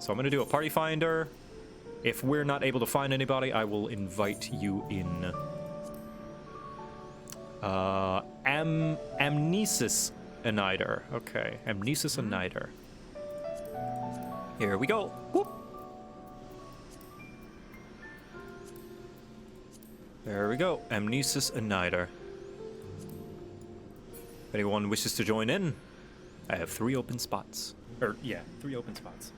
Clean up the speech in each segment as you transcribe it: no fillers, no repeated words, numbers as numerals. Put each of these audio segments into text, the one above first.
So I'm gonna do a party finder. If we're not able to find anybody, I will invite you in. Anamnesis Anyder. Okay, Anamnesis Anyder. Here we go. Whoop. There we go. Anamnesis Anyder. If anyone wishes to join in, I have 3 open spots. Yeah, 3 open spots.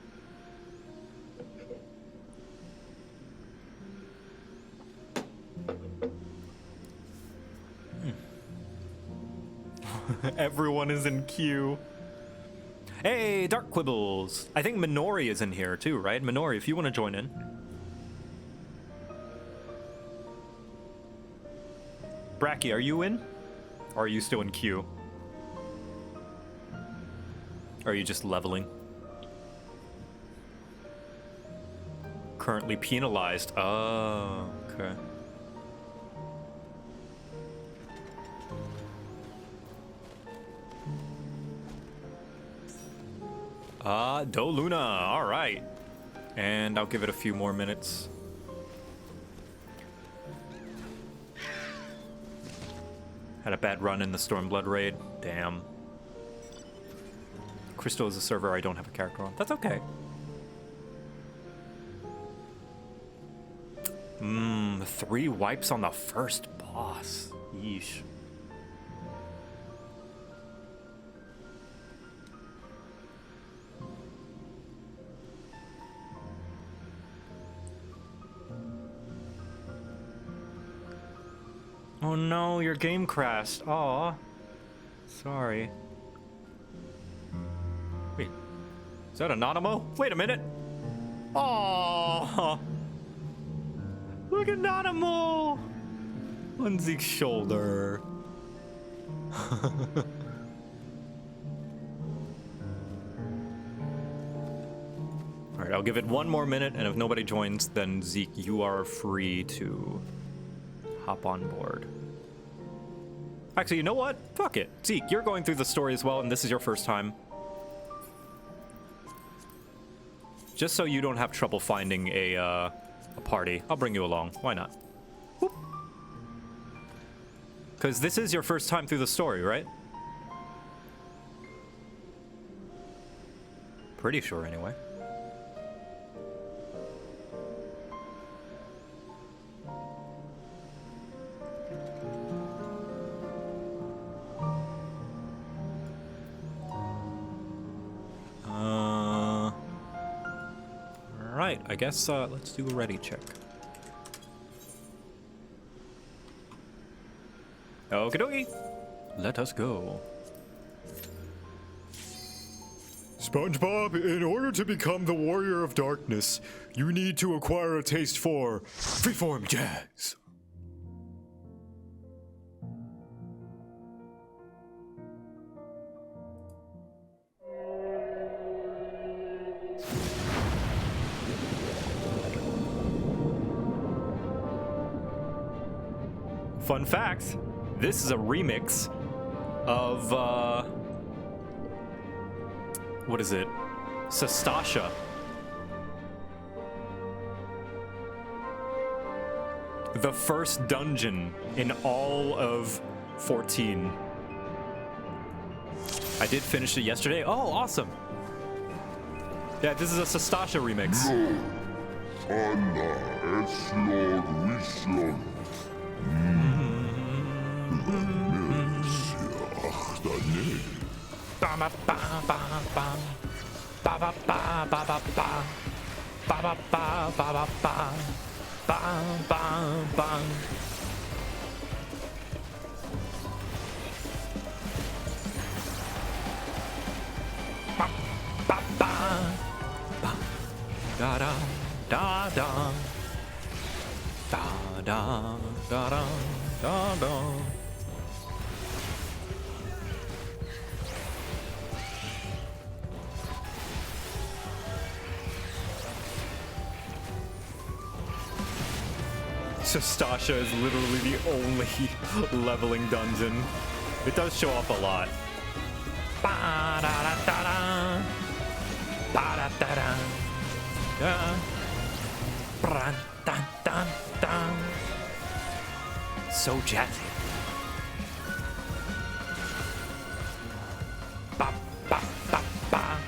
Everyone is in queue. Hey, Dark Quibbles. I think Minori is in here too, right? Minori, if you want to join in. Bracky, are you in? Or are you still in queue? Or are you just leveling? Currently penalized. Oh, okay. Doluna, all right. And I'll give it a few more minutes. Had a bad run in the Stormblood raid. Damn. Crystal is a server I don't have a character on. That's okay. 3 wipes on the first boss. Yeesh. Oh no, your game crashed. Aw. Sorry. Wait. Is that Anonymous? Wait a minute. Aww. Look at Anonymous on Zeke's shoulder. Alright, I'll give it 1 more minute, and if nobody joins, then Zeke, you are free to hop on board. Actually, you know what? Fuck it. Zeke, you're going through the story as well, and this is your first time. Just so you don't have trouble finding a party, I'll bring you along. Why not? Because this is your first time through the story, right? Pretty sure, anyway. Alright, I guess let's do a ready check. Okie dokie. Let us go. SpongeBob, in order to become the Warrior of Darkness, you need to acquire a taste for freeform jazz. Fun fact, this is a remix of, what is it? Sastasha. The first dungeon in all of 14. I did finish it yesterday. Oh, awesome. Yeah, this is a Sastasha remix. Da da da da da da da da da. Sastasha is literally the only leveling dungeon. It does show off a lot. Ba-da-da-da-da. Ba-da-da-da. dun. Bran, dun, dun, dun. So jazzy. Ba, ba, ba, ba.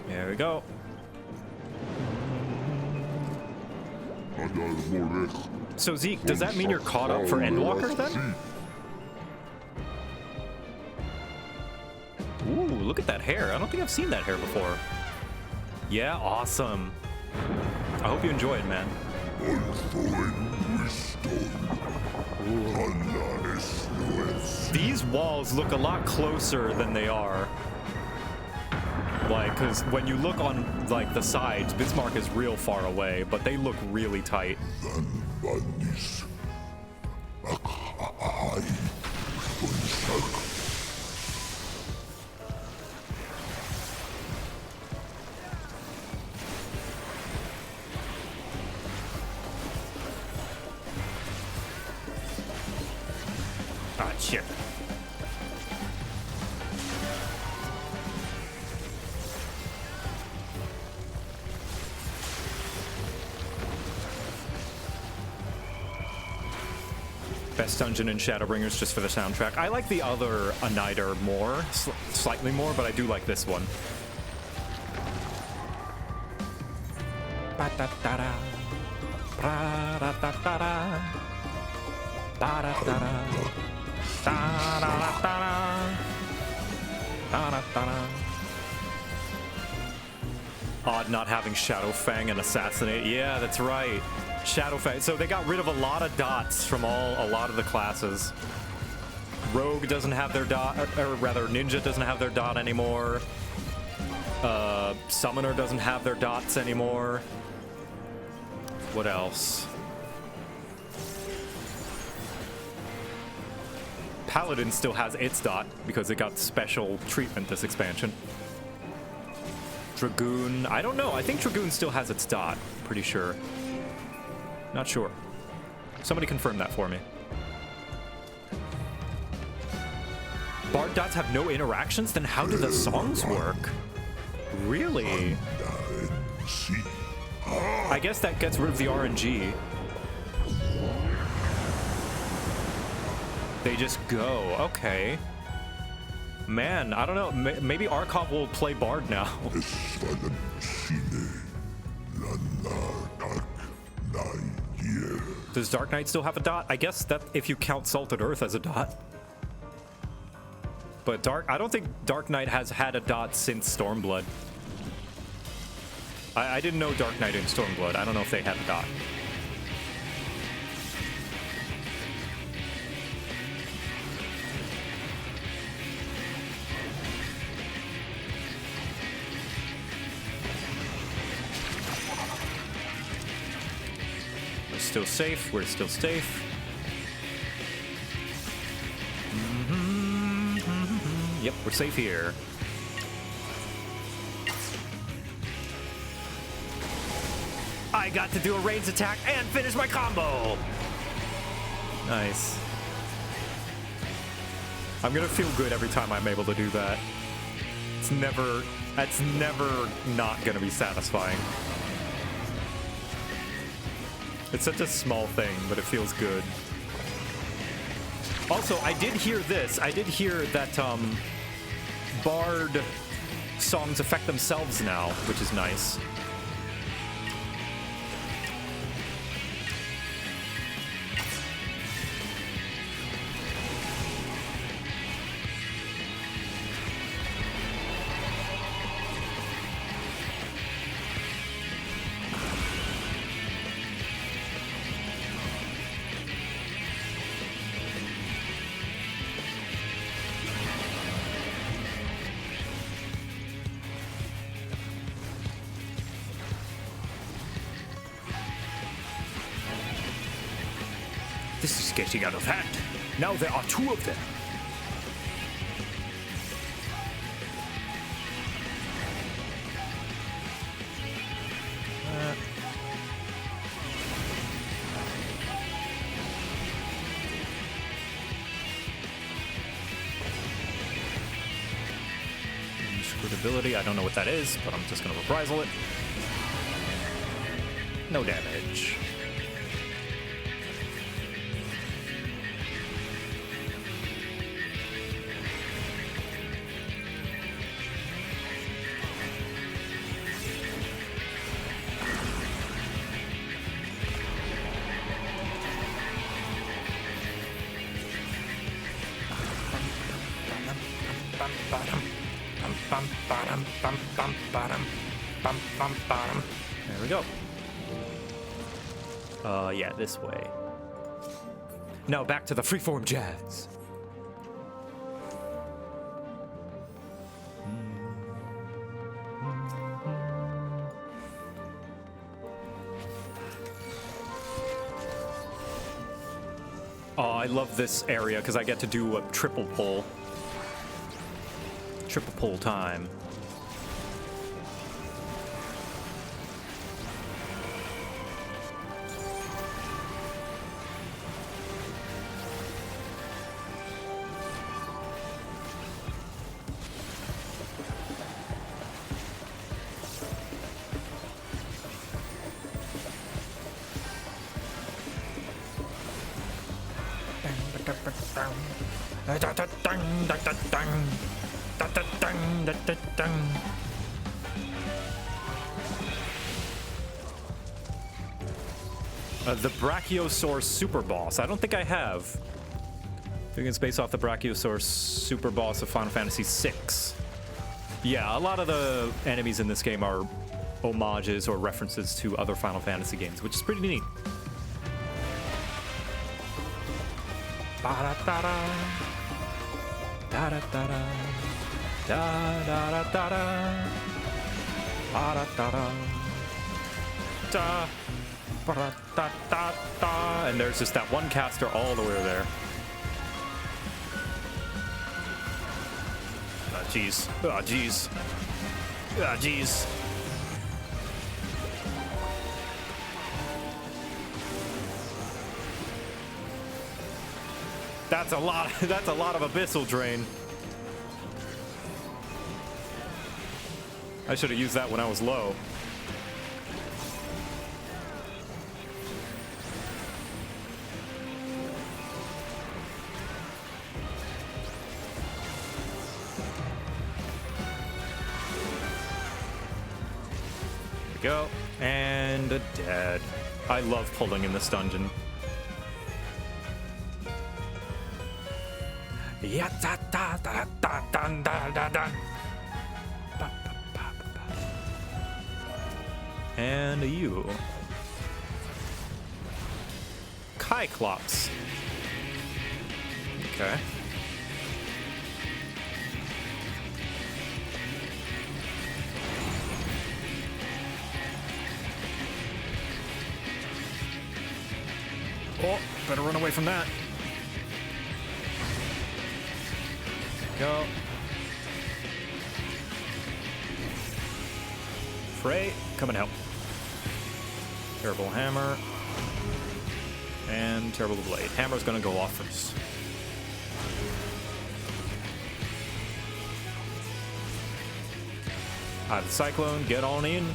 There we go. So Zeke, does that mean you're caught up for Endwalker then? Ooh, look at that hair. I don't think I've seen that hair before. Yeah, awesome. I hope you enjoy it, man. These walls look a lot closer than they are. Like, because when you look on, like, the sides, Bismarck is real far away, but they look really tight. Ah, shit. Best dungeon in Shadowbringers just for the soundtrack. I like the other Anyder more, slightly more, but I do like this one. Ba-da-da-da. Ba-da-da-da-da. Ba-da-da-da. Da-da-da-da-da. Da-da-da-da. Odd not having Shadowfang and Assassinate. Yeah, that's right. Shadowfang. So they got rid of a lot of dots from a lot of the classes. Rogue doesn't have their dot, or rather Ninja doesn't have their dot anymore. Summoner doesn't have their dots anymore. What else? Paladin still has its dot because it got special treatment this expansion. Dragoon, I don't know. I think Dragoon still has its dot. Pretty sure. Not sure. Somebody confirm that for me. Bard dots have no interactions? Then how do the songs work? Really? I guess that gets rid of the RNG. They just go. Okay. Man, I don't know. Maybe Archon will play Bard now. Does Dark Knight still have a dot? I guess that if you count Salted Earth as a dot. But I don't think Dark Knight has had a dot since Stormblood. I didn't know Dark Knight in Stormblood. I don't know if they had a dot. We're still safe. We're still safe. Yep, we're safe here. I got to do a ranged attack and finish my combo. Nice. I'm gonna feel good every time I'm able to do that. That's never not gonna be satisfying. It's such a small thing, but it feels good. Also, I did hear this. I did hear that Bard songs affect themselves now, which is nice. This is getting out of hand. Now there are two of them. ability. I don't know what that is, but I'm just gonna reprisal it. No damage. There we go. Yeah, this way. Now back to the freeform jazz. Oh, I love this area because I get to do a triple pull. Triple pull time. The Brachiosaurus Super Boss. I don't think I have. You can space off the Brachiosaurus Super Boss of Final Fantasy VI. Yeah, a lot of the enemies in this game are homages or references to other Final Fantasy games, which is pretty neat. Ba-da-da-da. Da-da-da-da. Da-da-da-da-da. Ba-da-da-da. Da. Ba-da-da-da-da. And there's just that one caster all the way there. Ah, jeez. Ah, jeez. Ah, jeez. That's a lot. That's a lot of abyssal drain. I should have used that when I was low. There we go. And a dead. I love pulling in this dungeon. Yeah, da da da da da da da da. And you. Kyclops. Okay. Oh, better run away from that. Go. Frey, come and help. Terrible hammer. And terrible blade. Hammer's gonna go off first. I have the cyclone, get on in.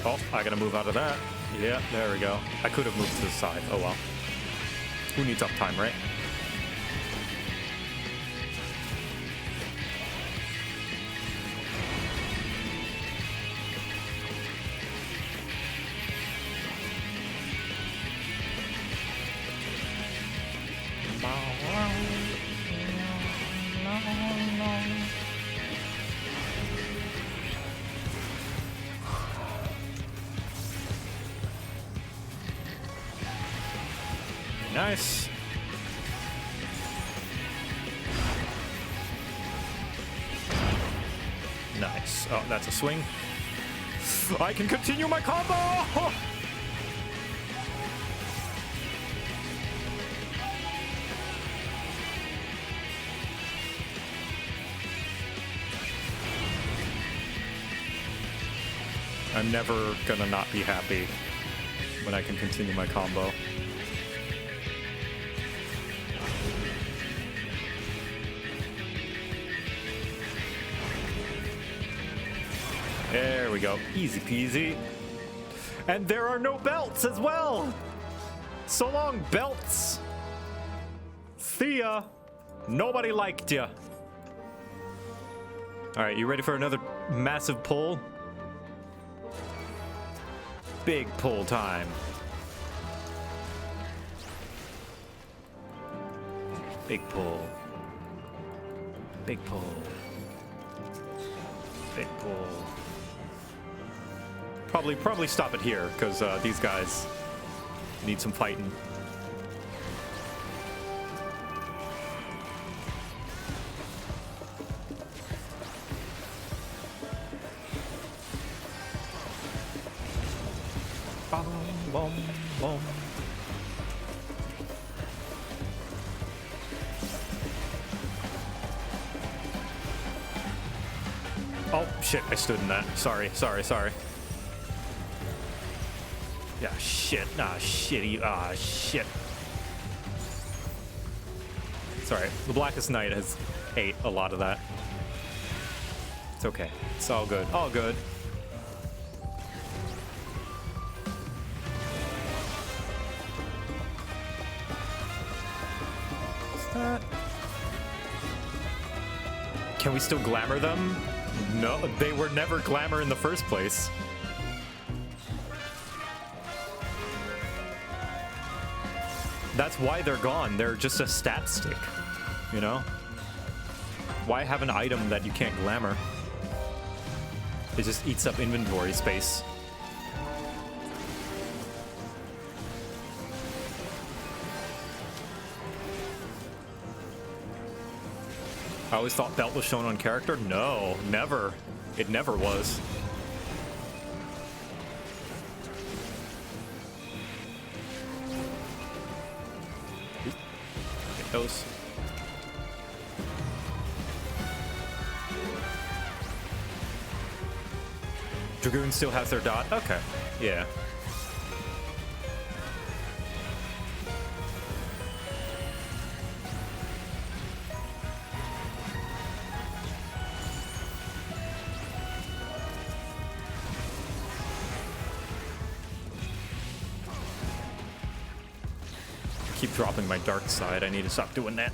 Oh, I gotta move out of that. Yeah, there we go. I could have moved to the side. Oh well. Who needs uptime, right? Nice. Nice. Oh, that's a swing. I can continue my combo! I'm never gonna not be happy when I can continue my combo. There we go. Easy peasy. And there are no belts as well. So long, belts. See ya. Nobody liked ya. All right, you ready for another massive pull? Big pull time. Big pull. Big pull. Big pull. Probably stop it here, because these guys need some fighting. Bom, bom, bom. Oh, shit, I stood in that. Sorry. Yeah, shit. Shit. Sorry, the Blackest Night has ate a lot of that. It's okay. It's all good. All good. What's that? Can we still glamour them? No, they were never glamour in the first place. That's why they're gone. They're just a stat stick, you know? Why have an item that you can't glamour? It just eats up inventory space. I always thought belt was shown on character. No, never. It never was. Get those. Dragoon still has their dot? Okay. Yeah. Keep dropping my dark side. I need to stop doing that.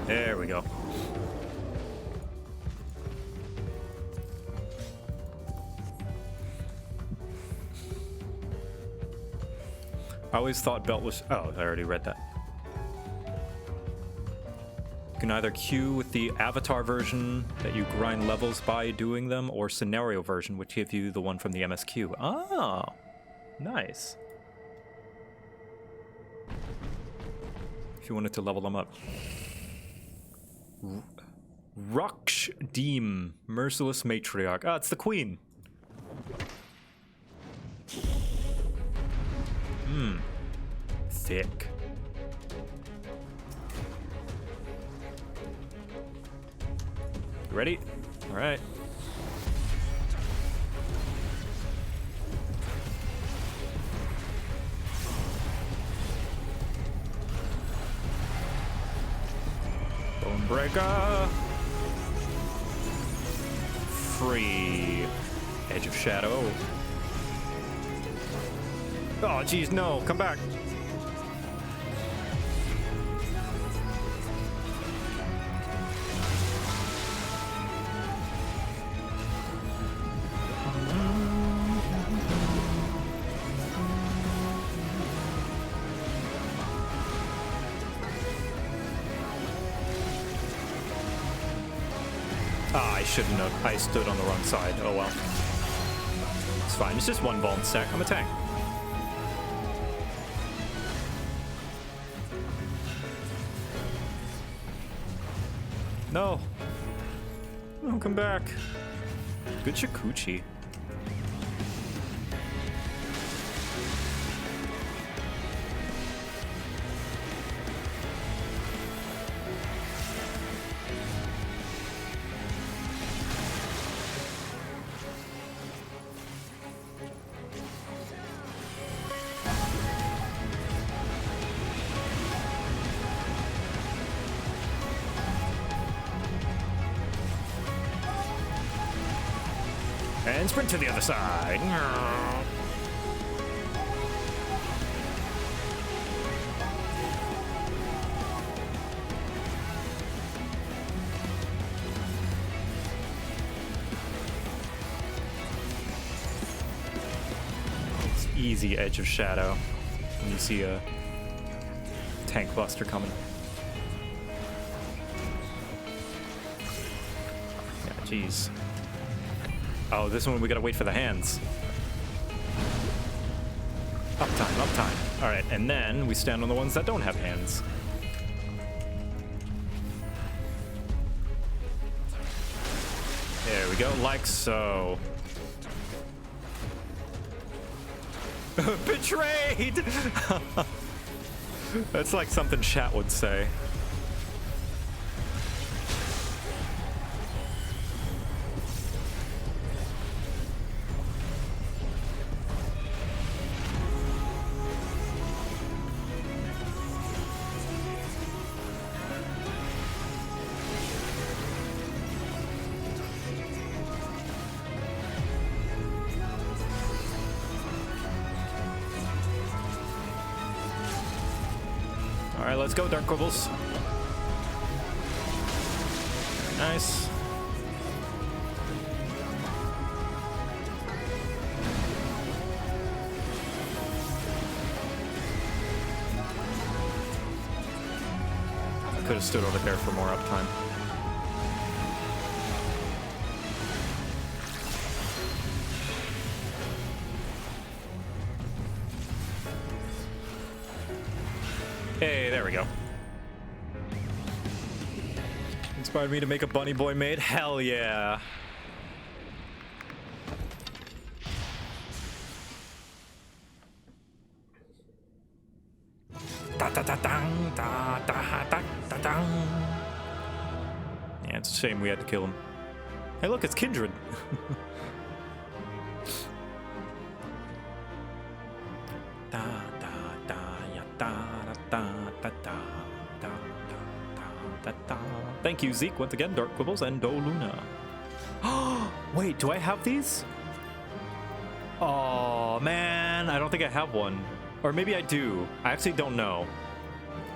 There we go. I always thought belt was... Oh, I already read that. You can either queue with the avatar version that you grind levels by doing them, or scenario version, which gives you the one from the MSQ. Oh, nice. If you wanted to level them up. Raksh Deem, Merciless Matriarch. Ah, it's the queen. Thick. You ready? All right. Bonebreaker. Free. Edge of Shadow. Oh, geez, no. Come back. I shouldn't have. I stood on the wrong side. Oh well. It's fine. It's just one Vuln stack. I'm a tank. No. Welcome back. Good Shikuchi. And sprint to the other side. It's easy edge of shadow when you see a tank buster coming. Yeah, jeez. Oh, this one we gotta wait for the hands. Uptime, uptime. All right, and then we stand on the ones that don't have hands. There we go, like so. Betrayed! That's like something chat would say. All right, let's go, Dark Quibbles. Nice. I could have stood over there for more uptime. Hey, there we go. Inspired me to make a bunny boy maid? Hell yeah. Yeah, it's a shame we had to kill him. Hey, look, it's Kindred. Thank you, Zeke, once again, Dark Quibbles and Doluna. Wait, do I have these? Oh, man, I don't think I have one. Or maybe I do. I actually don't know.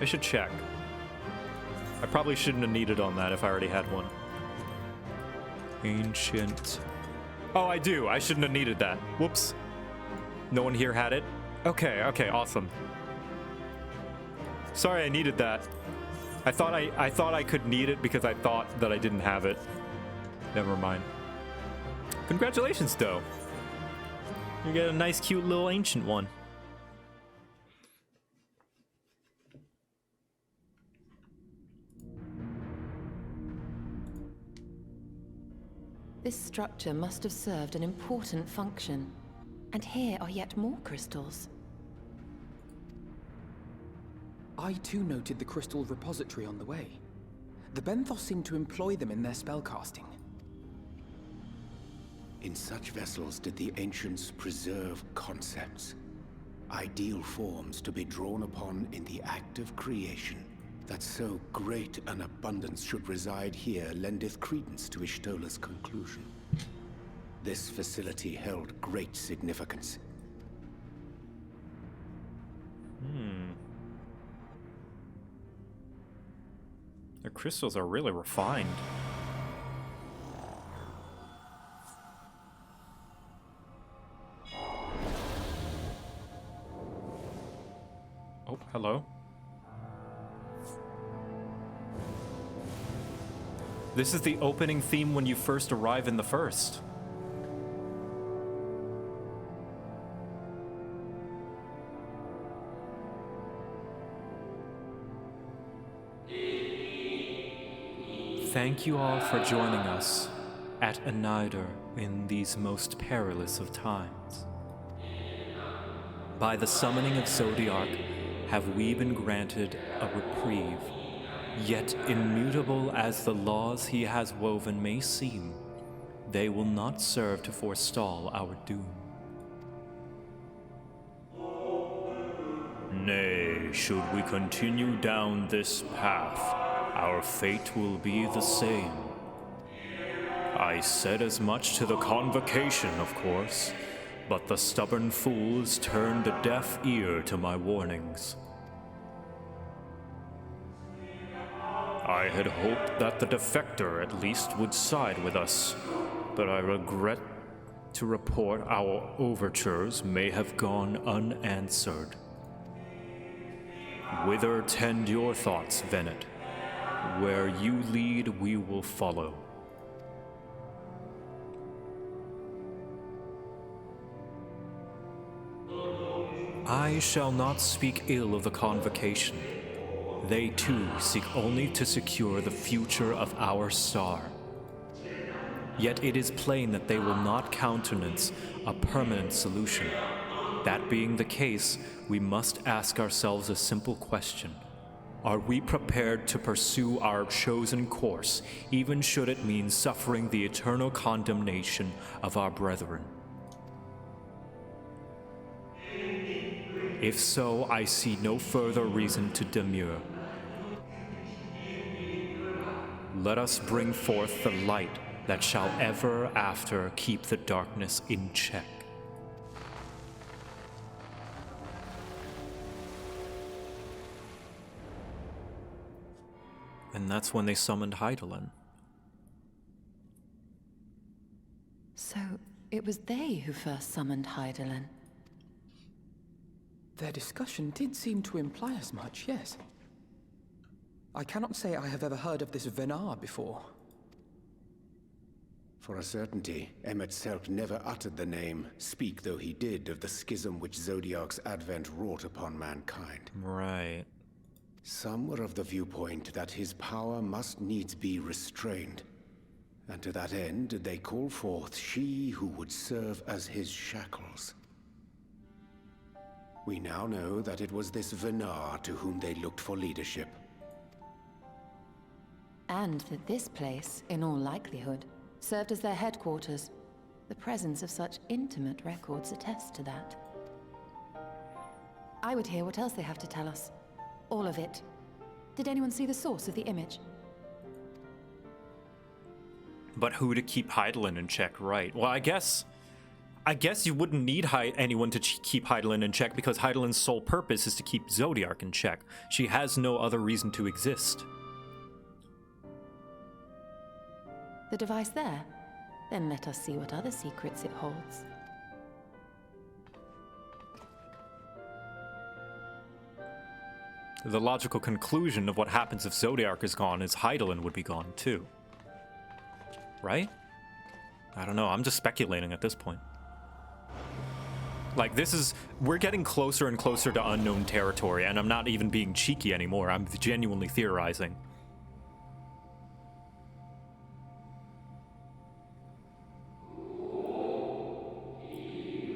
I should check. I probably shouldn't have needed on that if I already had one. Ancient. Oh, I do. I shouldn't have needed that. Whoops. No one here had it? Okay, okay, awesome. Sorry I needed that. I thought I could need it because I thought that I didn't have it. Never mind. Congratulations, though. You get a nice, cute little ancient one. This structure must have served an important function. And here are yet more crystals. I too noted the crystal repository on the way. The Benthos seem to employ them in their spellcasting. In such vessels did the ancients preserve concepts, ideal forms to be drawn upon in the act of creation. That so great an abundance should reside here lendeth credence to Ishtola's conclusion. This facility held great significance. The crystals are really refined. Oh, hello. This is the opening theme when you first arrive in the first. Thank you all for joining us at Anyder in these most perilous of times. By the summoning of Zodiark have we been granted a reprieve, yet immutable as the laws he has woven may seem, they will not serve to forestall our doom. Nay, should we continue down this path, our fate will be the same. I said as much to the convocation, of course, but the stubborn fools turned a deaf ear to my warnings. I had hoped that the defector at least would side with us, but I regret to report our overtures may have gone unanswered. Whither tend your thoughts, Venet? Where you lead, we will follow. I shall not speak ill of the convocation. They too seek only to secure the future of our star. Yet it is plain that they will not countenance a permanent solution. That being the case, we must ask ourselves a simple question. Are we prepared to pursue our chosen course, even should it mean suffering the eternal condemnation of our brethren? If so, I see no further reason to demur. Let us bring forth the light that shall ever after keep the darkness in check. And that's when they summoned Hydaelyn. So, it was they who first summoned Hydaelyn. Their discussion did seem to imply as much, yes. I cannot say I have ever heard of this Venar before. For a certainty, Emmet Selk never uttered the name, speak though he did, of the schism which Zodiark's advent wrought upon mankind. Right. Some were of the viewpoint that his power must needs be restrained, and to that end did they call forth she who would serve as his shackles. We now know that it was this Venar to whom they looked for leadership. And that this place, in all likelihood, served as their headquarters. The presence of such intimate records attests to that. I would hear what else they have to tell us. All of it. Did anyone see the source of the image? But who to keep Hydaelyn in check, right? Well, I guess you wouldn't need anyone to keep Hydaelyn in check because Hydaelyn's sole purpose is to keep Zodiark in check. She has no other reason to exist. The device there? Then let us see what other secrets it holds. The logical conclusion of what happens if Zodiark is gone is Hydaelyn would be gone too. Right? I don't know, I'm just speculating at this point. Like, we're getting closer and closer to unknown territory, and I'm not even being cheeky anymore, I'm genuinely theorizing.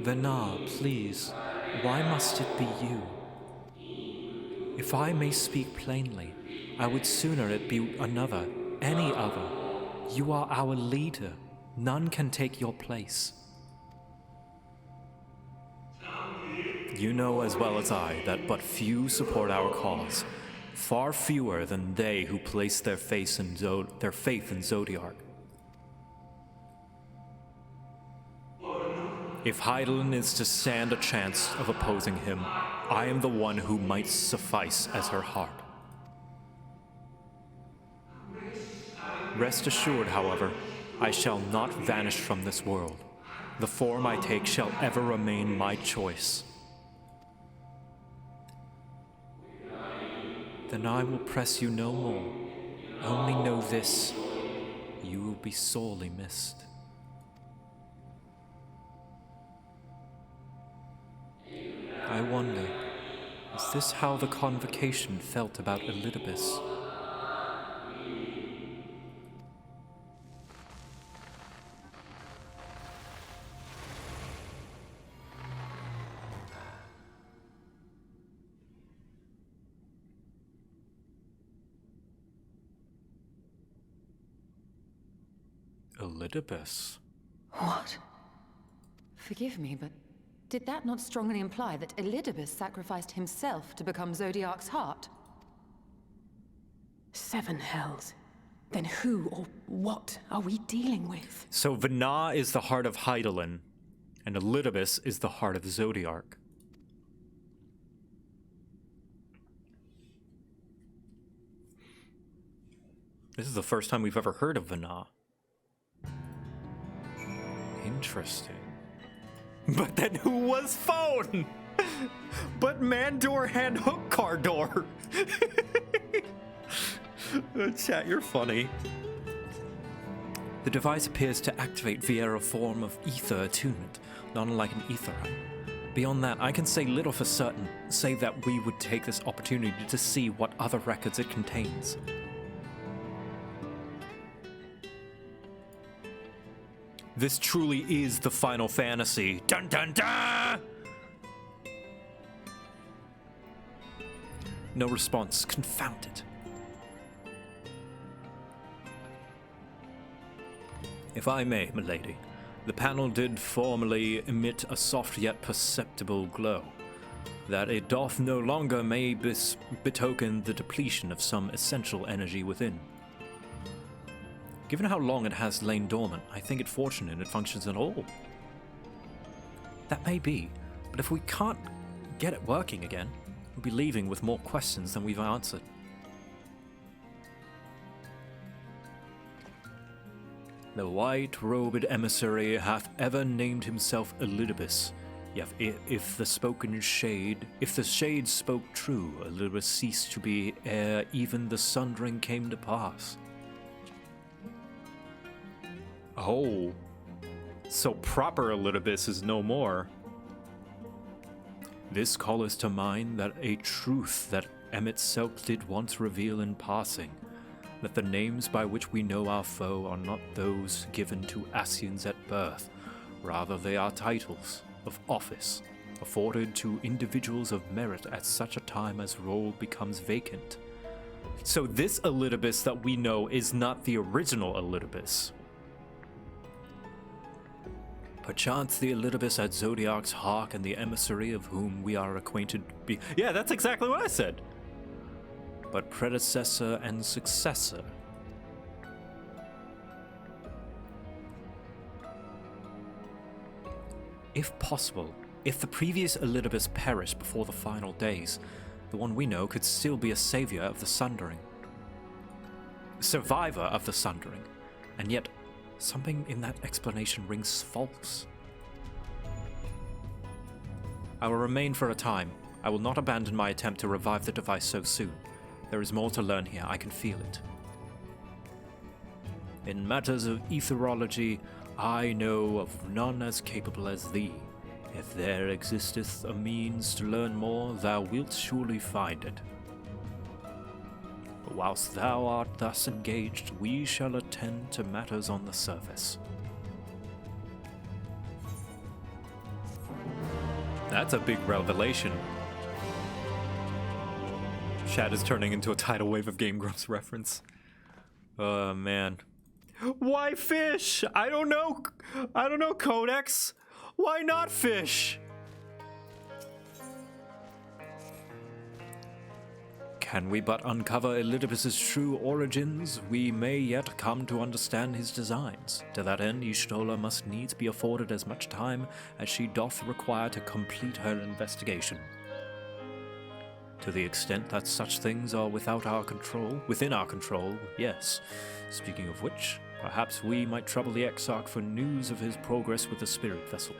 Venar, please, why must it be you? If I may speak plainly, I would sooner it be another, any other. You are our leader. None can take your place. You know as well as I that but few support our cause, far fewer than they who place their faith in Zodiark. If Hydaelyn is to stand a chance of opposing him, I am the one who might suffice as her heart. Rest assured, however, I shall not vanish from this world. The form I take shall ever remain my choice. Then I will press you no more. Only know this, you will be sorely missed. I wonder, is this how the convocation felt about Elidibus? Elidibus. What? Forgive me, but did that not strongly imply that Elidibus sacrificed himself to become Zodiark's heart? 7 hells. Then who or what are we dealing with? So Vana is the heart of Hydaelyn, and Elidibus is the heart of Zodiark. This is the first time we've ever heard of Vana. Interesting. But then who was phone? But Mandor and Hook Cardor. Chat, you're funny. The device appears to activate via a form of ether attunement, not unlike an etherite. Beyond that, I can say little for certain, save that we would take this opportunity to see what other records it contains. This truly is the Final Fantasy. Dun dun dun! No response. Confound it. If I may, milady, the panel did formerly emit a soft yet perceptible glow. That it doth no longer may betoken the depletion of some essential energy within. Given how long it has lain dormant, I think it fortunate it functions at all. That may be, but if we can't get it working again, we'll be leaving with more questions than we've answered. The white-robed emissary hath ever named himself Elidibus. Yet if the shade spoke true, Elidibus ceased to be ere even the sundering came to pass. Oh, so proper Elidibus is no more. This calleth to mind that a truth that Emmet Selk did once reveal in passing, that the names by which we know our foe are not those given to Asians at birth, rather they are titles of office, afforded to individuals of merit at such a time as role becomes vacant. So this Elidibus that we know is not the original Elidibus. Perchance the Elidibus at Zodiark's Hark and the emissary of whom we are acquainted be— Yeah, that's exactly what I said! But predecessor and successor. If possible, if the previous Elidibus perished before the final days, the one we know could still be a savior of the Sundering. Survivor of the Sundering, and yet something in that explanation rings false. I will remain for a time. I will not abandon my attempt to revive the device so soon. There is more to learn here, I can feel it. In matters of etherology, I know of none as capable as thee. If there existeth a means to learn more, thou wilt surely find it. But whilst thou art thus engaged, we shall attend to matters on the surface. That's a big revelation. Chat is turning into a tidal wave of Game Grumps reference. Oh, man. Why fish? I don't know, Codex. Why not fish? Can we but uncover Elidibus' true origins, we may yet come to understand his designs. To that end, Y'shtola must needs be afforded as much time as she doth require to complete her investigation. To the extent that such things are within our control, yes. Speaking of which, perhaps we might trouble the Exarch for news of his progress with the spirit vessel.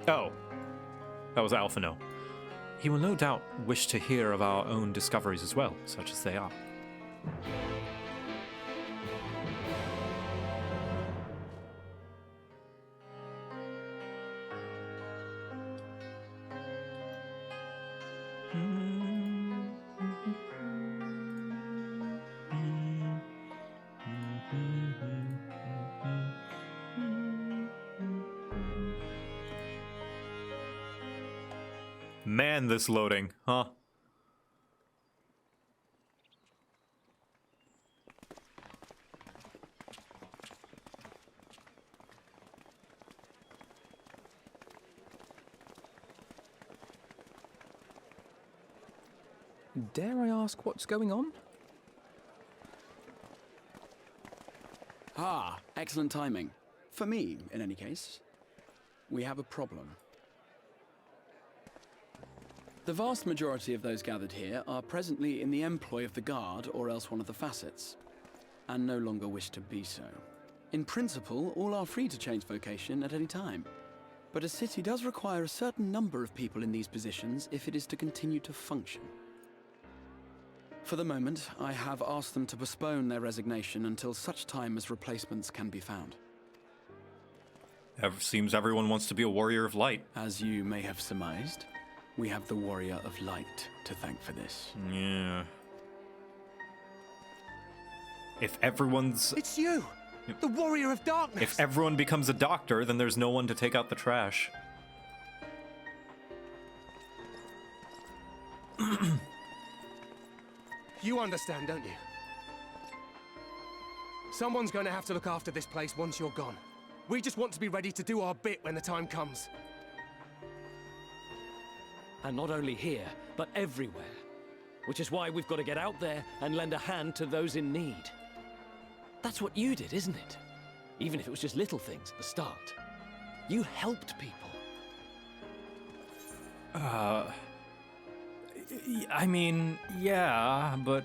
Oh, that was Alphino. He will no doubt wish to hear of our own discoveries as well, such as they are. Man, this loading, huh? Dare I ask what's going on? Ah, excellent timing. For me, in any case. We have a problem. The vast majority of those gathered here are presently in the employ of the Guard or else one of the facets, and no longer wish to be so. In principle, all are free to change vocation at any time, but a city does require a certain number of people in these positions if it is to continue to function. For the moment, I have asked them to postpone their resignation until such time as replacements can be found. Seems everyone wants to be a warrior of light. As you may have surmised, we have the Warrior of Light to thank for this. Yeah. If everyone's... It's you! The Warrior of Darkness! If everyone becomes a doctor, then there's no one to take out the trash. You understand, don't you? Someone's going to have to look after this place once you're gone. We just want to be ready to do our bit when the time comes. And not only here, but everywhere. Which is why we've got to get out there and lend a hand to those in need. That's what you did, isn't it? Even if it was just little things at the start. You helped people. I mean, yeah, but...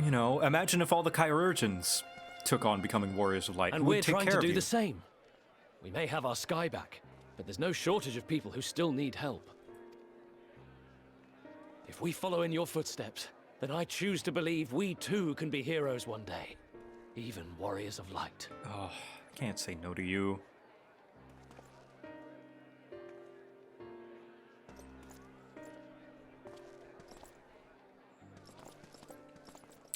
You know, imagine if all the chirurgeons took on becoming warriors of light. And Who would we're take trying care to of do you? the same. We may have our sky back, but there's no shortage of people who still need help. If we follow in your footsteps, then I choose to believe we too can be heroes one day. Even warriors of light. Oh, I can't say no to you.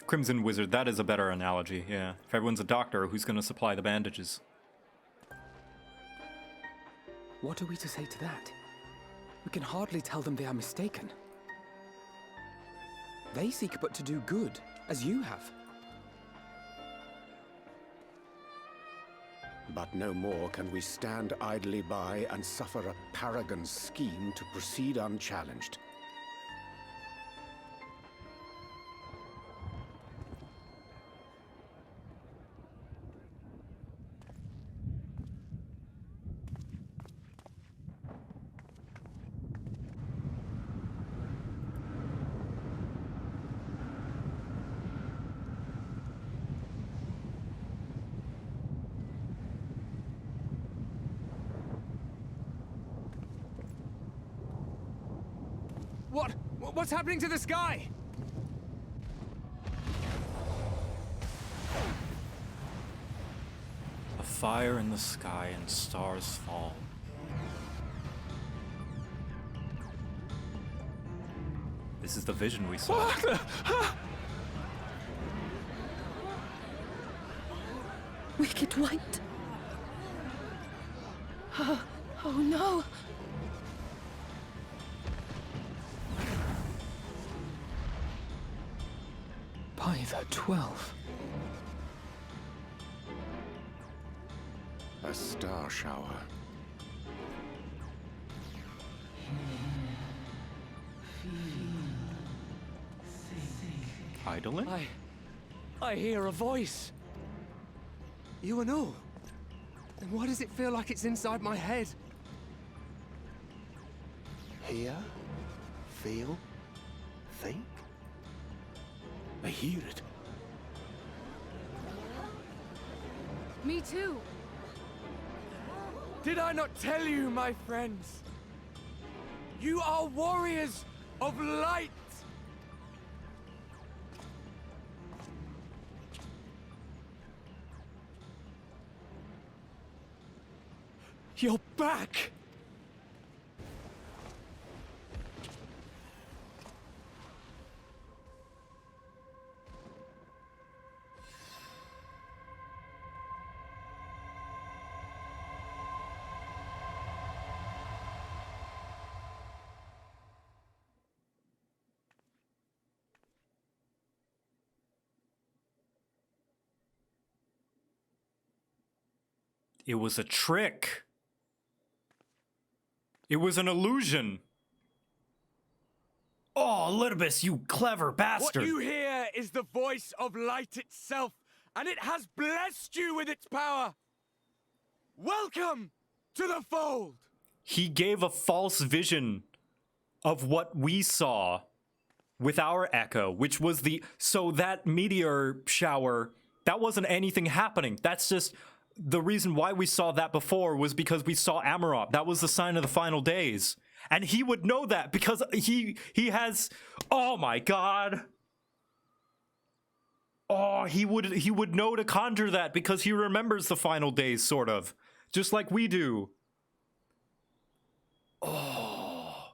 Crimson Wizard, that is a better analogy, yeah. If everyone's a doctor, who's gonna supply the bandages? What are we to say to that? We can hardly tell them they are mistaken. They seek but to do good, as you have. But no more can we stand idly by and suffer a paragon's scheme to proceed unchallenged. What's happening to the sky? A fire in the sky and stars fall. This is the vision we saw. Wicked White. Oh no! By the 12. A star shower. Idling? I hear a voice. You and all? Then why does it feel like it's inside my head? Hear? Feel? Think? I hear it. Me too. Did I not tell you, my friends? You are warriors of light! You're back! It was a trick. It was an illusion. Oh, Elidibus, you clever bastard! What you hear is the voice of light itself, and it has blessed you with its power. Welcome to the fold. He gave a false vision of what we saw with our echo, which was so that meteor shower, that wasn't anything happening. That's just the reason why we saw that before was because we saw Amarok. That was the sign of the final days. And he would know that because he has, oh my god. Oh, he would know to conjure that because he remembers the final days, sort of. Just like we do. Oh.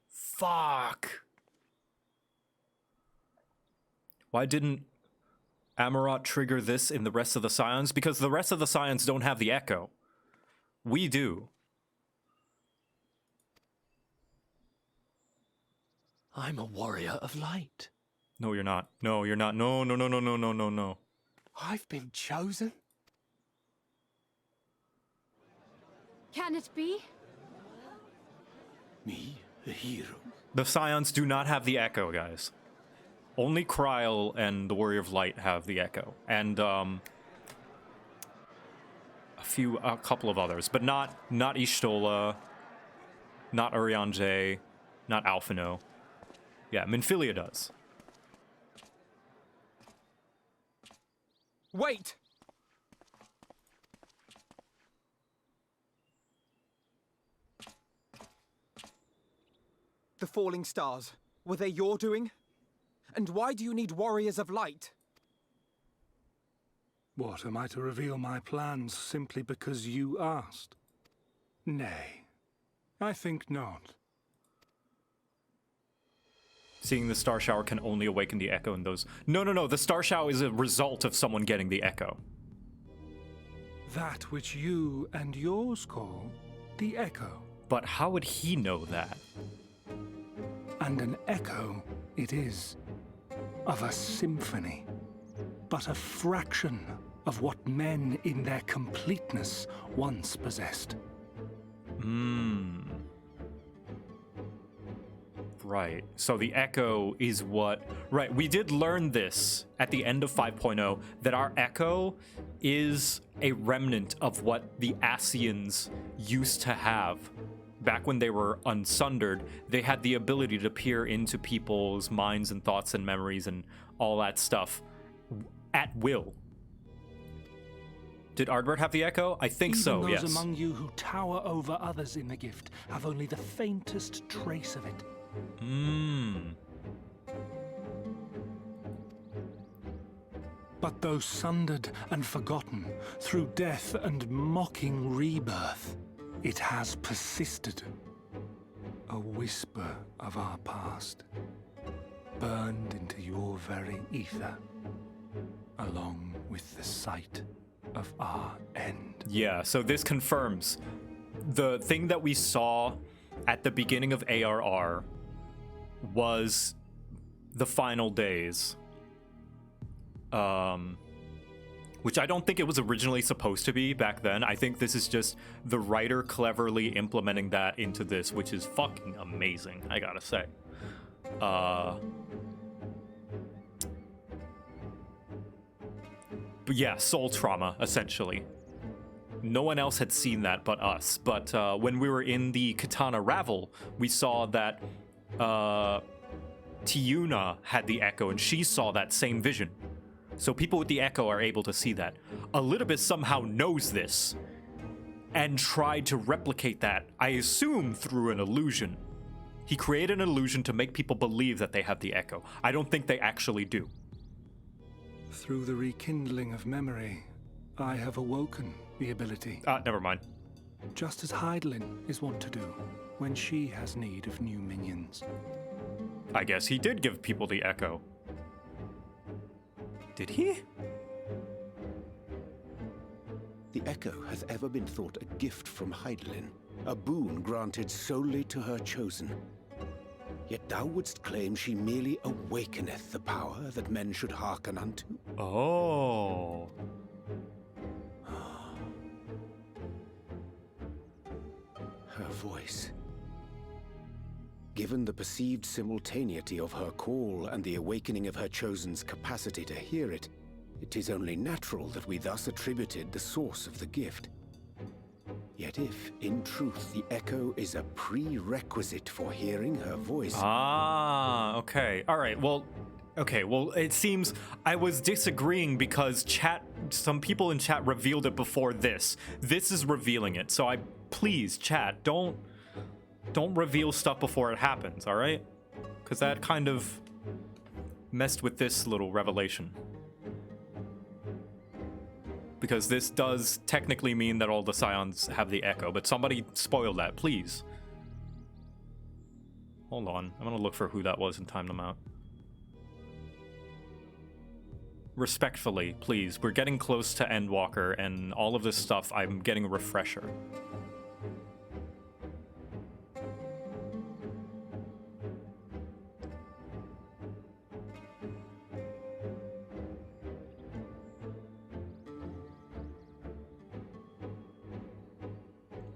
Fuck. Why didn't Amarok trigger this in the rest of the Scions? Because the rest of the Scions don't have the echo. We do. I'm a warrior of light. No, you're not. No, you're not. No, no, no, no, no, no, no, no. I've been chosen? Can it be? Me, a hero? The Scions do not have the echo, guys. Only Kryl and the Warrior of Light have the echo. And, a couple of others. But not Ishtola, not Urianger, not Alphino. Yeah, Minfilia does. Wait! The falling stars, were they your doing? And why do you need warriors of light? What, am I to reveal my plans simply because you asked? Nay, I think not. Seeing the Star Shower can only awaken the echo in those... No, the Star Shower is a result of someone getting the echo. That which you and yours call the echo. But how would he know that? And an echo it is, of a symphony, but a fraction of what men in their completeness once possessed. Right, so the echo is what... Right, we did learn this at the end of 5.0, that our echo is a remnant of what the Ascians used to have. Back when they were unsundered, they had the ability to peer into people's minds and thoughts and memories and all that stuff at will. Did Ardbert have the echo? I think so, yes. Even those among you who tower over others in the gift have only the faintest trace of it. But though sundered and forgotten through death and mocking rebirth, it has persisted. A whisper of our past, burned into your very ether, along with the sight of our end. Yeah, so this confirms the thing that we saw at the beginning of ARR was the final days. Which I don't think it was originally supposed to be back then. I think this is just the writer cleverly implementing that into this, which is fucking amazing, I gotta say. But yeah, soul trauma, essentially. No one else had seen that but us. But when we were in the Katana Ravel, we saw that Tiuna had the echo, and she saw that same vision. So people with the echo are able to see that. Elidibus somehow knows this and tried to replicate that, I assume, through an illusion. He created an illusion to make people believe that they have the echo. I don't think they actually do. Through the rekindling of memory, I have awoken the ability. Never mind. Just as Hydaelyn is wont to do when she has need of new minions. I guess he did give people the echo. Did he? The echo hath ever been thought a gift from Hydaelyn, a boon granted solely to her chosen. Yet thou wouldst claim she merely awakeneth the power that men should hearken unto. Oh. Her voice. Given the perceived simultaneity of her call and the awakening of her chosen's capacity to hear it, it is only natural that we thus attributed the source of the gift. Yet if, in truth, the echo is a prerequisite for hearing her voice... Ah, okay. All right, well... Okay, well, it seems I was disagreeing because some people in chat revealed it before this. This is revealing it, so please, chat, don't reveal stuff before it happens, all right? Because that kind of messed with this little revelation. Because this does technically mean that all the Scions have the echo, but somebody spoiled that, please. Hold on, I'm gonna look for who that was and time them out. Respectfully, please, we're getting close to Endwalker, and all of this stuff, I'm getting a refresher.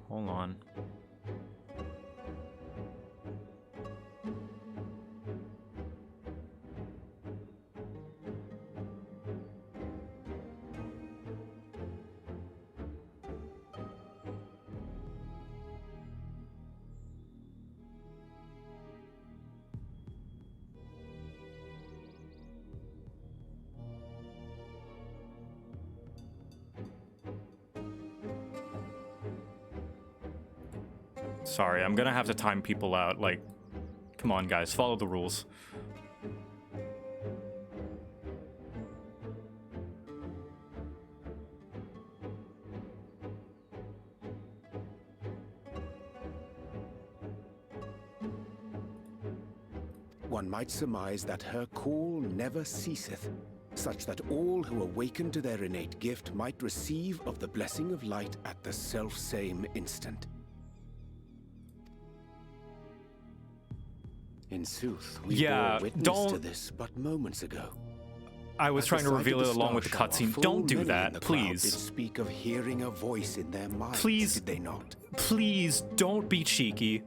Hold on. Sorry, I'm gonna have to time people out. Like, come on, guys, follow the rules. One might surmise that her call never ceaseth, such that all who awaken to their innate gift might receive of the blessing of light at the self-same instant. In sooth, we bore witness to this but moments ago. I was trying to reveal it along with the cutscene. Don't do that, please. Did speak of hearing a voice in their minds, please, did they not? Please don't be cheeky.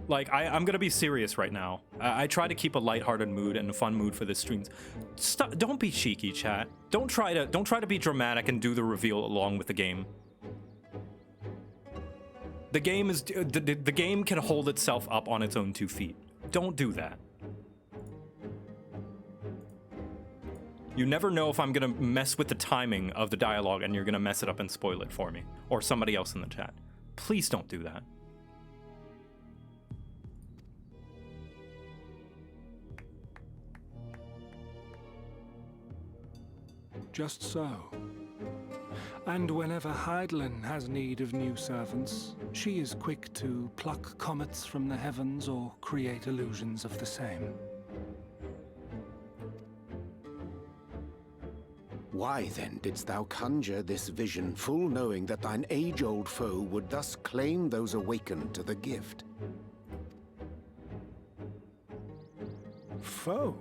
Like, I'm gonna be serious right now. I try to keep a lighthearted mood and a fun mood for this stream. Stop! Don't be cheeky, chat. Don't try to be dramatic and do the reveal along with the game. The game is the game can hold itself up on its own 2 feet. Don't do that. You never know if I'm gonna mess with the timing of the dialogue and you're gonna mess it up and spoil it for me, or somebody else in the chat. Please don't do that. Just so. And whenever Hydaelyn has need of new servants, she is quick to pluck comets from the heavens or create illusions of the same. Why then didst thou conjure this vision, full knowing that thine age-old foe would thus claim those awakened to the gift? Foe?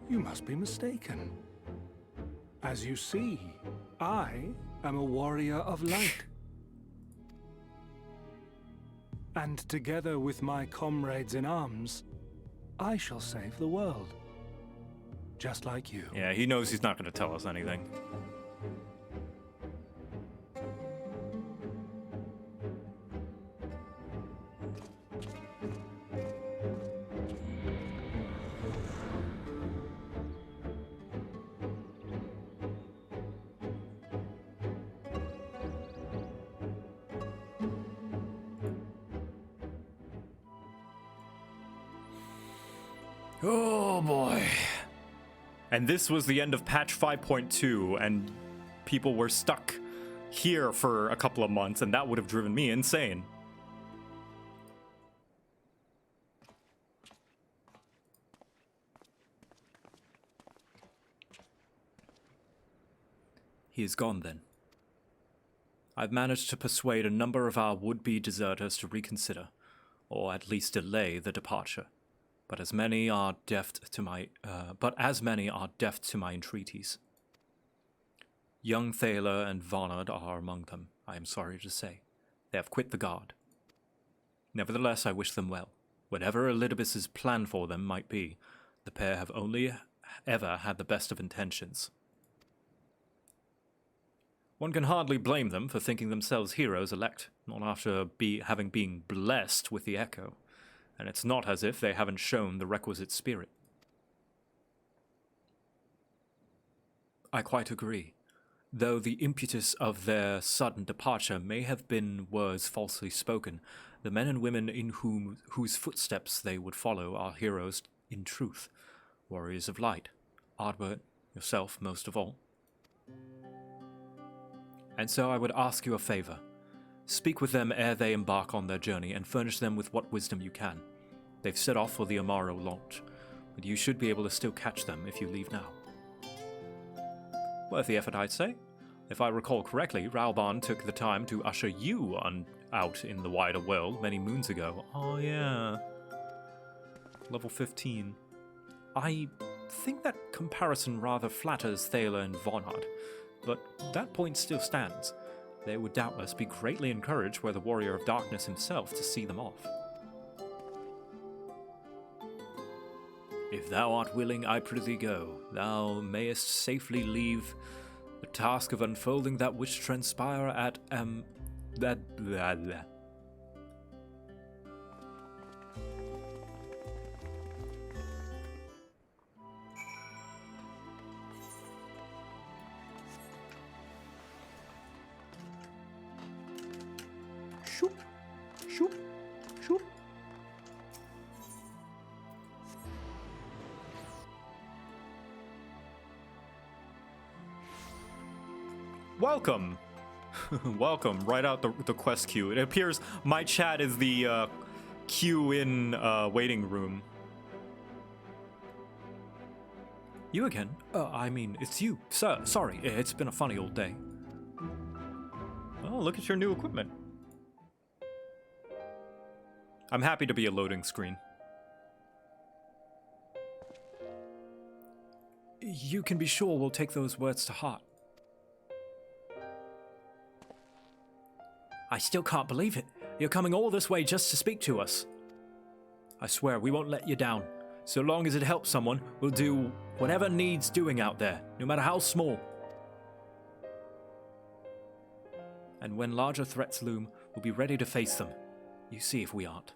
You must be mistaken. As you see, I am a warrior of light. And together with my comrades in arms, I shall save the world. Just like you. Yeah, he knows he's not going to tell us anything. Oh boy. And this was the end of patch 5.2, and people were stuck here for a couple of months, and that would have driven me insane. He is gone then. I've managed to persuade a number of our would-be deserters to reconsider, or at least delay the departure. But as many are deaf to my entreaties. Young Thaler and Vonard are among them, I am sorry to say. They have quit the guard. Nevertheless, I wish them well. Whatever Elidibus's plan for them might be, the pair have only ever had the best of intentions. One can hardly blame them for thinking themselves heroes elect, not after having been blessed with the Echo, and it's not as if they haven't shown the requisite spirit. I quite agree. Though the impetus of their sudden departure may have been words falsely spoken, the men and women in whose footsteps they would follow are heroes in truth, warriors of light, Ardbert, yourself most of all. And so I would ask you a favor. Speak with them ere they embark on their journey, and furnish them with what wisdom you can. They've set off for the Amaro launch, but you should be able to still catch them if you leave now. Worth the effort, I'd say. If I recall correctly, Raoban took the time to usher you out in the wider world many moons ago. Oh yeah. Level 15. I think that comparison rather flatters Thaler and Vonard, but that point still stands. They would doubtless be greatly encouraged were the Warrior of Darkness himself to see them off. If thou art willing, I prithee go. Thou mayest safely leave the task of unfolding that which transpire at Shoop, shoop, shoop. Welcome! Welcome, right out the quest queue. It appears my chat is the queue in waiting room. You again? I mean, it's you. Sir, sorry, it's been a funny old day. Oh, look at your new equipment. I'm happy to be a loading screen. You can be sure we'll take those words to heart. I still can't believe it. You're coming all this way just to speak to us. I swear we won't let you down. So long as it helps someone, we'll do whatever needs doing out there, no matter how small. And when larger threats loom, we'll be ready to face them. You see if we aren't.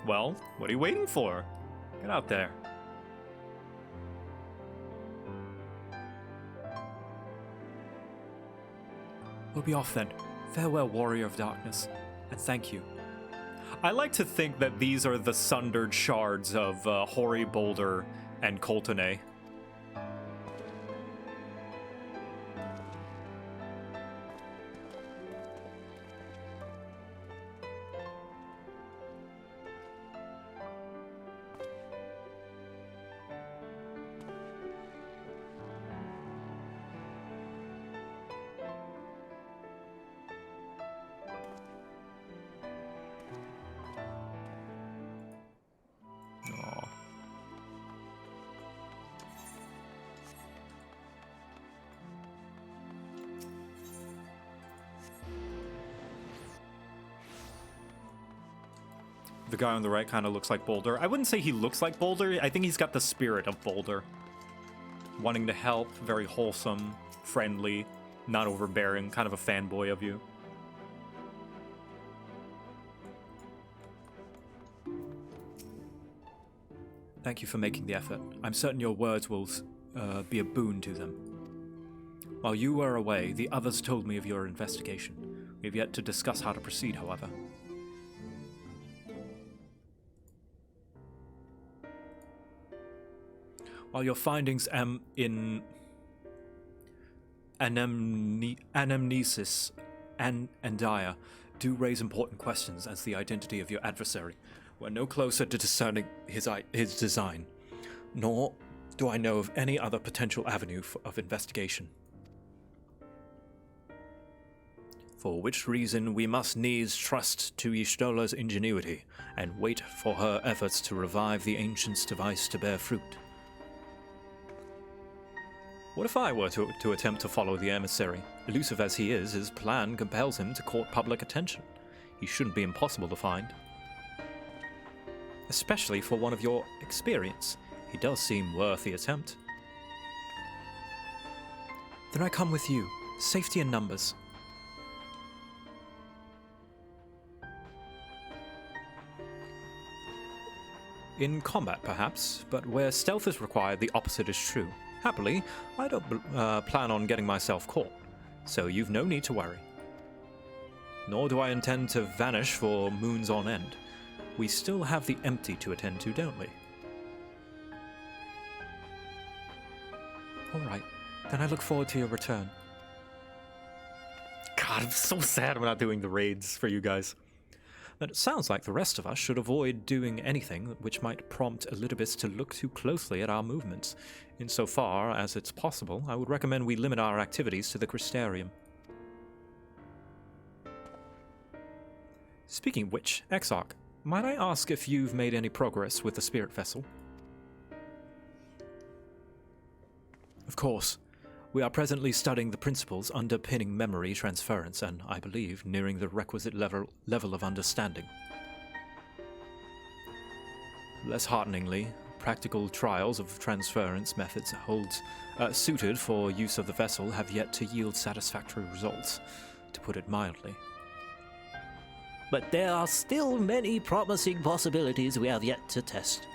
Well, what are you waiting for? Get out there. We'll be off then. Farewell, Warrior of Darkness, and thank you. I like to think that these are the sundered shards of Hori, Boulder, and Coltonay. The guy on the right kind of looks like Boulder. I wouldn't say he looks like Boulder. I think he's got the spirit of Boulder. Wanting to help, very wholesome, friendly, not overbearing, kind of a fanboy of you. Thank you for making the effort. I'm certain your words will be a boon to them. While you were away, the others told me of your investigation. We have yet to discuss how to proceed, however. While your findings in Anamnesis Anyder do raise important questions as the identity of your adversary, we're no closer to discerning his design, nor do I know of any other potential avenue of investigation. For which reason we must needs trust to Y'shtola's ingenuity and wait for her efforts to revive the ancient's device to bear fruit. What if I were to attempt to follow the emissary? Elusive as he is, his plan compels him to court public attention. He shouldn't be impossible to find. Especially for one of your experience. He does seem worth the attempt. Then I come with you. Safety in numbers. In combat, perhaps, but where stealth is required, the opposite is true. Happily, I don't plan on getting myself caught, so you've no need to worry. Nor do I intend to vanish for moons on end. We still have the empty to attend to, don't we? Alright, then I look forward to your return. God, I'm so sad I'm not doing the raids for you guys. But it sounds like the rest of us should avoid doing anything which might prompt Elidibus to look too closely at our movements. Insofar as it's possible, I would recommend we limit our activities to the Crystarium. Speaking of which, Exarch, might I ask if you've made any progress with the spirit vessel? Of course. We are presently studying the principles underpinning memory transference and, I believe, nearing the requisite level of understanding. Less hearteningly, practical trials of transference methods suited for use of the vessel have yet to yield satisfactory results, to put it mildly. But there are still many promising possibilities we have yet to test.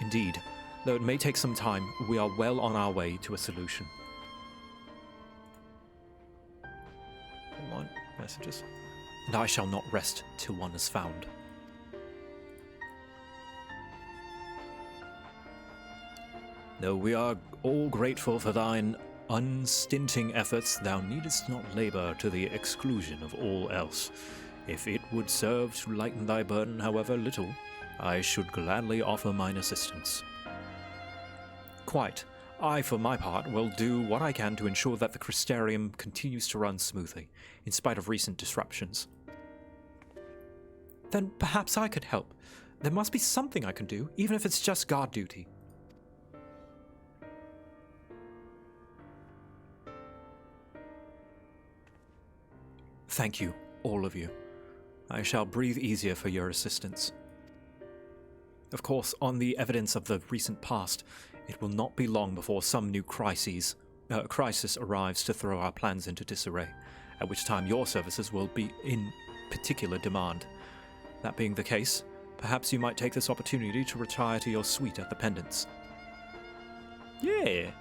Indeed. Though it may take some time, we are well on our way to a solution. Hold on, messages. And I shall not rest till one is found. Though we are all grateful for thine unstinting efforts, thou needest not labor to the exclusion of all else. If it would serve to lighten thy burden, however little, I should gladly offer mine assistance. Quite. I, for my part, will do what I can to ensure that the Crystarium continues to run smoothly, in spite of recent disruptions. Then perhaps I could help. There must be something I can do, even if it's just guard duty. Thank you, all of you. I shall breathe easier for your assistance. Of course, on the evidence of the recent past, it will not be long before some new crisis arrives to throw our plans into disarray, at which time your services will be in particular demand. That being the case, perhaps you might take this opportunity to retire to your suite at the Pendants. Yeah!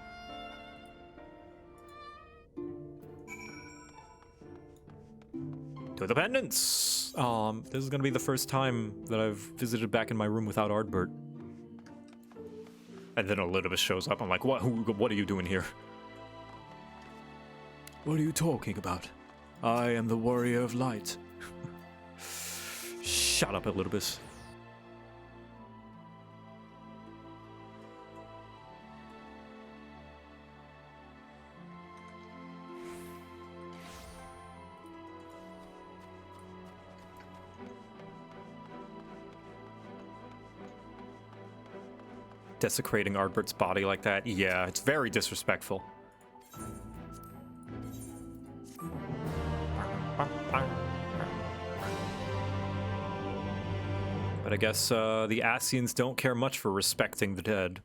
To the Pendants! This is gonna be the first time that I've visited back in my room without Ardbert. And then Elidibus shows up. I'm like, what are you doing here? What are you talking about? I am the Warrior of Light. Shut up, Elidibus. Desecrating Ardbert's body like that? Yeah, it's very disrespectful. But I guess the Ascians don't care much for respecting the dead.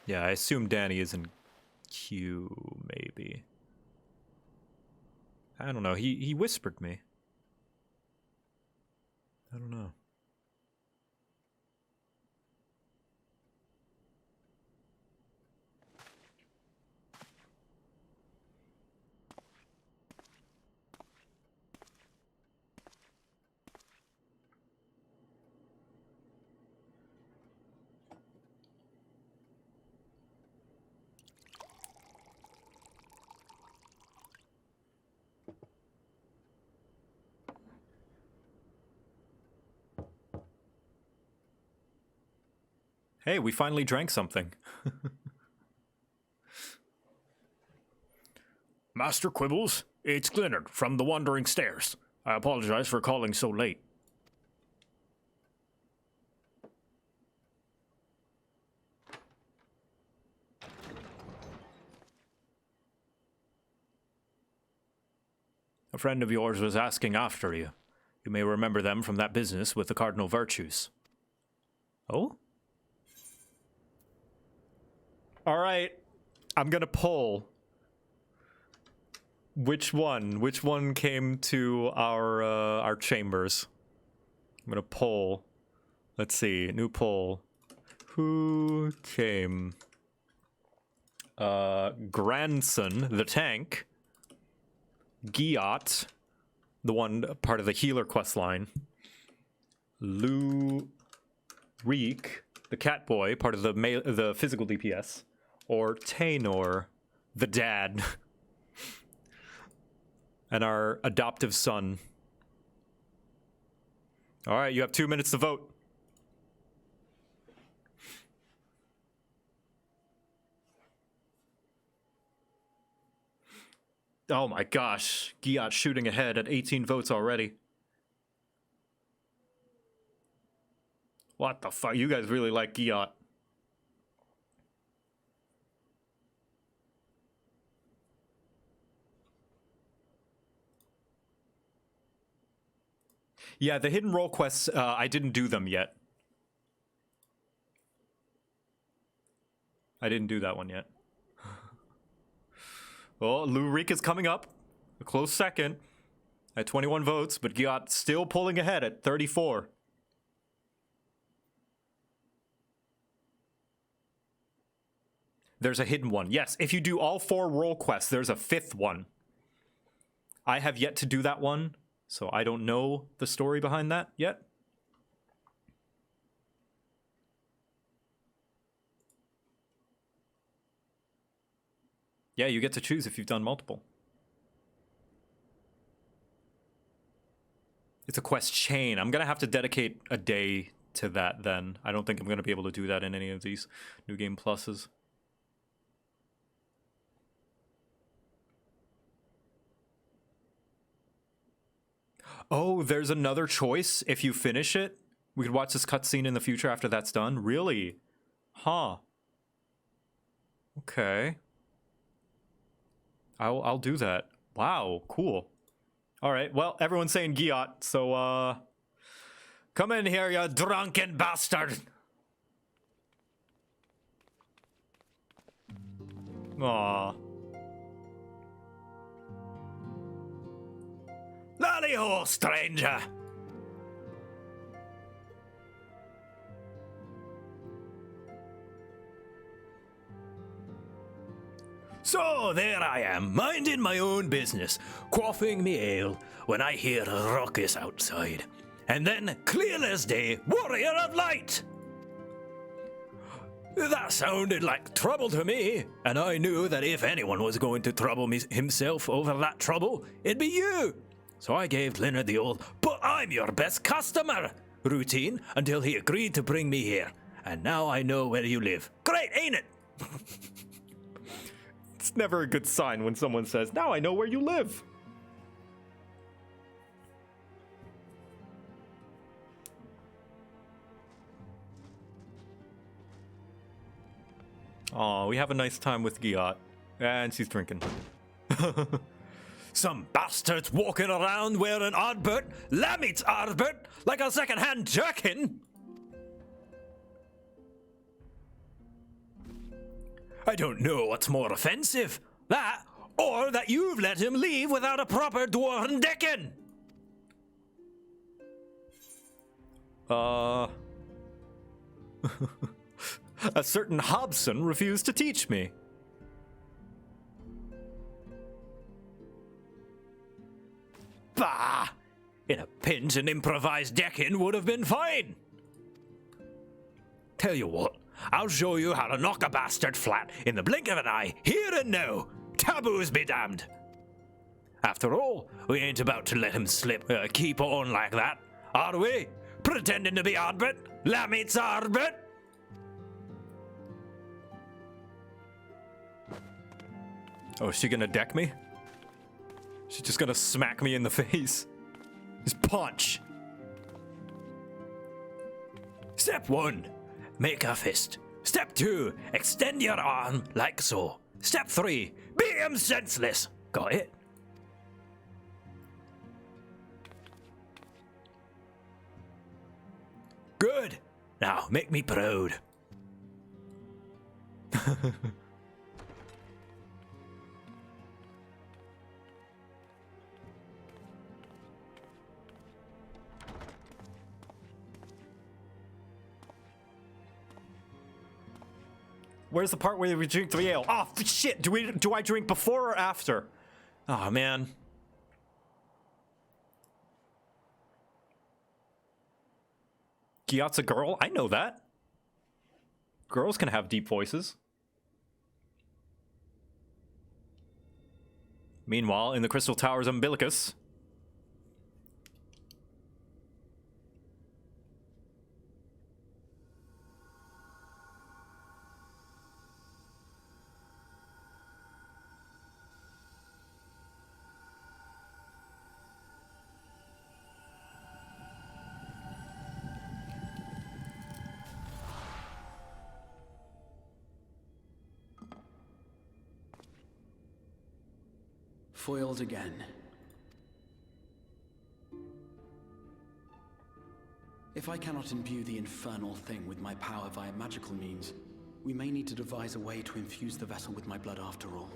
Yeah, I assume Danny is in Q, maybe. I don't know. He whispered me. I don't know. Hey, we finally drank something. Master Quibbles, it's Glennard from the Wandering Stairs. I apologize for calling so late. A friend of yours was asking after you. You may remember them from that business with the cardinal virtues. Oh? All right. I'm gonna pull. Which one? Which one came to our chambers? I'm gonna pull. Let's see. New poll. Who came? Grandson, the tank. Giat, the one part of the healer quest line. Lou Reek, the cat boy, part of the physical DPS. Or Taynor, the dad. And our adoptive son. All right, you have 2 minutes to vote. Oh my gosh, Giat shooting ahead at 18 votes already. What the fuck? You guys really like Giat. Yeah, the hidden role quests, I didn't do them yet. I didn't do that one yet. Well, Lurik is coming up. A close second at 21 votes, but Giat still pulling ahead at 34. There's a hidden one. Yes, if you do all 4 role quests, there's a 5th one. I have yet to do that one, so I don't know the story behind that yet. Yeah, you get to choose if you've done multiple. It's a quest chain. I'm going to have to dedicate a day to that then. I don't think I'm going to be able to do that in any of these New Game Pluses. Oh, there's another choice if you finish it? We could watch this cutscene in the future after that's done? Really? Huh. Okay. I'll do that. Wow, cool. All right, well, everyone's saying Giat, so, come in here, you drunken bastard! Aww. Lally-ho, stranger! So there I am, minding my own business, quaffing me ale, when I hear a ruckus outside. And then, clear as day, warrior of light! That sounded like trouble to me, and I knew that if anyone was going to trouble himself over that trouble, it'd be you. So I gave Leonard the old, but I'm your best customer routine until he agreed to bring me here. And now I know where you live. Great, ain't it? It's never a good sign when someone says, now I know where you live. Oh, we have a nice time with Giat. And she's drinking. Some bastards walking around wearing Ardbert, Lamit's Ardbert, like a second-hand jerkin. I don't know what's more offensive, that, or that you've let him leave without a proper dwarven decken. A certain Hobson refused to teach me. Bah! In a pinch, an improvised decking would have been fine. Tell you what, I'll show you how to knock a bastard flat in the blink of an eye, here and now. Taboos be damned. After all, we ain't about to let him slip, keep on like that, are we? Pretending to be Ardbert, Lamit's Ardbert. Oh, is she gonna deck me? She's just gonna smack me in the face. Just punch. Step 1. Make a fist. Step 2. Extend your arm like so. Step 3. Beat him senseless. Got it? Good. Now, make me proud. Where's the part where we drink the ale? Oh shit! Do I drink before or after? Oh man. Gyat's a girl? I know that. Girls can have deep voices. Meanwhile, in the Crystal Tower's umbilicus. Foiled again. If I cannot imbue the infernal thing with my power via magical means, we may need to devise a way to infuse the vessel with my blood after all.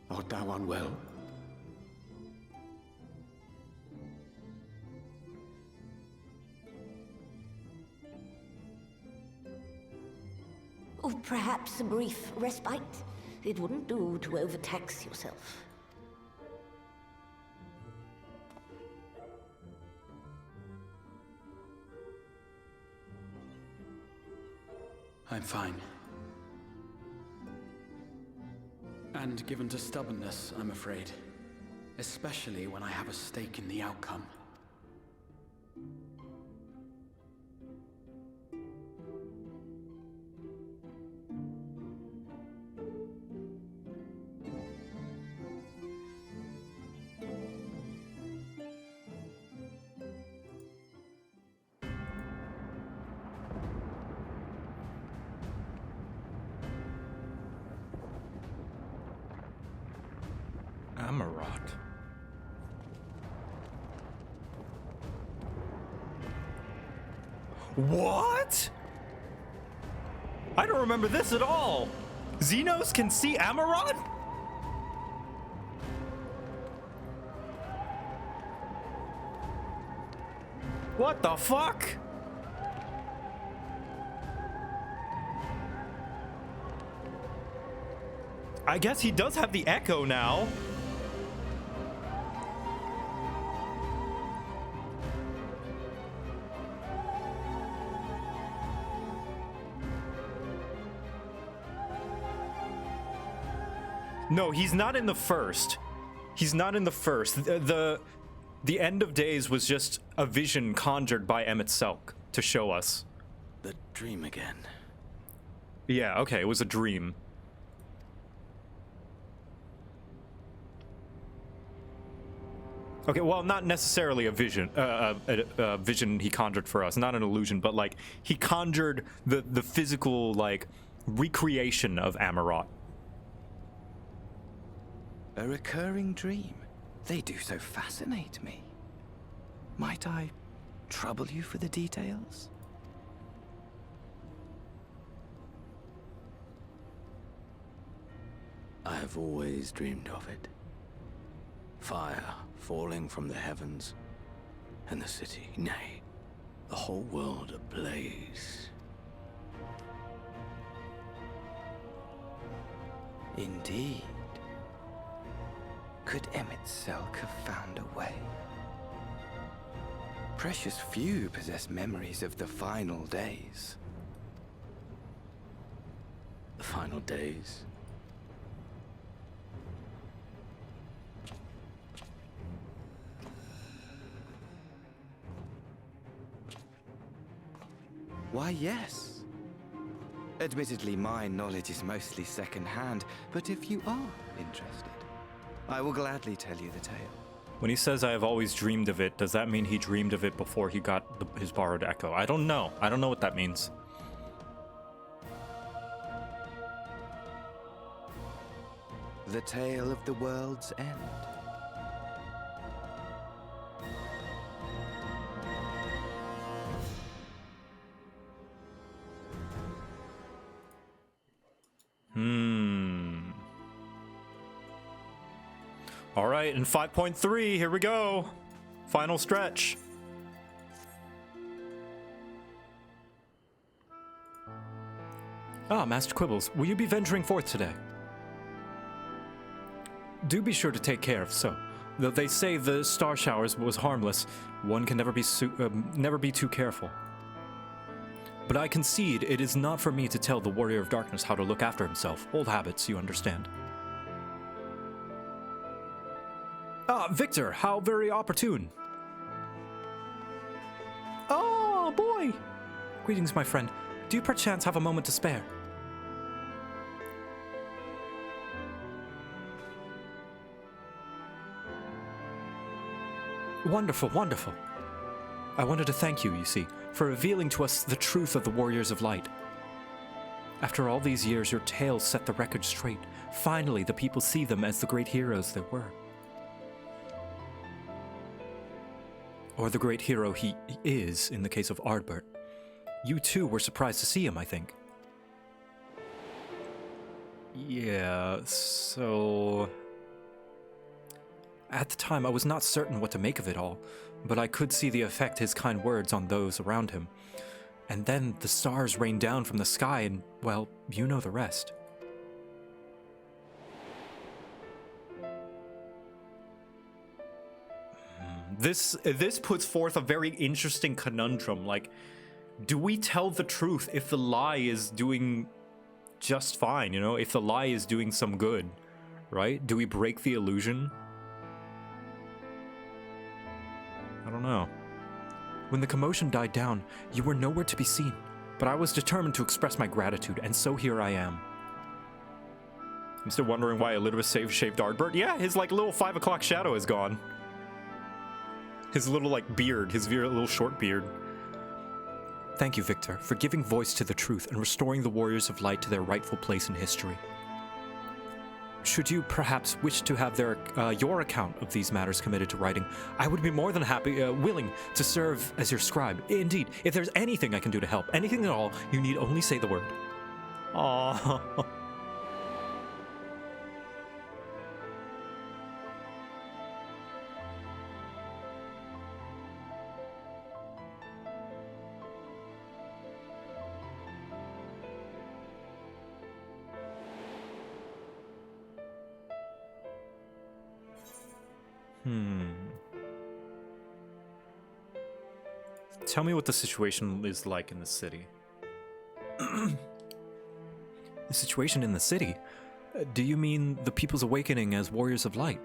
Art thou unwell? Or perhaps a brief respite. It wouldn't do to overtax yourself. I'm fine. And given to stubbornness, I'm afraid. Especially when I have a stake in the outcome. Amarot. What? I don't remember this at all. Xenos can see Amarot? What the fuck? I guess he does have the echo now. No, he's not in the first. He's not in the first. The end of days was just a vision conjured by Emmett Selk to show us. The dream again. Yeah, okay, it was a dream. Okay, well, not necessarily a vision, a vision he conjured for us, not an illusion, but like he conjured the physical like recreation of Amarot. A recurring dream? They do so fascinate me. Might I trouble you for the details? I have always dreamed of it. Fire falling from the heavens, and the city, nay, the whole world ablaze. Indeed. Could Emmett Selk have found a way? Precious few possess memories of the final days. The final days? Why, yes. Admittedly, my knowledge is mostly second-hand, but if you are interested, I will gladly tell you the tale. When he says I have always dreamed of it, does that mean he dreamed of it before he got his borrowed echo? I don't know. I don't know what that means. The tale of the world's end. All right, in 5.3, here we go. Final stretch. Ah, Master Quibbles, will you be venturing forth today? Do be sure to take care of so. Though they say the star showers was harmless, one can never be too careful. But I concede it is not for me to tell the Warrior of Darkness how to look after himself. Old habits, you understand. Ah, Victor, how very opportune. Oh, boy! Greetings, my friend. Do you perchance have a moment to spare? Wonderful, wonderful. I wanted to thank you, you see, for revealing to us the truth of the Warriors of Light. After all these years, your tales set the record straight. Finally, the people see them as the great heroes they were. Or the great hero he is, in the case of Ardbert. You too were surprised to see him, I think. Yeah, so... At the time, I was not certain what to make of it all, but I could see the effect his kind words on those around him. And then the stars rained down from the sky and, well, you know the rest. This puts forth a very interesting conundrum. Like, do we tell the truth if the lie is doing just fine, you know? If the lie is doing some good, right? Do we break the illusion? I don't know. When the commotion died down, you were nowhere to be seen, but I was determined to express my gratitude, and so here I am. I'm still wondering why Elidibus shaved Ardbert. Yeah, his like little 5 o'clock shadow is gone. His little like beard, his little short beard. Thank you, Victor, for giving voice to the truth and restoring the Warriors of Light to their rightful place in history. Should you perhaps wish to have your account of these matters committed to writing, I would be more than willing to serve as your scribe. Indeed, if there's anything I can do to help, anything at all, you need only say the word. Aww. Tell me what the situation is like in the city. The situation in the city? Do you mean the people's awakening as Warriors of Light?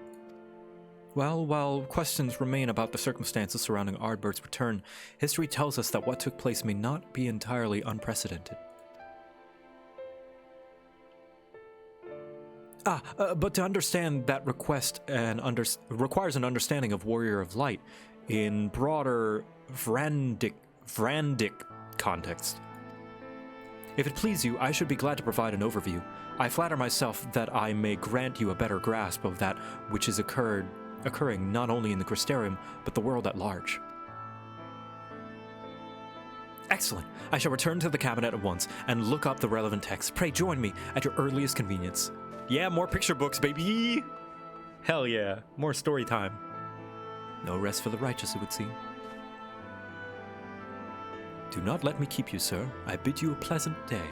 Well, while questions remain about the circumstances surrounding Ardbert's return, history tells us that what took place may not be entirely unprecedented. But to understand that request requires an understanding of Warrior of Light in broader Vrandic context. If it please you, I should be glad to provide an overview. I flatter myself that I may grant you a better grasp of that which is occurring not only in the Crystarium, but the world at large. Excellent. I shall return to the cabinet at once and look up the relevant text. Pray join me at your earliest convenience. Yeah, more picture books, baby! Hell yeah, more story time. No rest for the righteous, it would seem. Do not let me keep you, sir. I bid you a pleasant day.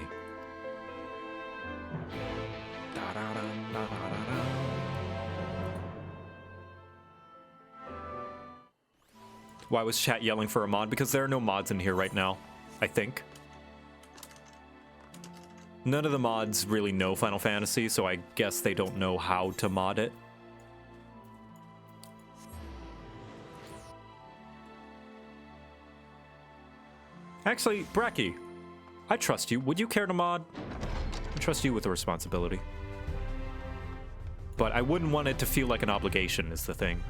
Why was chat yelling for a mod? Because there are no mods in here right now, I think. None of the mods really know Final Fantasy, so I guess they don't know how to mod it. Actually, Bracky, I trust you. Would you care to mod? I trust you with the responsibility. But I wouldn't want it to feel like an obligation is the thing.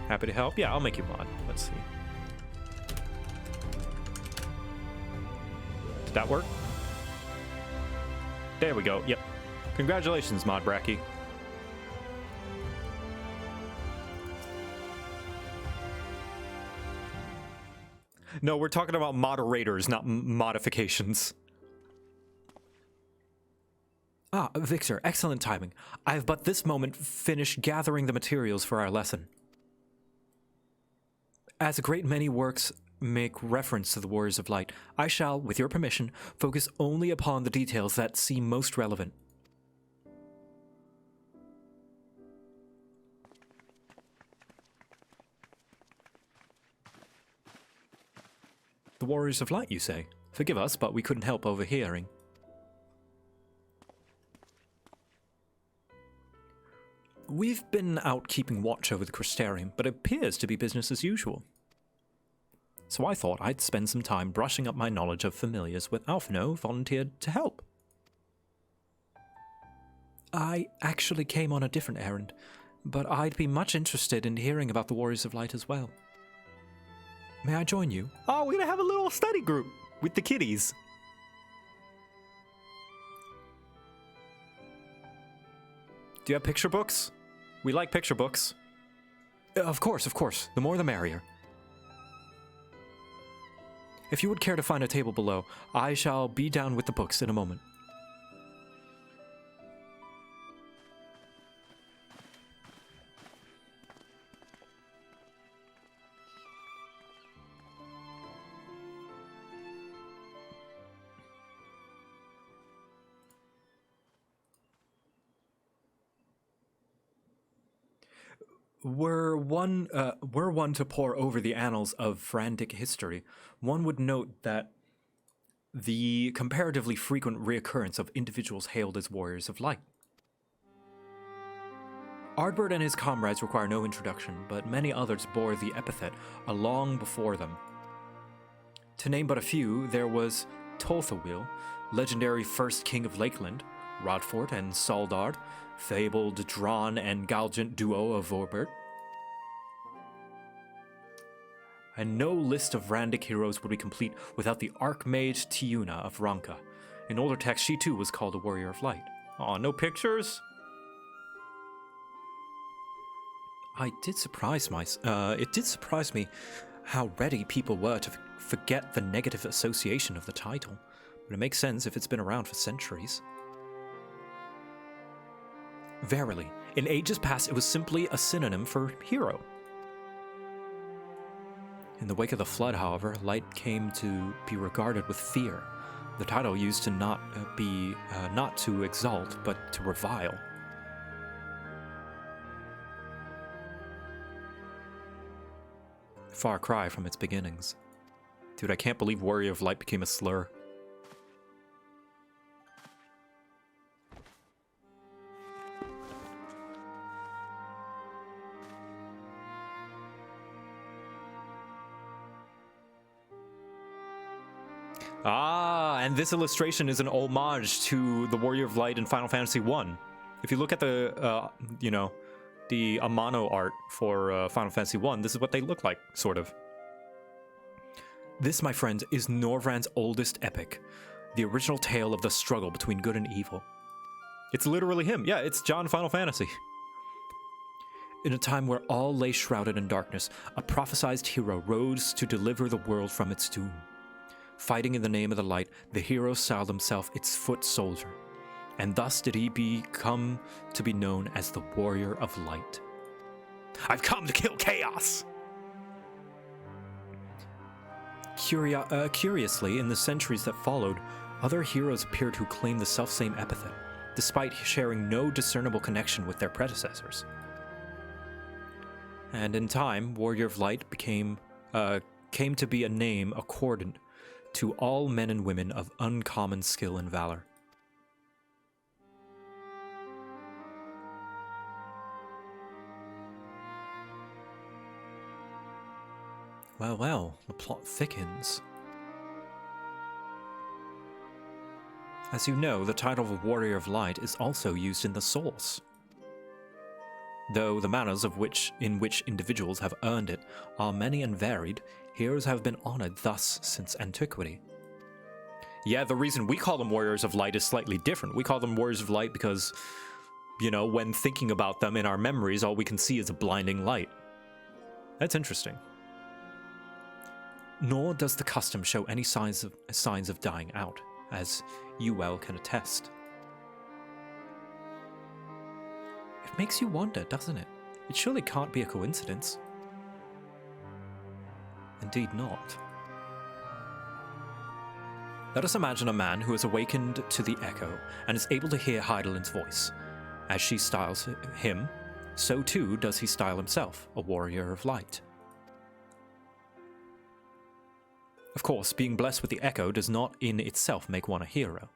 Happy to help? Yeah, I'll make you mod. Let's see. Did that work? There we go. Yep. Congratulations, Mod Bracky. No, we're talking about moderators, not modifications. Ah, Victor, excellent timing. I have but this moment finished gathering the materials for our lesson. As a great many works make reference to the Warriors of Light, I shall, with your permission, focus only upon the details that seem most relevant. The Warriors of Light, you say? Forgive us, but we couldn't help overhearing. We've been out keeping watch over the Crystarium, but it appears to be business as usual. So I thought I'd spend some time brushing up my knowledge of familiars when Alphino volunteered to help. I actually came on a different errand, but I'd be much interested in hearing about the Warriors of Light as well. May I join you? Oh, we're gonna have a little study group with the kiddies. Do you have picture books? We like picture books. Of course, of course. The more the merrier. If you would care to find a table below, I shall be down with the books in a moment. Were one to pore over the annals of frantic history, one would note that the comparatively frequent reoccurrence of individuals hailed as warriors of light. Ardbert and his comrades require no introduction, but many others bore the epithet long before them. To name but a few, there was Tolthawil, legendary first king of Lakeland, Rodfort and Saldard, fabled Drawn and Galgant duo of Vorbert. And no list of Randic heroes would be complete without the Archmage Tiuna of Ranka. In older texts, she too was called a warrior of light. Aw, no pictures? It did surprise me how ready people were to forget the negative association of the title. But it makes sense if it's been around for centuries. Verily, in ages past it was simply a synonym for hero. In the wake of the Flood, however, light came to be regarded with fear. The title used to not to exalt, but to revile. Far cry from its beginnings. Dude, I can't believe Warrior of Light became a slur. Ah, and this illustration is an homage to the Warrior of Light in Final Fantasy I. If you look at the, the Amano art for Final Fantasy I, this is what they look like, sort of. This, my friends, is Norvrand's oldest epic, the original tale of the struggle between good and evil. It's literally him. Yeah, it's John Final Fantasy. In a time where all lay shrouded in darkness, a prophesized hero rose to deliver the world from its doom. Fighting in the name of the light, the hero styled himself its foot soldier, and thus did he become to be known as the Warrior of Light. I've come to kill chaos! Curiously, in the centuries that followed, other heroes appeared who claimed the selfsame epithet, despite sharing no discernible connection with their predecessors. And in time, Warrior of Light came to be a name accordant to all men and women of uncommon skill and valor. Well, well, the plot thickens. As you know, the title of Warrior of Light is also used in the source, though the manners in which individuals have earned it are many and varied. Heroes have been honored thus since antiquity. Yeah, the reason we call them Warriors of Light is slightly different. We call them Warriors of Light because, you know, when thinking about them in our memories, all we can see is a blinding light. That's interesting. Nor does the custom show any signs of dying out, as you well can attest. It makes you wonder, doesn't it? It surely can't be a coincidence. Indeed not. Let us imagine a man who has awakened to the echo and is able to hear Heidelin's voice. As she styles him, so too does he style himself, a warrior of light. Of course, being blessed with the echo does not in itself make one a hero,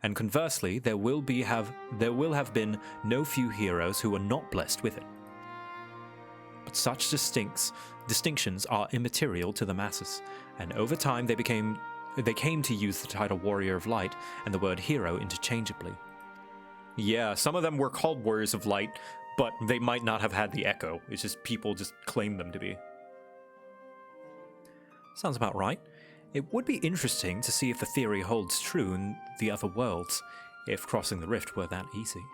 and conversely, there will have been no few heroes who are not blessed with it. But such distinctions are immaterial to the masses, and over time they came to use the title Warrior of Light and the word hero interchangeably. Yeah, some of them were called Warriors of Light, but they might not have had the echo. It's just people just claim them to be. Sounds about right. It would be interesting to see if the theory holds true in the other worlds, if crossing the rift were that easy.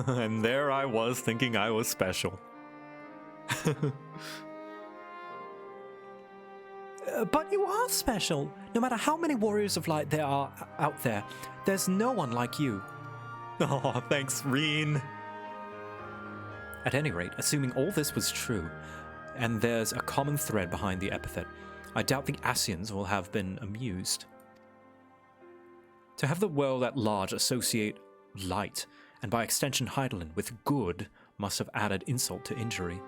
And there I was thinking I was special. But you are special. No matter how many Warriors of Light there are out there, there's no one like you. Oh, thanks, Reen. At any rate, assuming all this was true, and there's a common thread behind the epithet, I doubt the Asians will have been amused. To have the world at large associate light, and by extension Heidelin, with good, must have added insult to injury.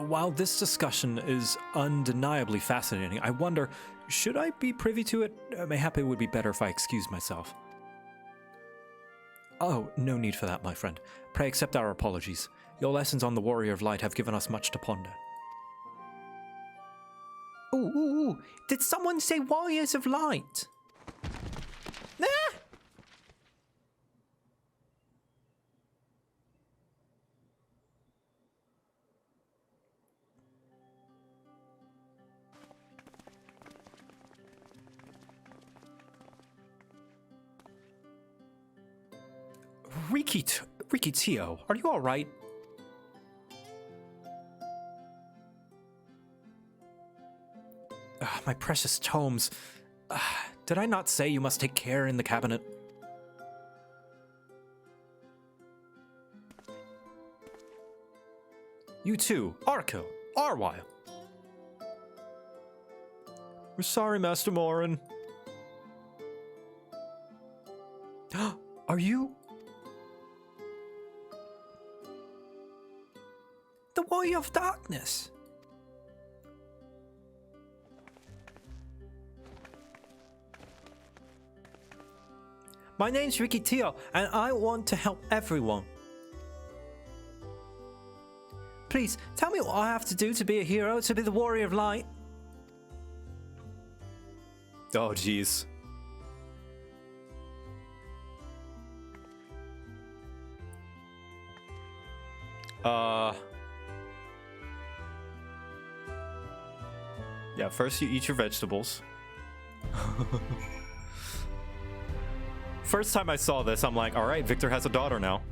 While this discussion is undeniably fascinating, I wonder, should I be privy to it? Mayhap it would be better if I excused myself. Oh, no need for that, my friend. Pray accept our apologies. Your lessons on the Warrior of Light have given us much to ponder. Ooh, did someone say Warriors of Light? Ah! Rikitio, are you alright? My precious tomes. Did I not say you must take care in the cabinet? You too, Arco, Arwile. We're sorry, Master Morin. Are you? The Warrior of Darkness. My name's Rikitio, and I want to help everyone. Please, tell me what I have to do to be a hero, to be the Warrior of Light. Oh, jeez. Yeah, first you eat your vegetables. First time I saw this, I'm like, alright, Victor has a daughter now.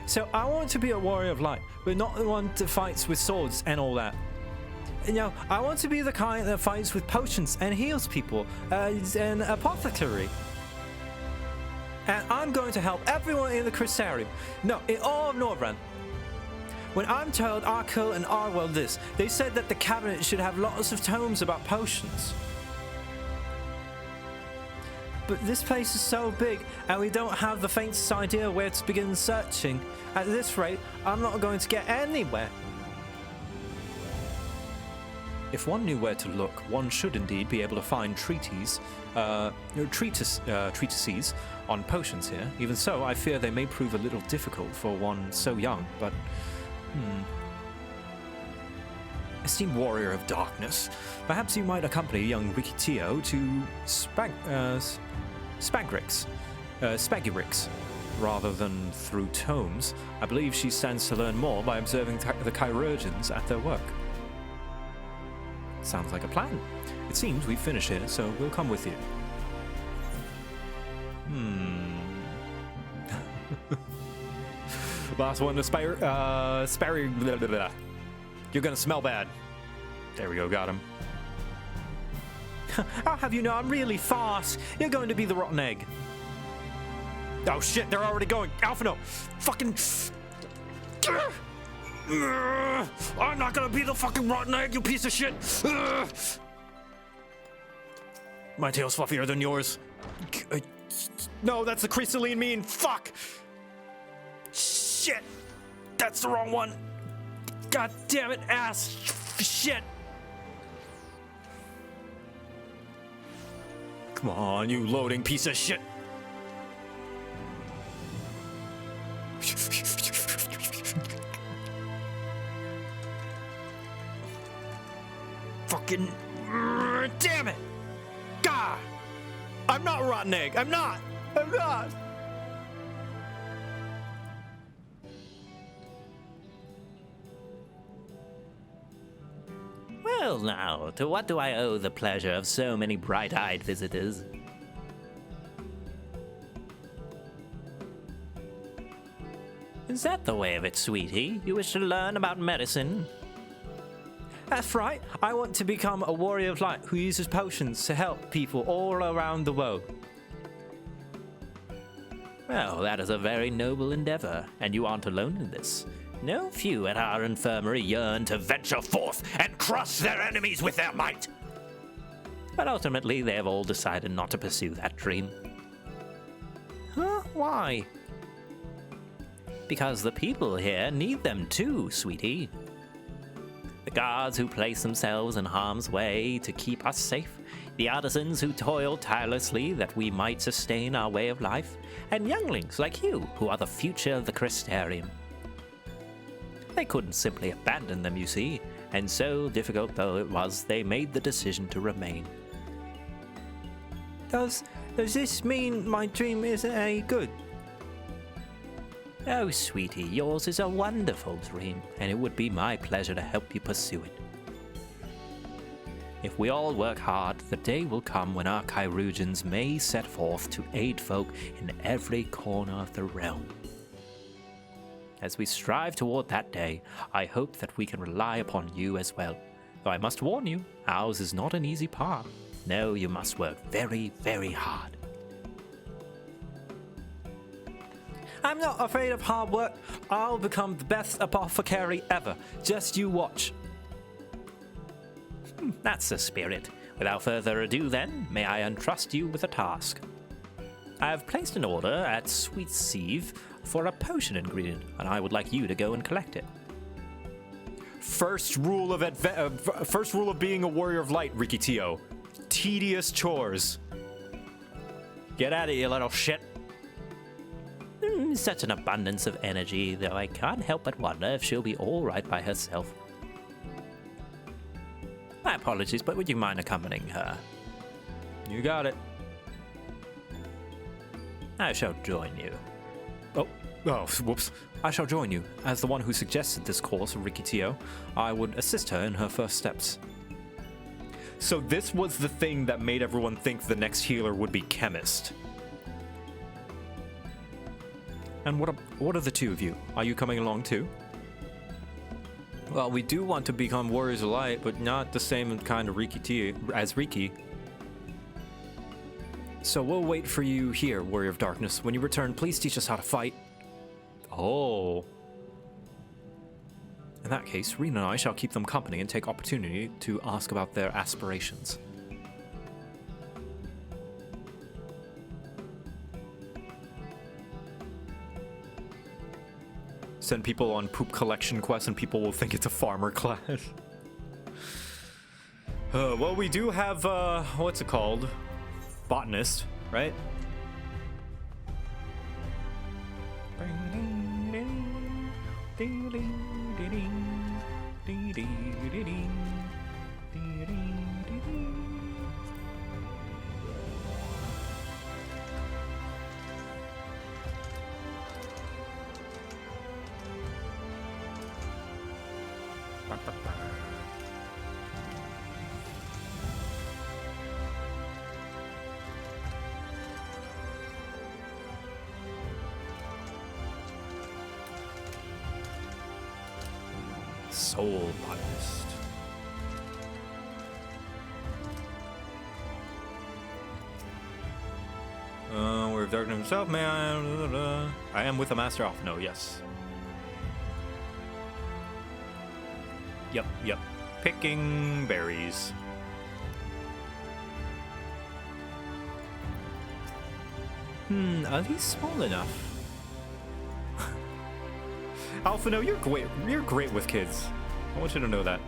So I want to be a Warrior of Light, but not the one that fights with swords and all that. You know, I want to be the kind that fights with potions and heals people, an apothecary. And I'm going to help everyone in the Crystarium. No, in all of Norvrend. When I'm told Arco and Arwell this, they said that the cabinet should have lots of tomes about potions. But this place is so big, and we don't have the faintest idea where to begin searching. At this rate, I'm not going to get anywhere. If one knew where to look, one should indeed be able to find treatises on potions here. Even so, I fear they may prove a little difficult for one so young, but... Esteemed warrior of darkness, perhaps you might accompany young Rikitio to Spagurix, rather than through tomes. I believe she stands to learn more by observing the chirurgeons at their work. Sounds like a plan. It seems we've finished here, so we'll come with you. Last one to spare. Blah, blah, blah. You're gonna smell bad. There we go, got him. I'll have you know I'm really fast. You're going to be the rotten egg. Oh shit, they're already going. Alpha, no. Fucking. I'm not gonna be the fucking rotten egg, you piece of shit. My tail's fluffier than yours. No, that's the Crystalline mean. Fuck. Shit. That's the wrong one. God damn it, ass. Shit. Come on, you loading piece of shit. Fucking damn it! God! I'm not a rotten egg. I'm not. Well now, to what do I owe the pleasure of so many bright-eyed visitors? Is that the way of it, sweetie? You wish to learn about medicine? That's right. I want to become a warrior of light who uses potions to help people all around the world. Well, that is a very noble endeavor, and you aren't alone in this. No few at our infirmary yearn to venture forth and crush their enemies with their might. But ultimately, they have all decided not to pursue that dream. Huh? Why? Because the people here need them too, sweetie. The guards who place themselves in harm's way to keep us safe, the artisans who toil tirelessly that we might sustain our way of life, and younglings like you who are the future of the Crystarium. They couldn't simply abandon them, you see, and so difficult though it was, they made the decision to remain. Does this mean my dream isn't any good? Oh, sweetie, yours is a wonderful dream, and it would be my pleasure to help you pursue it. If we all work hard, the day will come when our chirurgeons may set forth to aid folk in every corner of the realm. As we strive toward that day, I hope that we can rely upon you as well. Though I must warn you, ours is not an easy path. No, you must work very, very hard. I'm not afraid of hard work. I'll become the best apothecary ever. Just you watch. That's the spirit. Without further ado then, may I entrust you with a task. I have placed an order at Sweet Sieve for a potion ingredient, and I would like you to go and collect it. First rule of being a warrior of light, Rikitio. Tedious chores. Get at it, you little shit. Such an abundance of energy, though I can't help but wonder if she'll be all right by herself. My apologies, but would you mind accompanying her? You got it. I shall join you. Oh, whoops. I shall join you. As the one who suggested this course, Rikitio, I would assist her in her first steps. So this was the thing that made everyone think the next healer would be Chemist. And what are the two of you? Are you coming along too? Well, we do want to become warriors of light, but not the same kind of Rikitio as Riki. So we'll wait for you here, warrior of darkness. When you return, please teach us how to fight. Oh. In that case, Rena and I shall keep them company and take opportunity to ask about their aspirations. Send people on poop collection quests and people will think it's a farmer class. Well, we do have, what's it called? Botanist, right? Soul botanist. We're darkness himself, man. I am with the master off. No, yes. Yep. Picking berries. Are these small enough? Alphino, you're great with kids. I want you to know that.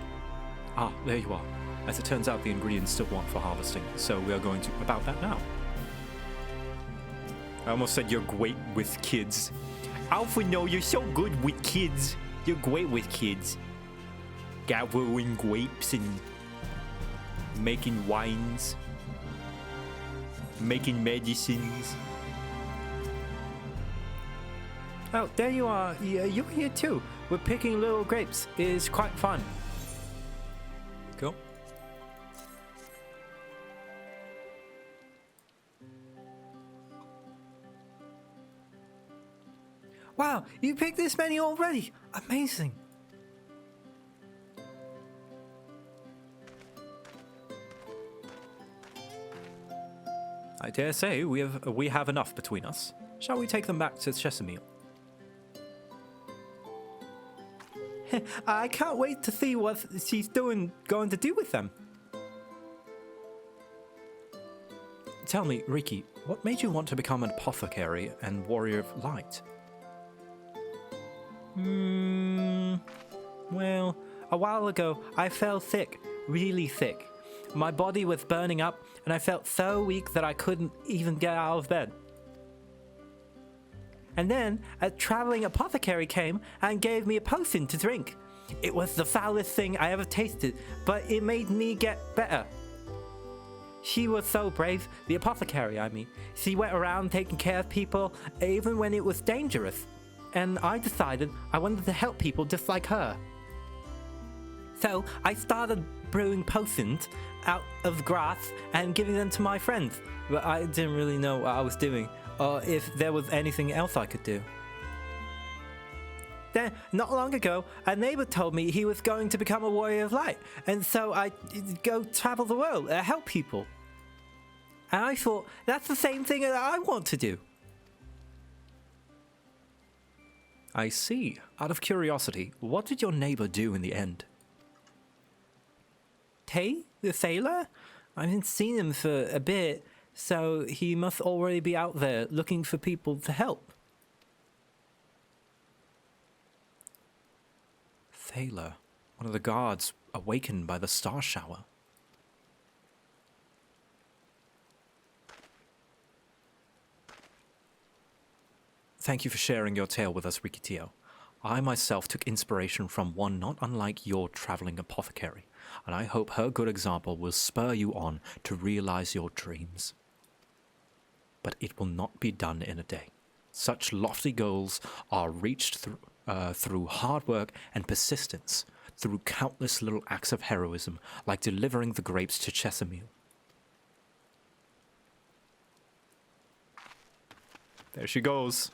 Ah, there you are. As it turns out, the ingredients still want for harvesting, so we are going to about that now. I almost said you're great with kids. Alphino, you're so good with kids. You're great with kids. Gathering grapes and making wines. Making medicines. Oh, there you are. You're here too. We're picking little grapes. It's quite fun. Cool. Wow, you picked this many already. Amazing. I dare say we have enough between us. Shall we take them back to Chesamil? I can't wait to see what she's going to do with them. Tell me, Riki, what made you want to become an apothecary and warrior of light? Well, a while ago, I fell sick, really sick. My body was burning up, and I felt so weak that I couldn't even get out of bed. And then a traveling apothecary came and gave me a potion to drink. It was the foulest thing I ever tasted, but it made me get better. She was so brave, the apothecary, I mean. She went around taking care of people, even when it was dangerous. And I decided I wanted to help people just like her. So I started brewing potions out of grass and giving them to my friends. But I didn't really know what I was doing, or if there was anything else I could do. Then, not long ago, a neighbor told me he was going to become a warrior of light, and so I go travel the world and help people. And I thought, that's the same thing that I want to do. I see. Out of curiosity, what did your neighbor do in the end? Tay, the sailor? I haven't seen him for a bit, so he must already be out there looking for people to help. Thaler, one of the guards awakened by the star shower. Thank you for sharing your tale with us, Rikitio. I myself took inspiration from one not unlike your traveling apothecary, and I hope her good example will spur you on to realize your dreams. But it will not be done in a day. Such lofty goals are reached through hard work and persistence, through countless little acts of heroism, like delivering the grapes to Chesamil. There she goes.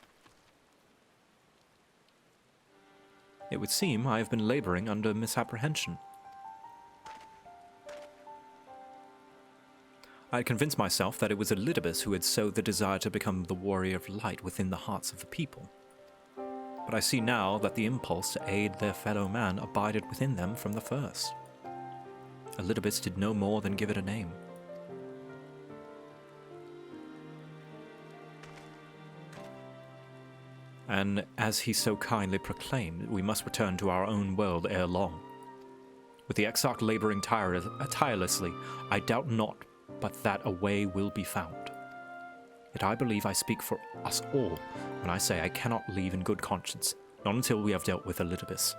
It would seem I have been laboring under misapprehension. I had convinced myself that it was Elidibus who had sowed the desire to become the warrior of light within the hearts of the people. But I see now that the impulse to aid their fellow man abided within them from the first. Elidibus did no more than give it a name. and as he so kindly proclaimed, we must return to our own world ere long. With the Exarch laboring tirelessly, I doubt not but that a way will be found. Yet I believe I speak for us all when I say I cannot leave in good conscience, not until we have dealt with Elidibus.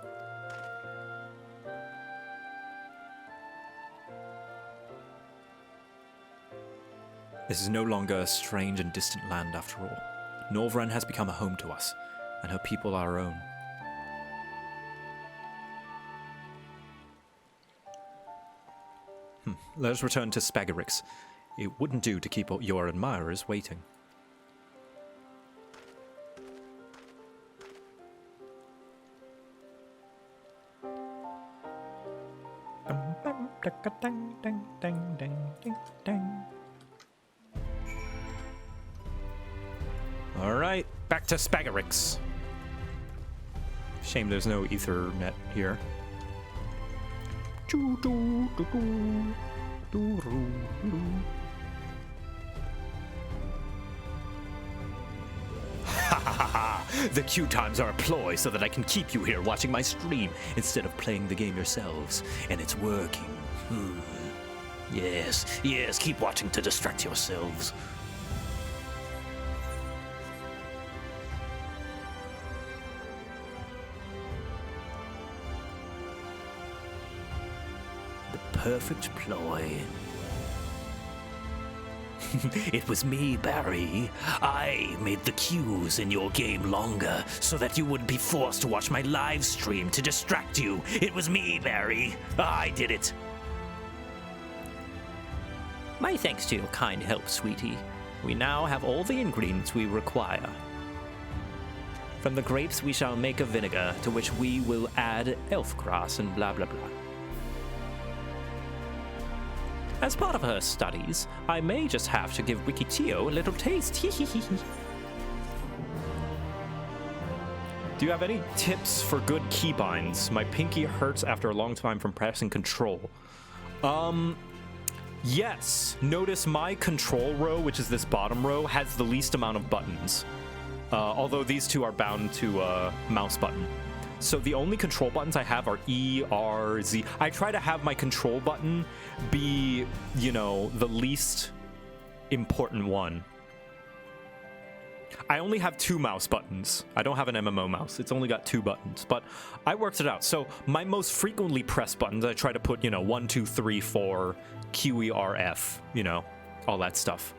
This is no longer a strange and distant land after all. Norvrend has become a home to us, and her people are our own. Let us return to Spagarix. It wouldn't do to keep your admirers waiting. Alright, back to Spagarix. Shame there's no Ethernet here. The queue times are a ploy so that I can keep you here watching my stream instead of playing the game yourselves, and it's working. Yes, yes, keep watching to distract yourselves. The perfect ploy. It was me, Barry. I made the queues in your game longer so that you wouldn't be forced to watch my live stream to distract you. It was me, Barry. I did it. My thanks to your kind help, sweetie. We now have all the ingredients we require. From the grapes we shall make a vinegar, to which we will add elf grass and blah blah blah. As part of her studies, I may just have to give Wikitio a little taste. Do you have any tips for good keybinds? My pinky hurts after a long time from pressing control. Yes. Notice my control row, which is this bottom row, has the least amount of buttons. Although these two are bound to a mouse button. So the only control buttons I have are E, R, Z. I try to have my control button be, you know, the least important one. I only have 2 mouse buttons. I don't have an MMO mouse. It's only got 2 buttons, but I worked it out. So my most frequently pressed buttons, I try to put, 1, 2, 3, 4, Q, E, R, F, all that stuff.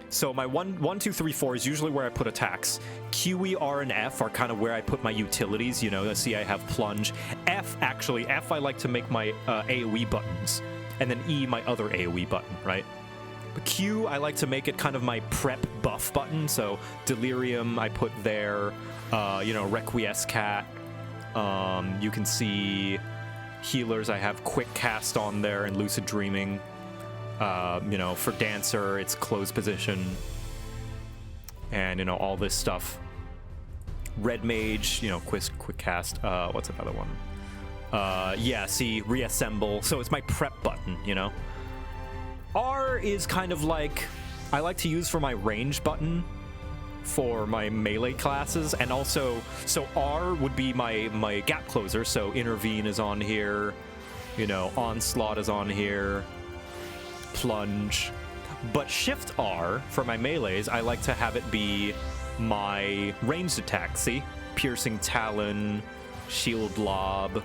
So my 1, 2, 3, 4 is usually where I put attacks. Q, E, R, and F are kind of where I put my utilities. See I have plunge. F I like to make my AoE buttons. And then E, my other AoE button, right? But Q, I like to make it kind of my prep buff button. So Delirium, I put there. Requiescat. You can see healers, I have Quick Cast on there and Lucid Dreaming. For Dancer, it's closed position. And, all this stuff. Red Mage, quick cast. What's another one? Reassemble. So it's my prep button, R is kind of like, I like to use for my range button for my melee classes. And also, so R would be my gap closer. So Intervene is on here. Onslaught is on here. Plunge. But Shift R for my melees, I like to have it be my ranged attack. See? Piercing Talon, Shield Lob,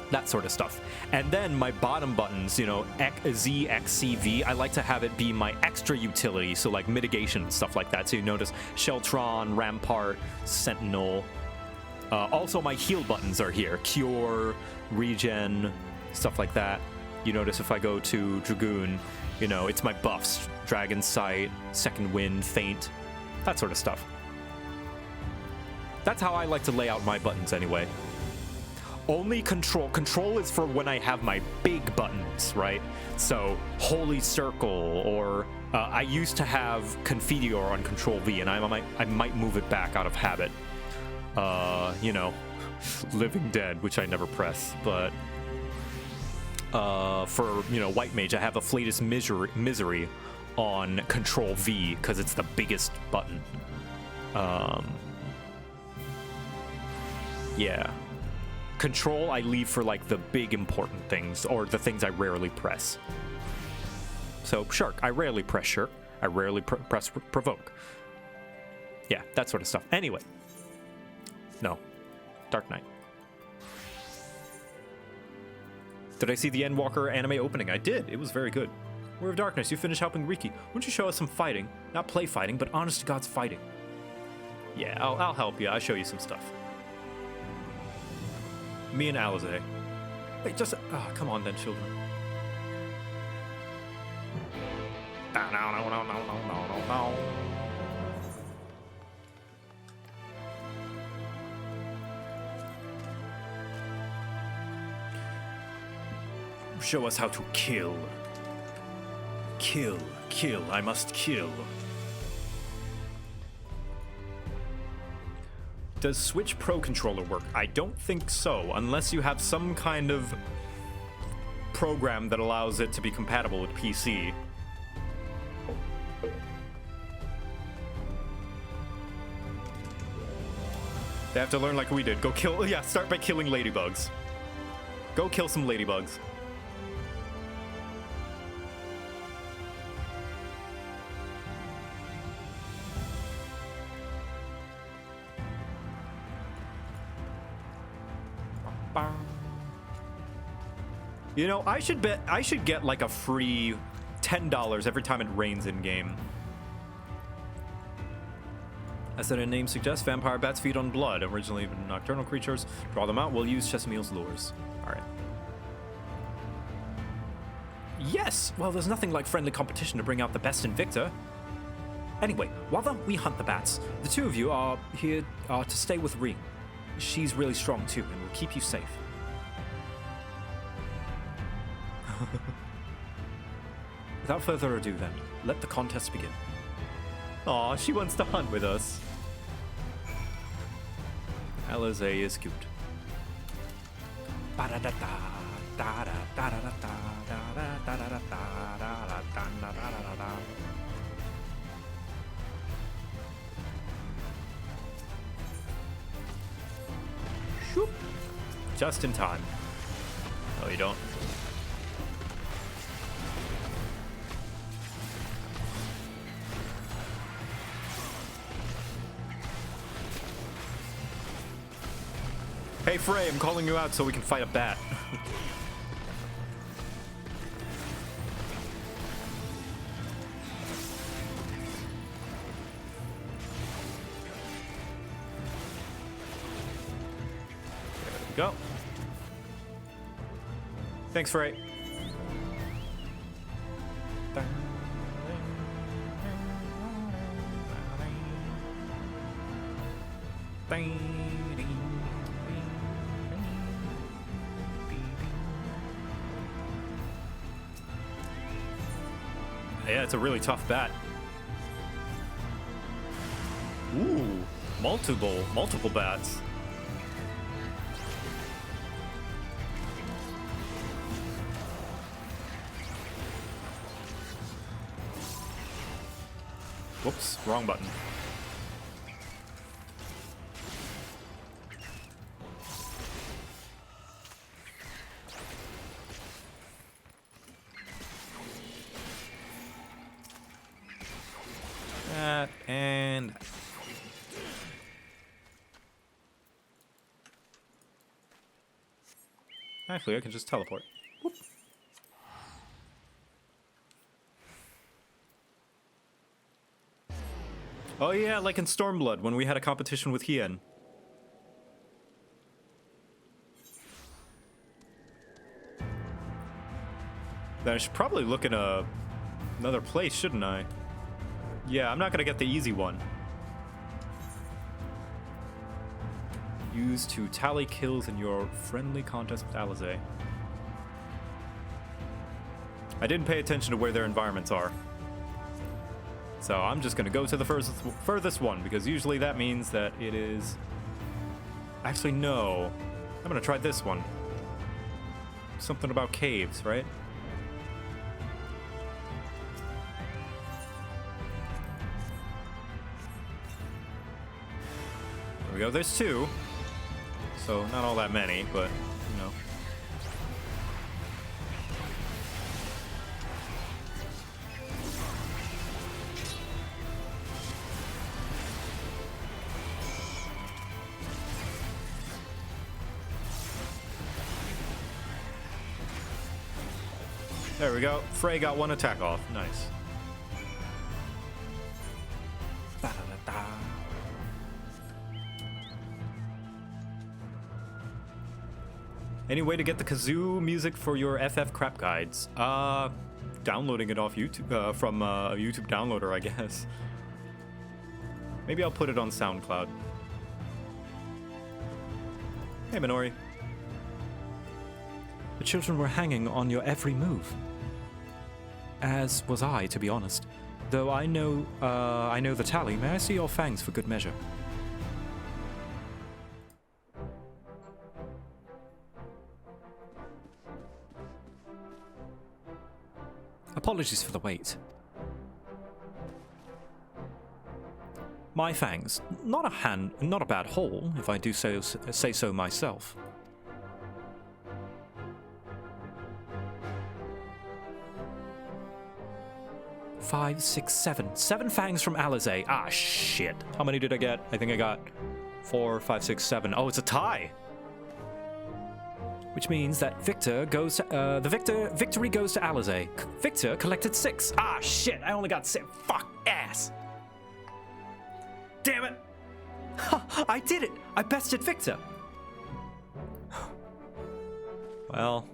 that sort of stuff. And then my bottom buttons, Z, X, C, V, I like to have it be my extra utility, so like mitigation and stuff like that. So you notice Sheltron, Rampart, Sentinel. Also my heal buttons are here. Cure, Regen, stuff like that. You notice if I go to Dragoon, it's my buffs. Dragon Sight, Second Wind, Feint, that sort of stuff. That's how I like to lay out my buttons anyway. Only control. Control is for when I have my big buttons, right? So Holy Circle, or I used to have Confidior on Control V, and I might move it back out of habit. Living Dead, which I never press, but for White Mage, I have Afflatus Misery on Control V because it's the biggest button. Yeah. Control, I leave for like the big important things, or the things I rarely press. So, Shirk, I rarely press Shirk. I rarely press Provoke. Yeah, that sort of stuff. Anyway. No. Dark Knight. Did I see the Endwalker anime opening? I did. It was very good. War of Darkness, you finished helping Riki. Won't you show us some fighting? Not play fighting, but honest to God's fighting. Yeah, I'll help you. I'll show you some stuff. Me and Alize. Wait, just... Oh, come on then, children. No. Show us how to kill. Kill. I must kill. Does Switch Pro Controller work? I don't think so, unless you have some kind of program that allows it to be compatible with PC. They have to learn like we did. Go kill... Yeah, start by killing ladybugs. Go kill some ladybugs. You know, I should get like a free $10 every time it rains in game. As the name suggests, vampire bats feed on blood. Originally nocturnal creatures. Draw them out. We'll use Chesameal's lures. All right. Yes. Well, there's nothing like friendly competition to bring out the best in Victor. Anyway, while we hunt the bats, the two of you are here to stay with Ring. She's really strong too, and will keep you safe. Without further ado then, let the contest begin. Aw, she wants to hunt with us. Alize is cute. Shoop. Just in time. No, you don't. Hey Frey, I'm calling you out so we can fight a bat. There we go. Thanks, Frey. Yeah, it's a really tough bat. Ooh, multiple bats. Whoops, wrong button. And actually, I can just teleport. Whoop. Oh yeah, like in Stormblood when we had a competition with Hien. Then I should probably look in another place, shouldn't I? Yeah, I'm not gonna get the easy one. Used to tally kills in your friendly contest with Alize. I didn't pay attention to where their environments are. So I'm just gonna go to the furthest one, because usually that means that it is... Actually, no. I'm gonna try this one. Something about caves, right? There we go, there's two. so not all that many, but, you know. There we go. Frey got one attack off. Nice. Da-da-da-da. Any way to get the kazoo music for your FF crap guides? Downloading it off YouTube, from a YouTube downloader, I guess. Maybe I'll put it on SoundCloud. Hey, Minori. The children were hanging on your every move. As was I, to be honest. Though I know the tally, may I see your fangs for good measure? Apologies for the wait. My fangs, not a bad haul, if I do say so myself. Five, six, seven. 7 fangs from Alizé. Ah, shit. How many did I get? I think I got 4, 5, 6, 7. Oh, it's a tie. Which means that victory goes to Alizé. Victor collected 6. Ah, shit. I only got 6. Fuck ass. Damn it. I did it. I bested Victor. Well,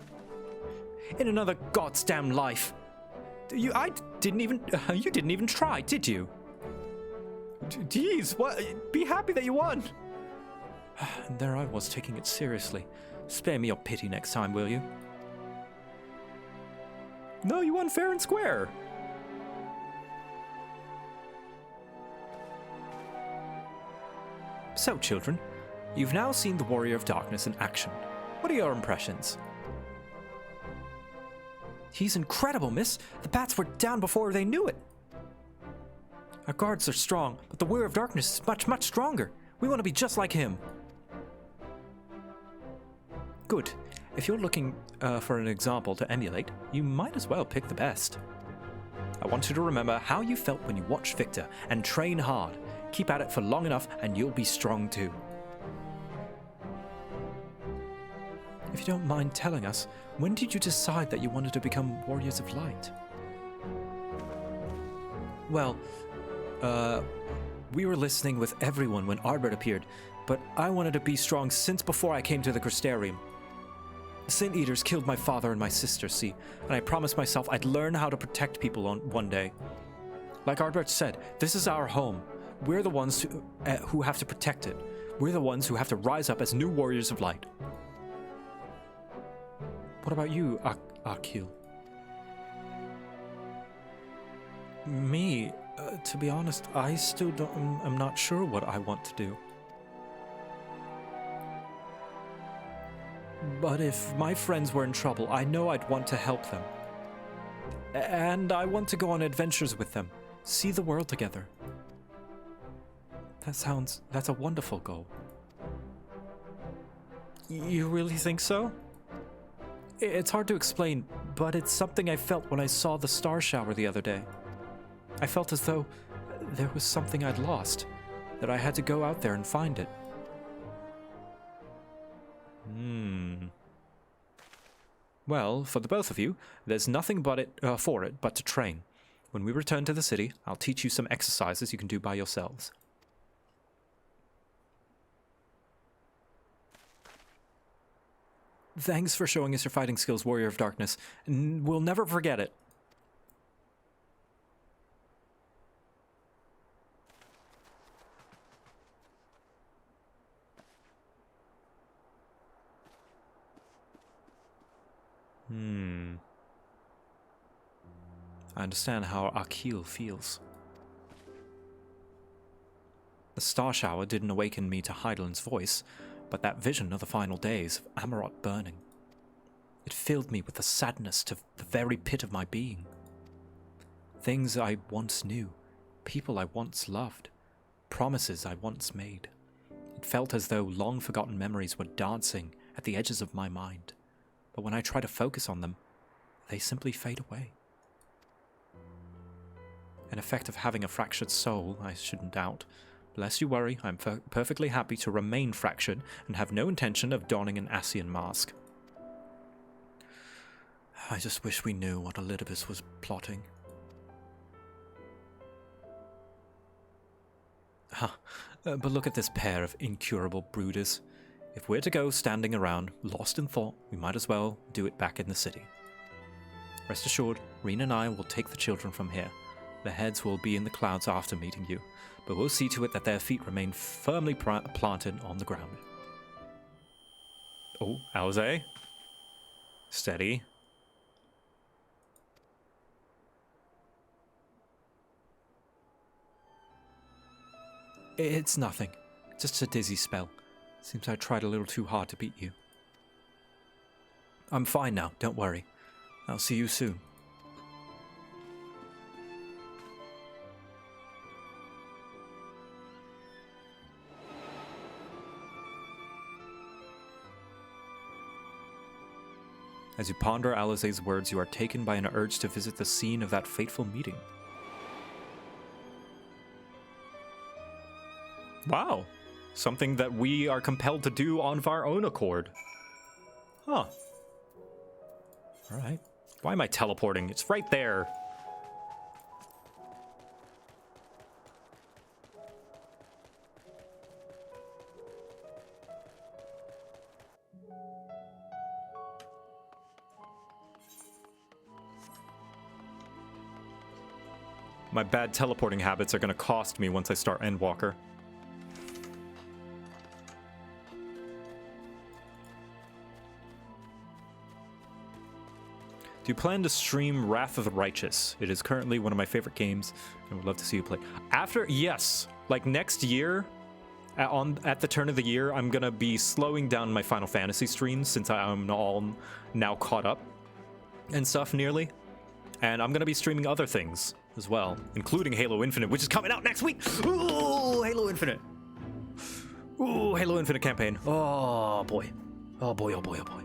in another goddamn life. You didn't even try, did you? Jeez, what? Be happy that you won. And there I was, taking it seriously. Spare me your pity next time, will you? No, you won fair and square. So, children, you've now seen the Warrior of Darkness in action. What are your impressions? He's incredible, miss. The bats were down before they knew it. Our guards are strong, but the Warrior of Darkness is much, much stronger. We want to be just like him. Good. If you're looking for an example to emulate, you might as well pick the best. I want you to remember how you felt when you watched Victor, and train hard. Keep at it for long enough, and you'll be strong too. If you don't mind telling us, when did you decide that you wanted to become Warriors of Light? Well, we were listening with everyone when Ardbert appeared, but I wanted to be strong since before I came to the Crystarium. The Sin Eaters killed my father and my sister, see, and I promised myself I'd learn how to protect people one day. Like Ardbert said, this is our home. We're the ones who have to protect it. We're the ones who have to rise up as new Warriors of Light. What about you, Akil? Me? To be honest, I still I'm not sure what I want to do. But if my friends were in trouble, I know I'd want to help them. And I want to go on adventures with them, see the world together. That's a wonderful goal. You really think so? It's hard to explain, but it's something I felt when I saw the star shower the other day. I felt as though there was something I'd lost, that I had to go out there and find it. Well, for the both of you, there's nothing but to train. When we return to the city, I'll teach you some exercises you can do by yourselves. Thanks for showing us your fighting skills, Warrior of Darkness. We'll never forget it. I understand how Akil feels. The star shower didn't awaken me to Heidelin's voice, but that vision of the final days of Amarot burning. It filled me with a sadness to the very pit of my being. Things I once knew, people I once loved, promises I once made. It felt as though long-forgotten memories were dancing at the edges of my mind. But when I try to focus on them, they simply fade away. An effect of having a fractured soul, I shouldn't doubt. But lest you worry, I'm perfectly happy to remain fractured and have no intention of donning an Ascian mask. I just wish we knew what Elidibus was plotting. But look at this pair of incurable brooders. If we're to go standing around, lost in thought, we might as well do it back in the city. Rest assured, Reen and I will take the children from here. Their heads will be in the clouds after meeting you, but we'll see to it that their feet remain firmly planted on the ground. Oh, Alze. Steady. It's nothing. Just a dizzy spell. Seems I tried a little too hard to beat you. I'm fine now, don't worry. I'll see you soon. As you ponder Alize's words, you are taken by an urge to visit the scene of that fateful meeting. Wow. Something that we are compelled to do on our own accord. Huh. Alright. Why am I teleporting? It's right there. My bad teleporting habits are going to cost me once I start Endwalker. Do you plan to stream Wrath of the Righteous? It is currently one of my favorite games. I would love to see you play. Yes, like next year, at the turn of the year, I'm gonna be slowing down my Final Fantasy streams since I'm all now caught up and stuff nearly. And I'm gonna be streaming other things as well, including Halo Infinite, which is coming out next week. Ooh, Halo Infinite. Ooh, Halo Infinite campaign. Oh boy. Oh boy, oh boy, oh boy.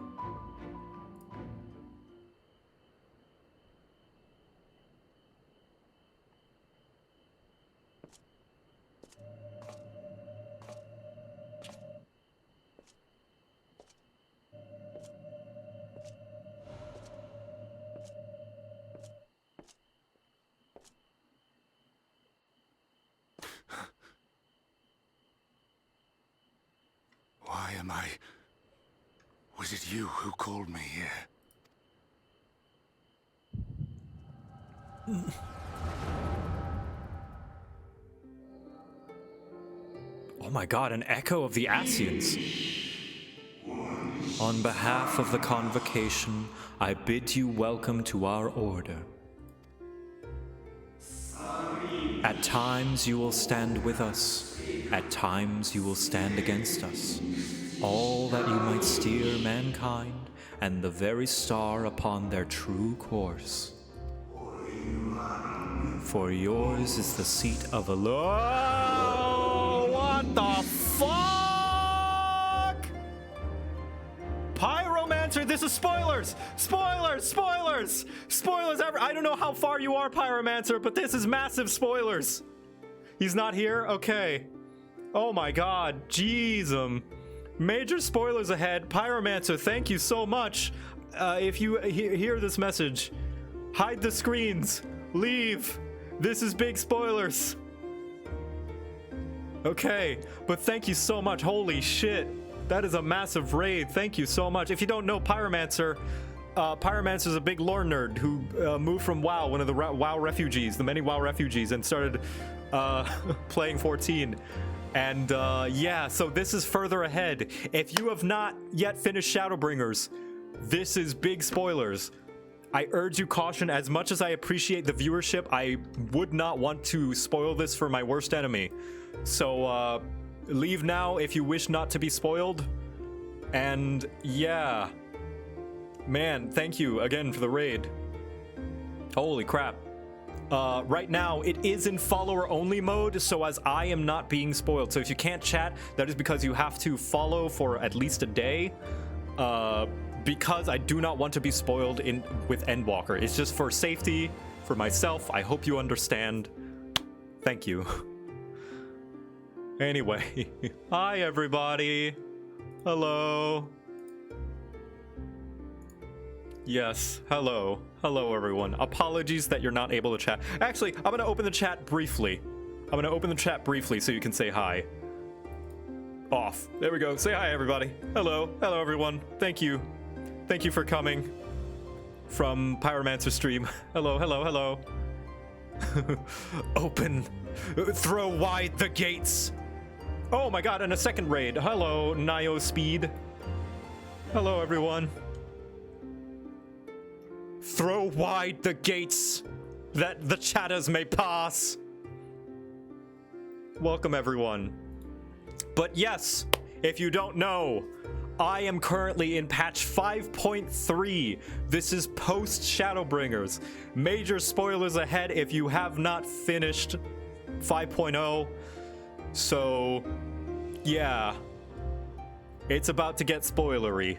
Why am I... Was it you who called me here? Oh my god, an echo of the Ascians. On behalf of the Convocation, I bid you welcome to our order. At times you will stand with us, at times you will stand against us, all that you might steer mankind and the very star upon their true course. For yours is the seat of a what the fuck? Pyromancer, this is spoilers! Spoilers! Spoilers! Spoilers! I don't know how far you are, Pyromancer, but this is massive spoilers. He's not here? Okay. Oh my god. Jeez. Major spoilers ahead. Pyromancer, thank you so much. If you hear this message, hide the screens. Leave. This is big spoilers. Okay, but thank you so much. Holy shit. That is a massive raid. Thank you so much. If you don't know Pyromancer, Pyromancer's a big lore nerd who moved from WoW, one of the WoW refugees, the many WoW refugees, and started playing 14. And yeah, so this is further ahead. If you have not yet finished Shadowbringers, this is big spoilers. I urge you caution. As much as I appreciate the viewership, I would not want to spoil this for my worst enemy. So leave now if you wish not to be spoiled. And yeah, man, thank you again for the raid. Holy crap. Right now, it is in follower-only mode, so as I am not being spoiled. So if you can't chat, that is because you have to follow for at least a day. Because I do not want to be spoiled with Endwalker. It's just for safety, for myself. I hope you understand. Thank you. Anyway, hi everybody. Hello. Yes, hello. Hello everyone. Apologies that you're not able to chat. Actually, I'm gonna open the chat briefly. So you can say hi. Off. There we go. Say hi everybody. Hello. Hello everyone. Thank you. Thank you for coming from Pyromancer stream. Hello, hello, hello. Open. Throw wide the gates. Oh my god, and a second raid. Hello, Nio Speed. Hello, everyone. Throw wide the gates that the chatters may pass. Welcome, everyone. But yes, if you don't know, I am currently in patch 5.3. This is post Shadowbringers. Major spoilers ahead if you have not finished 5.0. So, yeah. It's about to get spoilery.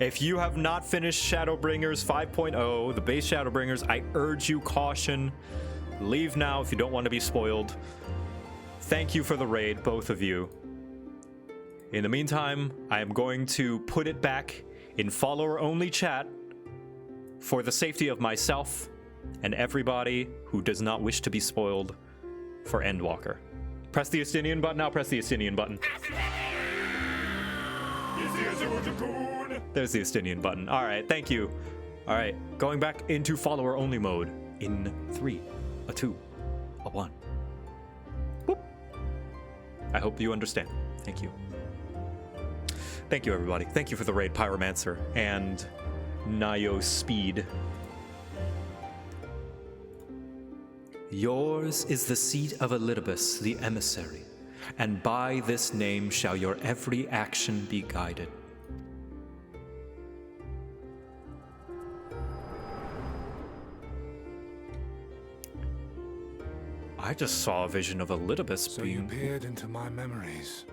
If you have not finished Shadowbringers 5.0, the base Shadowbringers, I urge you caution. Leave now if you don't want to be spoiled. Thank you for the raid, both of you. In the meantime, I am going to put it back in follower-only chat for the safety of myself and everybody who does not wish to be spoiled for Endwalker. Press the Estinian button. Now press the Estinian button. There's the Estinian button. All right, thank you. All right, going back into follower-only mode in 3, a 2, a 1. Boop. I hope you understand. Thank you. Thank you, everybody. Thank you for the raid, Pyromancer and Nio Speed. Yours is the seat of Elidibus, the emissary, and by this name shall your every action be guided. I just saw a vision of Elidibus so being... you peered into my memories.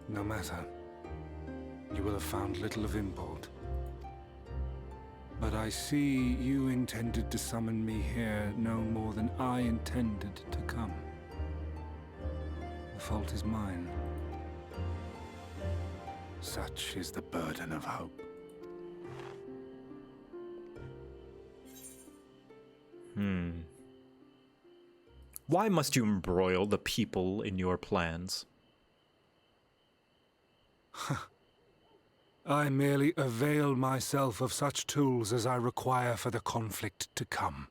No matter. You will have found little of import. But I see you intended to summon me here no more than I intended to come. The fault is mine. Such is the burden of hope. Why must you embroil the people in your plans? I merely avail myself of such tools as I require for the conflict to come.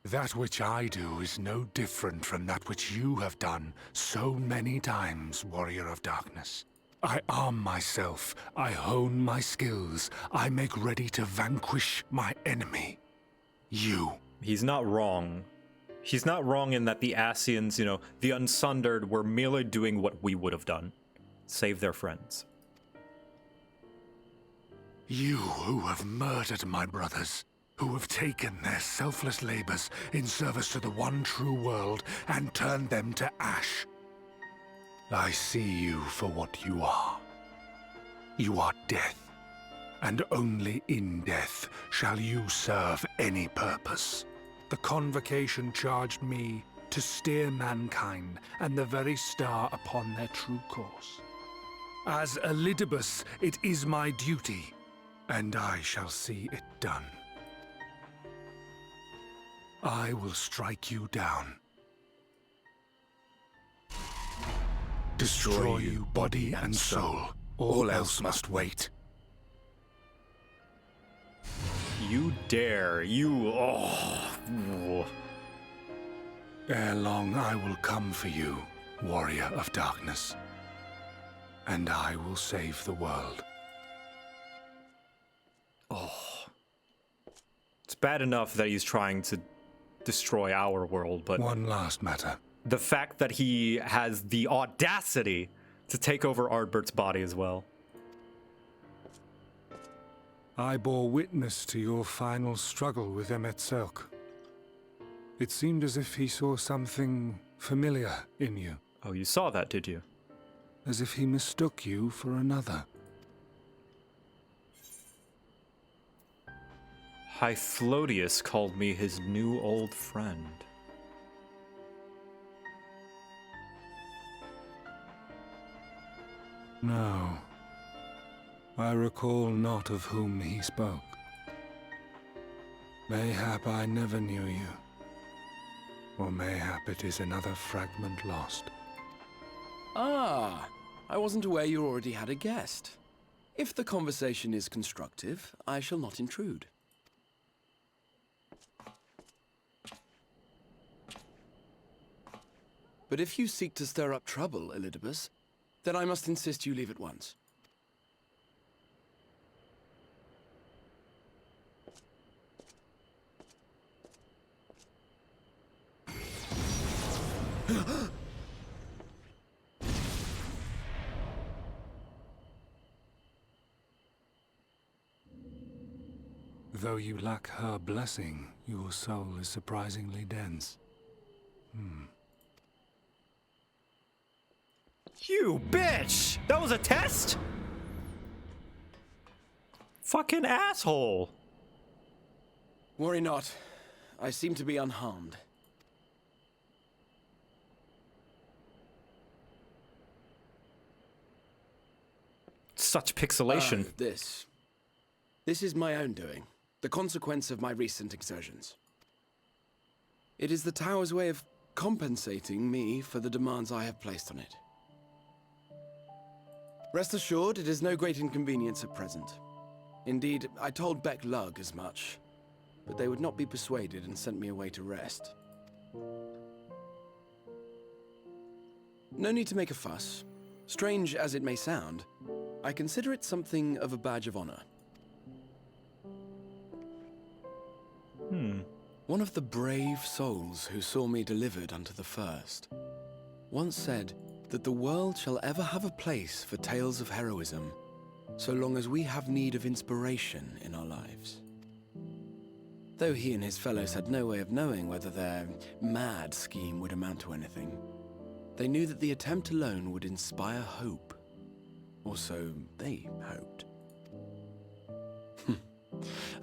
That which I do is no different from that which you have done so many times, Warrior of Darkness. I arm myself, I hone my skills, I make ready to vanquish my enemy. You. He's not wrong. He's not wrong in that the Asians, the Unsundered, were merely doing what we would have done. Save their friends. You who have murdered my brothers, who have taken their selfless labors in service to the one true world and turned them to ash. I see you for what you are. You are death, and only in death shall you serve any purpose. The Convocation charged me to steer mankind and the very star upon their true course. As Elidibus, it is my duty, and I shall see it done. I will strike you down. Destroy you body and soul. All else must wait. You dare. You... Oh. Ere long I will come for you, Warrior of Darkness. And I will save the world. Oh. It's bad enough that he's trying to destroy our world, but... One last matter. The fact that he has the audacity to take over Ardbert's body as well. I bore witness to your final struggle with Emetzelk. It seemed as if he saw something familiar in you. Oh, you saw that, did you? As if he mistook you for another. Hythlodius called me his new old friend. No. I recall not of whom he spoke. Mayhap I never knew you. Or mayhap it is another fragment lost. Ah, I wasn't aware you already had a guest. If the conversation is constructive, I shall not intrude. But if you seek to stir up trouble, Elidibus, then I must insist you leave at once. Though you lack her blessing, your soul is surprisingly dense. You bitch! That was a test? Fucking asshole! Worry not. I seem to be unharmed. Such pixelation. This is my own doing. The consequence of my recent exertions. It is the tower's way of compensating me for the demands I have placed on it. Rest assured, it is no great inconvenience at present. Indeed, I told Beck Lug as much, but they would not be persuaded and sent me away to rest. No need to make a fuss. Strange as it may sound, I consider it something of a badge of honor. One of the brave souls who saw me delivered unto the first once said that the world shall ever have a place for tales of heroism so long as we have need of inspiration in our lives. Though he and his fellows had no way of knowing whether their mad scheme would amount to anything, they knew that the attempt alone would inspire hope. Or so they hoped.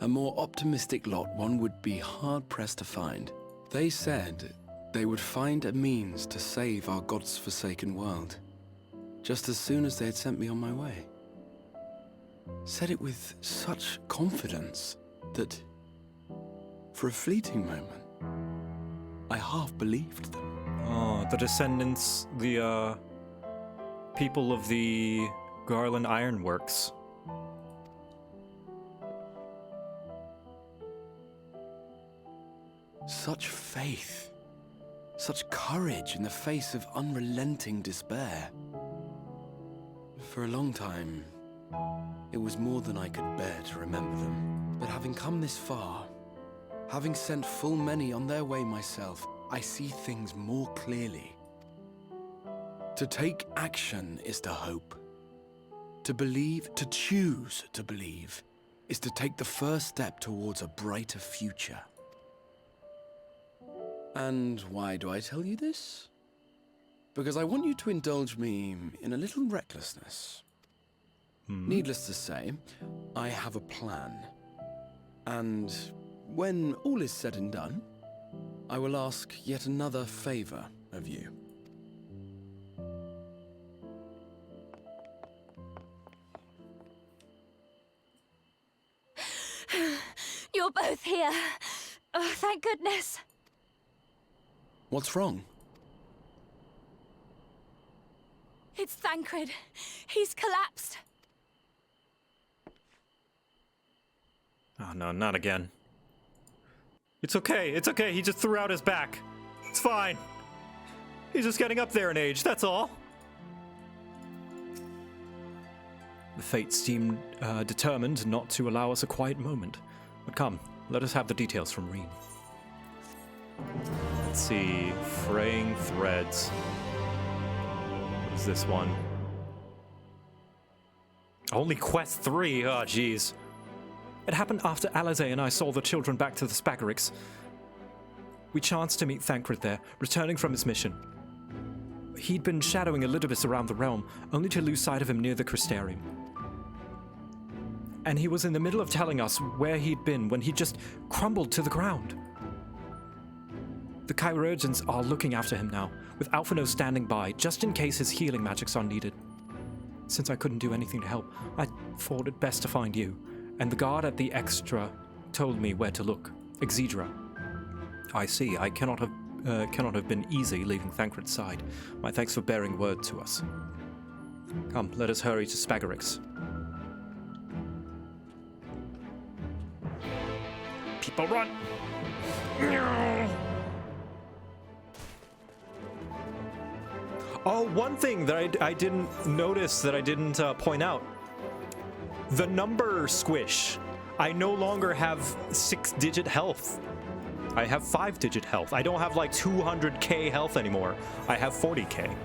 A more optimistic lot one would be hard-pressed to find. They said they would find a means to save our God's forsaken world, just as soon as they had sent me on my way. Said it with such confidence that, for a fleeting moment, I half believed them. Oh, the descendants, the, people of the Garland Ironworks. Such faith, such courage in the face of unrelenting despair. For a long time, it was more than I could bear to remember them. But having come this far, having sent full many on their way myself, I see things more clearly. To take action is to hope. To believe, to choose to believe, is to take the first step towards a brighter future. And why do I tell you this? Because I want you to indulge me in a little recklessness. Needless to say, I have a plan. And when all is said and done, I will ask yet another favor of you. You're both here. Oh, thank goodness. What's wrong? It's Thancred. He's collapsed. Oh no, not again. It's okay, he just threw out his back. It's fine. He's just getting up there in age, that's all. The fates seem determined not to allow us a quiet moment. But come, let us have the details from Reem. Let's see, fraying threads. What is this one? Only quest 3, oh jeez. It happened after Alizé and I saw the children back to the Spagarix. We chanced to meet Thancred there, returning from his mission. He'd been shadowing Elidibus around the realm, only to lose sight of him near the Crystarium. And he was in the middle of telling us where he'd been when he just crumbled to the ground. The Chirurgeons are looking after him now, with Alphino standing by, just in case his healing magics are needed. Since I couldn't do anything to help, I thought it best to find you, and the guard at the Extra told me where to look. Exedra. I see, I cannot have been easy leaving Thancred's side. My thanks for bearing word to us. Come, let us hurry to Spagarix. People run! Oh, one thing that I didn't notice, that I didn't point out. The number squish. I no longer have 6-digit health. I have 5-digit health. I don't have like 200k health anymore. I have 40k.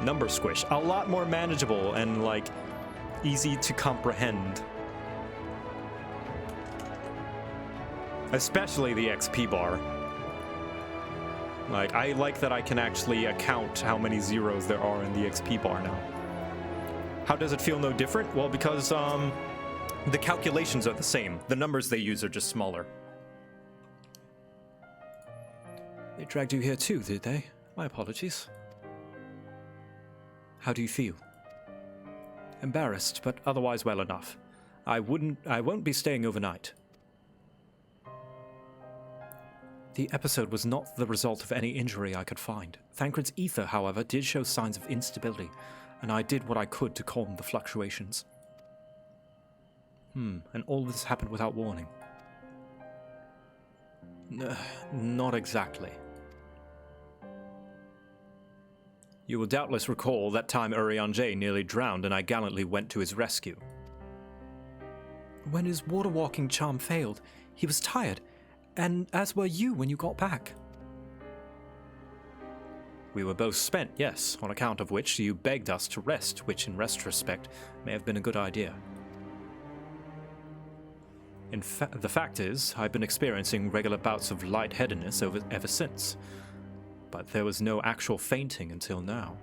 Number squish. A lot more manageable and like easy to comprehend. Especially the XP bar. Like, I like that I can actually account how many zeros there are in the XP bar now. How does it feel no different? Well, because the calculations are the same. The numbers they use are just smaller. They dragged you here too, did they? My apologies. How do you feel? Embarrassed, but otherwise well enough. I won't be staying overnight. The episode was not the result of any injury I could find. Thancred's ether, however, did show signs of instability, and I did what I could to calm the fluctuations. And all this happened without warning. Not exactly. You will doubtless recall that time Urianger nearly drowned and I gallantly went to his rescue. When his water-walking charm failed, he was tired, and as were you when you got back. We were both spent, yes, on account of which you begged us to rest, which in retrospect may have been a good idea. The fact is, I've been experiencing regular bouts of lightheadedness ever since, but there was no actual fainting until now.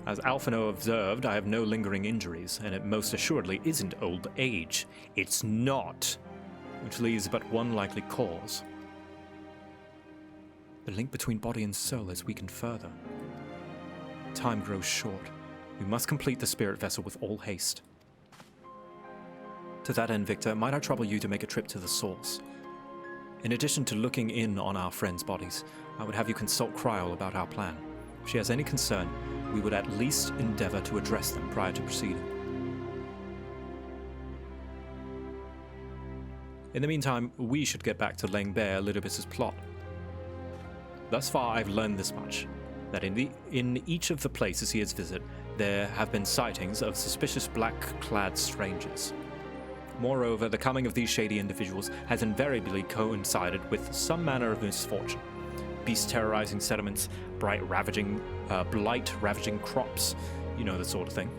As Alphino observed, I have no lingering injuries, and it most assuredly isn't old age. It's not, which leaves but one likely cause. The link between body and soul has weakened further. Time grows short. We must complete the spirit vessel with all haste. To that end, Victor, might I trouble you to make a trip to the source? In addition to looking in on our friends' bodies, I would have you consult Kryl about our plan. If she has any concern, we would at least endeavor to address them prior to proceeding. In the meantime, we should get back to laying bare Elidibus' plot. Thus far, I've learned this much, that in each of the places he has visited, there have been sightings of suspicious black-clad strangers. Moreover, the coming of these shady individuals has invariably coincided with some manner of misfortune. Beasts terrorizing settlements, blight ravaging crops, you know, the sort of thing.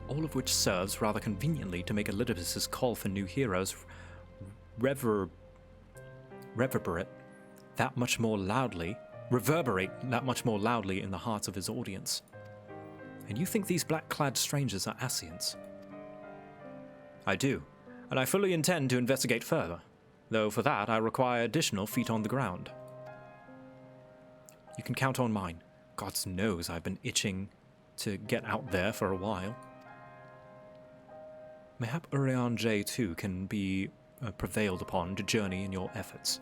All of which serves rather conveniently to make Elidibus' call for new heroes reverberate that much more loudly in the hearts of his audience. And you think these black-clad strangers are Ascians? I do, and I fully intend to investigate further, though for that I require additional feet on the ground. You can count on mine. God knows I've been itching to get out there for a while. Mayhap Urianger too can be prevailed upon to journey in your efforts.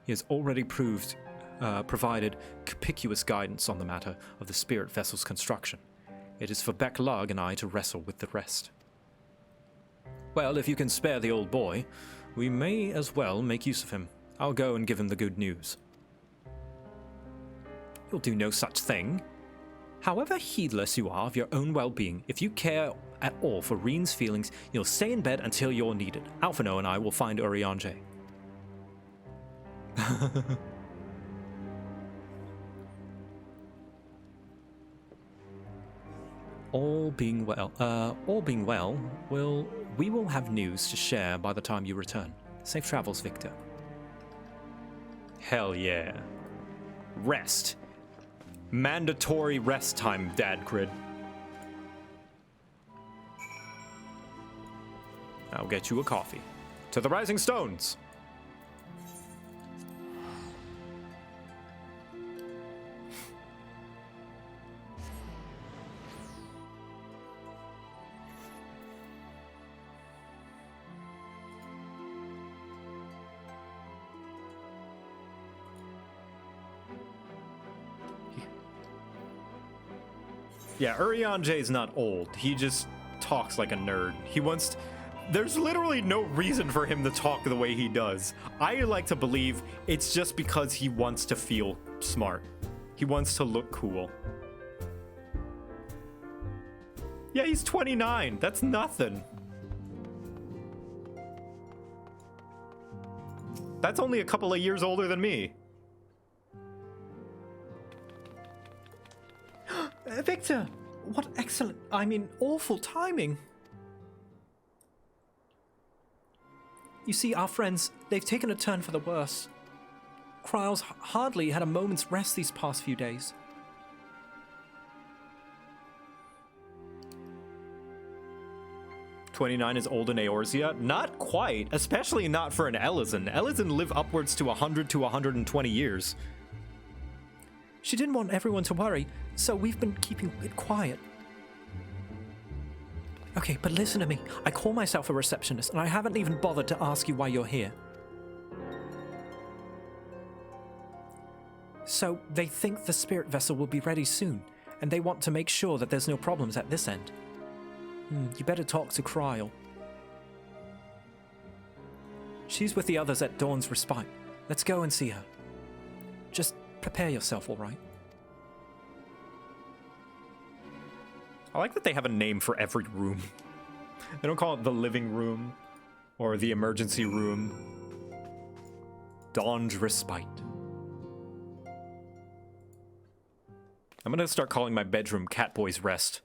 He has already provided conspicuous guidance on the matter of the spirit vessel's construction. It is for Beck-Lug and I to wrestle with the rest. Well, if you can spare the old boy, we may as well make use of him. I'll go and give him the good news. You'll do no such thing. However heedless you are of your own well-being, if you care at all for Reen's feelings, you'll stay in bed until you're needed. Alphino and I will find Urianger. All being well, we will have news to share by the time you return. Safe travels, Victor. Hell yeah. Rest. Mandatory rest time, Dad Crid. I'll get you a coffee. To the Rising Stones! Yeah, Urianjay's not old. He just talks like a nerd. There's literally no reason for him to talk the way he does. I like to believe it's just because he wants to feel smart. He wants to look cool. Yeah, he's 29. That's nothing. That's only a couple of years older than me. Victor, what excellent, awful timing. You see, our friends, they've taken a turn for the worse. Kryle's hardly had a moment's rest these past few days. "29 is old in Eorzea? Not quite, especially not for an Elezen. Elezen live upwards to 100 to 120 years. She didn't want everyone to worry, so we've been keeping it quiet. Okay, but listen to me. I call myself a receptionist, and I haven't even bothered to ask you why you're here. So, they think the spirit vessel will be ready soon, and they want to make sure that there's no problems at this end. You better talk to Kryle. She's with the others at Dawn's Respite. Let's go and see her. Just prepare yourself, all right? I like that they have a name for every room. They don't call it the living room or the emergency room. Dawn's Respite. I'm gonna start calling my bedroom Catboy's Rest.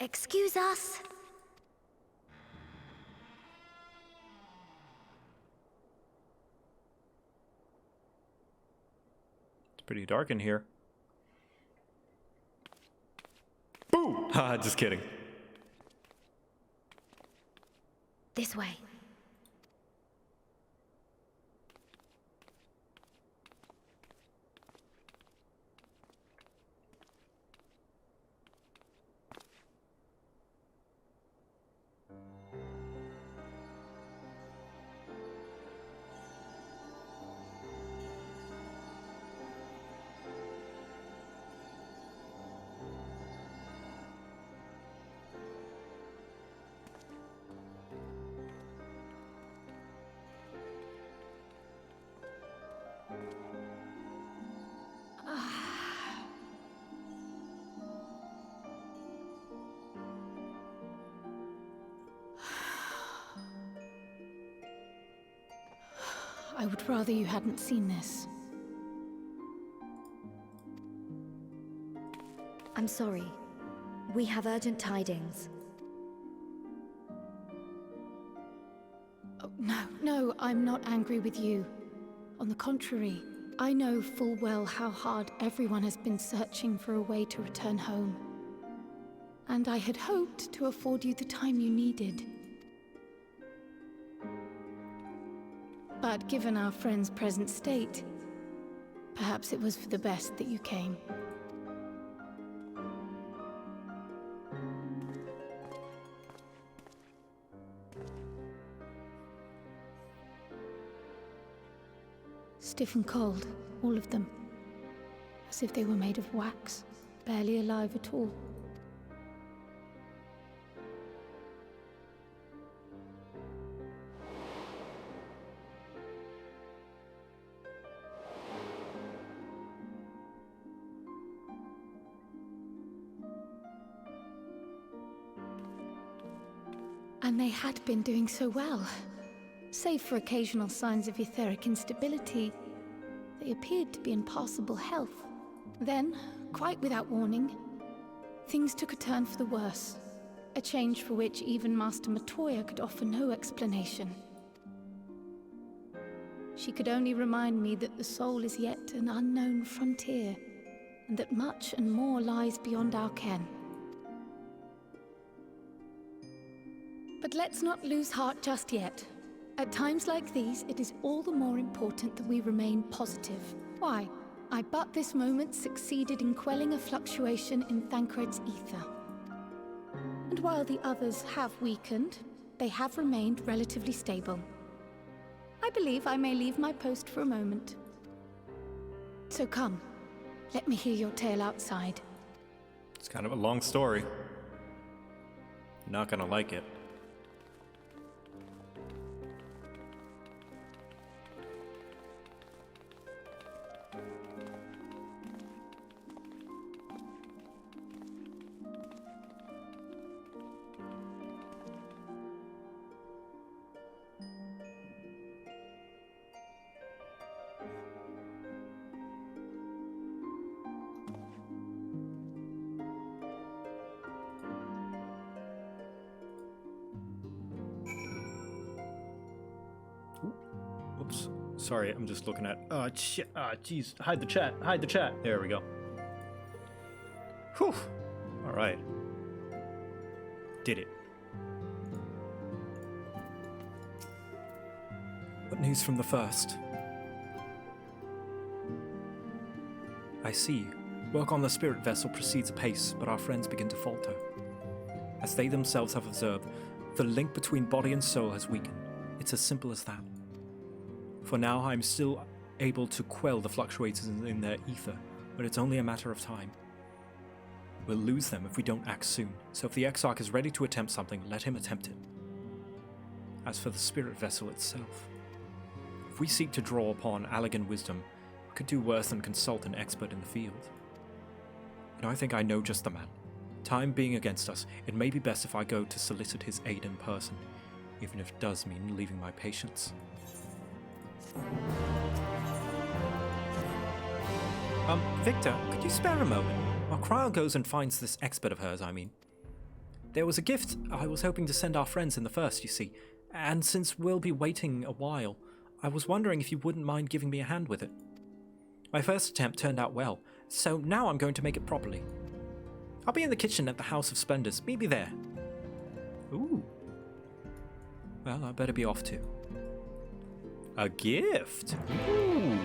Excuse us. It's pretty dark in here. Boo! Haha, just kidding. This way. I would rather you hadn't seen this. I'm sorry. We have urgent tidings. Oh, no, I'm not angry with you. On the contrary, I know full well how hard everyone has been searching for a way to return home. And I had hoped to afford you the time you needed. But given our friend's present state, perhaps it was for the best that you came. Stiff and cold, all of them. As if they were made of wax, barely alive at all. And they had been doing so well. Save for occasional signs of etheric instability, they appeared to be in passable health. Then, quite without warning, things took a turn for the worse. A change for which even Master Matoya could offer no explanation. She could only remind me that the soul is yet an unknown frontier, and that much and more lies beyond our ken. But let's not lose heart just yet. At times like these, it is all the more important that we remain positive. Why? I but this moment succeeded in quelling a fluctuation in Thancred's ether. And while the others have weakened, they have remained relatively stable. I believe I may leave my post for a moment. So come, let me hear your tale outside. It's kind of a long story. You're not gonna like it. Whoops. Sorry, I'm just looking at. Shit. Jeez. Hide the chat. Hide the chat. There we go. Whew. All right. Did it. What news from the first? I see. Work on the spirit vessel proceeds apace, but our friends begin to falter. As they themselves have observed, the link between body and soul has weakened. It's as simple as that. For now, I'm still able to quell the fluctuations in their ether, but it's only a matter of time. We'll lose them if we don't act soon, so if the Exarch is ready to attempt something, let him attempt it. As for the spirit vessel itself, if we seek to draw upon Allegan wisdom, we could do worse than consult an expert in the field. And I think I know just the man. Time being against us, it may be best if I go to solicit his aid in person, even if it does mean leaving my patients. Victor, could you spare a moment? While Cryle goes and finds this expert of hers, I mean. There was a gift I was hoping to send our friends in the first, you see, and since we'll be waiting a while, I was wondering if you wouldn't mind giving me a hand with it. My first attempt turned out well, so now I'm going to make it properly. I'll be in the kitchen at the House of Splendors. Meet me there. Ooh. Well, I better be off too. A gift? Ooh.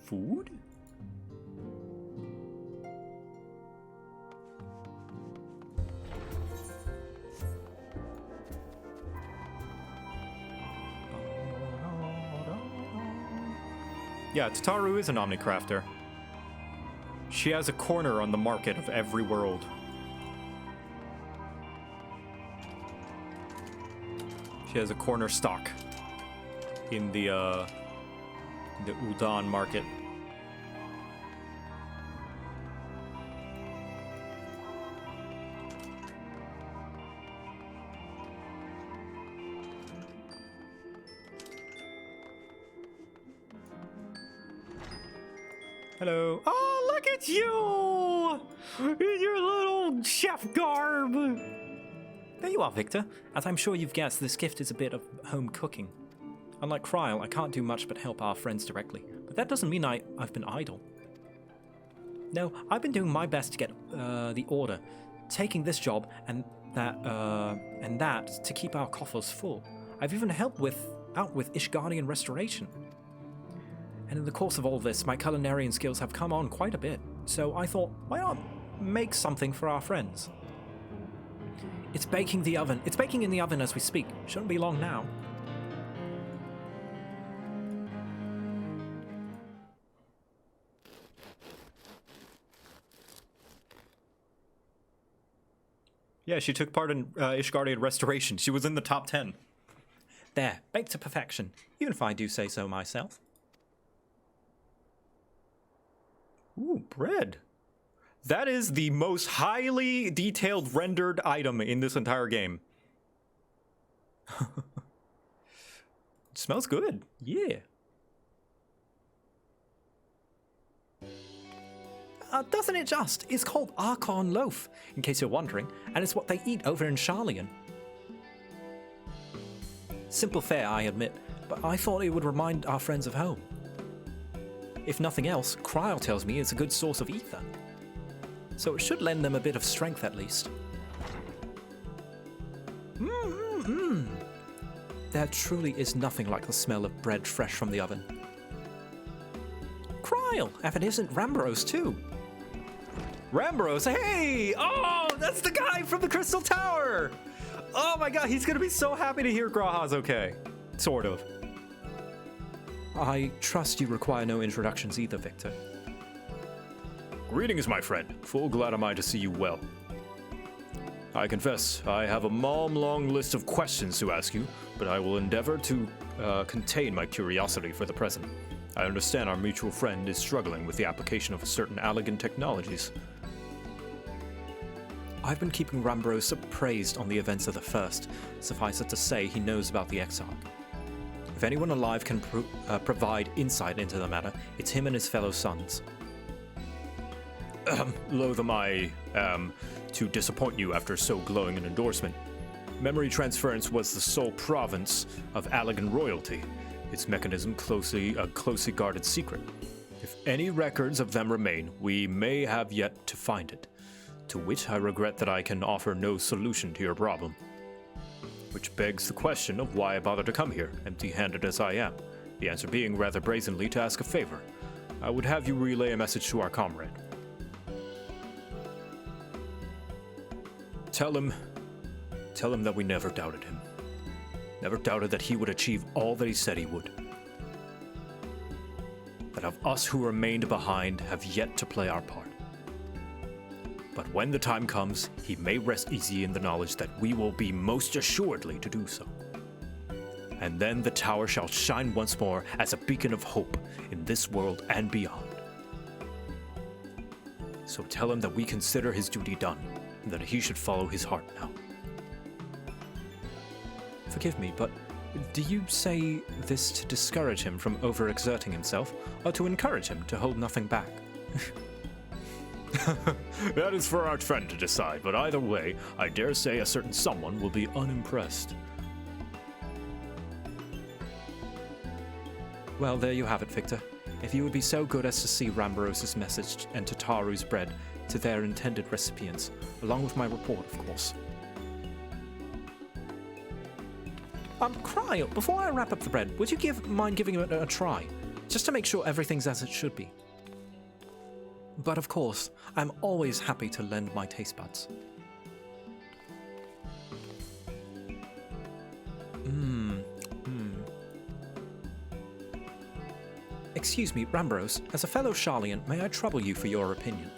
Food? Yeah, Tataru is an Omnicrafter. She has a corner on the market of every world. She has a corner stock in the Udon market. Hello. Oh, look at you! In your little chef garb! There you are, Victor. As I'm sure you've guessed, this gift is a bit of home cooking. Unlike Cryle, I can't do much but help our friends directly. But that doesn't mean I've been idle. No, I've been doing my best to get the order, taking this job and that to keep our coffers full. I've even helped out with Ishgardian restoration. And in the course of all this, my culinarian skills have come on quite a bit. So I thought, why not make something for our friends? It's baking in the oven as we speak. Shouldn't be long now. Yeah, she took part in Ishgardian restoration. She was in the top 10. There, baked to perfection, even if I do say so myself. Ooh, bread. That is the most highly detailed rendered item in this entire game. It smells good. Yeah. Doesn't it just? It's called Archon loaf, in case you're wondering, and it's what they eat over in Charlian. Simple fare, I admit, but I thought it would remind our friends of home. If nothing else, Cryo tells me it's a good source of ether. So it should lend them a bit of strength at least. There truly is nothing like the smell of bread fresh from the oven. Cryo! If it isn't Rambros too. Rambros, hey! Oh, that's the guy from the Crystal Tower! Oh my god, he's gonna be so happy to hear Graha's okay. Sort of. I trust you require no introductions either, Victor. Greetings, my friend. Full glad am I to see you well. I confess, I have a long list of questions to ask you, but I will endeavor to contain my curiosity for the present. I understand our mutual friend is struggling with the application of certain elegant technologies. I've been keeping Rambros appraised on the events of the first. Suffice it to say, he knows about the Exarch. If anyone alive can provide insight into the matter, it's him and his fellow sons. Loath am I to disappoint you after so glowing an endorsement. Memory transference was the sole province of Allegan royalty, its mechanism a closely guarded secret. If any records of them remain, we may have yet to find it, to which I regret that I can offer no solution to your problem. Which begs the question of why I bother to come here, empty-handed as I am, the answer being rather brazenly to ask a favor. I would have you relay a message to our comrade. Tell him that we never doubted him. Never doubted that he would achieve all that he said he would. That of us who remained behind have yet to play our part. But when the time comes, he may rest easy in the knowledge that we will be most assuredly to do so. And then the tower shall shine once more as a beacon of hope in this world and beyond. So tell him that we consider his duty done, and that he should follow his heart now. Forgive me, but do you say this to discourage him from overexerting himself, or to encourage him to hold nothing back? That is for our friend to decide, but either way, I dare say a certain someone will be unimpressed. Well, there you have it, Victor. If you would be so good as to see Rambros' message and Tataru's bread to their intended recipients, along with my report, of course. Cryo, before I wrap up the bread, would you mind giving it a try? Just to make sure everything's as it should be. But of course, I'm always happy to lend my taste buds. Excuse me, Rambros, as a fellow Charlian, may I trouble you for your opinion?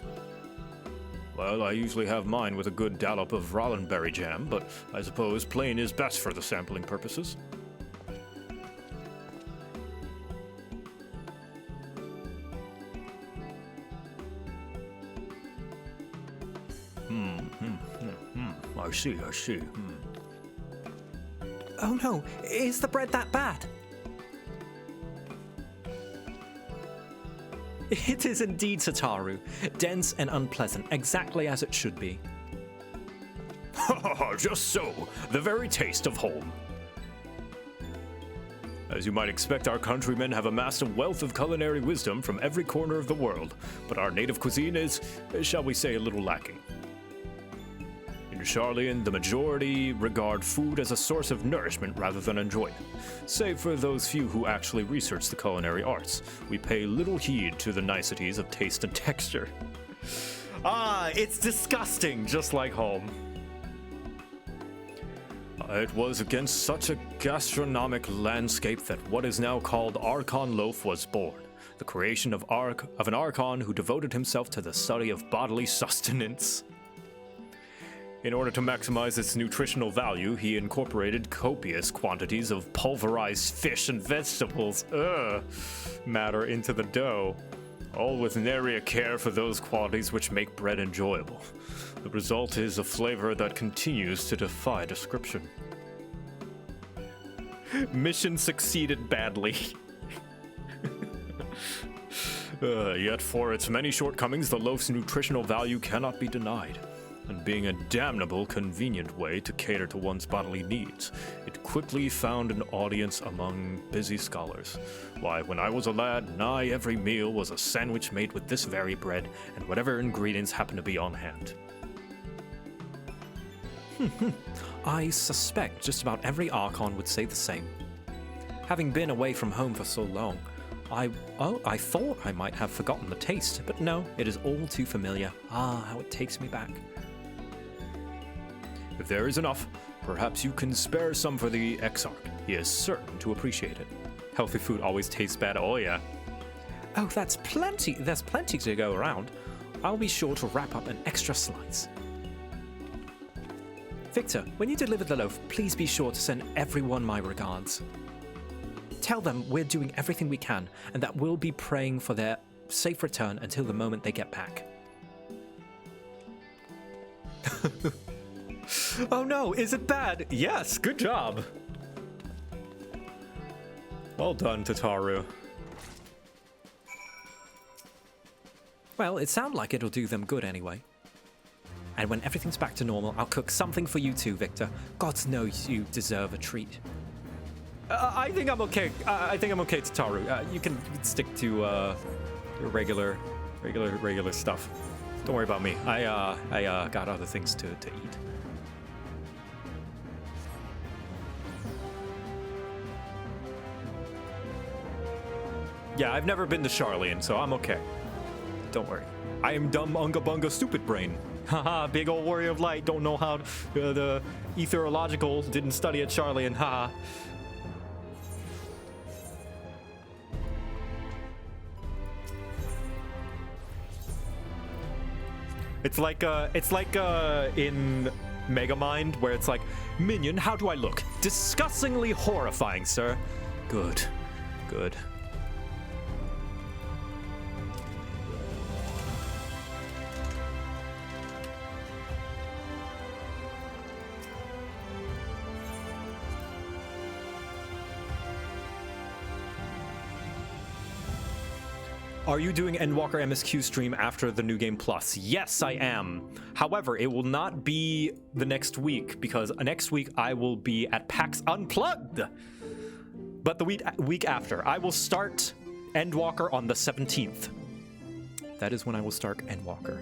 Well, I usually have mine with a good dollop of Rollenberry jam, but I suppose plain is best for the sampling purposes. I see. Oh no, is the bread that bad? It is indeed, Tataru. Dense and unpleasant, exactly as it should be. Just so. The very taste of home. As you might expect, our countrymen have amassed a wealth of culinary wisdom from every corner of the world, but our native cuisine is, shall we say, a little lacking. In Charlian, the majority regard food as a source of nourishment rather than enjoyment. Save for those few who actually research the culinary arts, we pay little heed to the niceties of taste and texture. It's disgusting, just like home. It was against such a gastronomic landscape that what is now called Archon loaf was born, the creation of an Archon who devoted himself to the study of bodily sustenance. In order to maximize its nutritional value, he incorporated copious quantities of pulverized fish and vegetables matter into the dough. all with nary a care for those qualities which make bread enjoyable. The result is a flavor that continues to defy description. Mission succeeded badly. Yet for its many shortcomings, the loaf's nutritional value cannot be denied. And being a damnable convenient way to cater to one's bodily needs, it quickly found an audience among busy scholars. Why, when I was a lad, nigh every meal was a sandwich made with this very bread and whatever ingredients happened to be on hand. I suspect just about every Archon would say the same. Having been away from home for so long, I thought I might have forgotten the taste, but no, it is all too familiar. Ah, how it takes me back. If there is enough, perhaps you can spare some for the Exarch. He is certain to appreciate it. Healthy food always tastes better, oh yeah. Oh, that's plenty. There's plenty to go around. I'll be sure to wrap up an extra slice. Victor, when you deliver the loaf, please be sure to send everyone my regards. Tell them we're doing everything we can and that we'll be praying for their safe return until the moment they get back. Oh no, is it bad? Yes, good job. Well done, Tataru. Well, it sounds like it'll do them good anyway. And when everything's back to normal, I'll cook something for you too, Victor. God knows you deserve a treat. I think I'm okay. I think I'm okay, Tataru. You can stick to your regular stuff. Don't worry about me. I got other things to eat. Yeah, I've never been to Charlian, so I'm okay. Don't worry. I am dumb, unga bunga, stupid brain. Haha, big old warrior of light. Don't know how the etherological didn't study at Charlian. Haha. It's like in Megamind, where it's like, Minion, how do I look? Disgustingly horrifying, sir. Good. Good. Are you doing Endwalker MSQ stream after the New Game Plus? Yes, I am. However, it will not be the next week because next week I will be at PAX Unplugged. But the week after, I will start Endwalker on the 17th. That is when I will start Endwalker.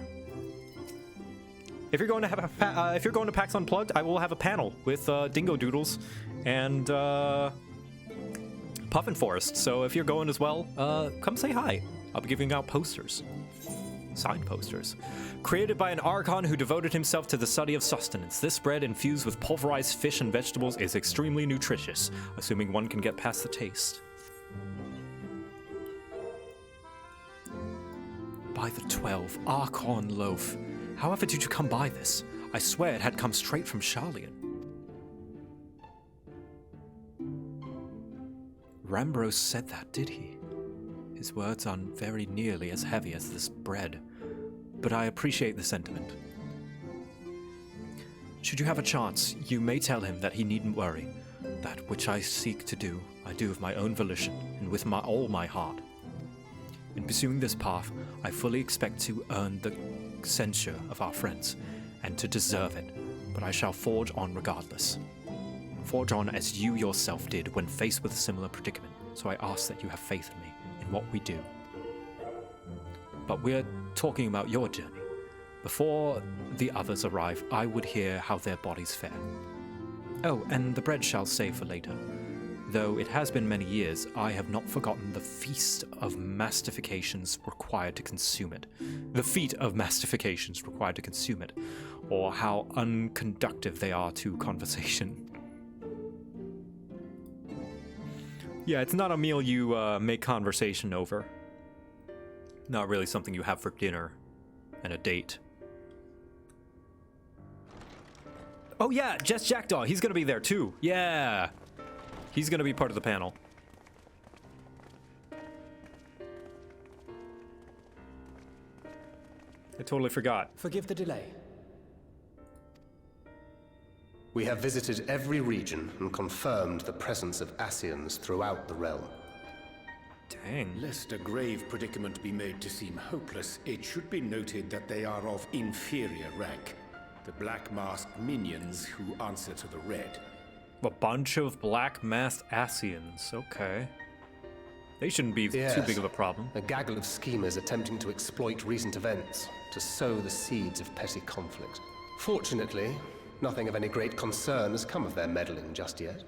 If you're going to have if you're going to PAX Unplugged, I will have a panel with Dingo Doodles and Puffin Forest. So if you're going as well, come say hi. I'll be giving out posters. Signed posters. Created by an Archon who devoted himself to the study of sustenance, this bread infused with pulverized fish and vegetables is extremely nutritious, assuming one can get past the taste. By the 12, Archon loaf. However did you come by this? I swear it had come straight from Charlian. Rambros said that, did he? His words aren't very nearly as heavy as this bread, but I appreciate the sentiment. Should you have a chance, you may tell him that he needn't worry. That which I seek to do, I do of my own volition and with all my heart. In pursuing this path, I fully expect to earn the censure of our friends, and to deserve it, but I shall forge on regardless. Forge on as you yourself did when faced with a similar predicament, so I ask that you have faith in me. What we do. But we're talking about your journey. Before the others arrive, I would hear how their bodies fare. Oh, and the bread shall save for later. Though it has been many years, I have not forgotten the feast of mastifications required to consume it. The feat of mastifications required to consume it, or how unconductive they are to conversation. Yeah, it's not a meal you make conversation over. Not really something you have for dinner and a date. Oh yeah, Jess Jackdaw, he's gonna be there too. Yeah, he's gonna be part of the panel. I totally forgot. Forgive the delay. We have visited every region and confirmed the presence of Ascians throughout the realm. Dang. Lest a grave predicament be made to seem hopeless, it should be noted that they are of inferior rank. The black masked minions who answer to the red. A bunch of black masked Ascians. Okay. They shouldn't be too big of a problem. A gaggle of schemers attempting to exploit recent events to sow the seeds of petty conflict. Fortunately, nothing of any great concern has come of their meddling just yet.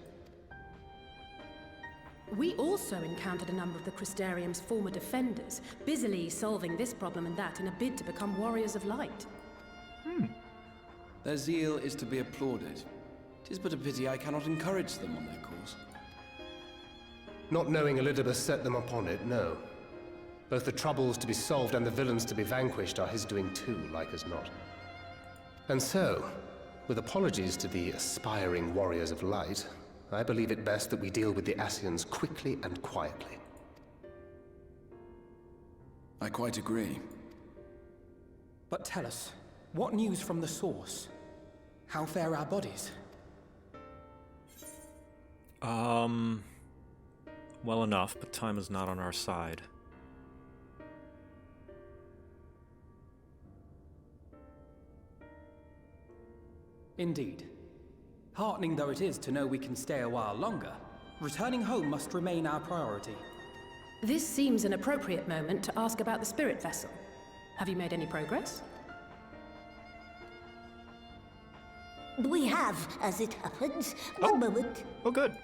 We also encountered a number of the Crystarium's former defenders, busily solving this problem and that in a bid to become warriors of light. Their zeal is to be applauded. 'Tis but a pity I cannot encourage them on their course. Not knowing Elidibus set them upon it, no. Both the troubles to be solved and the villains to be vanquished are his doing too, like as not. And so, with apologies to the aspiring warriors of light, I believe it best that we deal with the Ascians quickly and quietly. I quite agree. But tell us, what news from the source? How fare our bodies? Well enough, but time is not on our side. Indeed. Heartening though it is to know we can stay a while longer, returning home must remain our priority. This seems an appropriate moment to ask about the spirit vessel. Have you made any progress? We have, as it happens. One moment. Oh, good.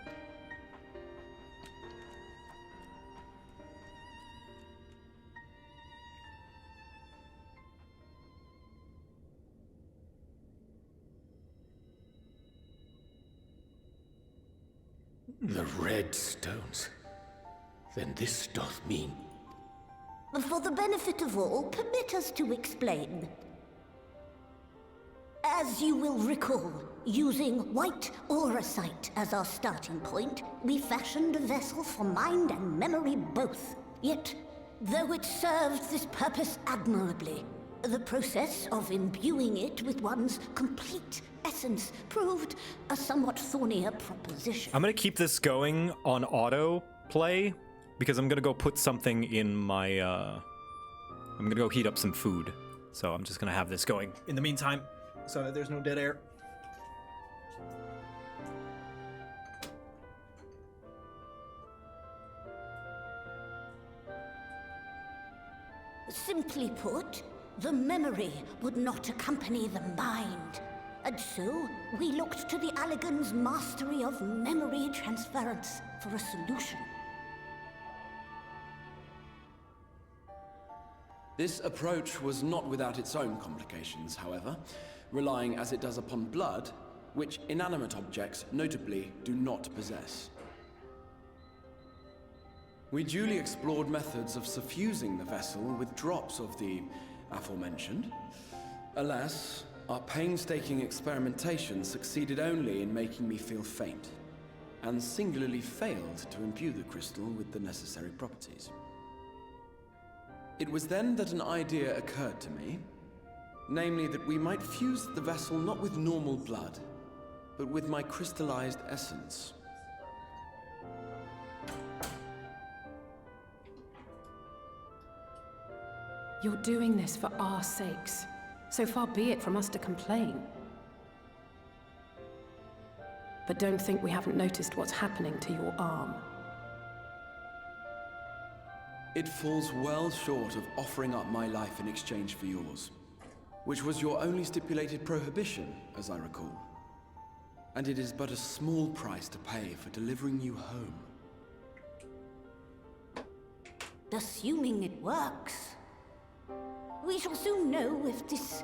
The red stones. Then this doth mean... For the benefit of all, permit us to explain. As you will recall, using white auracite as our starting point, we fashioned a vessel for mind and memory both. Yet, though it served this purpose admirably, the process of imbuing it with one's complete essence proved a somewhat thornier proposition. I'm gonna keep this going on auto play because I'm gonna go put something in my I'm gonna go heat up some food. So I'm just gonna have this going in the meantime so that there's no dead air. Simply put, the memory would not accompany the mind. And so, we looked to the Allagan's mastery of memory transference for a solution. This approach was not without its own complications, however, relying as it does upon blood, which inanimate objects notably do not possess. We duly explored methods of suffusing the vessel with drops of the aforementioned. Alas, our painstaking experimentation succeeded only in making me feel faint, and singularly failed to imbue the crystal with the necessary properties. It was then that an idea occurred to me, namely that we might fuse the vessel not with normal blood, but with my crystallized essence. You're doing this for our sakes. So far be it from us to complain. But don't think we haven't noticed what's happening to your arm. It falls well short of offering up my life in exchange for yours, which was your only stipulated prohibition, as I recall. And it is but a small price to pay for delivering you home. Assuming it works. We shall soon know if this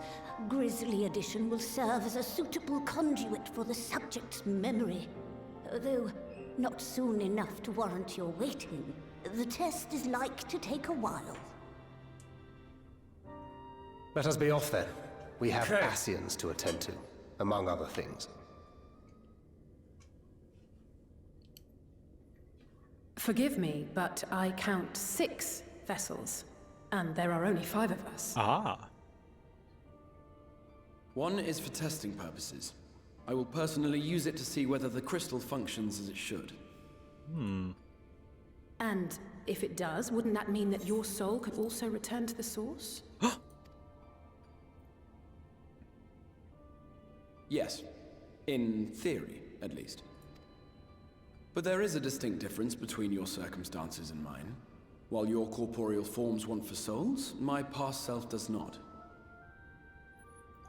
grisly addition will serve as a suitable conduit for the subject's memory. Though not soon enough to warrant your waiting. The test is like to take a while. Let us be off then. We have Ascians to attend to, among other things. Forgive me, but I count 6 vessels, and there are only 5 of us. Ah. One is for testing purposes. I will personally use it to see whether the crystal functions as it should. And if it does, wouldn't that mean that your soul could also return to the source? Yes. In theory, at least. But there is a distinct difference between your circumstances and mine. While your corporeal forms want for souls, my past self does not.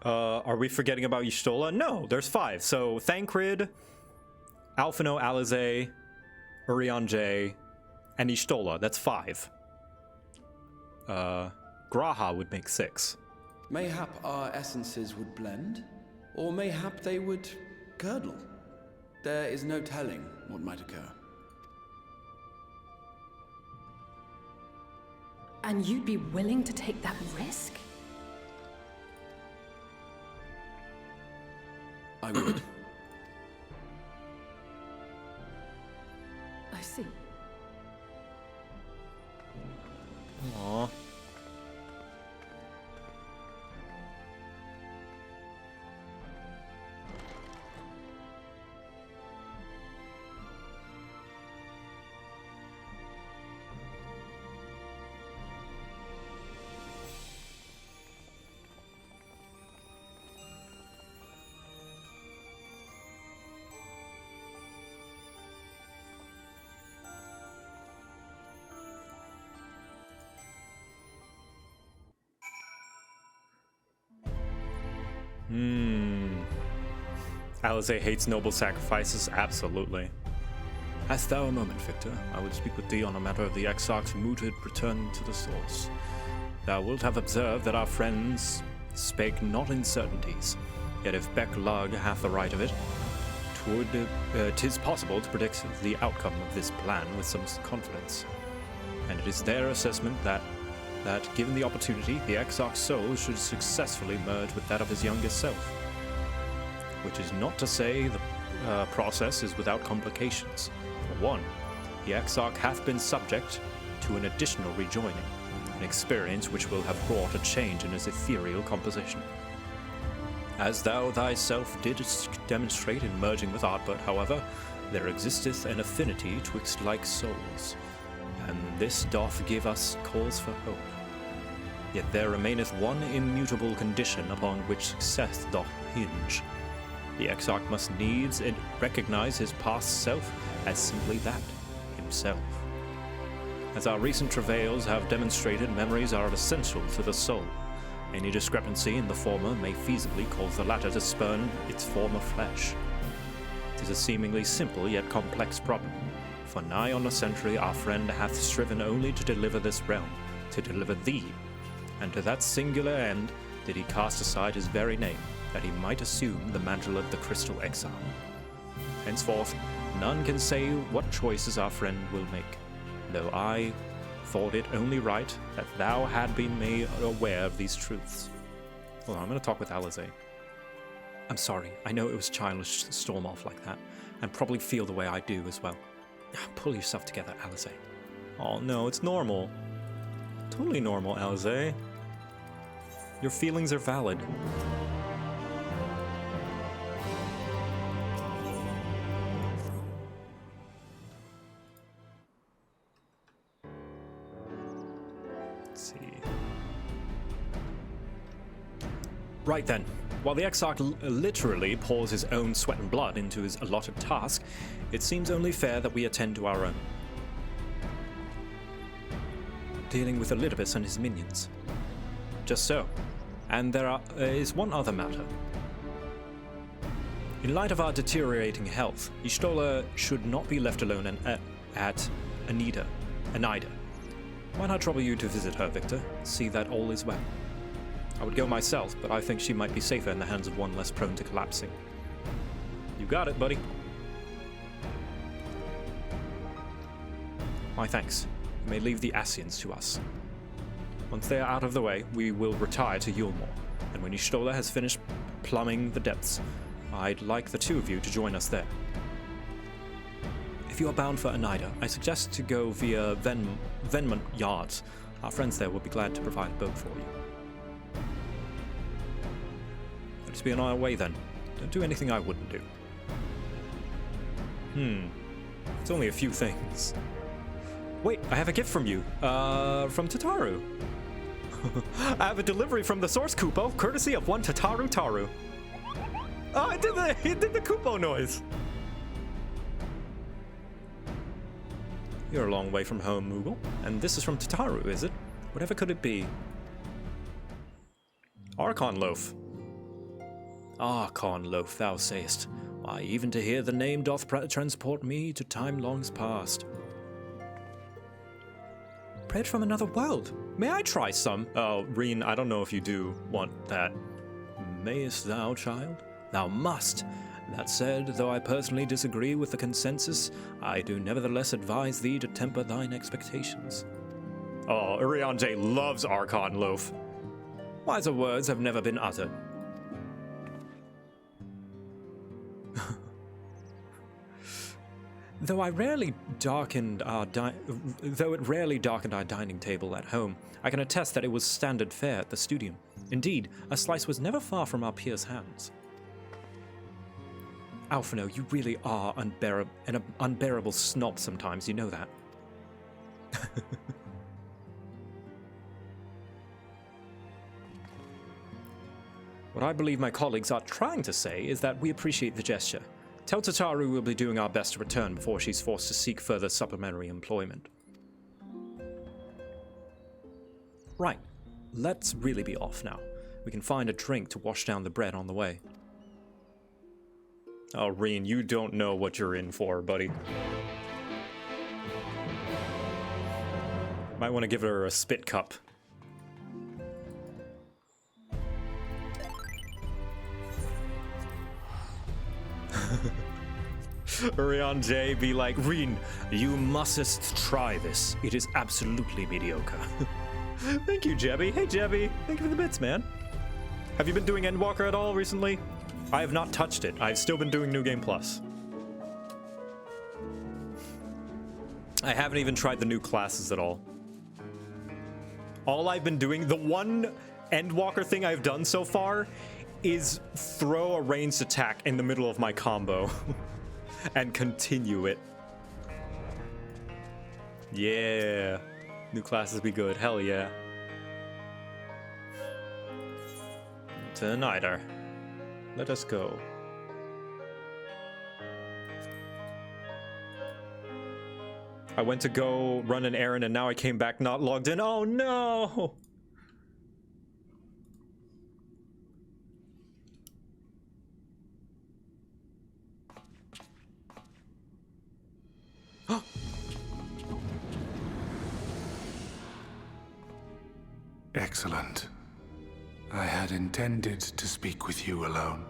Are we forgetting about Y'shtola? No, there's 5. So Thancred, Alphino, Alize, Urian J, and Y'shtola. That's 5. Graha would make 6. Mayhap our essences would blend, or mayhap they would curdle. There is no telling what might occur. And you'd be willing to take that risk? I would. I see. Aww. Alize hates noble sacrifices, absolutely. Hast thou a moment, Victor? I would speak with thee on a matter of the Exarch's mooted return to the source. Thou wilt have observed that our friends spake not in certainties, yet if Beck Lug hath the right of it, 'tis possible to predict the outcome of this plan with some confidence. And it is their assessment that given the opportunity, the Exarch's soul should successfully merge with that of his youngest self. Which is not to say the process is without complications. For one, the Exarch hath been subject to an additional rejoining, an experience which will have brought a change in his ethereal composition. As thou thyself didst demonstrate in merging with Ardbert, however, there existeth an affinity twixt like souls, and this doth give us cause for hope. Yet there remaineth one immutable condition upon which success doth hinge. The Exarch must needs recognize his past self as simply that, himself. As our recent travails have demonstrated, memories are essential to the soul. Any discrepancy in the former may feasibly cause the latter to spurn its former flesh. It is a seemingly simple yet complex problem. For nigh on a century our friend hath striven only to deliver this realm, to deliver thee, and to that singular end did he cast aside his very name, that he might assume the mantle of the crystal exile. Henceforth, none can say what choices our friend will make, though I thought it only right that thou had been made aware of these truths. Hold on, I'm going to talk with Alize. I'm sorry, I know it was childish to storm off like that, and probably feel the way I do as well. Pull yourself together, Alize. Oh no, it's normal. Totally normal, Alize. Your feelings are valid. Let's see. Right then. While the Exarch literally pours his own sweat and blood into his allotted task, it seems only fair that we attend to our own. Dealing with Elidibus and his minions. Just so. And there is one other matter. In light of our deteriorating health, Y'shtola should not be left alone at Anyder. Why not trouble you to visit her, Victor? See that all is well. I would go myself, but I think she might be safer in the hands of one less prone to collapsing. You got it, buddy. My thanks. You may leave the Asians to us. Once they are out of the way, we will retire to Yulmore, and when Y'shtola has finished plumbing the depths, I'd like the two of you to join us there. If you are bound for Anyder, I suggest to go via Venmont Yards. Our friends there will be glad to provide a boat for you. Let's be on our way then. Don't do anything I wouldn't do. It's only a few things. Wait, I have a gift from you. From Tataru. I have a delivery from the source Kupo, courtesy of one Tataru Taru. Oh, it did the Kupo noise. You're a long way from home, Moogle. And this is from Tataru, is it? Whatever could it be? Archon loaf. Archon loaf, thou sayest. Why, even to hear the name doth transport me to time longs past. Bread from another world. May I try some? Oh, Reen, I don't know if you do want that. Mayest thou, child? Thou must. That said, though I personally disagree with the consensus, I do nevertheless advise thee to temper thine expectations. Oh, Urianger loves Archon loaf. Wiser words have never been uttered. Though it rarely darkened our dining table at home, I can attest that it was standard fare at the studium. Indeed, a slice was never far from our peers' hands. Alphino, you really are an unbearable snob sometimes, you know that. What I believe my colleagues are trying to say is that we appreciate the gesture. Tell Tataru we'll be doing our best to return before she's forced to seek further supplementary employment. Right, let's really be off now. We can find a drink to wash down the bread on the way. Oh, Reen, you don't know what you're in for, buddy. Might want to give her a spit cup. Urion J be like, Reen, you mustest try this. It is absolutely mediocre. Thank you, Jebby. Hey, Jebby. Thank you for the bits, man. Have you been doing Endwalker at all recently? I have not touched it. I've still been doing New Game Plus. I haven't even tried the new classes at all. All I've been doing, the one Endwalker thing I've done so far is throw a ranged attack in the middle of my combo and continue it. Yeah. New classes be good. Hell yeah. To Anyder. Let us go. I went to go run an errand and now I came back not logged in. Oh no! Excellent. I had intended to speak with you alone.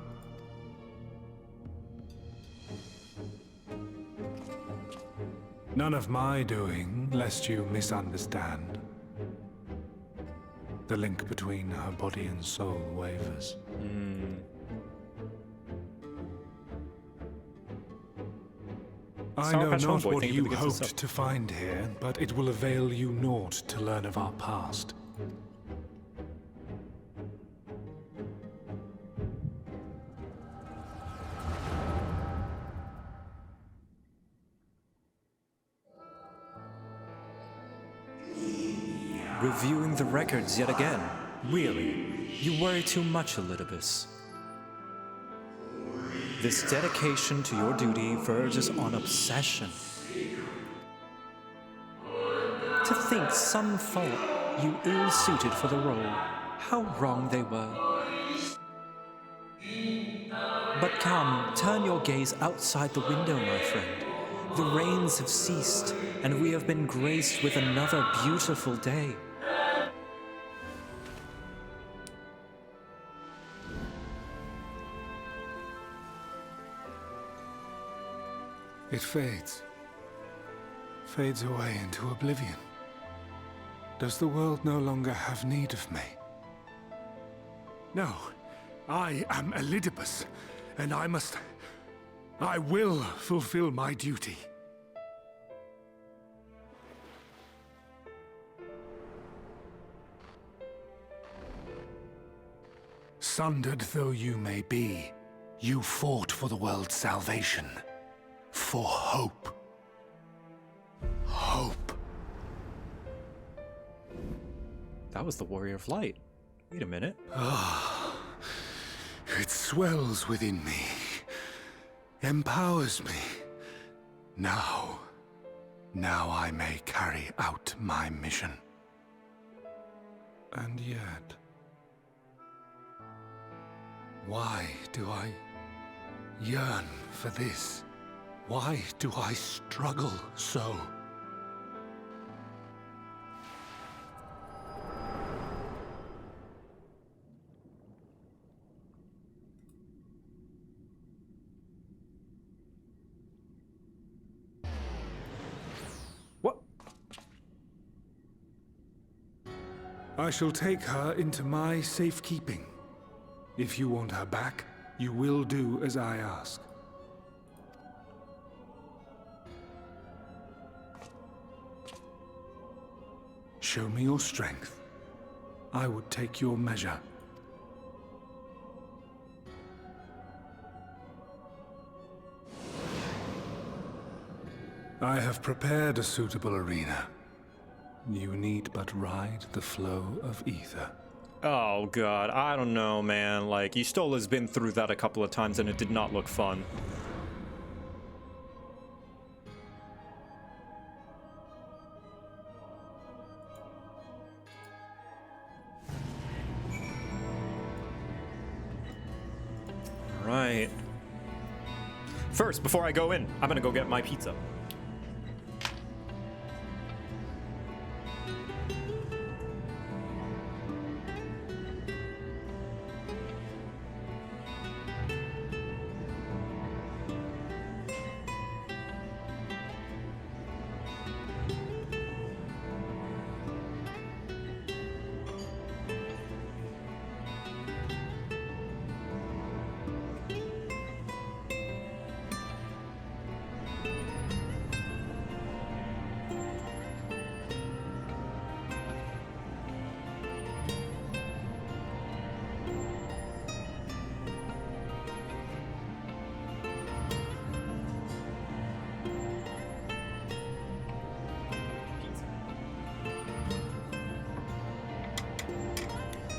None of my doing, lest you misunderstand. The link between her body and soul wavers. I know not what you hoped to find here, but it will avail you naught to learn of our past. Reviewing the records yet again. Really? You worry too much, Elidibus. This dedication to your duty verges on obsession. To think some thought you ill-suited for the role. How wrong they were. But come, turn your gaze outside the window, my friend. The rains have ceased, and we have been graced with another beautiful day. It fades. Fades away into oblivion. Does the world no longer have need of me? No. I am Elidibus, and I will fulfill my duty. Sundered though you may be, you fought for the world's salvation. For hope. Hope. That was the Warrior of Light. Wait a minute. Ah, it swells within me. Empowers me. Now I may carry out my mission. And yet, why do I yearn for this? Why do I struggle so? I shall take her into my safekeeping. If you want her back, you will do as I ask. Show me your strength. I would take your measure. I have prepared a suitable arena. You need but ride the flow of ether. Oh god, I don't know, man. Like, Y'shtola's been through that a couple of times and it did not look fun. Alright. First, before I go in, I'm gonna go get my pizza.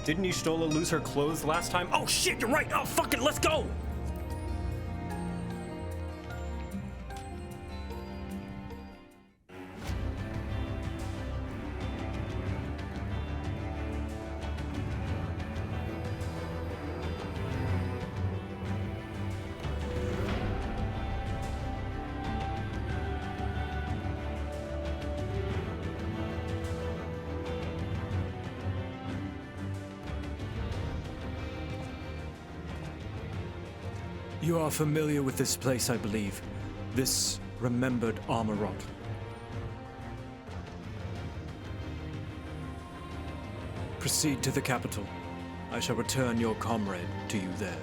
Didn't Y'shtola lose her clothes last time? Oh shit, you're right! Oh fuck it, let's go! You are familiar with this place, I believe. This remembered Armorot. Proceed to the capital. I shall return your comrade to you there.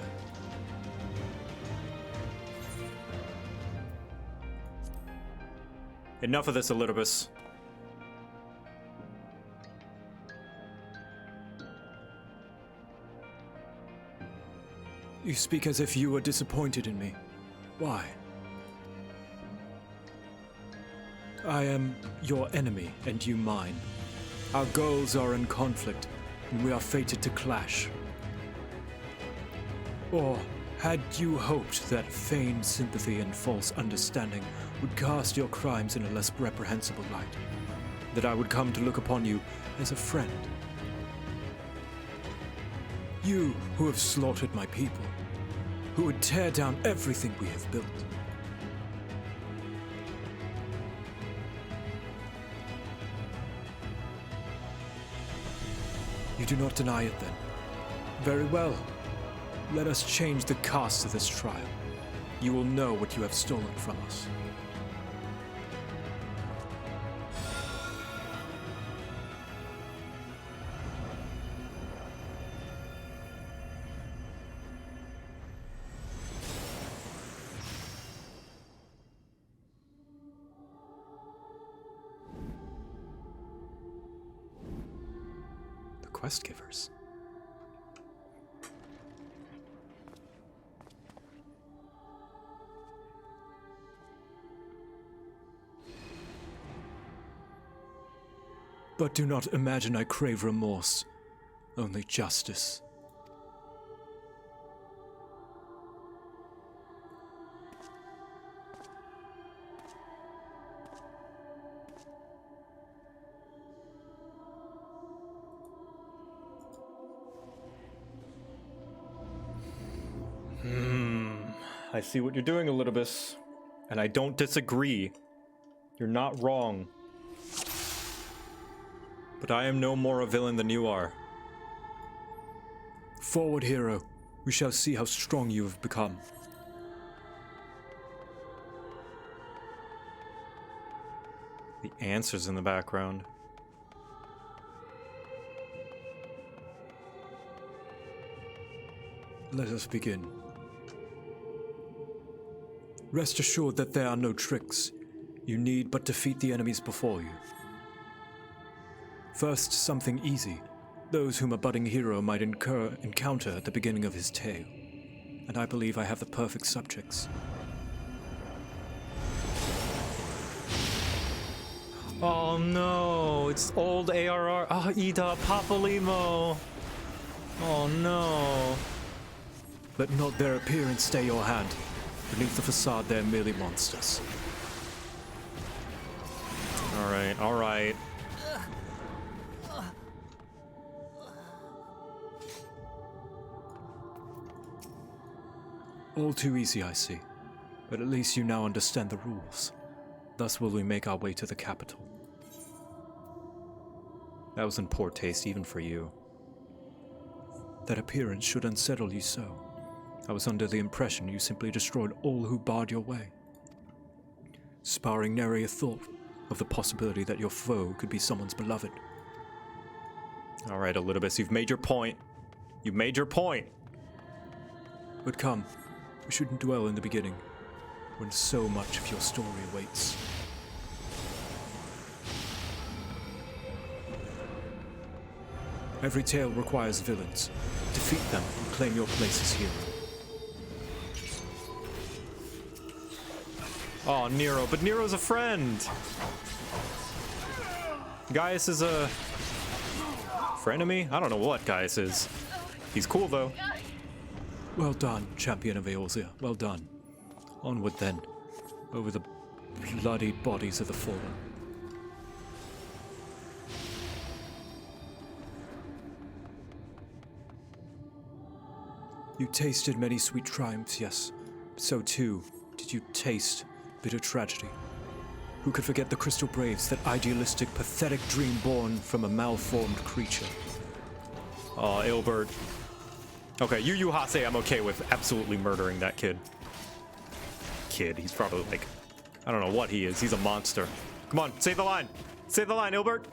Enough of this, Elidibus. You speak as if you were disappointed in me. Why? I am your enemy, and you mine. Our goals are in conflict, and we are fated to clash. Or had you hoped that feigned sympathy and false understanding would cast your crimes in a less reprehensible light? That I would come to look upon you as a friend? You who have slaughtered my people, who would tear down everything we have built. You do not deny it then? Very well. Let us change the cost of this trial. You will know what you have stolen from us. Quest givers. But do not imagine I crave remorse, only justice. I see what you're doing, Elidibus, and I don't disagree. You're not wrong. But I am no more a villain than you are. Forward, hero. We shall see how strong you have become. The answer's in the background. Let us begin. Rest assured that there are no tricks. You need but defeat the enemies before you. First, something easy. Those whom a budding hero might encounter at the beginning of his tale. And I believe I have the perfect subjects. Oh no, it's old ARR. Oh, Ida, Papalimo. Oh no. Let not their appearance stay your hand. Beneath the facade, they're merely monsters. Alright, alright. All too easy, I see. But at least you now understand the rules. Thus will we make our way to the capital. That was in poor taste, even for you. That appearance should unsettle you so. I was under the impression you simply destroyed all who barred your way. Sparring nary a thought of the possibility that your foe could be someone's beloved. Alright, Elidibus, you've made your point. You've made your point. But come, we shouldn't dwell in the beginning, when so much of your story awaits. Every tale requires villains. Defeat them and claim your place as hero. Oh, Nero, but Nero's a friend. Gaius is a frenemy? I don't know what Gaius is. He's cool though. Well done, champion of Eorzea. Well done. Onward then, over the bloody bodies of the fallen. You tasted many sweet triumphs, yes. So too did you taste bitter tragedy. Who could forget the Crystal Braves, that idealistic, pathetic dream born from a malformed creature? Oh, Ilbert. Okay, Yu Hase I'm okay with absolutely murdering that kid. He's probably like, I don't know what he is. He's a monster. Come on, say the line. Say the line, Ilbert.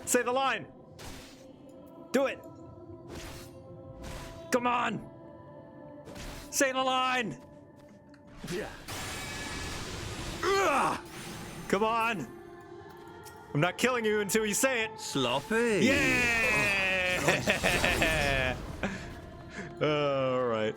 Say the line. Do it. Come on. Say the line. Yeah. Come on. I'm not killing you until you say it. Sloppy. Yeah. All right.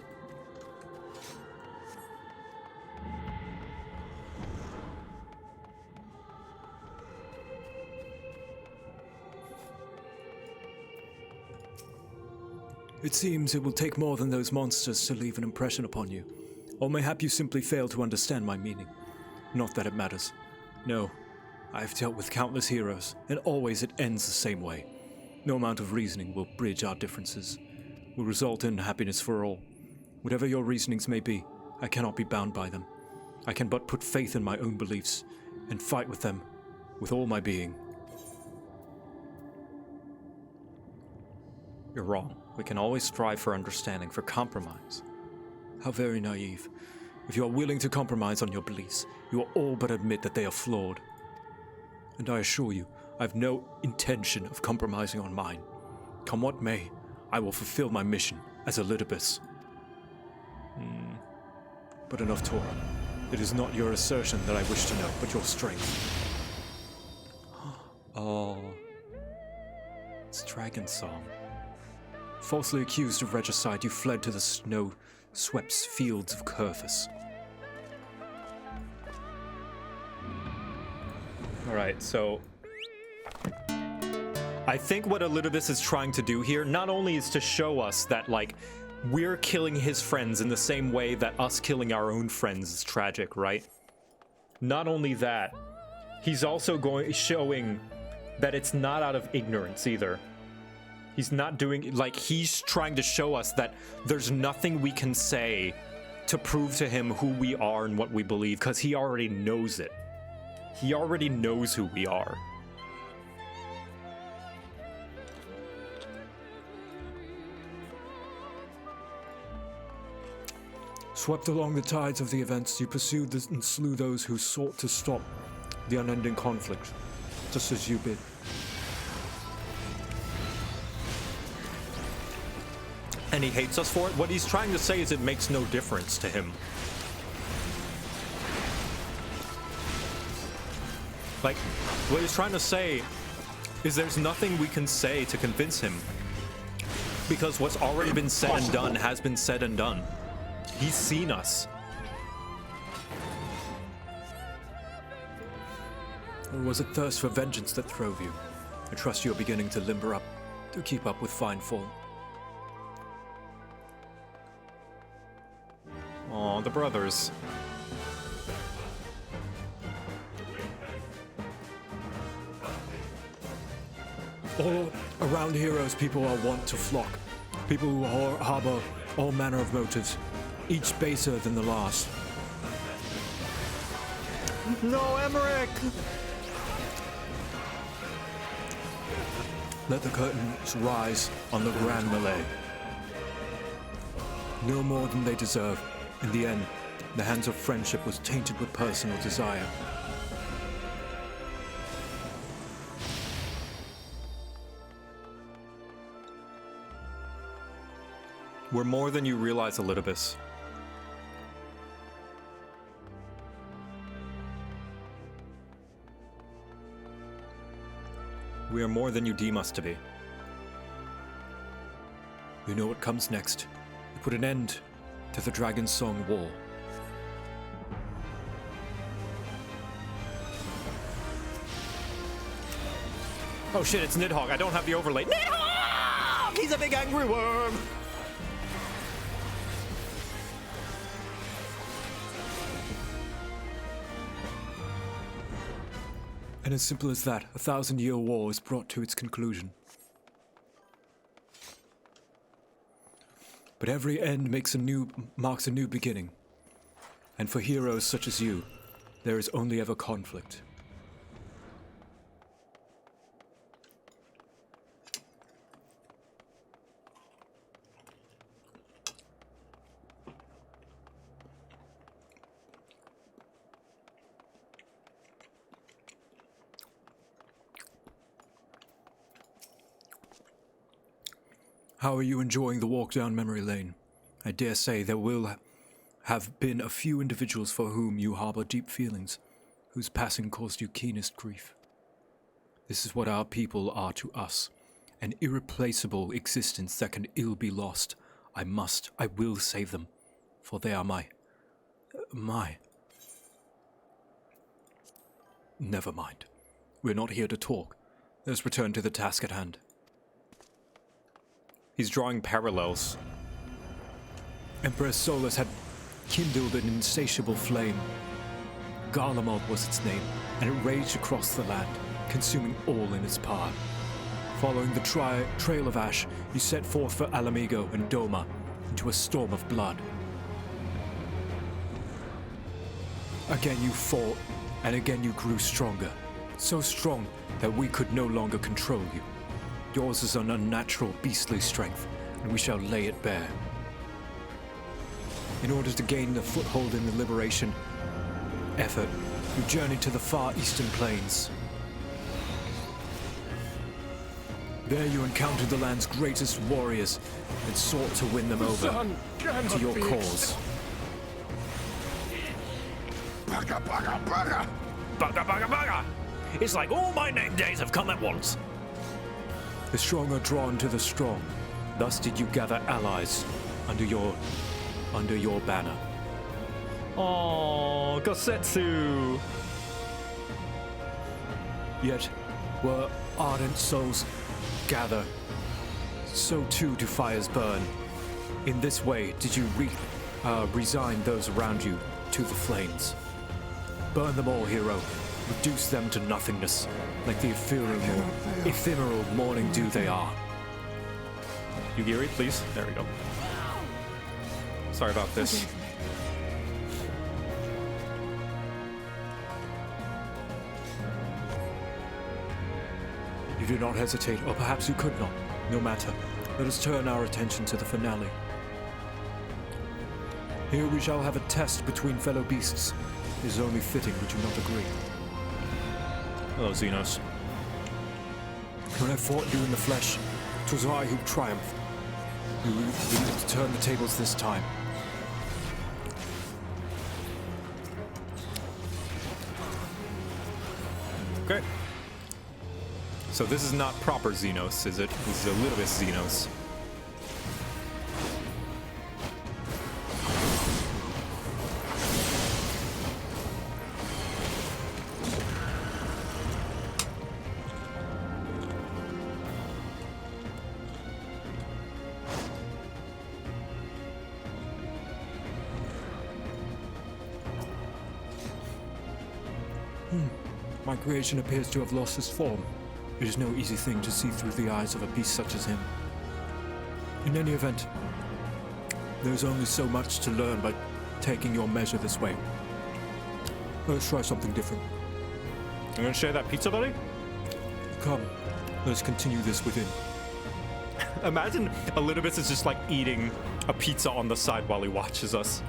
It seems it will take more than those monsters to leave an impression upon you. Or mayhap you simply fail to understand my meaning. Not that it matters. No, I have dealt with countless heroes, and always it ends the same way. No amount of reasoning will bridge our differences, will result in happiness for all. Whatever your reasonings may be, I cannot be bound by them. I can but put faith in my own beliefs, and fight with them with all my being. You're wrong. We can always strive for understanding, for compromise. How very naive. If you are willing to compromise on your beliefs, you will all but admit that they are flawed. And I assure you, I have no intention of compromising on mine. Come what may, I will fulfill my mission as Elidibus. But enough talk. It is not your assertion that I wish to know, but your strength. Oh. It's Dragon Song. Falsely accused of regicide, you fled to the snow-swept fields of Curthus. Alright, so I think what Elidibus is trying to do here not only is to show us that, like, we're killing his friends in the same way that us killing our own friends is tragic, right? Not only that, he's also showing that it's not out of ignorance either. He's not doing, like, he's trying to show us that there's nothing we can say to prove to him who we are and what we believe, because he already knows it. He already knows who we are. Swept along the tides of the events, you pursued and slew those who sought to stop the unending conflict, just as you bid. And he hates us for it? What he's trying to say is it makes no difference to him. Like, what he's trying to say is there's nothing we can say to convince him. Because what's already been said and done has been said and done. He's seen us. Or was it thirst for vengeance that drove you? I trust you're beginning to limber up, to keep up with fine fall. Aw, the brothers. All around heroes, people are wont to flock. People who harbor all manner of motives, each baser than the last. No, Emmerich! Let the curtains rise on the grand melee. No more than they deserve. In the end, the hands of friendship was tainted with personal desire. We're more than you realize, Elidibus. We are more than you deem us to be. You know what comes next. You put an end to the Dragon Song War. Oh shit, it's Nidhogg. I don't have the overlay. Nidhogg! He's a big angry worm! And as simple as that, a 1,000-year war is brought to its conclusion. But every end marks a new beginning. And for heroes such as you, there is only ever conflict. How are you enjoying the walk down memory lane? I dare say there will have been a few individuals for whom you harbor deep feelings, whose passing caused you keenest grief. This is what our people are to us, an irreplaceable existence that can ill be lost. I will save them, for they are my... Never mind. We're not here to talk. Let's return to the task at hand. He's drawing parallels. Empress Solus had kindled an insatiable flame. Garlemald was its name, and it raged across the land, consuming all in its path. Following the trail of ash, you set forth for Alamigo and Doma into a storm of blood. Again you fought, and again you grew stronger. So strong that we could no longer control you. Yours is an unnatural, beastly strength, and we shall lay it bare. In order to gain a foothold in the liberation effort, you journeyed to the far eastern plains. There you encountered the land's greatest warriors and sought to win them over to your cause. Baga, baga, baga! Baga, baga, baga! It's like all my name days have come at once. The strong are drawn to the strong. Thus did you gather allies under your banner. Oh, Gosetsu! Yet were ardent souls gather, so too do fires burn. In this way did you resign those around you to the flames. Burn them all, hero. Reduce them to nothingness, like the ephemeral morning dew they are. Yugiri, please. There we go. Sorry about this. You do not hesitate, or perhaps you could not. No matter. Let us turn our attention to the finale. Here we shall have a test between fellow beasts. It is only fitting, would you not agree? Hello, Xenos. When I fought you in the flesh, 'twas I who triumphed. We need to turn the tables this time. Okay. So this is not proper Xenos, is it? This is Elidibus Xenos. My creation appears to have lost its form. It is no easy thing to see through the eyes of a beast such as him. In any event, there is only so much to learn by taking your measure this way. Let's try something different. You gonna share that pizza, buddy? Come, let's continue this within. Imagine Elidibus is just like eating a pizza on the side while he watches us.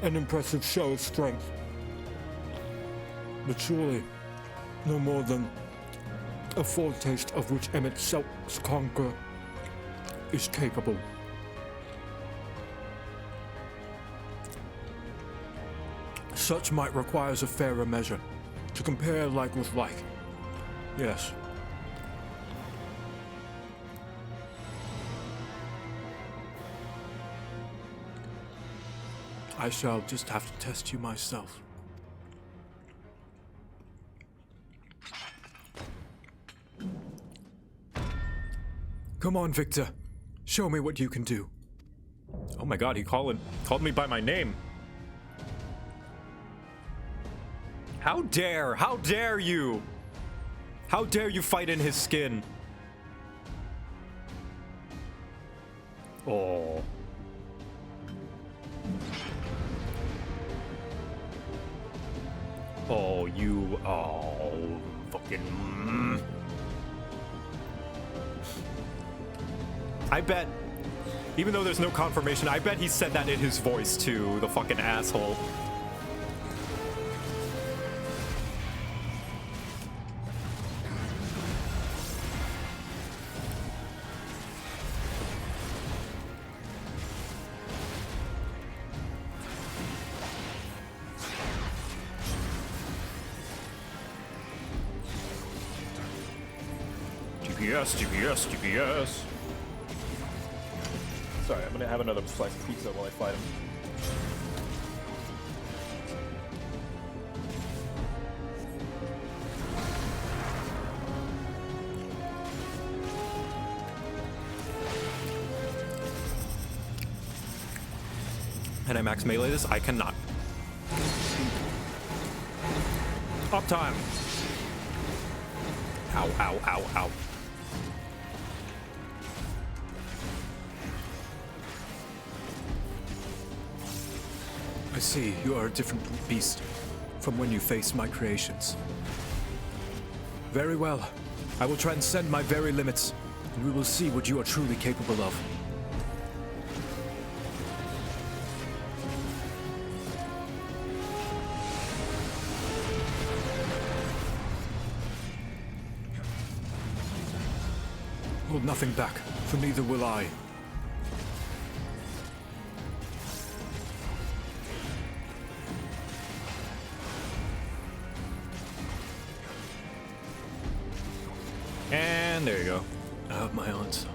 An impressive show of strength. But surely, no more than a foretaste of which Emmett Selk's conqueror is capable. Such might requires a fairer measure, to compare like with like. Yes. I shall just have to test you myself. Come on, Victor. Show me what you can do. Oh my god, he called me by my name. How dare you? How dare you fight in his skin? Oh. Oh, you... Oh, fucking... I bet, even though there's no confirmation, I bet he said that in his voice too, the fucking asshole. GPS, GPS. Sorry, I'm gonna have another slice of pizza while I fight him. Can I max melee this? I cannot. Uptime! Ow, ow, ow, ow. I see, you are a different beast from when you faced my creations. Very well. I will transcend my very limits, and we will see what you are truly capable of. Hold nothing back, for neither will I. I have my answer.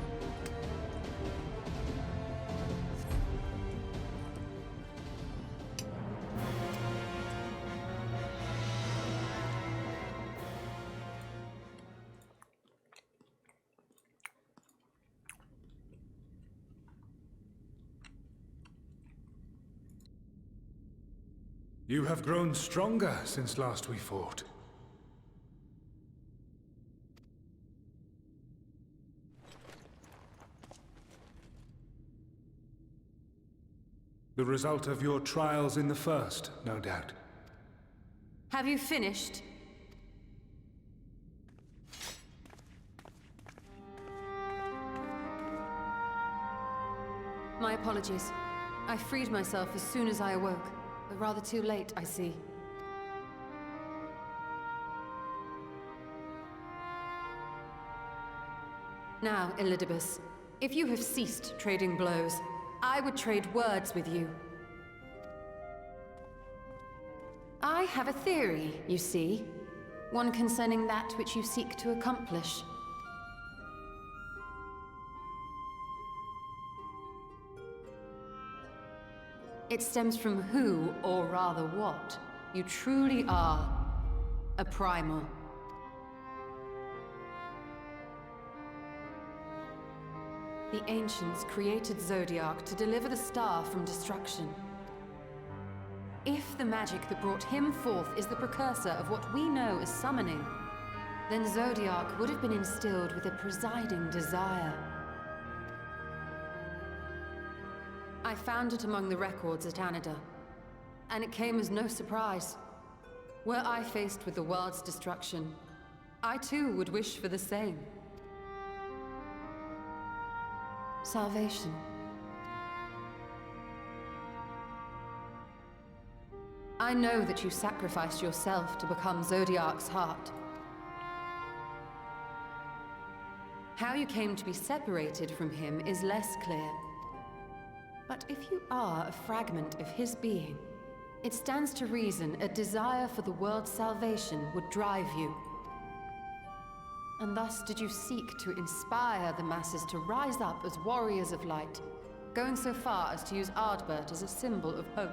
You have grown stronger since last we fought. The result of your trials in the first, no doubt. Have you finished? My apologies. I freed myself as soon as I awoke. But rather too late, I see. Now, Elidibus, if you have ceased trading blows, I would trade words with you. I have a theory, you see. One concerning that which you seek to accomplish. It stems from who, or rather what, you truly are. A Primal. The Ancients created Zodiark to deliver the star from destruction. If the magic that brought him forth is the precursor of what we know as summoning, then Zodiark would have been instilled with a presiding desire. I found it among the records at Anyder, and it came as no surprise. Were I faced with the world's destruction, I too would wish for the same. Salvation. I know that you sacrificed yourself to become Zodiark's heart. How you came to be separated from him is less clear. But if you are a fragment of his being, it stands to reason a desire for the world's salvation would drive you. And thus did you seek to inspire the masses to rise up as warriors of light, going so far as to use Ardbert as a symbol of hope.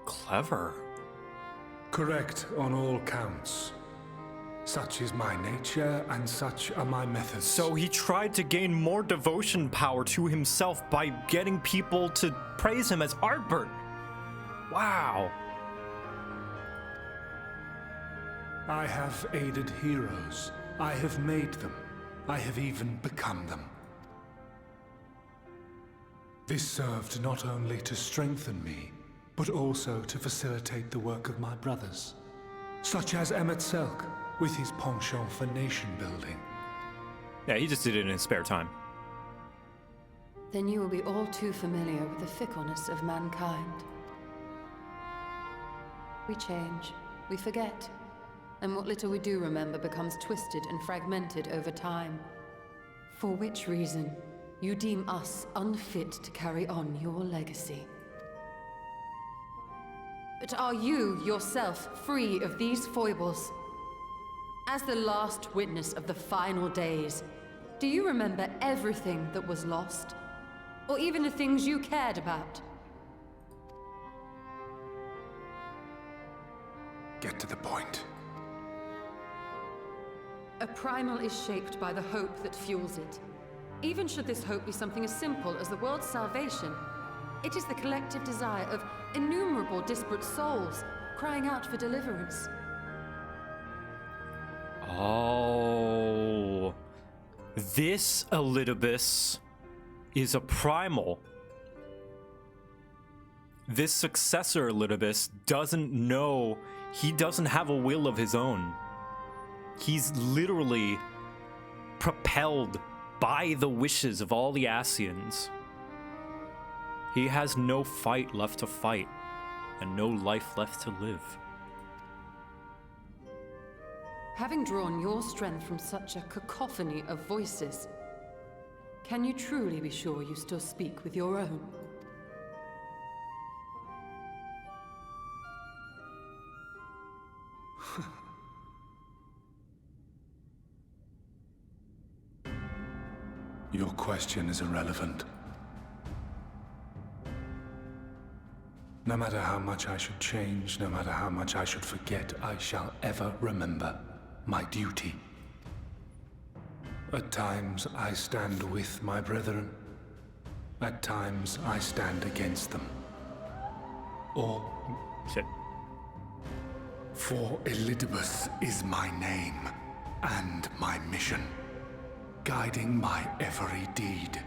Clever. Correct on all counts. Such is my nature, and such are my methods. So he tried to gain more devotion power to himself by getting people to praise him as Ardbert. Wow. I have aided heroes. I have made them. I have even become them. This served not only to strengthen me, but also to facilitate the work of my brothers, such as Emmett Selk, with his penchant for nation building. Yeah, he just did it in his spare time. Then you will be all too familiar with the fickleness of mankind. We change, we forget, and what little we do remember becomes twisted and fragmented over time. For which reason, you deem us unfit to carry on your legacy. But are you, yourself, free of these foibles? As the last witness of the final days, do you remember everything that was lost? Or even the things you cared about? Get to the point. A Primal is shaped by the hope that fuels it. Even should this hope be something as simple as the world's salvation, it is the collective desire of innumerable disparate souls crying out for deliverance. Oh. This Elidibus is a Primal. This successor Elidibus doesn't know, he doesn't have a will of his own. He's literally propelled by the wishes of all the Ascians. He has no fight left to fight, and no life left to live. Having drawn your strength from such a cacophony of voices, can you truly be sure you still speak with your own? Your question is irrelevant. No matter how much I should change, no matter how much I should forget, I shall ever remember my duty. At times I stand with my brethren. At times I stand against them. Or... Shit. For Elidibus is my name and my mission, guiding my every deed.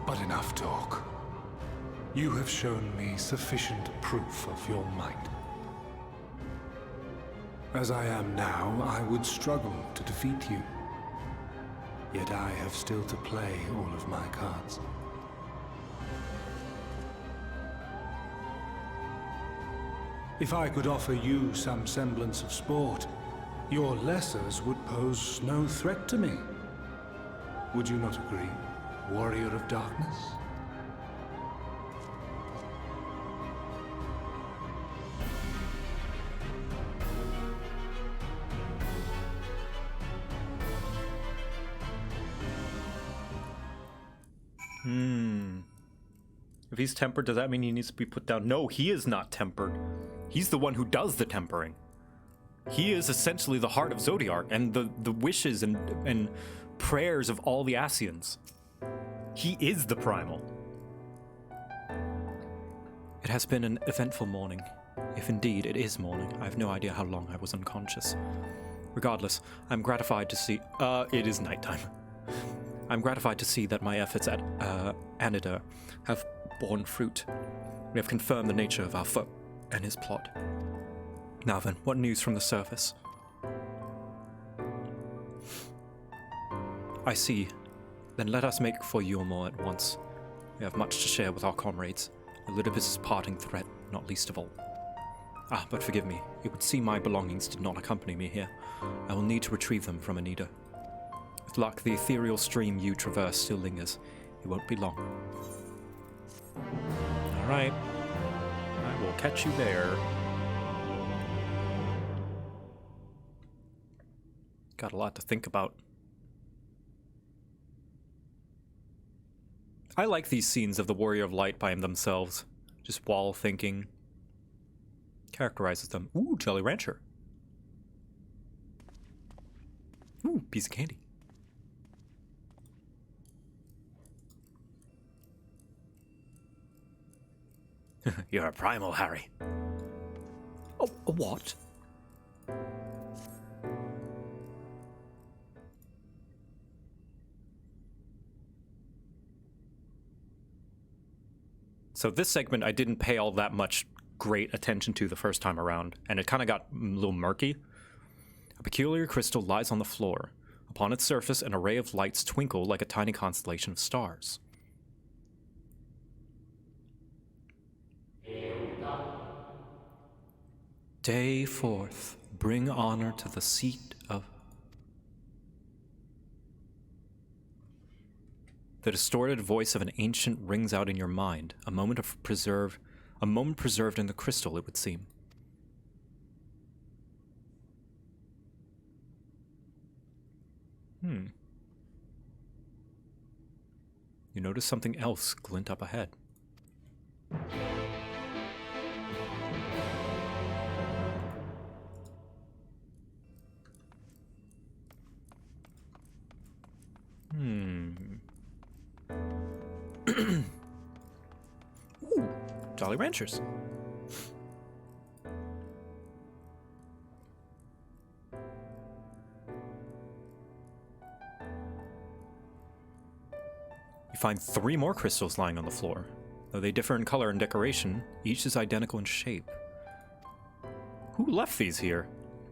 But enough talk. You have shown me sufficient proof of your might. As I am now, I would struggle to defeat you. Yet I have still to play all of my cards. If I could offer you some semblance of sport, your lessers would pose no threat to me. Would you not agree, warrior of darkness? If he's tempered, does that mean he needs to be put down? No, he is not tempered. He's the one who does the tempering. He is essentially the heart of Zodiark and the wishes and prayers of all the Ascians. He is the Primal. It has been an eventful morning. If indeed it is morning, I have no idea how long I was unconscious. Regardless, I'm gratified to see... it is nighttime. I'm gratified to see that my efforts at Anyder have borne fruit. We have confirmed the nature of our foe and his plot. Now then, what news from the surface? I see. Then let us make for Yulmore at once. We have much to share with our comrades. Elidibus' parting threat, not least of all. Ah, but forgive me. It would seem my belongings did not accompany me here. I will need to retrieve them from Anyder. With luck, the ethereal stream you traverse still lingers. It won't be long. All right. I will catch you there. Got a lot to think about. I like these scenes of the Warrior of Light by themselves. Just while thinking. Characterizes them. Ooh, Jolly Rancher. Ooh, piece of candy. You're a Primal, Harry. Oh, a what? So this segment I didn't pay all that much great attention to the first time around, and it kind of got a little murky. A peculiar crystal lies on the floor. Upon its surface, an array of lights twinkle like a tiny constellation of stars. Day forth, bring honor to the seat of... The distorted voice of an ancient rings out in your mind, a moment preserved in the crystal, it would seem. You notice something else glint up ahead. Ooh, Jolly Ranchers. You find 3 more crystals lying on the floor. Though they differ in color and decoration, each is identical in shape. Who left these here?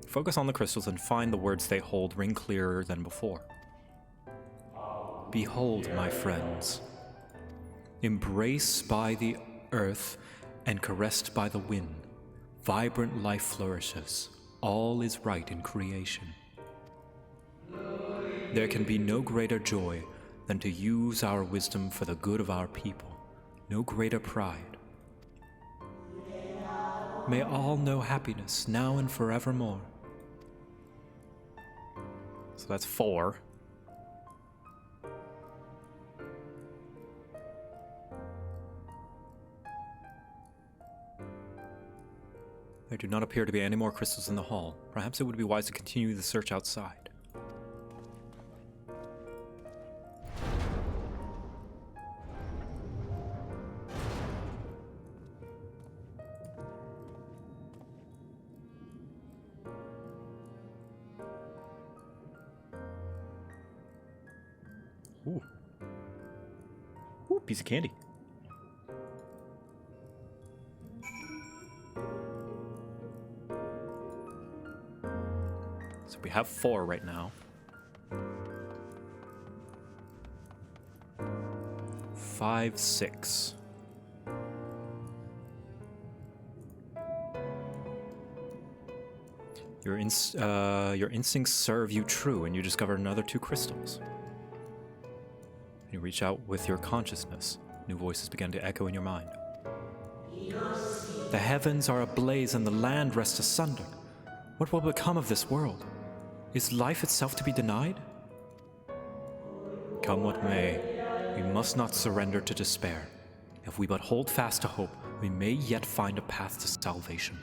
Focus on the crystals and find the words they hold ring clearer than before. Behold, my friends. Embraced by the earth and caressed by the wind, vibrant life flourishes. All is right in creation. There can be no greater joy than to use our wisdom for the good of our people. No greater pride. may all know happiness, now and forevermore. So that's 4. There do not appear to be any more crystals in the hall. Perhaps it would be wise to continue the search outside. Ooh. Ooh, piece of candy. So we have 4 right now. 5, 6. Your instincts serve you true, and you discover another 2 crystals. You reach out with your consciousness. New voices begin to echo in your mind. The heavens are ablaze and the land rests asunder. What will become of this world? Is life itself to be denied? Come what may, we must not surrender to despair. If we but hold fast to hope, we may yet find a path to salvation.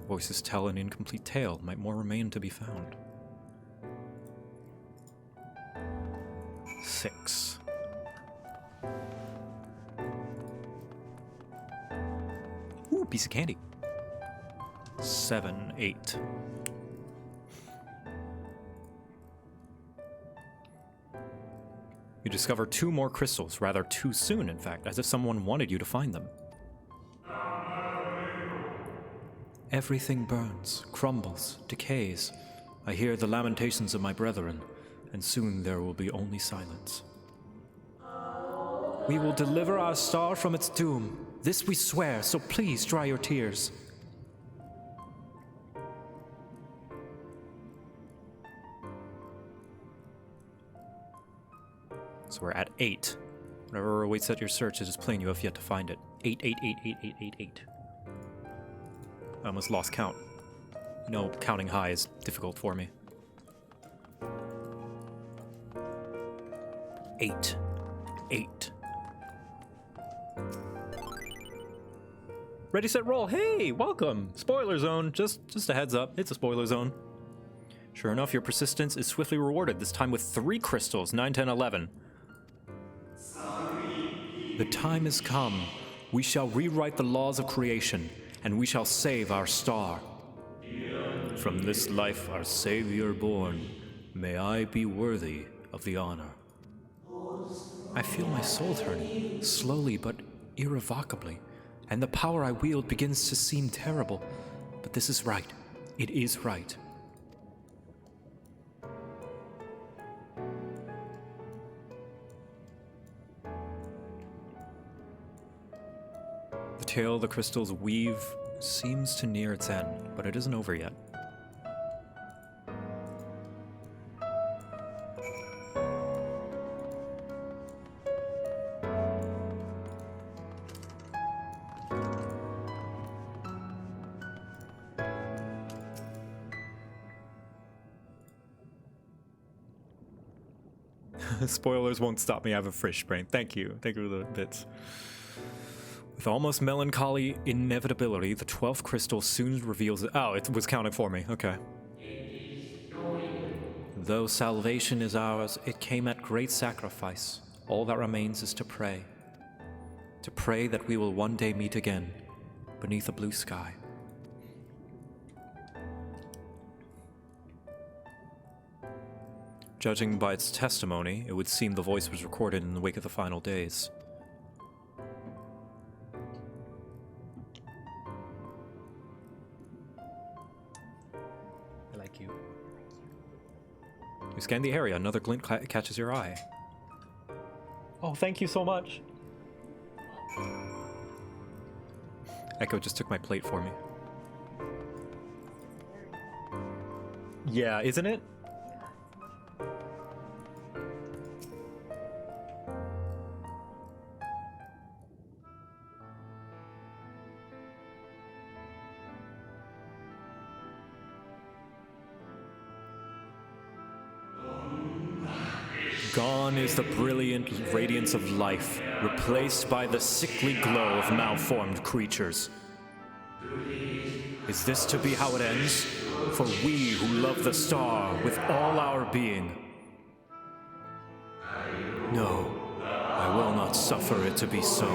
Voices tell an incomplete tale, might more remain to be found. 6. Ooh, piece of candy. 7, 8. You discover 2 more crystals, rather too soon, in fact, as if someone wanted you to find them. Everything burns, crumbles, decays. I hear the lamentations of my brethren, and soon there will be only silence. We will deliver our star from its doom. This we swear, so please dry your tears. So we're at 8. Whatever awaits at your search, it is plain you have yet to find it. 8, 8, 8, 8, 8, 8, 8. I almost lost count. You know, counting high is difficult for me. 8. 8. Ready, set, roll. Hey, welcome. Spoiler zone. Just a heads up. It's a spoiler zone. Sure enough, your persistence is swiftly rewarded, this time with 3 crystals, 9, 10, 11. The time has come. We shall rewrite the laws of creation, and we shall save our star. From this life our Savior born, may I be worthy of the honor. I feel my soul turning, slowly but irrevocably, and the power I wield begins to seem terrible. But this is right. It is right. The tale the crystals weave seems to near its end, but it isn't over yet. Spoilers won't stop me. I have a fresh brain. Thank you. Thank you for the bits. With almost melancholy inevitability, the 12th crystal soon reveals it. Oh, it was counting for me. Okay. Though salvation is ours, it came at great sacrifice. All that remains is to pray. To pray that we will one day meet again, beneath a blue sky. Judging by its testimony, it would seem the voice was recorded in the wake of the final days. I like you. You scan the area, another glint catches your eye. Oh, thank you so much. Echo just took my plate for me. Yeah, isn't it? Gone is the brilliant radiance of life, replaced by the sickly glow of malformed creatures. Is this to be how it ends? For we who love the star with all our being. No, I will not suffer it to be so.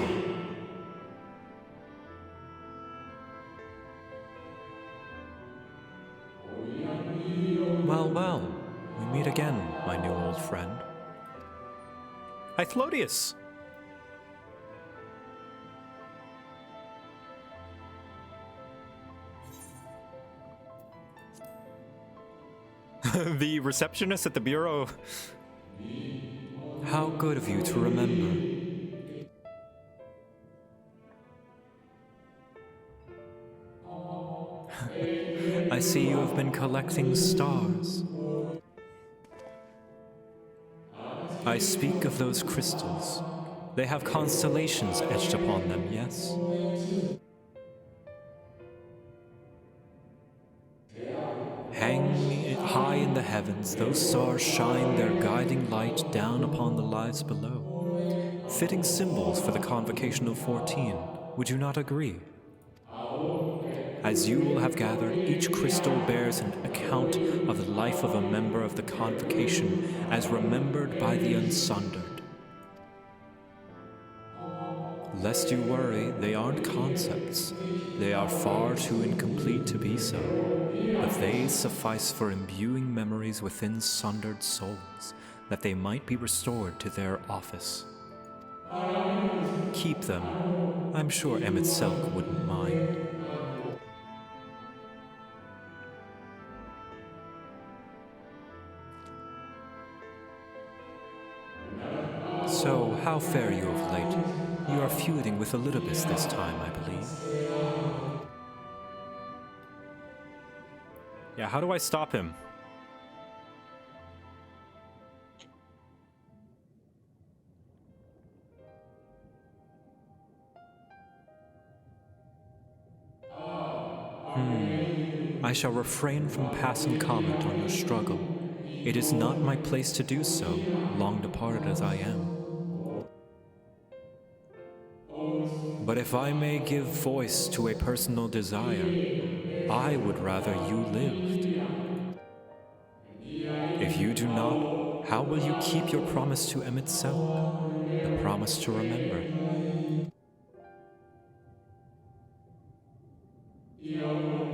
Well, well, we meet again, my new old friend. Hythlodius! The receptionist at the bureau. How good of you to remember. I see you have been collecting stars. I speak of those crystals. They have constellations etched upon them, yes? Hang high in the heavens, those stars shine their guiding light down upon the lives below. Fitting symbols for the Convocation of 14, would you not agree? As you will have gathered, each crystal bears an account of the life of a member of the Convocation as remembered by the Unsundered. Lest you worry, they aren't concepts. They are far too incomplete to be so, but they suffice for imbuing memories within sundered souls, that they might be restored to their office. Keep them. I'm sure Emmett Selk wouldn't mind. So, how fare you of late? You are feuding with Elidibus this time, I believe. Yeah, how do I stop him? I shall refrain from passing comment on your struggle. It is not my place to do so, long departed as I am. But if I may give voice to a personal desire, I would rather you lived. If you do not, how will you keep your promise to Emmett Selk, the promise to remember?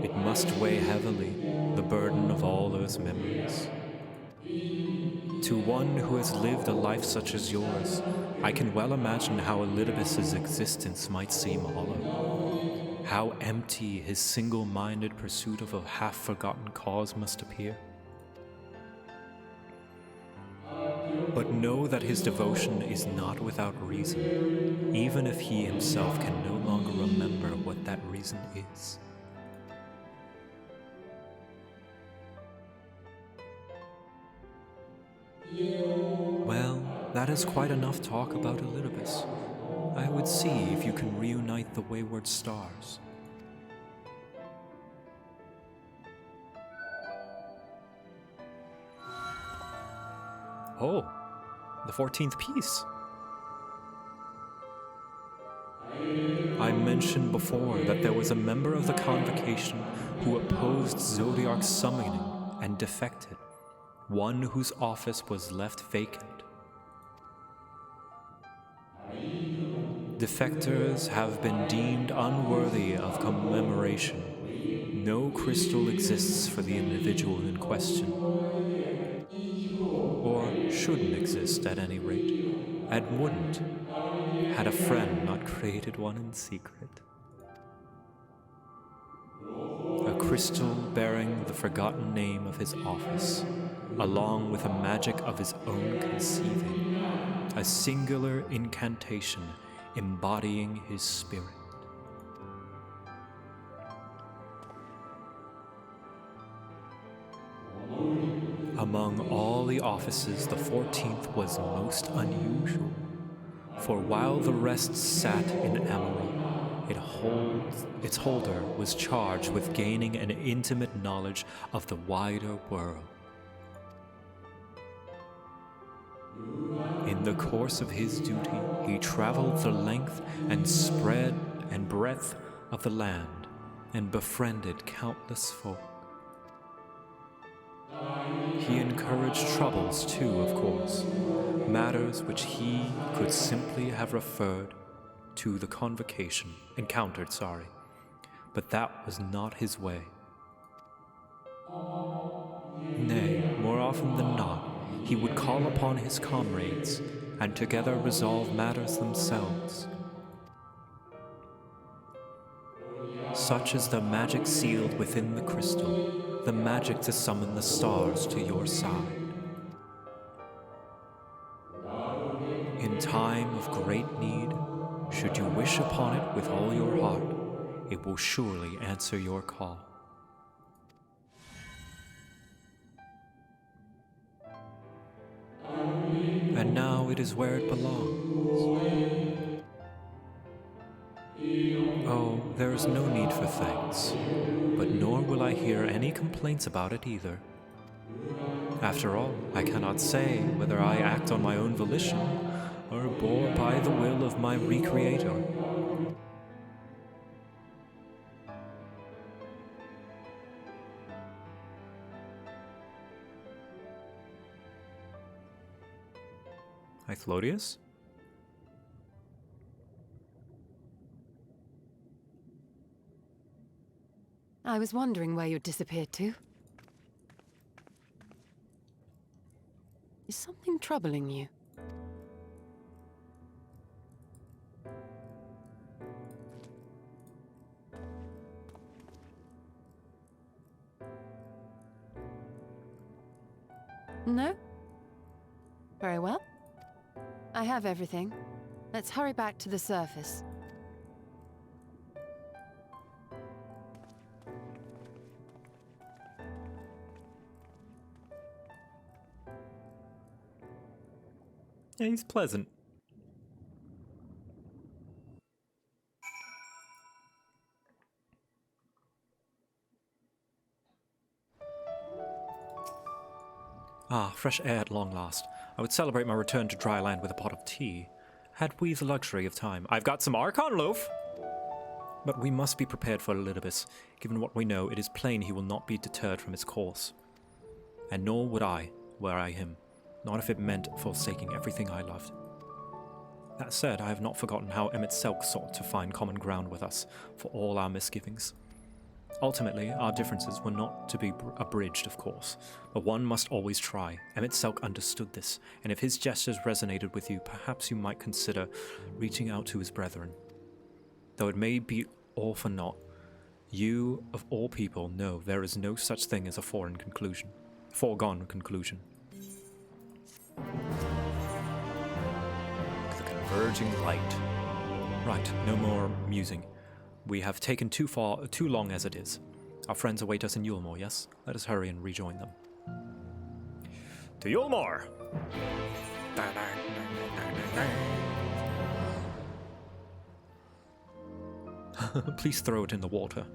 It must weigh heavily, the burden of all those memories. To one who has lived a life such as yours, I can well imagine how Elidibus's existence might seem hollow. How empty his single-minded pursuit of a half-forgotten cause must appear. But know that his devotion is not without reason, even if he himself can no longer remember what that reason is. Well, that is quite enough talk about Elidibus. I would see if you can reunite the wayward stars. Oh, the 14th piece. I mentioned before that there was a member of the Convocation who opposed Zodiark's summoning and defected, one whose office was left vacant. Defectors have been deemed unworthy of commemoration. No crystal exists for the individual in question. Or shouldn't exist at any rate, and wouldn't, had a friend not created one in secret. A crystal bearing the forgotten name of his office, along with a magic of his own conceiving, a singular incantation embodying his spirit. Among all the offices, the 14th was most unusual. For while the rest sat in Emerald, its holder was charged with gaining an intimate knowledge of the wider world. In the course of his duty, he traveled the length and spread and breadth of the land and befriended countless folk. He encouraged troubles too, of course, matters which he could simply have referred to the encountered, but that was not his way. Nay, more often than not, he would call upon his comrades and together resolve matters themselves. Such is the magic sealed within the crystal, the magic to summon the stars to your side. In time of great need, should you wish upon it with all your heart, it will surely answer your call. And now it is where it belongs. Oh, there is no need for thanks, but nor will I hear any complaints about it either. After all, I cannot say whether I act on my own volition or bore by the will of my recreator. Hythlodius? I was wondering where you disappeared to. Is something troubling you? No? Very well. I have everything. Let's hurry back to the surface. Yeah, he's pleasant. Ah, fresh air at long last. I would celebrate my return to dry land with a pot of tea, had we the luxury of time. I've got some Archon loaf! But we must be prepared for Elidibus. Given what we know, it is plain he will not be deterred from his course. And nor would I, were I him, not if it meant forsaking everything I loved. That said, I have not forgotten how Emmett Selk sought to find common ground with us, for all our misgivings. Ultimately, our differences were not to be abridged, of course, but one must always try. Emmett Selk understood this, and if his gestures resonated with you, perhaps you might consider reaching out to his brethren. Though it may be all for naught, you, of all people, know there is no such thing as a foregone conclusion. The converging light. Right, no more musing. We have taken too long as it is. Our friends await us in Yulmore, yes? Let us hurry and rejoin them. To Yulmore! Please throw it in the water.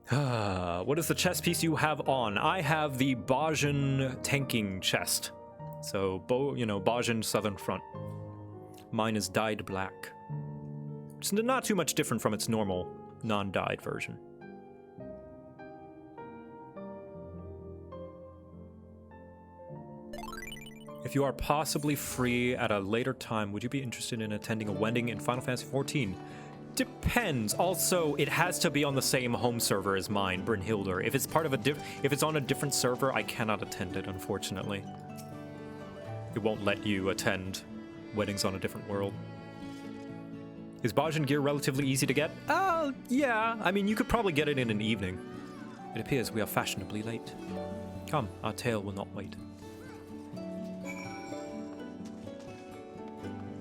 What is the chest piece you have on? I have the Bajan tanking chest. So, Bajan Southern Front. Mine is dyed black. It's not too much different from its normal, non-dyed version. If you are possibly free at a later time, would you be interested in attending a wedding in Final Fantasy XIV? Depends. Also, it has to be on the same home server as mine, Brynhildr. If it's part of if it's on a different server, I cannot attend it, unfortunately. It won't let you attend weddings on a different world. Is Bajan gear relatively easy to get? Yeah. I mean, you could probably get it in an evening. It appears we are fashionably late. Come, our tale will not wait.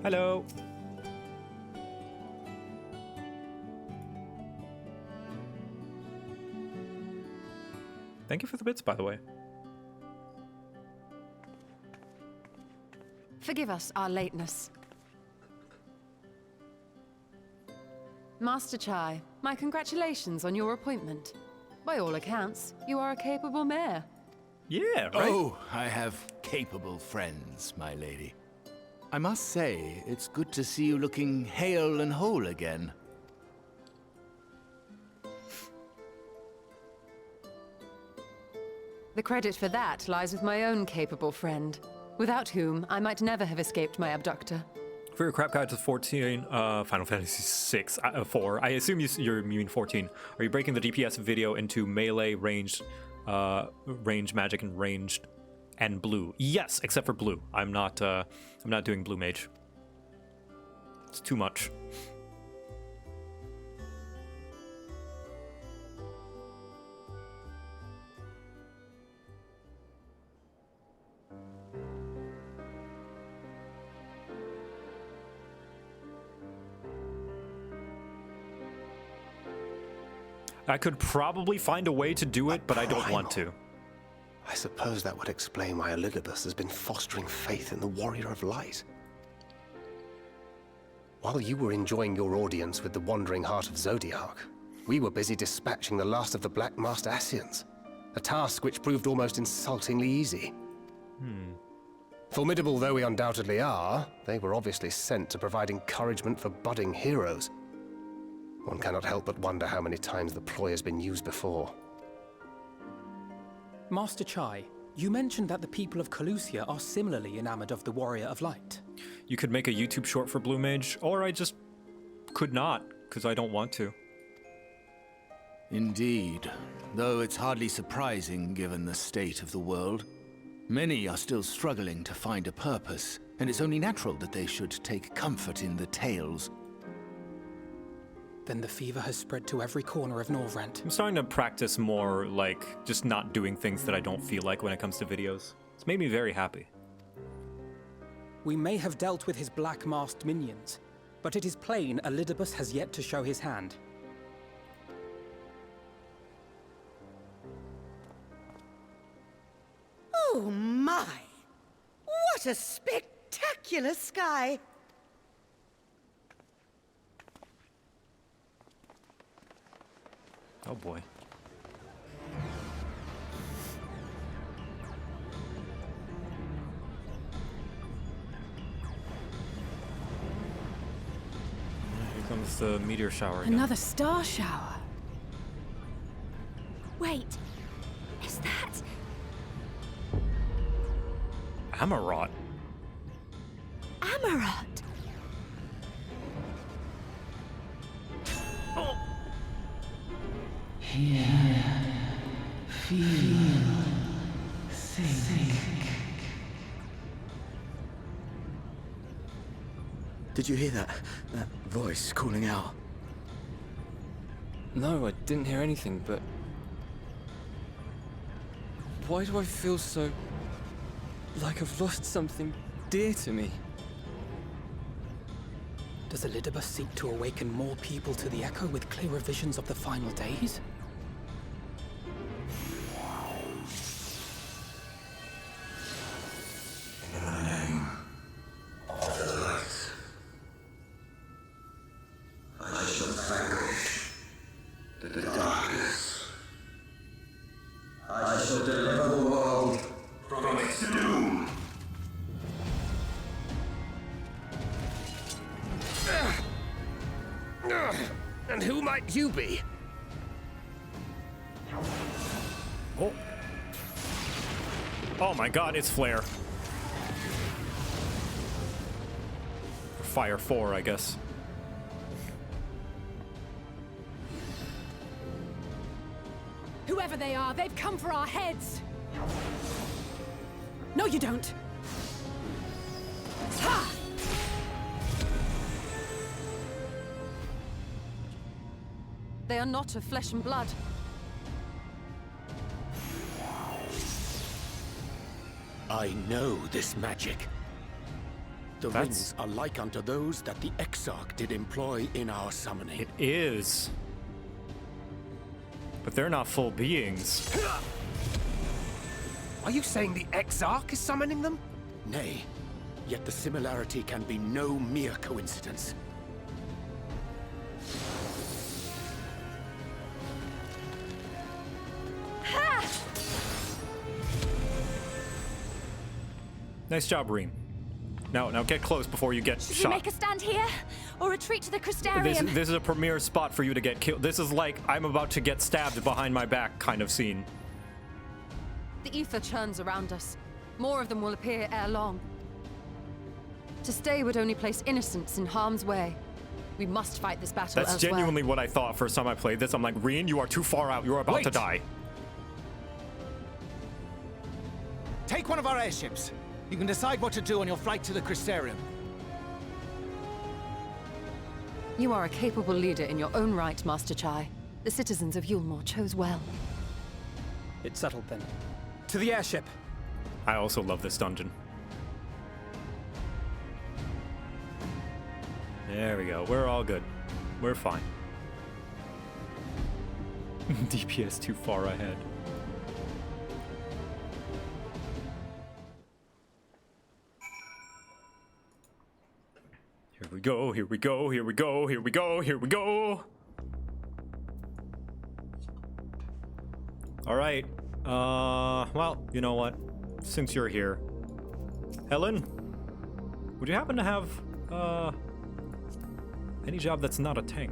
Hello. Thank you for the bits, by the way. Forgive us our lateness. Master Chai, my congratulations on your appointment. By all accounts, you are a capable mayor. Yeah, right? Oh, I have capable friends, my lady. I must say, it's good to see you looking hale and whole again. The credit for that lies with my own capable friend, without whom I might never have escaped my abductor. For your crap guide to 14, Final Fantasy VI, 4, I assume you mean 14. Are you breaking the DPS video into melee, ranged, range magic, and ranged, and blue? Yes, except for blue. I'm not doing blue mage. It's too much. I could probably find a way to do it, but I don't want to. I suppose that would explain why Elidibus has been fostering faith in the Warrior of Light. While you were enjoying your audience with the Wandering Heart of Zodiac, we were busy dispatching the last of the Black Master Ascians, a task which proved almost insultingly easy. Formidable though we undoubtedly are, they were obviously sent to provide encouragement for budding heroes. One cannot help but wonder how many times the ploy has been used before. Master Chai, you mentioned that the people of Calusia are similarly enamored of the Warrior of Light. You could make a YouTube short for Blue Mage, or I just could not, because I don't want to. Indeed, though it's hardly surprising given the state of the world. Many are still struggling to find a purpose, and it's only natural that they should take comfort in the tales. Then the fever has spread to every corner of Norvrent. I'm starting to practice more, like, just not doing things that I don't feel like when it comes to videos. It's made me very happy. We may have dealt with his black-masked minions, but it is plain Elidibus has yet to show his hand. Oh my! What a spectacular sky! Oh boy. Here comes the meteor shower again. Another star shower. Wait, is that... Amarot? Amarot? Oh! Hear, feel, think. Did you hear that? That voice calling out? No, I didn't hear anything, but... Why do I feel so... like I've lost something dear to me? Does Elidibus seek to awaken more people to the Echo with clearer visions of the final days? In the name of the light, I shall vanquish the darkness. I shall deliver the world from its doom. And who might you be? Oh. Oh my god, it's Flare. Fire 4, I guess. Whoever they are, they've come for our heads! No, you don't! Ha! They are not of flesh and blood. I know this magic. The rings are like unto those that the Exarch did employ in our summoning. It is. But they're not full beings. Are you saying the Exarch is summoning them? Nay, yet the similarity can be no mere coincidence. Nice job, Reem. Now get close before you get Should shot. we make a stand here? Or retreat to the Crystarium? This is a premier spot for you to get killed. This is like I'm about to get stabbed behind my back kind of scene. The ether churns around us. More of them will appear ere long. To stay would only place innocents in harm's way. We must fight this battle That's elsewhere. genuinely what I thought first time I played this. I'm like, Rien, you are too far out. You're about to die. Take one of our airships. You can decide what to do on your flight to the Crystarium. You are a capable leader in your own right, Master Chai. The citizens of Yulmore chose well. It's settled then. To the airship. I also love this dungeon. There we go. We're all good. We're fine. DPS too far ahead. Here we go, here we go, here we go, here we go, here we go! Alright. Well, you know what? Since you're here. Helen? Would you happen to have, any job that's not a tank?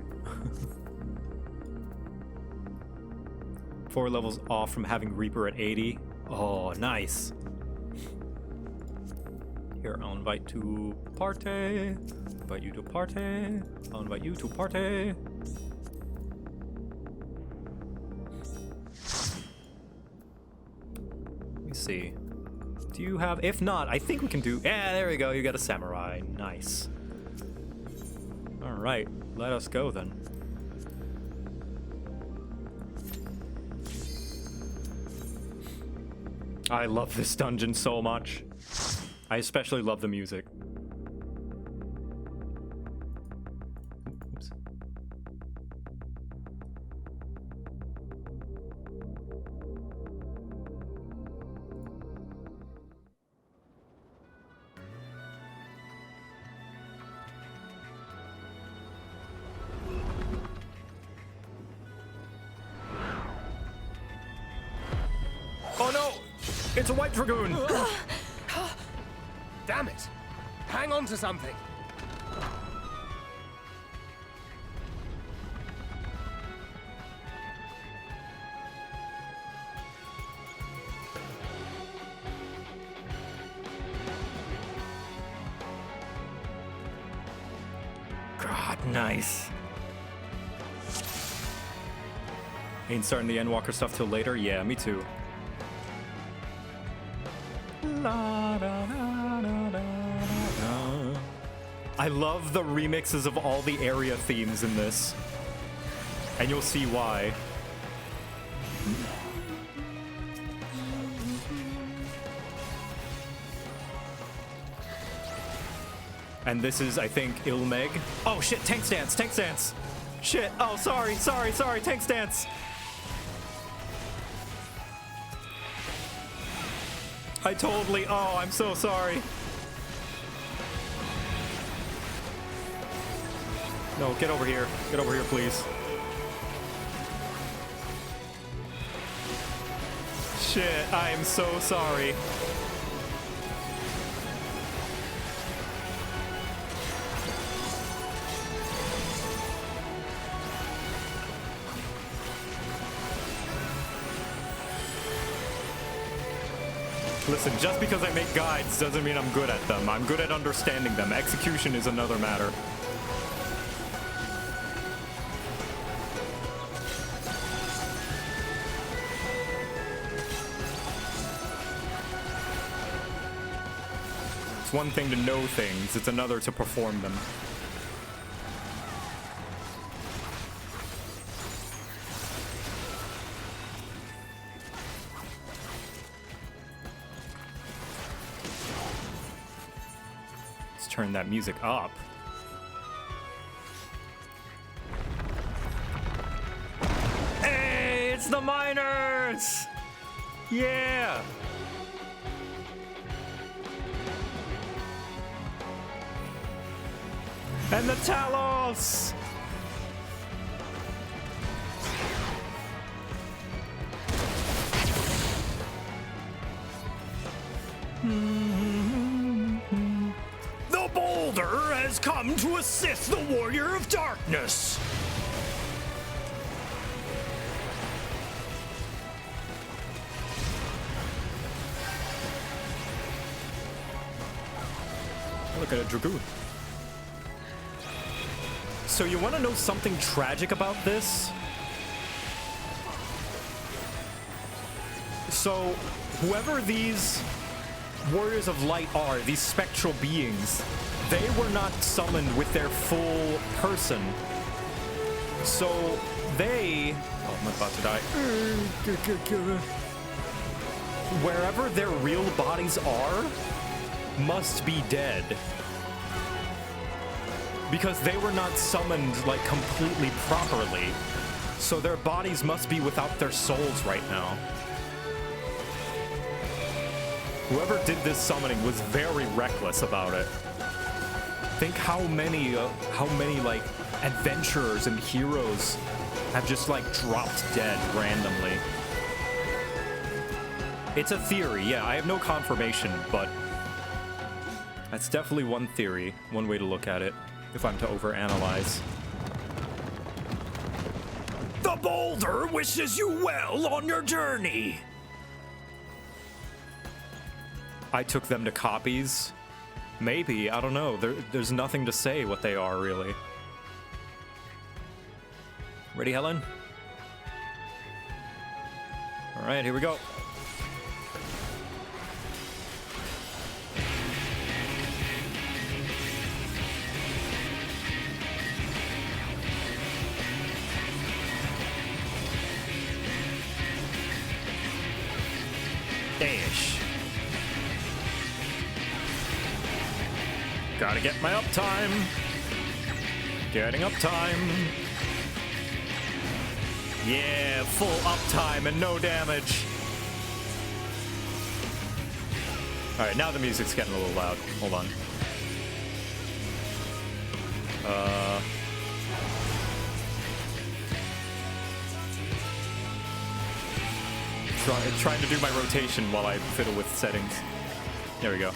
4 levels off from having Reaper at 80. Oh, nice. Here, I'll invite to party. Invite you to party. I'll invite you to party. Let me see. Do you have... If not, I think we can do... Yeah, there we go. You got a samurai. Nice. Alright, let us go then. I love this dungeon so much. I especially love the music. Oops. Oh no! It's a white dragoon! Damn it! Hang on to something! God, nice. Ain't starting the Endwalker stuff till later? Yeah, me too. I love the remixes of all the area themes in this. And you'll see why. And this is, I think, Ilmeg. Oh shit, tank stance, tank stance. Shit, oh sorry, tank stance. I totally, oh, I'm so sorry. No, get over here, please. Shit, I am so sorry. Listen, just because I make guides doesn't mean I'm good at them. I'm good at understanding them. Execution is another matter. It's one thing to know things, it's another to perform them. Let's turn that music up. Hey, it's the miners! Yeah! And the Talos! The boulder has come to assist the Warrior of Darkness. Look at a Dragoon. So you want to know something tragic about this? So whoever these Warriors of Light are, these spectral beings, they were not summoned with their full person. So they... Oh, I'm about to die. Wherever their real bodies are, must be dead. Because they were not summoned, like, completely properly. So their bodies must be without their souls right now. Whoever did this summoning was very reckless about it. Think how many like adventurers and heroes have just like dropped dead randomly. It's a theory, yeah. I have no confirmation, but that's definitely one theory, one way to look at it, if I'm to overanalyze. The boulder wishes you well on your journey. I took them to copies. Maybe, I don't know. There's nothing to say what they are, really. Ready, Helen? All right, here we go. Dash. Gotta get my uptime. Getting uptime. Yeah, full uptime and no damage. All right, now the music's getting a little loud. Hold on. Trying to do my rotation while I fiddle with settings. There we go.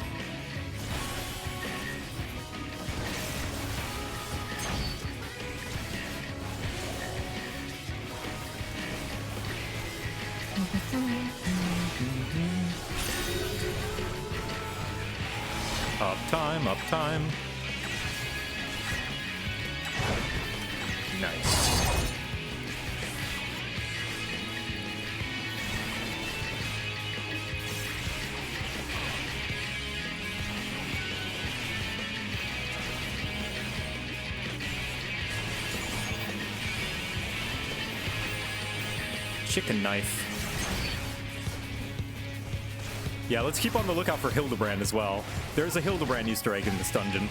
Uptime, uptime. Nice. Chicken knife. Yeah, let's keep on the lookout for Hildebrand as well. There's a Hildebrand Easter egg in this dungeon,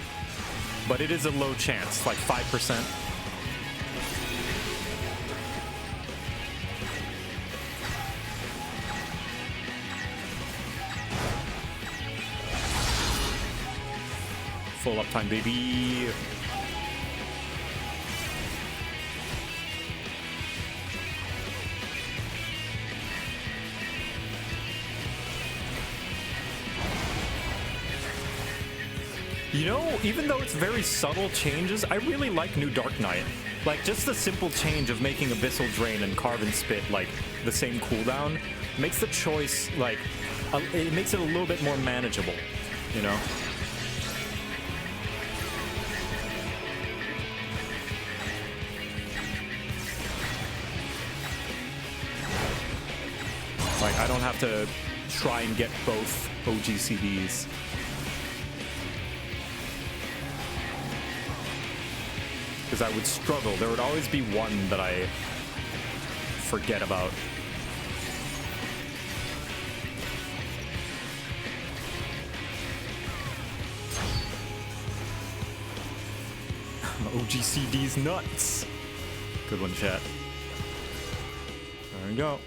but it is a low chance, like 5%. Full uptime, baby. You know, even though it's very subtle changes, I really like New Dark Knight. Like, just the simple change of making Abyssal Drain and Carve and Spit, like, the same cooldown, makes the choice, like, it makes it a little bit more manageable, you know? Like, I don't have to try and get both OGCDs. Because I would struggle. There would always be one that I forget about. OGCD's nuts. Good one, chat. There we go.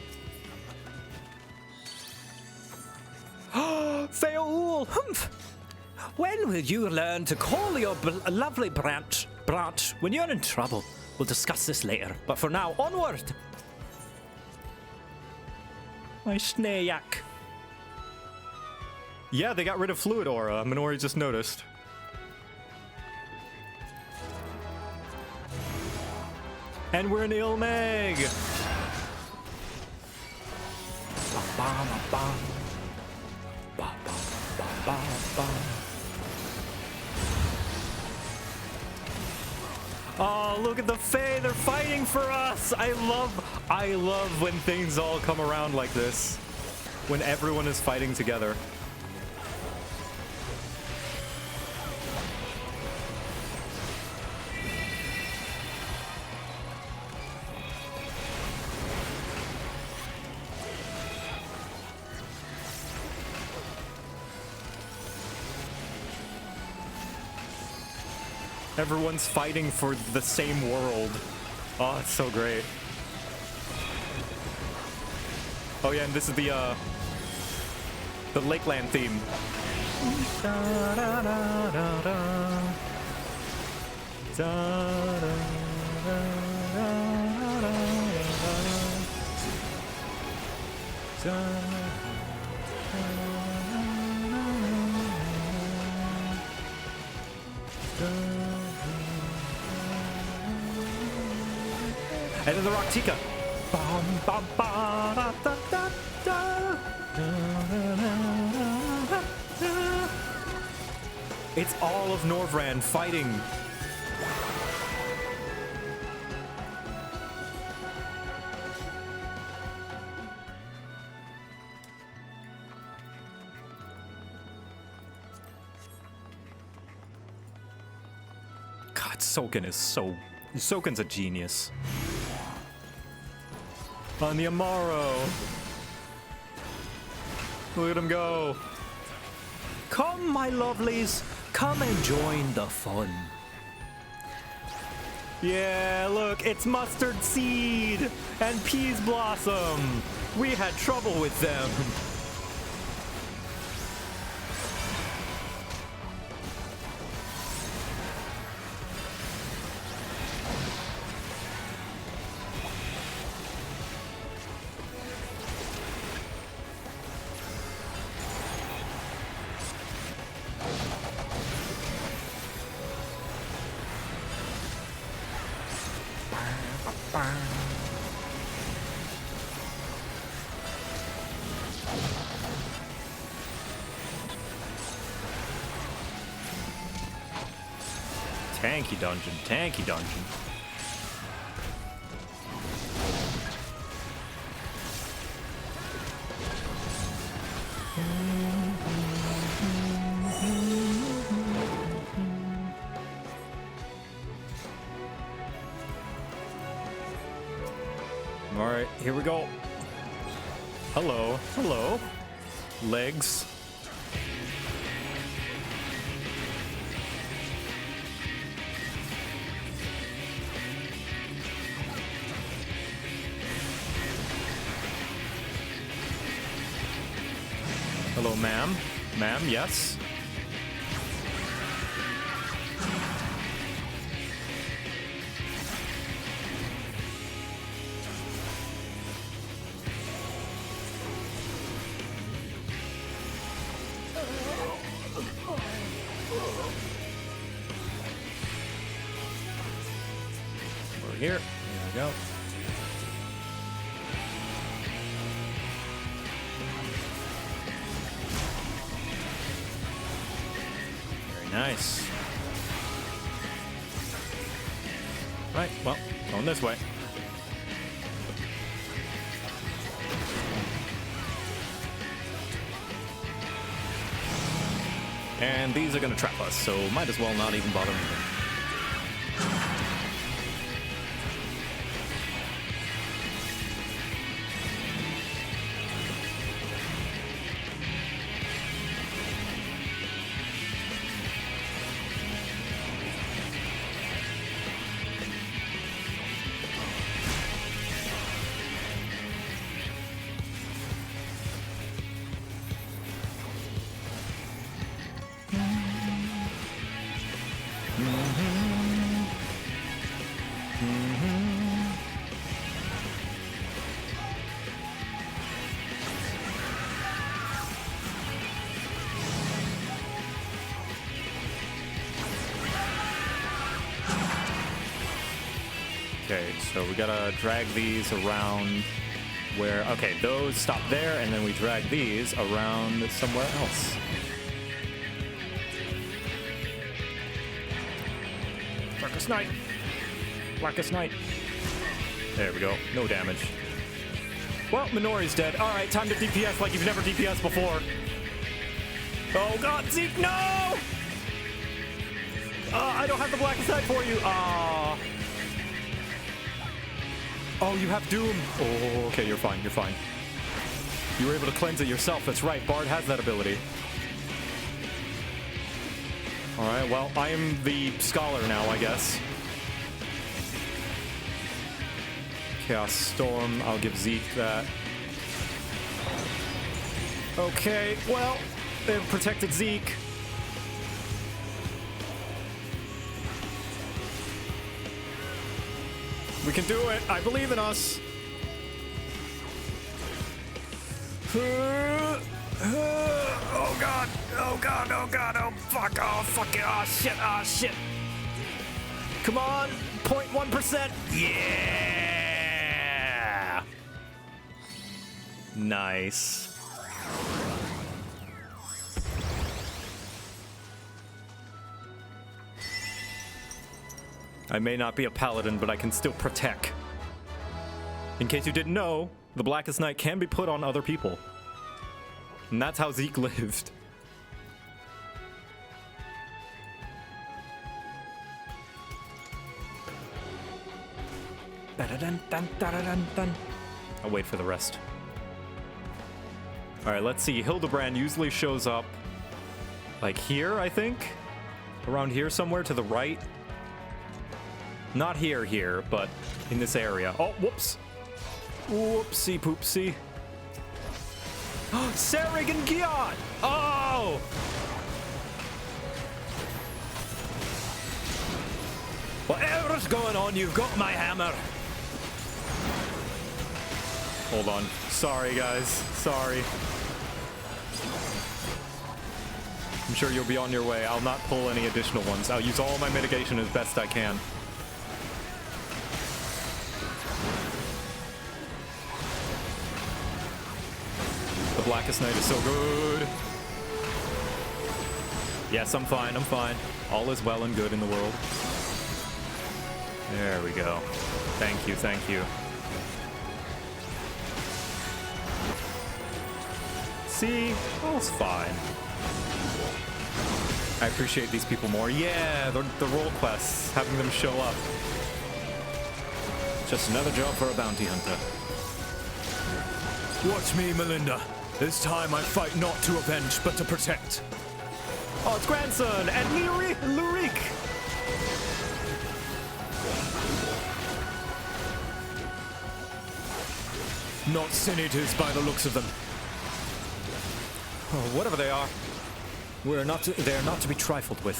Fail! Humph! When will you learn to call your lovely branch when you're in trouble? We'll discuss this later, but for now, onward! My Snayak. Yeah, they got rid of fluid aura. Minori just noticed. And we're in Ilmeg! Oh, look at the Fae! They're fighting for us! I love when things all come around like this. When everyone is fighting together. Everyone's fighting for the same world. Oh, it's so great. Oh yeah, and this is the Lakeland theme. And then the Rock Tika. Bum, bum, ba, da, da, da, da. It's all of Norvrand fighting. God, Soken's a genius. On the Amaro. Look at him go. Come, my lovelies, come and join the fun. Yeah, look, it's Mustard Seed and Peas Blossom. We had trouble with them. Tanky dungeon. All right, here we go. Hello, hello. Legs. Hello, ma'am. Ma'am, yes. We're here. Here we go. Nice. Right, well, going this way. And these are gonna trap us, so might as well not even bother moving. Okay, so we gotta drag these around where... Okay, those stop there, and then we drag these around somewhere else. Blackest Night! Blackest Night! There we go. No damage. Well, Minori's dead. Alright, time to DPS like you've never DPS before. Oh god, Zeke, no! I don't have the Blackest Night for you. Oh, you have Doom. Oh, okay, you're fine, you're fine. You were able to cleanse it yourself, that's right. Bard has that ability. Alright, well, I am the Scholar now, I guess. Chaos Storm, I'll give Zeke that. Okay, well, they've protected Zeke. We can do it. I believe in us. Oh god. Oh god. Oh god. Oh fuck. Oh fuck it. Oh shit. Oh shit. Come on. 0.1%. Yeah. Nice. I may not be a paladin, but I can still protect. In case you didn't know, the Blackest Night can be put on other people. And that's how Zeke lived. I'll wait for the rest. Alright, let's see. Hildebrand usually shows up like here, I think? Around here somewhere to the right. Not here, but in this area. Oh, whoops. Whoopsie poopsie. Sarrig and Gion! Oh! Whatever's going on, you've got my hammer. Hold on. Sorry, guys. Sorry. I'm sure you'll be on your way. I'll not pull any additional ones. I'll use all my mitigation as best I can. The Blackest Night is so good. Yes, I'm fine, I'm fine. All is well and good in the world. There we go. Thank you, thank you. See? All's fine. I appreciate these people more. Yeah, the role quests, having them show up. Just another job for a bounty hunter. Watch me, Melinda. This time I fight not to avenge, but to protect. Oh, it's grandson and Lurik. Not sin eaters by the looks of them. Oh, whatever they are. They are not to be trifled with.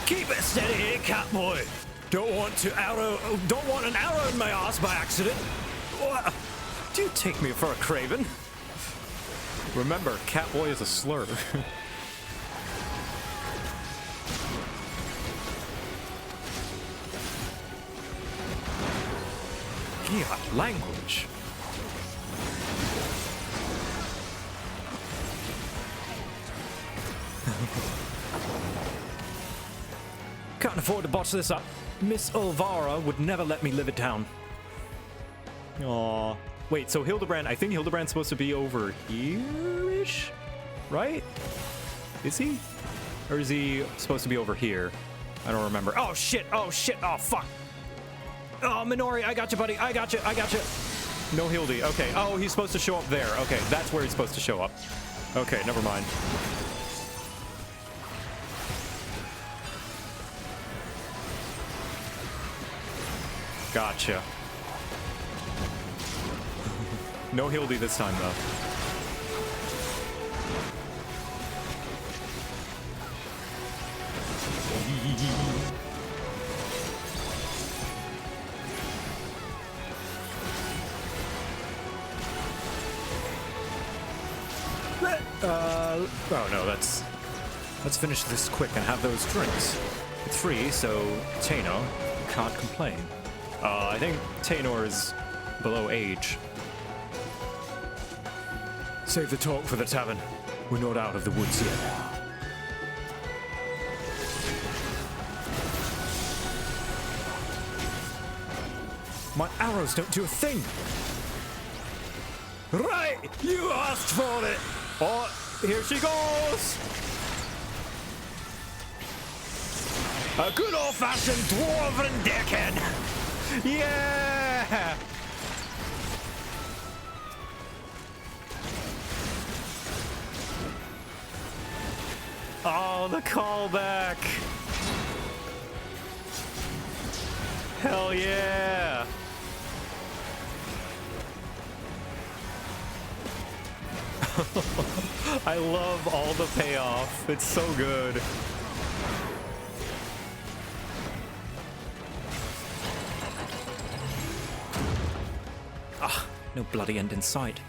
Keep it steady here, Catboy. Don't want an arrow in my ass by accident. What? Do you take me for a craven? Remember, Catboy is a slur. Yeah, language. Can't afford to botch this up. Miss Ulvara would never let me live it down. Aww. Wait, so Hildebrand, I think Hildebrand's supposed to be over here-ish? Right? Is he? Or is he supposed to be over here? I don't remember. Oh shit, oh shit, oh fuck. Oh, Minori, I got you, buddy. I got you, I got you. No Hildy, okay. Oh, he's supposed to show up there. Okay, that's where he's supposed to show up. Okay, never mind. Gotcha. No Hildy this time, though. Oh no, let's finish this quick and have those drinks. It's free, so Tainor can't complain. I think Tainor is below age. Save the talk for the tavern. We're not out of the woods yet. My arrows don't do a thing! Right! You asked for it! Oh, here she goes! A good old-fashioned dwarven deckhead! Yeah! Oh, the callback! Hell yeah! I love all the payoff. It's so good. Ah, no bloody end in sight.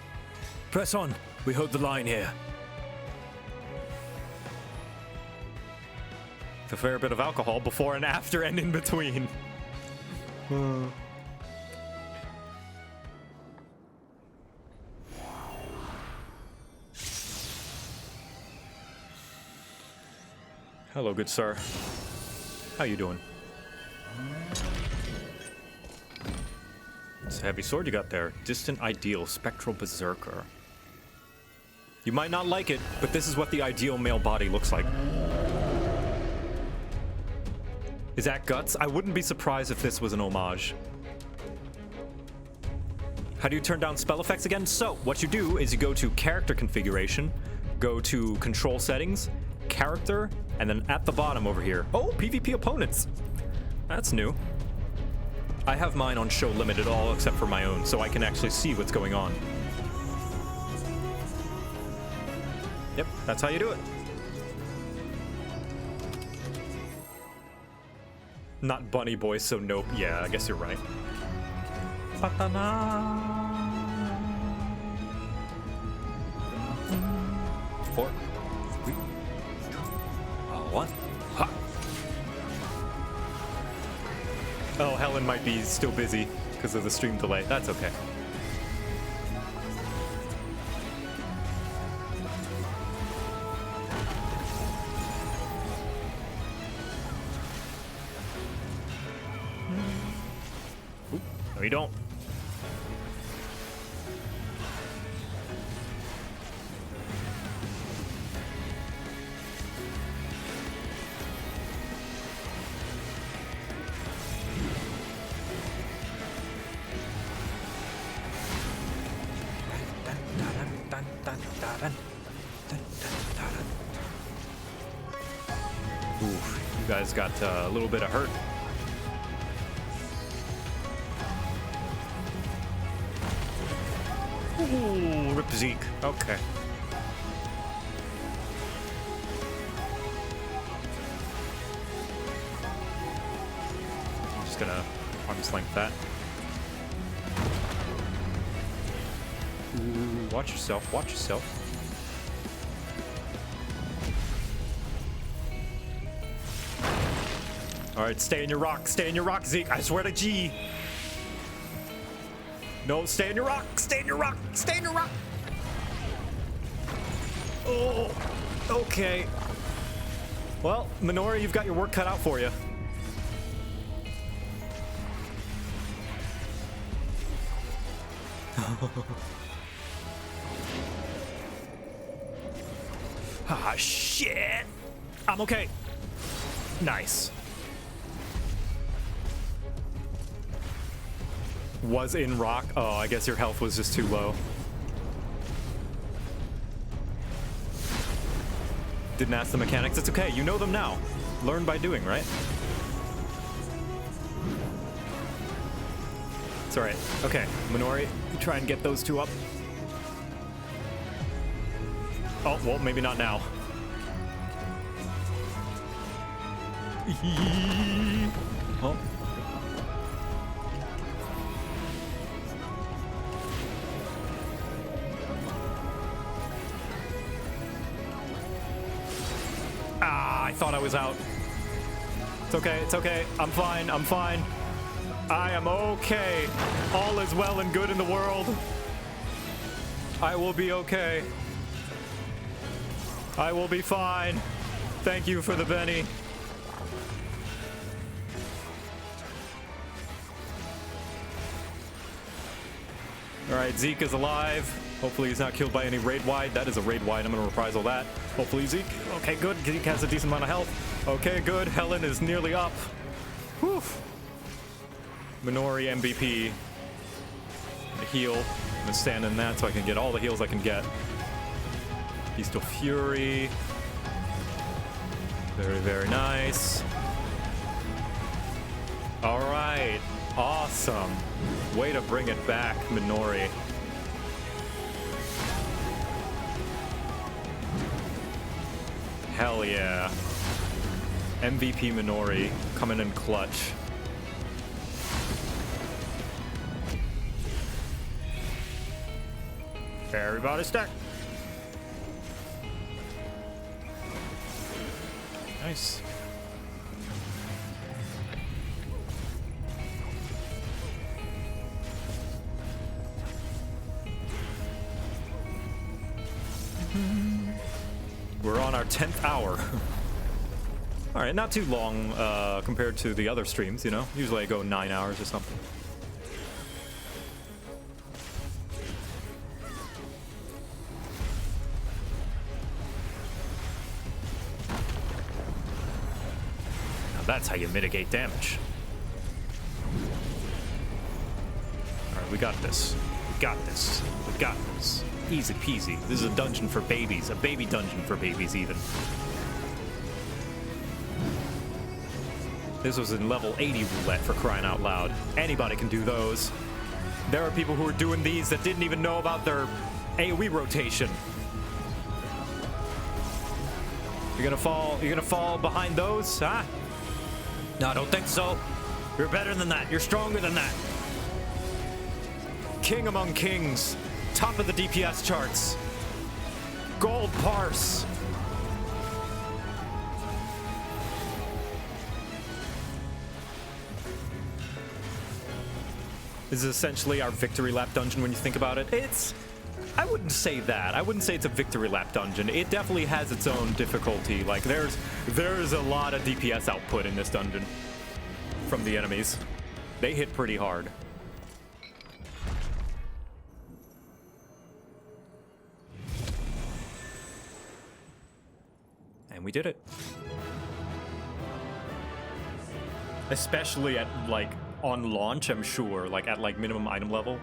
Press on. We hold the line here. A fair bit of alcohol before and after and in between. Hello, good sir. How you doing? It's a heavy sword you got there. Distant Ideal, Spectral Berserker. You might not like it, but this is what the ideal male body looks like. Is that guts? I wouldn't be surprised if this was an homage. How do you turn down spell effects again? So, what you do is you go to character configuration, go to control settings, character, and then at the bottom over here. Oh, PvP opponents. That's new. I have mine on show limited all except for my own, so I can actually see what's going on. Yep, that's how you do it. Not bunny boy, so nope. Yeah, I guess you're right. Four, three, one. Ha. Oh, Helen might be still busy because of the stream delay. That's okay. No, you don't. Oof, you guys got a little bit of hurt. Ooh, rip Zeke. Okay. I'm just gonna arm's length that. Ooh, watch yourself, watch yourself. Alright, stay in your rock, Zeke. I swear to G. No, stay in your rock, stay in your rock, stay in your rock. Oh, okay. Well, Minori, you've got your work cut out for you. Ah, shit. I'm okay. Nice. Was in rock. Oh, I guess your health was just too low. Didn't ask the mechanics. It's okay. You know them now. Learn by doing, right? It's alright. Okay, Minori, you try and get those two up. Oh, well, maybe not now. Oh. thought I was out. It's okay, it's okay. I'm fine, I'm fine. I am okay. All is well and good in the world. I will be okay. I will be fine. Thank you for the Benny. Alright, Zeke is alive. Hopefully he's not killed by any raid wide. That is a raid wide. I'm gonna reprisal that. Hopefully Zeke. Okay, good. Zeke has a decent amount of health. Okay, good. Helen is nearly up. Whew. Minori MVP. A heal. I'm gonna stand in that so I can get all the heals I can get. Beast of Fury. Very, very nice. Alright. Awesome. Way to bring it back, Minori. Hell yeah. MVP Minori coming in clutch. Everybody stack. Nice. We're on our 10th hour. All right, not too long compared to the other streams, you know? Usually I go 9 hours or something. Now that's how you mitigate damage. All right, we got this. We got this. We got this. Easy peasy. This is a dungeon for babies. A baby dungeon for babies, even. This was in level 80 roulette, for crying out loud. Anybody can do those. There are people who are doing these that didn't even know about their AoE rotation. You're gonna fall behind those, huh? No, I don't think so. You're better than that. You're stronger than that. King among kings. Top of the DPS charts. Gold parse. This is essentially our victory lap dungeon when you think about it. I wouldn't say that. I wouldn't say it's a victory lap dungeon. It definitely has its own difficulty. Like there's a lot of DPS output in this dungeon from the enemies. They hit pretty hard. And we did it. Especially at like on launch, I'm sure, like at like minimum item level.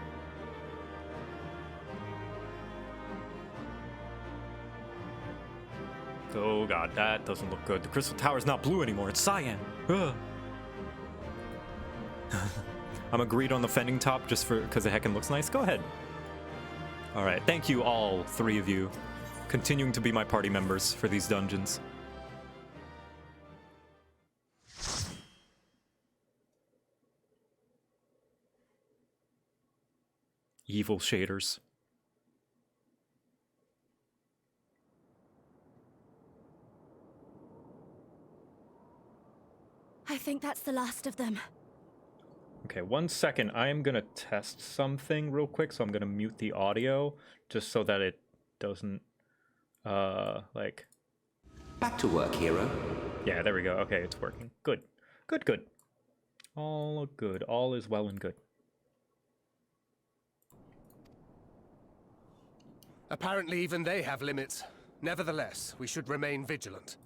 Oh god, that doesn't look good. The crystal tower's not blue anymore, it's cyan. Ugh. I'm agreed on the fending top just because the heckin' looks nice. Go ahead. All right, thank you all three of you, continuing to be my party members for these dungeons. Evil shaders. I think that's the last of them. Okay, 1 second. I am gonna test something real quick, so I'm gonna mute the audio just so that it doesn't, like... Back to work, hero. Yeah, there we go. Okay, it's working. Good. Good, good. All good. All is well and good. Apparently even they have limits. Nevertheless, we should remain vigilant.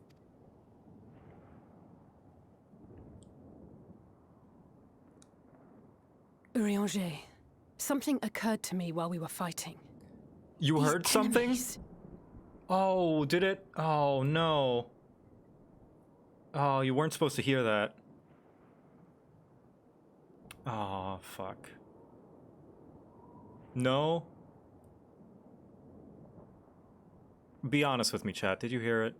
Urianger, something occurred to me while we were fighting. You These heard something? enemies. Oh, did it? Oh, no. Oh, you weren't supposed to hear that. Oh, fuck. No? Be honest with me, chat. Did you hear it?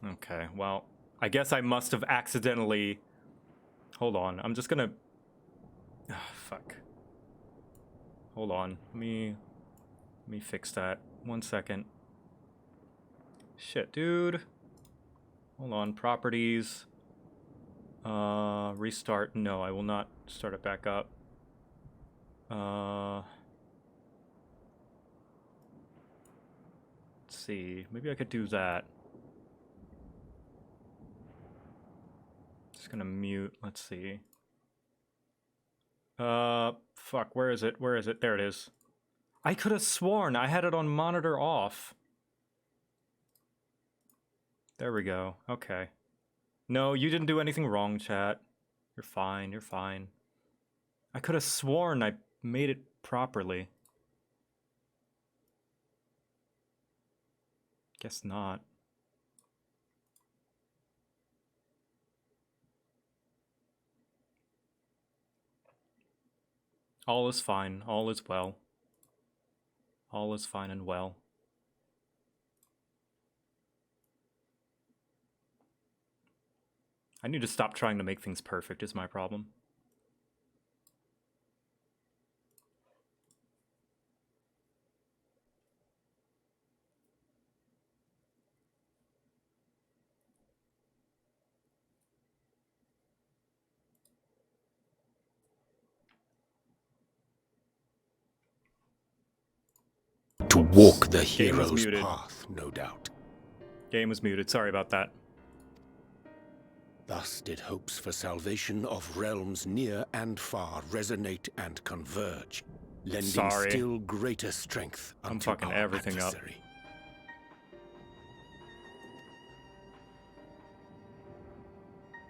Okay, well, I guess I must have accidentally... Hold on, I'm just gonna... Oh, fuck. Hold on. Let me fix that. 1 second. Shit, dude. Hold on. Properties. Restart. No, I will not start it back up. Let's see. Maybe I could do that. Just gonna mute. Let's see. Fuck. Where is it? Where is it? There it is. I could have sworn I had it on monitor off. There we go. Okay. No, you didn't do anything wrong, chat. You're fine. You're fine. I could have sworn I made it properly. Guess not. All is fine. All is well. All is fine and well. I need to stop trying to make things perfect is my problem. To walk the Game was hero's muted. path, no doubt. Game was muted. Sorry about that. Thus did hopes for salvation of realms near and far resonate and converge, lending Sorry. still greater strength I'm unto fucking our everything up. adversary.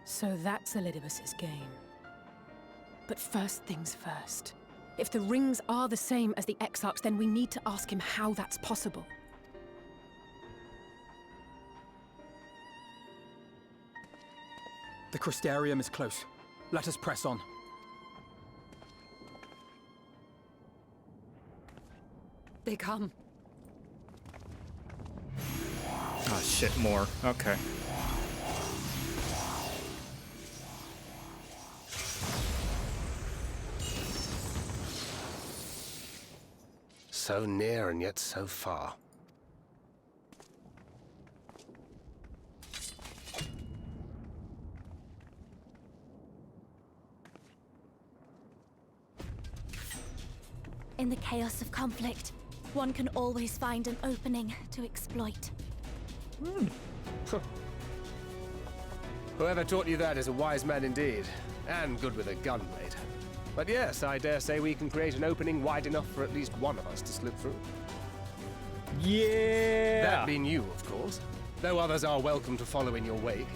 So that's Elidibus's game. But first things first. If the rings are the same as the Exarchs, then we need to ask him how that's possible. The Crystarium is close. Let us press on. They come. Oh shit, more. Okay. So near and yet so far. In the chaos of conflict, one can always find an opening to exploit. Whoever taught you that is a wise man indeed, and good with a gun blade. But yes, I dare say we can create an opening wide enough for at least one of us to slip through. Yeah! That being you, of course, though others are welcome to follow in your wake.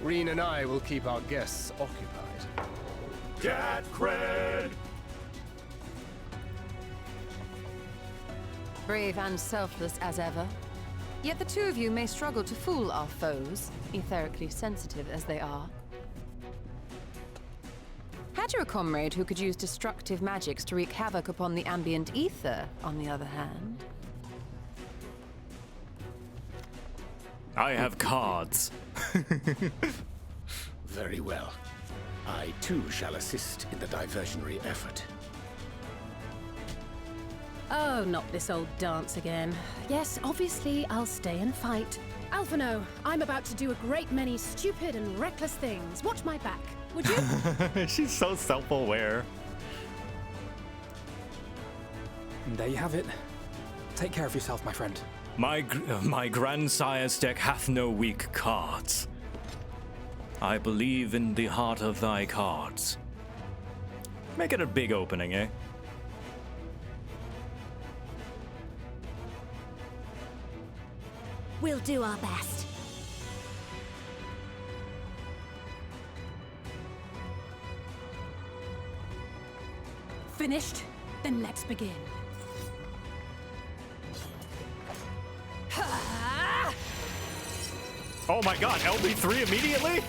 Reen and I will keep our guests occupied. Cat cred! Brave and selfless as ever. Yet the two of you may struggle to fool our foes, etherically sensitive as they are. Had you a comrade who could use destructive magics to wreak havoc upon the ambient ether, on the other hand? I have cards. Very well. I too shall assist in the diversionary effort. Oh, not this old dance again. Yes, obviously I'll stay and fight. Alphino, I'm about to do a great many stupid and reckless things. Watch my back, would you? She's so self-aware. And there you have it. Take care of yourself, my friend. My grandsire's deck hath no weak cards. I believe in the heart of thy cards. Make it a big opening, eh? We'll do our best. Finished? Then let's begin. Oh my god, LB3 immediately?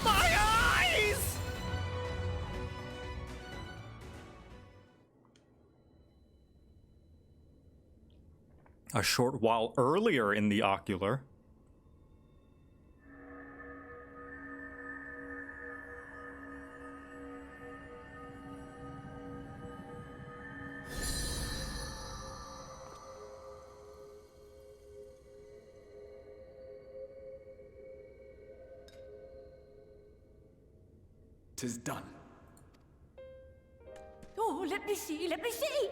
My eyes! A short while earlier in the ocular. 'Tis done. Oh, let me see, let me see!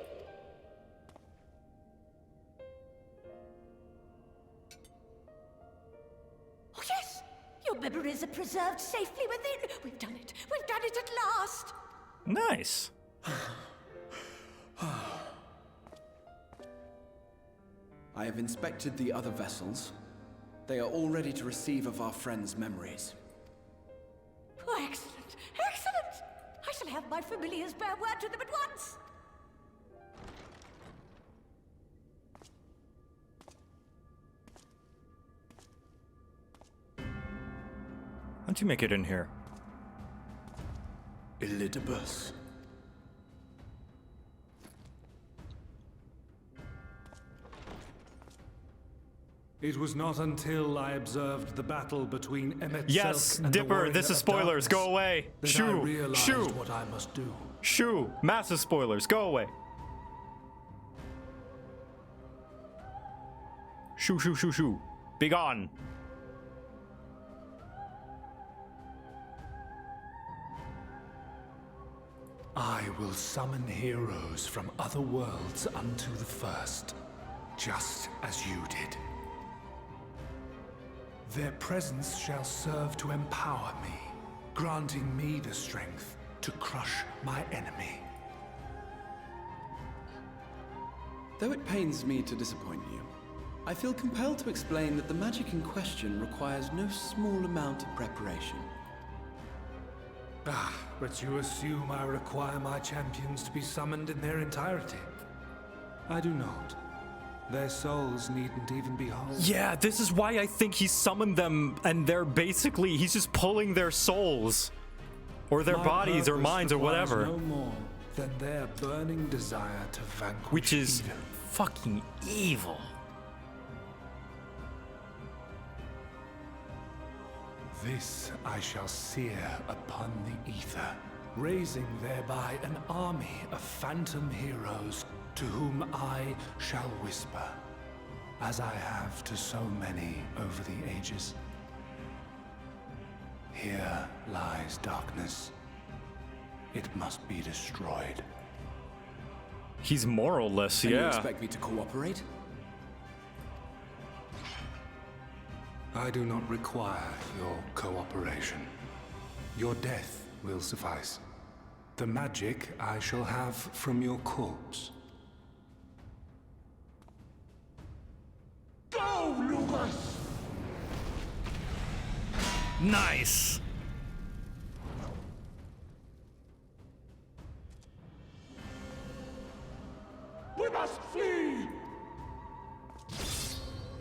Oh, yes! Your memories are preserved safely within. We've done it! We've done it at last! Nice. I have inspected the other vessels. They are all ready to receive of our friends' memories. Oh, excellent! Excellent! I shall have my familiars bear word to them at once! How'd you make it in here? Elidibus. It was not until I observed the battle between Emet Yes, Selk and the Dipper, Warrior this is of spoilers. Darkness Go away. that I Shoo. realized Shoo. what I must do. Shoo. Massive spoilers. Go away. Shoo, shoo, shoo, shoo. Be gone. I will summon heroes from other worlds unto the first, just as you did. Their presence shall serve to empower me, granting me the strength to crush my enemy. Though it pains me to disappoint you, I feel compelled to explain that the magic in question requires no small amount of preparation. Ah, but you assume I require my champions to be summoned in their entirety. I do not. Their souls needn't even be whole. Yeah, this is why I think he summoned them, and they're basically, he's just pulling their souls. Or their My bodies, or purpose minds, or requires whatever. No more than their burning desire to vanquish Which is evil. fucking evil. This I shall sear upon the ether, raising thereby an army of phantom heroes to whom I shall whisper, as I have to so many over the ages. Here lies darkness. It must be destroyed. He's moralless, And you yeah. expect me to cooperate? I do not require your cooperation. Your death will suffice. The magic I shall have from your corpse. Go, Lucas! Nice. We must flee!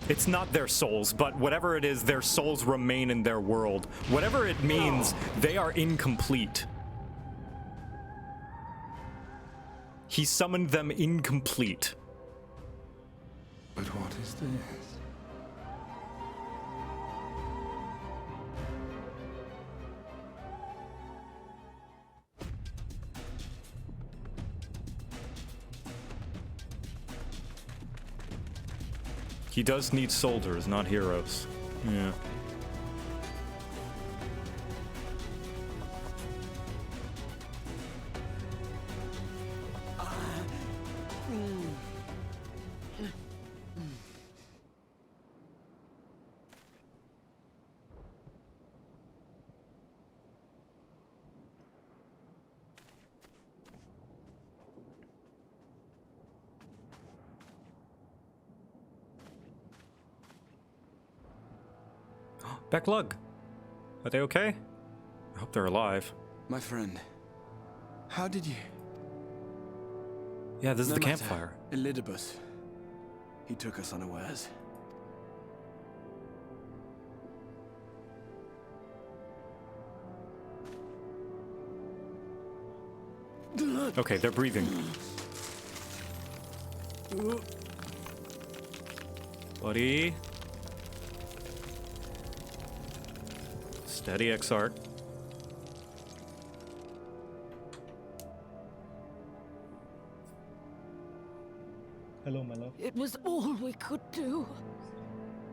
It's not their souls, but whatever it is, their souls remain in their world. Whatever it means, they are incomplete. He summoned them incomplete. But what is this? He does need soldiers, not heroes. Yeah. Backlug. Are they okay? I hope they're alive. My friend, how did you... Yeah, this is No the matter. campfire. Elidibus. He took us unawares. Okay, they're breathing. Buddy. Steady, Exart. Hello, my love. It was all we could do.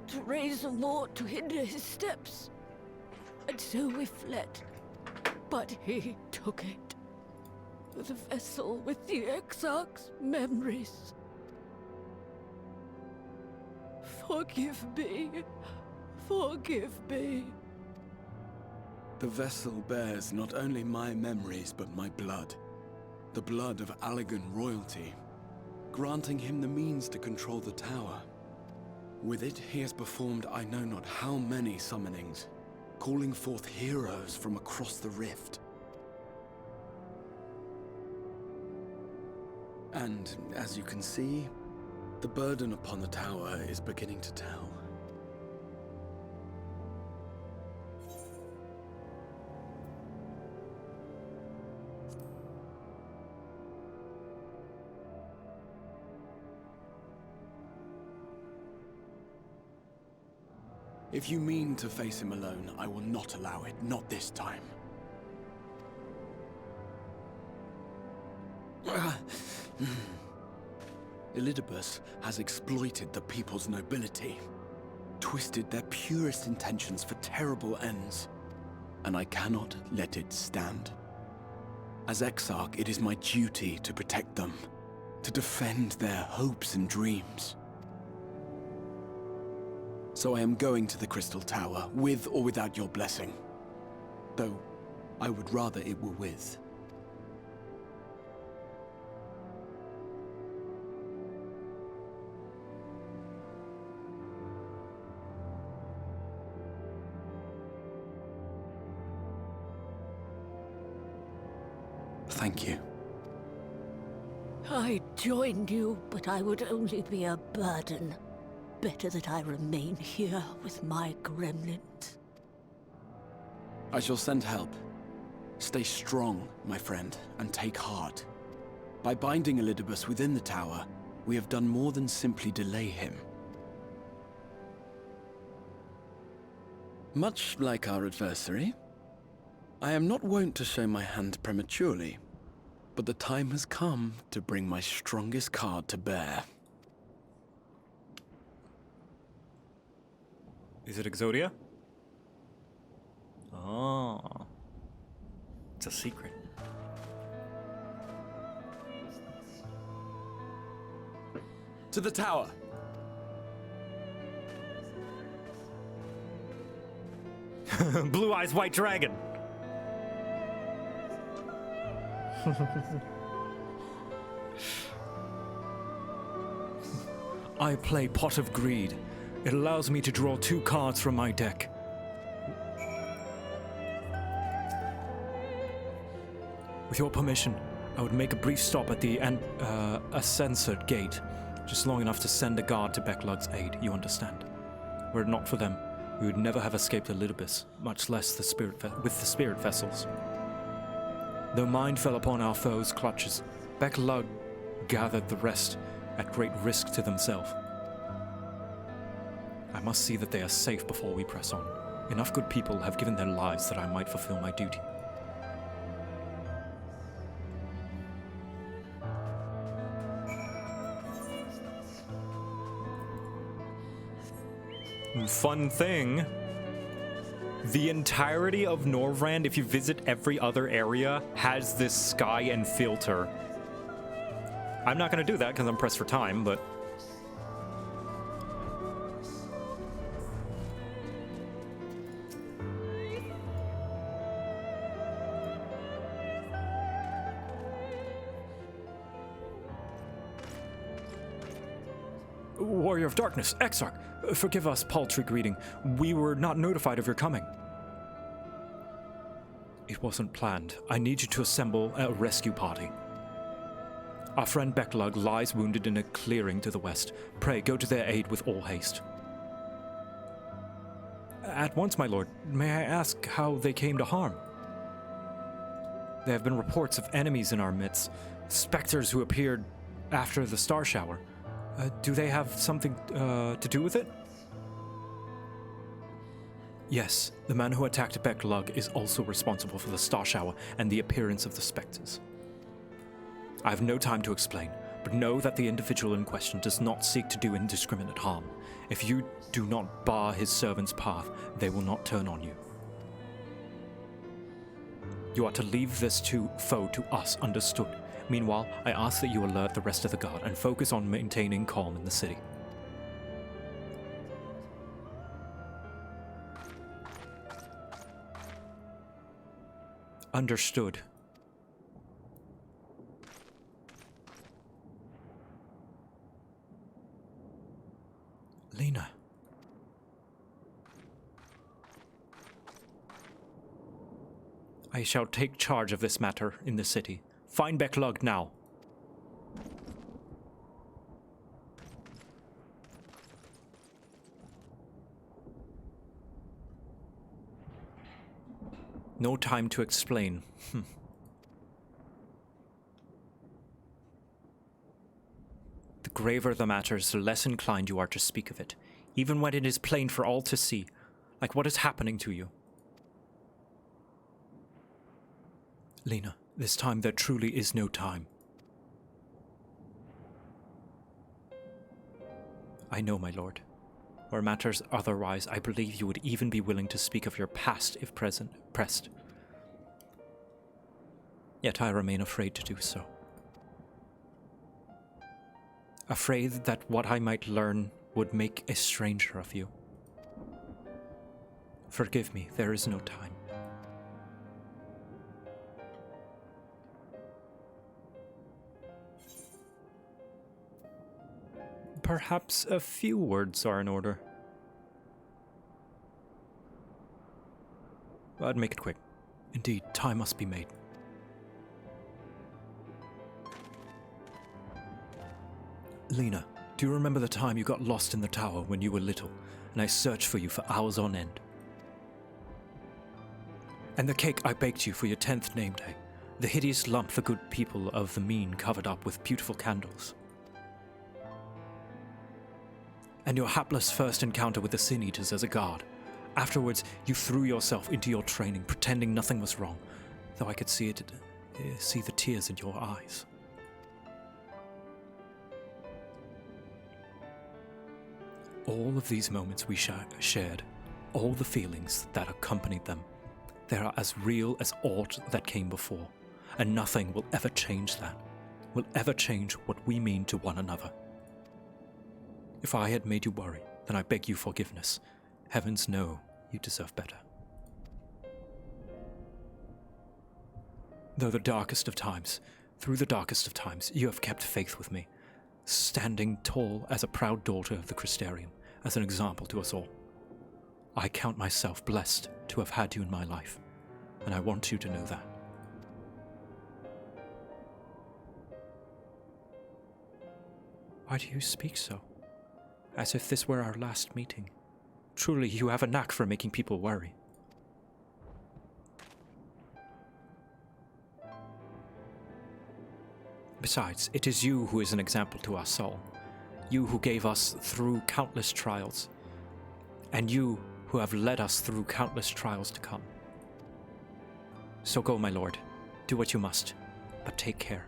To raise a wall to hinder his steps. And so we fled. But he took it. The vessel with the Exarch's memories. Forgive me. Forgive me. The vessel bears not only my memories, but my blood. The blood of Allegan royalty, granting him the means to control the tower. With it, he has performed I know not how many summonings, calling forth heroes from across the rift. And, as you can see, the burden upon the tower is beginning to tell. If you mean to face him alone, I will not allow it, not this time. Elidibus has exploited the people's nobility, twisted their purest intentions for terrible ends, and I cannot let it stand. As Exarch, it is my duty to protect them, to defend their hopes and dreams. So I am going to the Crystal Tower, with or without your blessing. Though, I would rather it were with. Thank you. I'd join you, but I would only be a burden. Better that I remain here with my gremlins. I shall send help. Stay strong, my friend, and take heart. By binding Elidibus within the tower, we have done more than simply delay him. Much like our adversary, I am not wont to show my hand prematurely, but the time has come to bring my strongest card to bear. Is it Exodia? Oh. It's a secret. To the tower! Blue Eyes White Dragon! I play Pot of Greed. It allows me to draw 2 cards from my deck. With your permission, I would make a brief stop at the Censored Gate, just long enough to send a guard to Becklug's aid, you understand. Were it not for them, we would never have escaped Elidibus, much less with the spirit vessels. Though mine fell upon our foes' clutches, Becklug gathered the rest at great risk to themselves. I must see that they are safe before we press on. Enough good people have given their lives that I might fulfill my duty. Fun thing, the entirety of Norvrand, if you visit every other area, has this sky and filter. I'm not going to do that because I'm pressed for time, but... Warrior of Darkness, Exarch, forgive us paltry greeting. We were not notified of your coming. It wasn't planned. I need you to assemble a rescue party. Our friend Becklug lies wounded in a clearing to the west. Pray, go to their aid with all haste. At once, my lord, may I ask how they came to harm? There have been reports of enemies in our midst, specters who appeared after the star shower. Do they have something to do with it? Yes, the man who attacked Becklug is also responsible for the star shower and the appearance of the specters. I have no time to explain, but know that the individual in question does not seek to do indiscriminate harm. If you do not bar his servant's path, they will not turn on you. You are to leave this foe to us, understood? Meanwhile, I ask that you alert the rest of the guard and focus on maintaining calm in the city. Understood. Lena. I shall take charge of this matter in the city. Find Becklug now. No time to explain. The graver the matters, the less inclined you are to speak of it, even when it is plain for all to see, like what is happening to you. Lena, this time there truly is no time. I know, my lord. Where matters otherwise, I believe you would even be willing to speak of your past if pressed. Yet I remain afraid to do so. Afraid that what I might learn would make a stranger of you. Forgive me, there is no time. Perhaps a few words are in order. But make it quick. Indeed, time must be made. Lena, do you remember the time you got lost in the tower when you were little, and I searched for you for hours on end? And the cake I baked you for your 10th name day, the hideous lump the good people of the mean covered up with beautiful candles. And your hapless first encounter with the Sin Eaters as a guard. Afterwards, you threw yourself into your training, pretending nothing was wrong, though I could see the tears in your eyes. All of these moments we shared, all the feelings that accompanied them, they are as real as aught that came before, and nothing will ever change that, will ever change what we mean to one another. If I had made you worry, then I beg you forgiveness. Heavens know you deserve better. Through the darkest of times, you have kept faith with me, standing tall as a proud daughter of the Crystarium, as an example to us all. I count myself blessed to have had you in my life, and I want you to know that. Why do you speak so? As if this were our last meeting. Truly, you have a knack for making people worry. Besides, it is you who is an example to us all. You who gave us through countless trials. And you who have led us through countless trials to come. So go, my lord. Do what you must, but take care.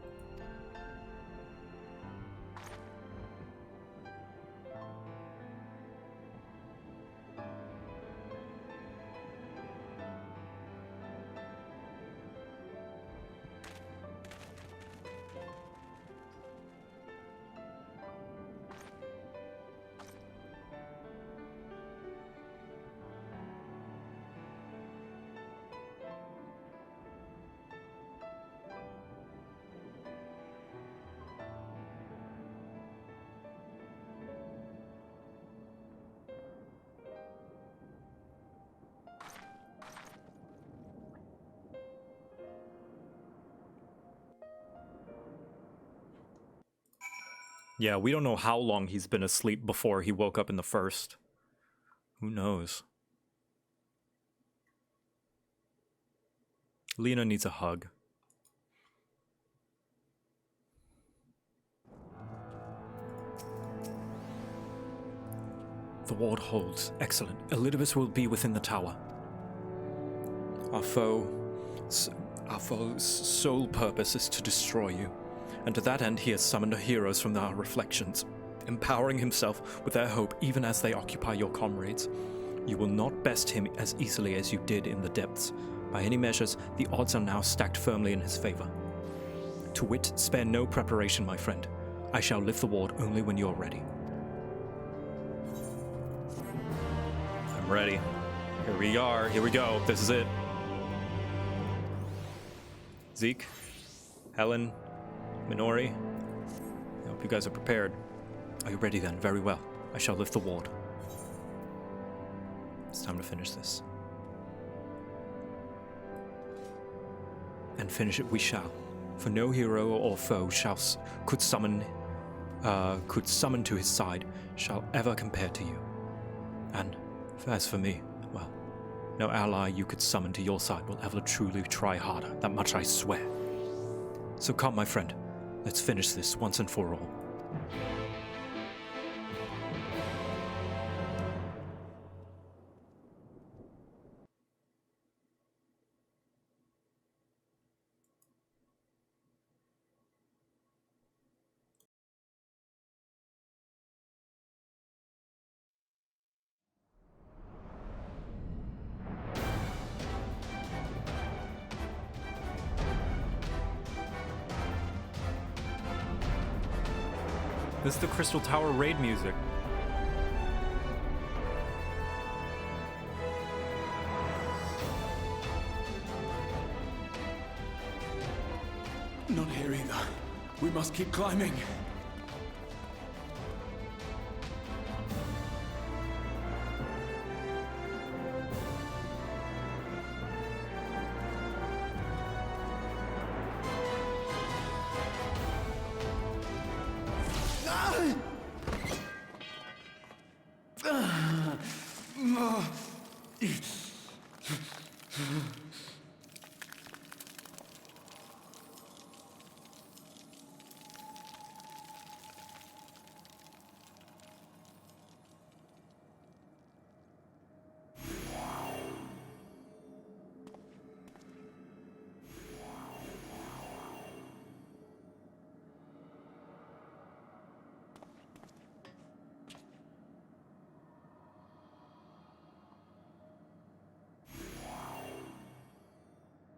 Yeah, we don't know how long he's been asleep before he woke up in the first. Who knows? Lena needs a hug. The ward holds. Excellent. Elidibus will be within the tower. Our foe's sole purpose is to destroy you. And to that end he has summoned heroes from our reflections, empowering himself with their hope even as they occupy your comrades. You will not best him as easily as you did in the depths, By any measures, the odds are now stacked firmly in his favor. To wit, spare no preparation, my friend. I shall lift the ward only when you're ready. I'm ready. Here we are. Here we go. This is it. Zeke, Helen, Minori. I hope you guys are prepared. Are you ready then? Very well. I shall lift the ward. It's time to finish this. And finish it we shall. For no hero or foe could summon to his side shall ever compare to you. And as for me, well, no ally you could summon to your side will ever truly try harder. That much I swear. So come, my friend. Let's finish this once and for all. This is the Crystal Tower raid music. Not here either. We must keep climbing.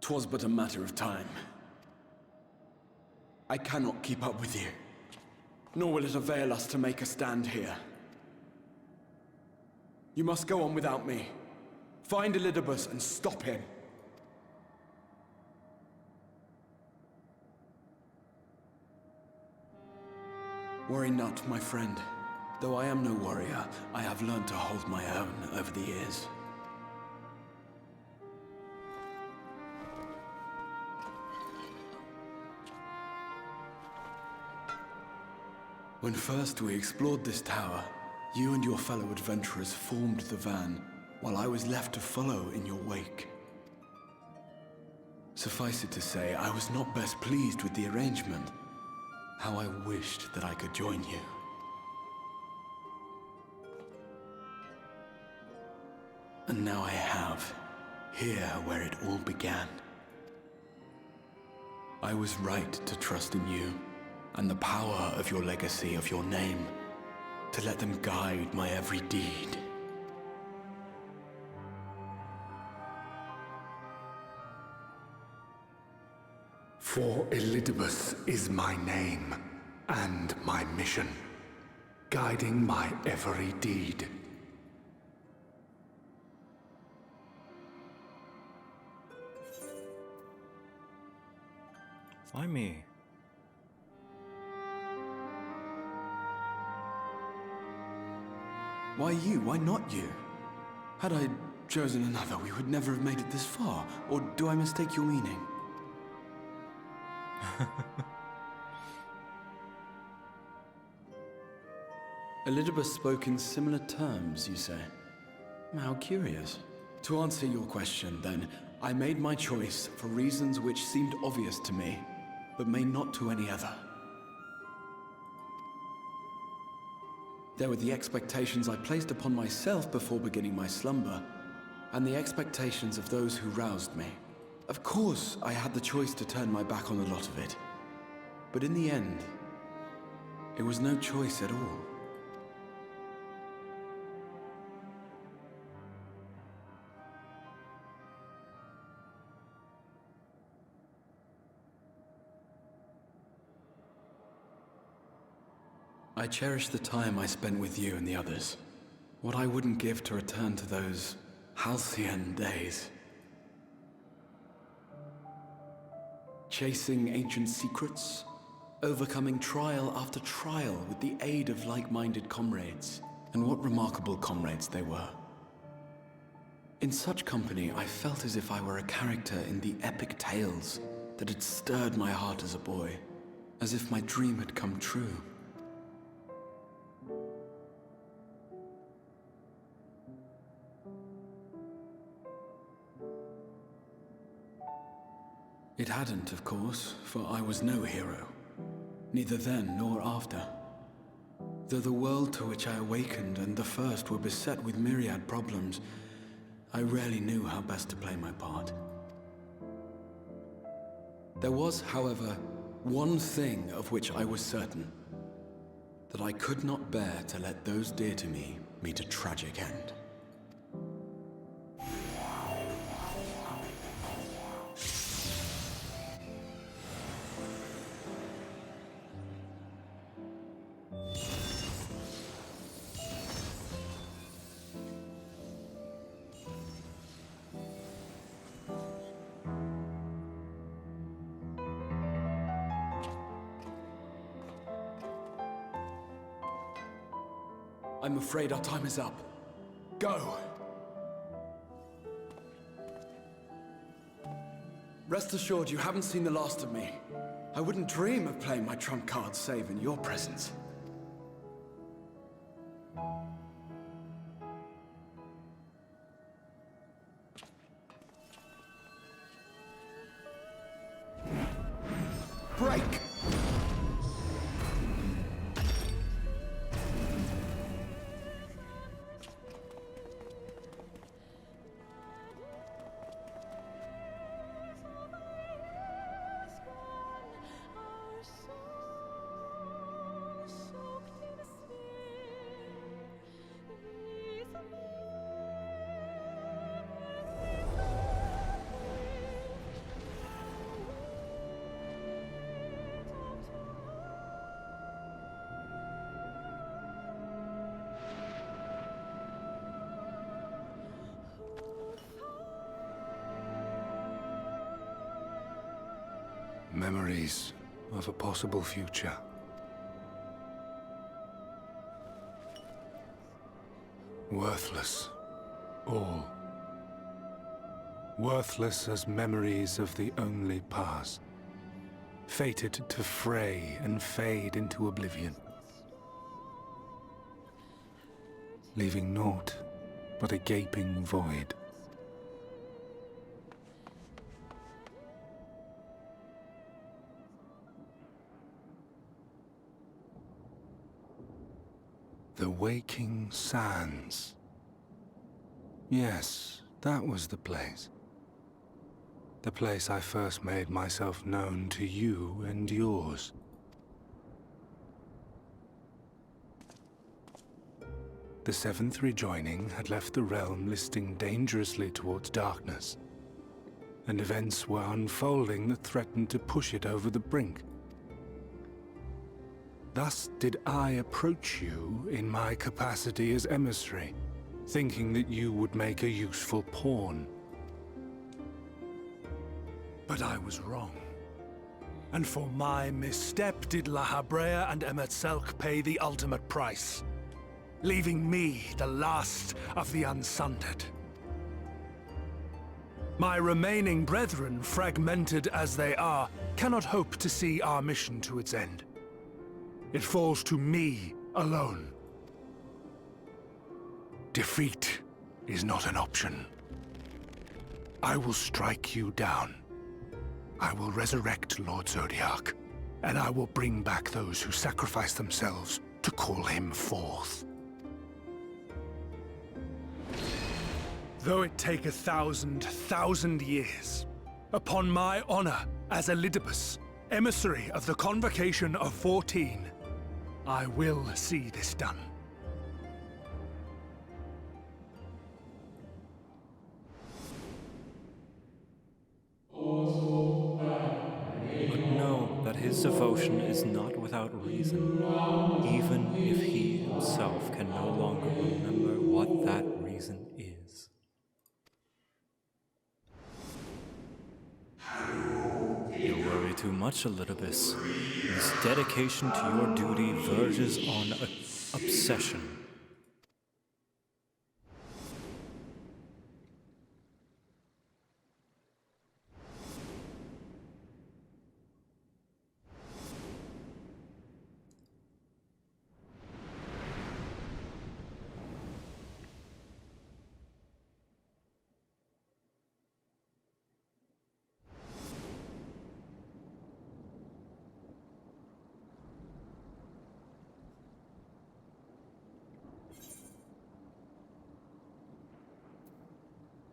Twas but a matter of time. I cannot keep up with you, nor will it avail us to make a stand here. You must go on without me. Find Elidibus and stop him. Worry not, my friend. Though I am no warrior, I have learned to hold my own over the years. When first we explored this tower, you and your fellow adventurers formed the van, while I was left to follow in your wake. Suffice it to say, I was not best pleased with the arrangement. How I wished that I could join you. And now I have, here where it all began. I was right to trust in you, and the power of your legacy, of your name, to let them guide my every deed. For Elidibus is my name, and my mission, guiding my every deed. Why me? Why you? Why not you? Had I chosen another, we would never have made it this far. Or do I mistake your meaning? Elidibus spoke in similar terms, you say? How curious. To answer your question, then, I made my choice for reasons which seemed obvious to me, but may not to any other. There were the expectations I placed upon myself before beginning my slumber, and the expectations of those who roused me. Of course, I had the choice to turn my back on a lot of it, but in the end, it was no choice at all. I cherish the time I spent with you and the others. What I wouldn't give to return to those halcyon days. Chasing ancient secrets, overcoming trial after trial with the aid of like-minded comrades. And what remarkable comrades they were. In such company, I felt as if I were a character in the epic tales that had stirred my heart as a boy, as if my dream had come true. It hadn't, of course, for I was no hero, neither then nor after. Though the world to which I awakened and the first were beset with myriad problems, I rarely knew how best to play my part. There was, however, one thing of which I was certain, that I could not bear to let those dear to me meet a tragic end. I'm afraid our time is up. Go! Rest assured you haven't seen the last of me. I wouldn't dream of playing my trump card save in your presence. Break! Memories of a possible future. Worthless, all. Worthless as memories of the only past. Fated to fray and fade into oblivion. Leaving naught but a gaping void. The Waking Sands. Yes, that was the place. The place I first made myself known to you and yours. The seventh rejoining had left the realm listing dangerously towards darkness, and events were unfolding that threatened to push it over the brink. Thus did I approach you in my capacity as emissary, thinking that you would make a useful pawn. But I was wrong. And for my misstep did La Habrea and Emetzelk pay the ultimate price, leaving me the last of the Unsundered. My remaining brethren, fragmented as they are, cannot hope to see our mission to its end. It falls to me alone. Defeat is not an option. I will strike you down. I will resurrect Lord Zodiac, and I will bring back those who sacrifice themselves to call him forth. Though it take 1,000 years, upon my honor as Elidibus, emissary of the Convocation of 14, I will see this done. But know that his his devotion is not without reason, even if he himself can no longer remember what that reason is. You worry too much, Elidibus. His dedication to your duty verges on obsession.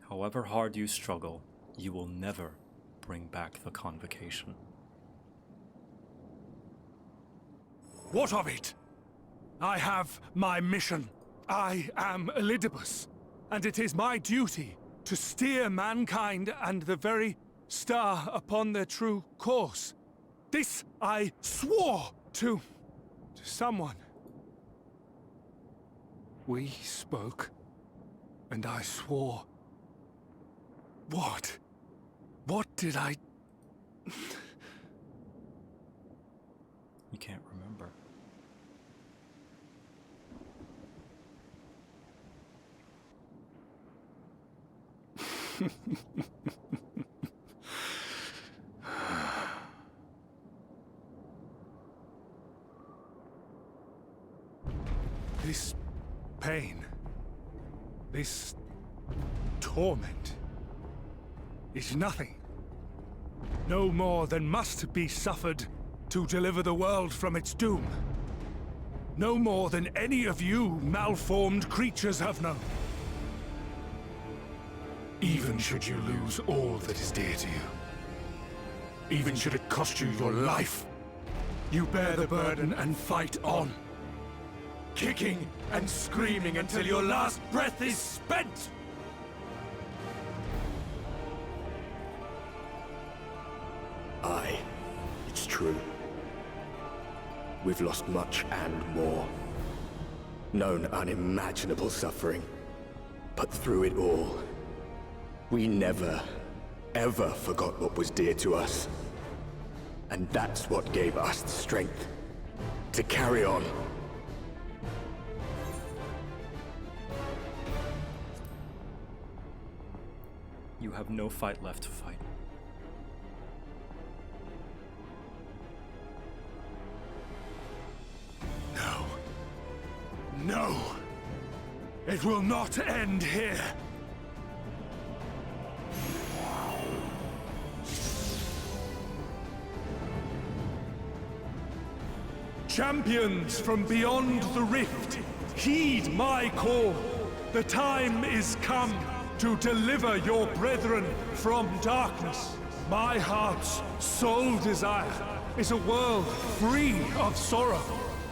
However hard you struggle, you will never bring back the convocation. What of it? I have my mission. I am Elidibus, and it is my duty to steer mankind and the very star upon their true course. This I swore to someone. We spoke, and I swore. What? What did I... You can't remember. This pain, this torment, is nothing. No more than must be suffered to deliver the world from its doom. No more than any of you malformed creatures have known. Even should you lose all that is dear to you, even should it cost you your life, you bear the burden and fight on, kicking and screaming until your last breath is spent! Aye, it's true. We've lost much and more. Known unimaginable suffering. But through it all, we never, ever forgot what was dear to us. And that's what gave us the strength to carry on. You have no fight left to fight. No! It will not end here! Champions from beyond the rift, heed my call! The time is come to deliver your brethren from darkness. My heart's sole desire is a world free of sorrow.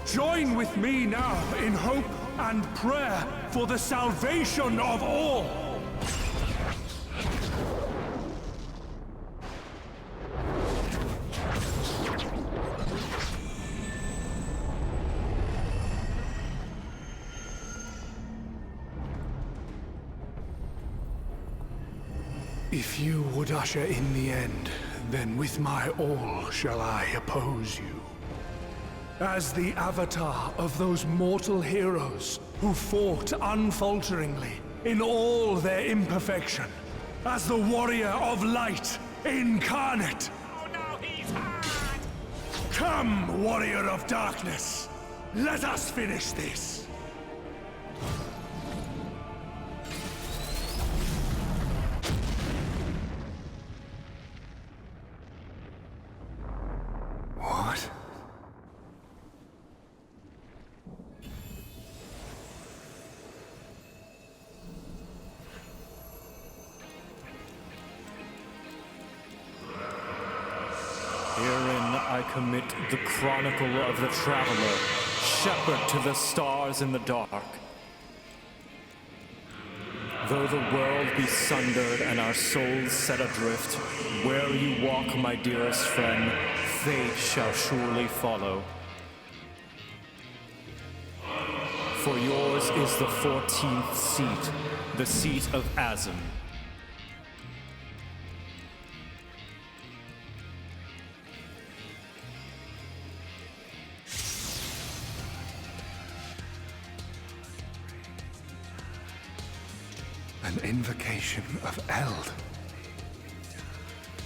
Join with me now in hope and prayer for the salvation of all! If you would usher in the end, then with my all shall I oppose you. As the avatar of those mortal heroes who fought unfalteringly in all their imperfection. As the warrior of light incarnate. Oh no, he's hard! Come, warrior of darkness. Let us finish this. What? Herein I commit the chronicle of the traveler, shepherd to the stars in the dark. Though the world be sundered and our souls set adrift, where you walk, my dearest friend, fate shall surely follow. For yours is the 14th seat, the seat of Azim. An invocation of Eld.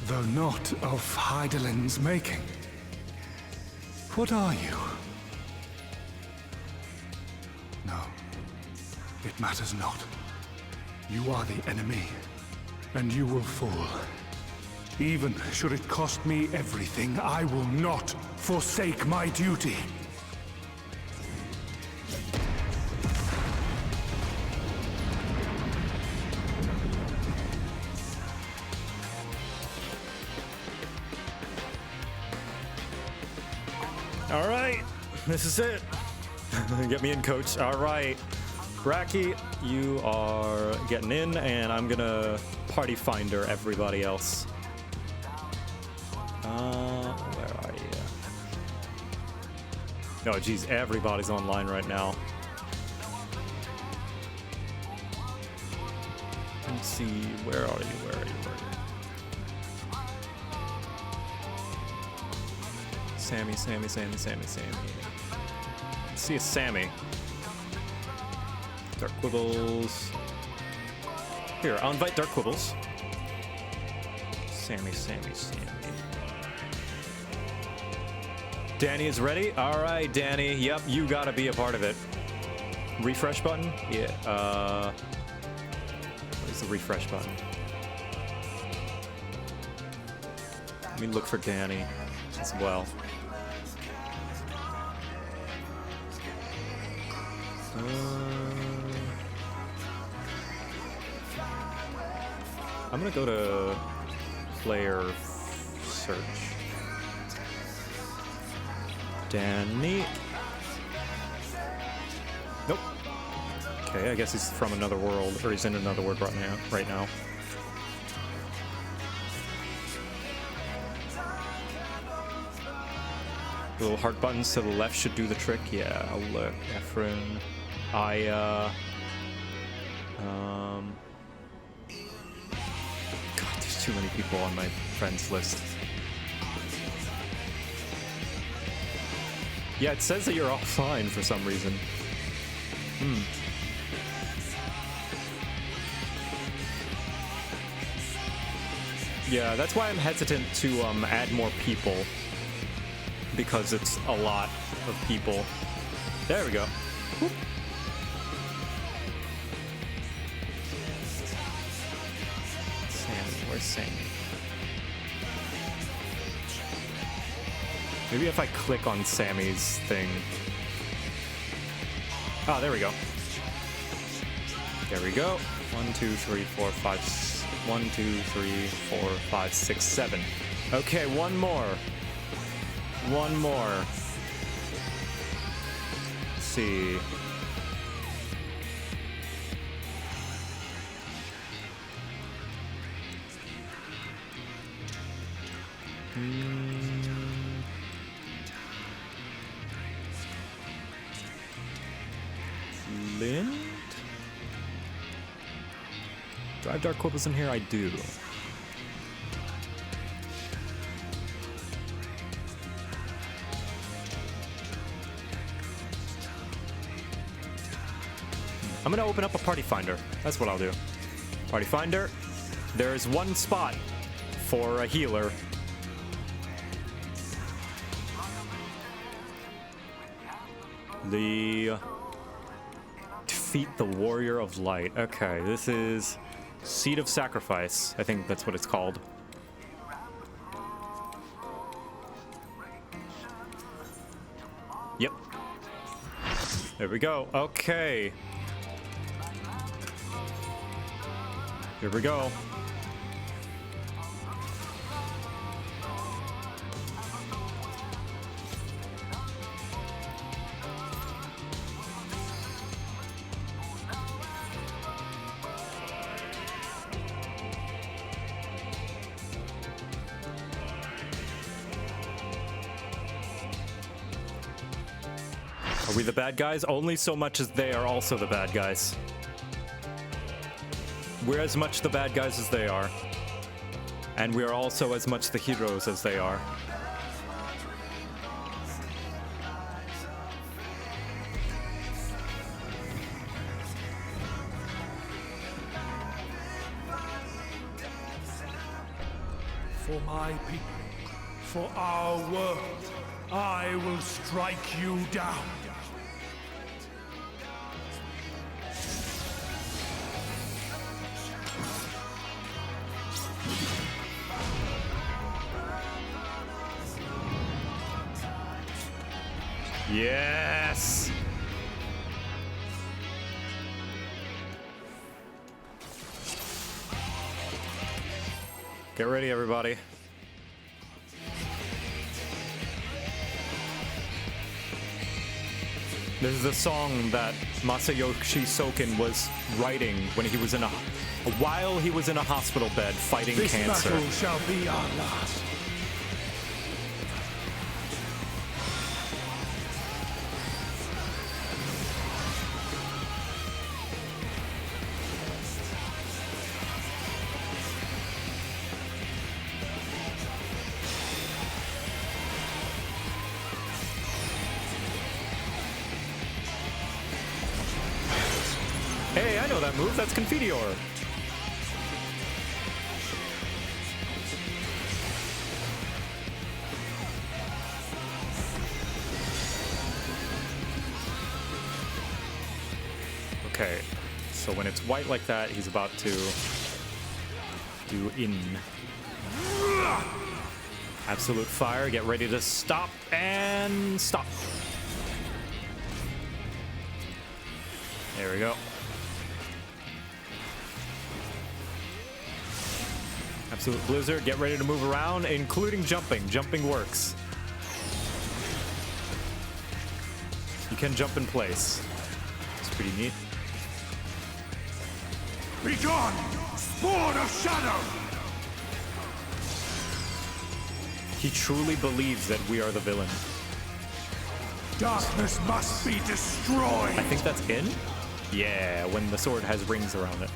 Though not of Hydaelyn's making. What are you? No, it matters not. You are the enemy, and you will fall. Even should it cost me everything, I will not forsake my duty. All right, this is it. Get me in, coach. All right. Bracky, you are getting in, and I'm gonna party finder everybody else. Where are you? Oh, geez, everybody's online right now. Let's see, where are you? Where are you? Where are you? Sammy. Let's see a Sammy. Dark Quibbles. Here, I'll invite Dark Quibbles. Sammy. Danny is ready? All right, Danny. Yep, you gotta be a part of it. Refresh button? Yeah, where's the refresh button? Let me look for Danny as well. I'm gonna go to player search. Danny. Nope. Okay, I guess he's from another world, or he's in another world right now. Little heart buttons to the left should do the trick. Yeah, I'll look. Efren. God, there's too many people on my friends list. Yeah, it says that you're offline for some reason. Yeah, that's why I'm hesitant to add more people. Because it's a lot of people. There we go. Whoop. Sammy, where's Sammy? Maybe if I click on Sammy's thing. Ah, there we go. There we go. 1, 2, 3, 4, 5. 1, 2, 3, 4, 5, 6, 7. Okay, one more. One more. Let's see. Lind? Do I have Dark Quibbles in here? I do. I'm gonna open up a party finder. That's what I'll do. Party finder. There's one spot for a healer. Defeat the Warrior of Light. Okay, this is Seed of Sacrifice. I think that's what it's called. Yep. There we go. Okay. Here we go. we the bad guys? Only so much as they are also the bad guys. We're as much the bad guys as they are. And we are also as much the heroes as they are. For my people, for our world, I will strike you down. Yes! Get ready, everybody. This is a song that Masayoshi Soken was writing when he was while he was in a hospital bed fighting cancer. This battle shall be our last. Hey, I know that move. That's Confiteor. Okay, so when it's white like that, he's about to do in. Absolute fire. Get ready to stop and stop. There we go. Absolute blizzard. Get ready to move around, including jumping. Jumping works. You can jump in place. It's pretty neat. Be gone, spawn of shadow! He truly believes that we are the villain. Darkness must be destroyed! I think that's in? Yeah, when the sword has rings around it.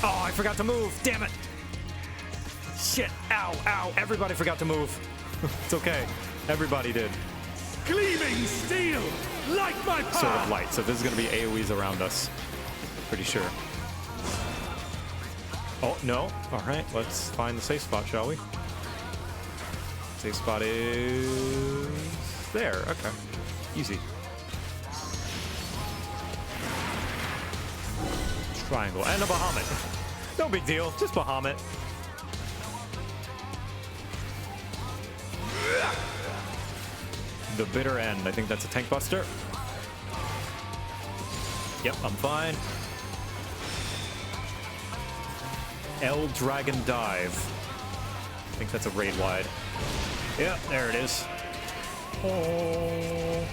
Oh, I forgot to move. Damn it. Shit. Ow, ow. Everybody forgot to move. It's okay. Everybody did. Gleaming steel, like my path. Sword of light. So this is going to be AoEs around us. Pretty sure. Oh, no. All right. Let's find the safe spot, shall we? Safe spot is there. Okay. Easy. Triangle and a Bahamut. No big deal, just Bahamut. The bitter end. I think that's a tank buster. Yep, I'm fine. L Dragon Dive. I think that's a raid wide. Yep, there it is. Oh,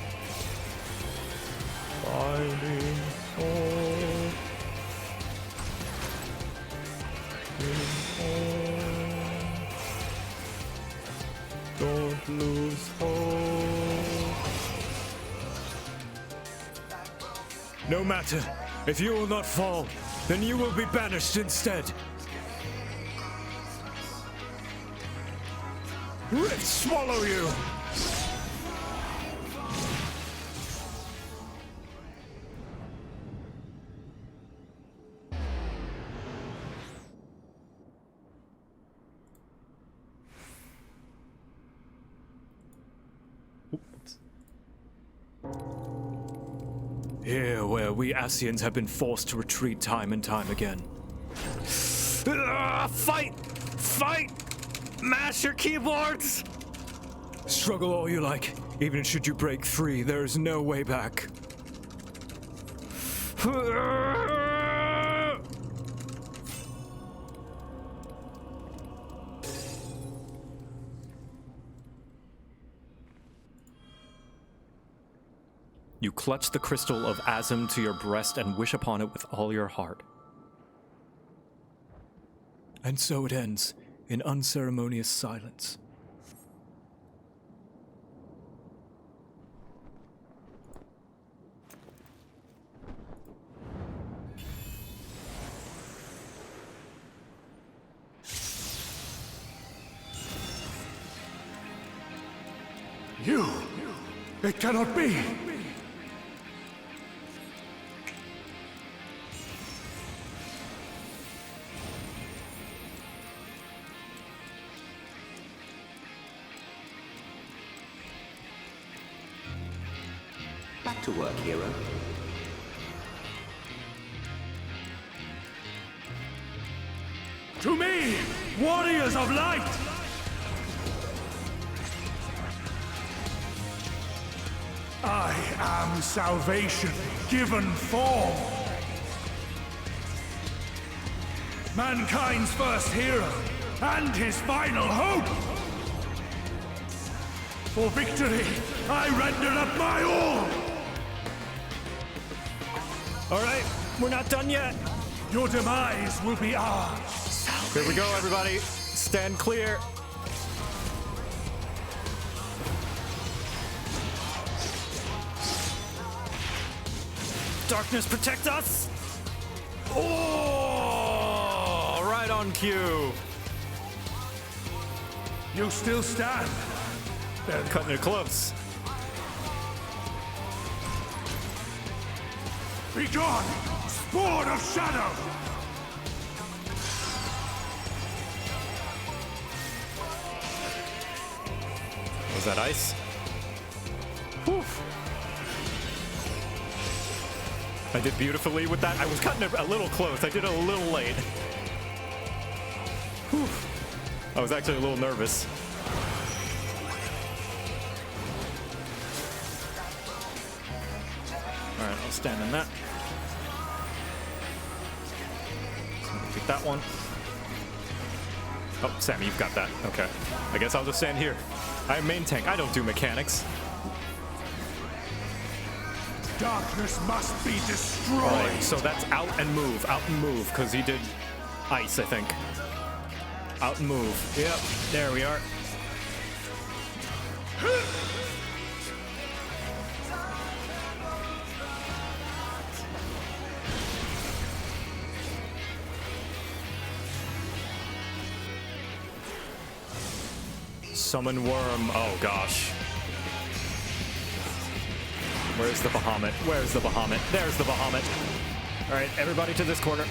finding hope. Don't lose hope. No matter. If you will not fall, then you will be banished instead. Rifts swallow you! Here, where we Ascians have been forced to retreat time and time again. Fight! Fight! Mash your keyboards! Struggle all you like. Even should you break free, there is no way back. You clutch the crystal of Azim to your breast and wish upon it with all your heart. And so it ends, in unceremonious silence. You! It cannot be! Back to work, hero. To me, warriors of light! I am salvation given form. Mankind's first hero and his final hope. For victory, I render up my all. All right, we're not done yet. Your demise will be ours. Here we go, everybody. Stand clear. Darkness, protect us! Oh, right on cue. You still stand. They're cutting it close. Be gone, spawn of shadow! Was that ice? Whew. I did beautifully with that. I was cutting it a little close. I did it a little late. Whew. I was actually a little nervous. All right, I'll stand in that. Take that one. Oh, Sammy, you've got that. Okay. I guess I'll just stand here. I'm main tank. I don't do mechanics. Darkness must be destroyed. Right, so that's out and move, because he did ice, I think. Out and move. Yep, there we are. Summon worm. Oh gosh. Where's the Bahamut? Where's the Bahamut? There's the Bahamut. All right, everybody to this corner.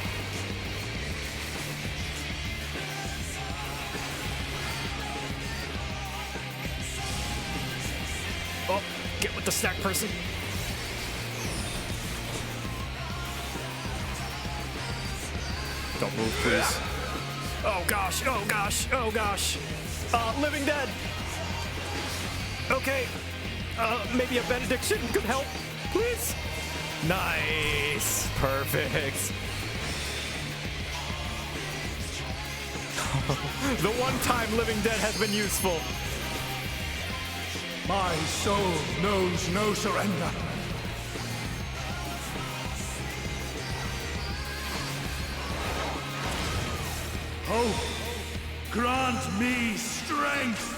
Oh, get with the stack person. Don't move, please. Oh gosh, oh gosh, oh gosh. Living Dead. Okay. Maybe a benediction could help, please. Nice. Perfect. The one time Living Dead has been useful. My soul knows no surrender. Hope, grant me strength.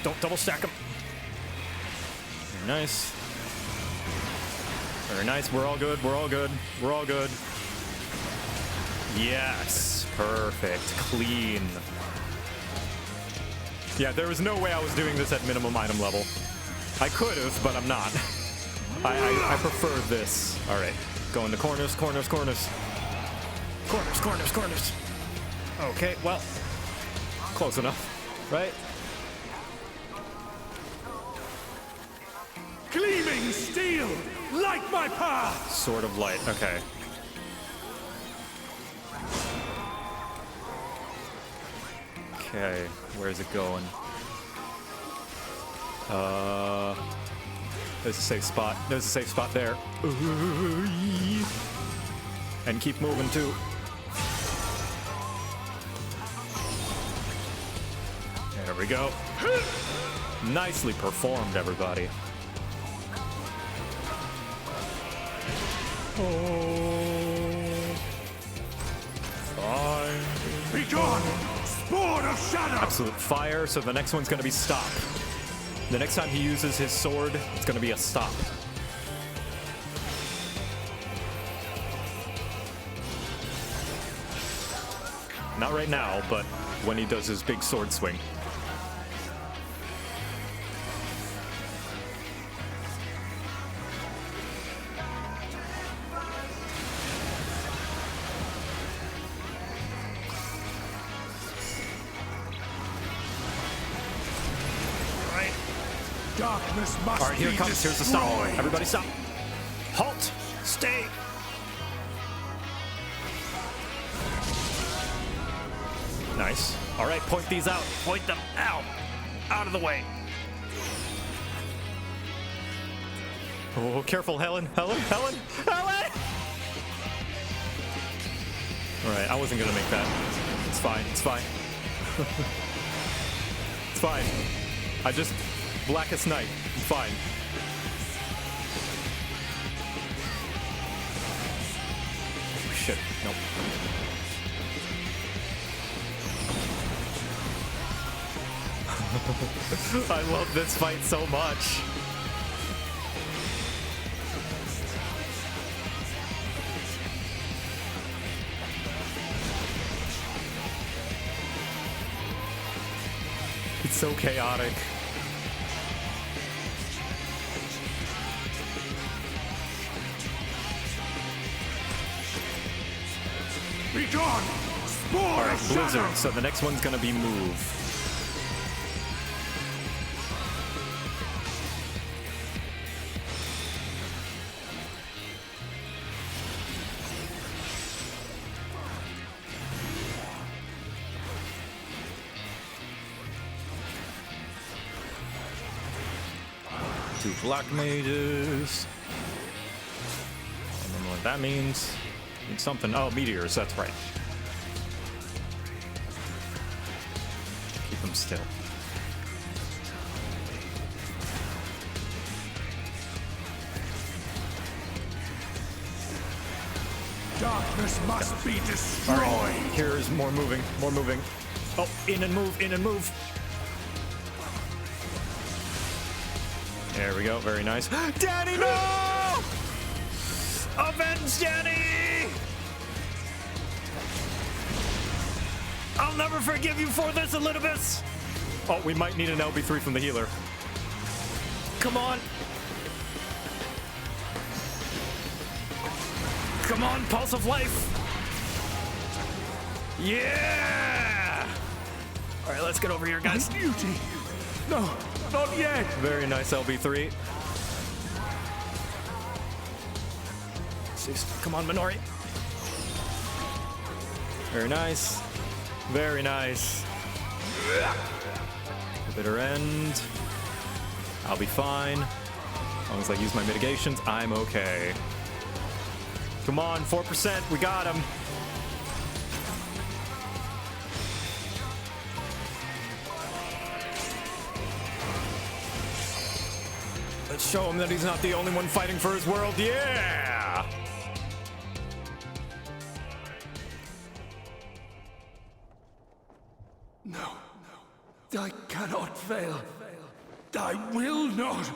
Don't double stack them. Very nice. Very nice. We're all good. We're all good. We're all good. Yes. Perfect. Clean. Yeah, there was no way I was doing this at minimum item level. I could have, but I'm not. I prefer this. All right. Go into corners, corners, corners. Corners, corners, corners. Okay, well, close enough, right? Gleaming steel, light my path! Sword of light, okay. Okay, where's it going? There's a safe spot. There's a safe spot there. And keep moving too. There we go. Nicely performed, everybody. Fine. Be gone! Spawn of shadow! Absolute fire, so the next one's gonna be stop. The next time he uses his sword, it's gonna be a stop. Not right now, but when he does his big sword swing. Darkness must All right, here be it comes. Here's the destroyed. stop. Everybody stop. Halt. Stay. Nice. All right, point these out. Point them out. Out of the way. Oh, careful, Helen. Helen. Helen. Helen. All right, I wasn't going to make that. It's fine. It's fine. It's fine. I just... Blackest Night. I'm fine. Oh, shit. Nope. I love this fight so much. It's so chaotic. Be gone! Spore Alright, of Blizzard, shadow! so the next one's gonna be move. Two black mages. I don't know what that means. Means something. Oh, meteors, that's right. Keep them still. Darkness must be destroyed! Right, here's more moving, more moving. Oh, in and move, in and move. There we go, very nice. Danny, no! Avenge Danny! I'll never forgive you for this, Elidibus! Oh, we might need an LB3 from the healer. Come on! Come on, Pulse of Life! Yeah! Alright, let's get over here, guys. My duty! No, not yet! Very nice LB3. Come on, Minori. Very nice. Very nice. The bitter end. I'll be fine. As long as I use my mitigations, I'm okay. Come on, 4%. We got him. Let's show him that he's not the only one fighting for his world. Yeah! No, I cannot fail. I will not.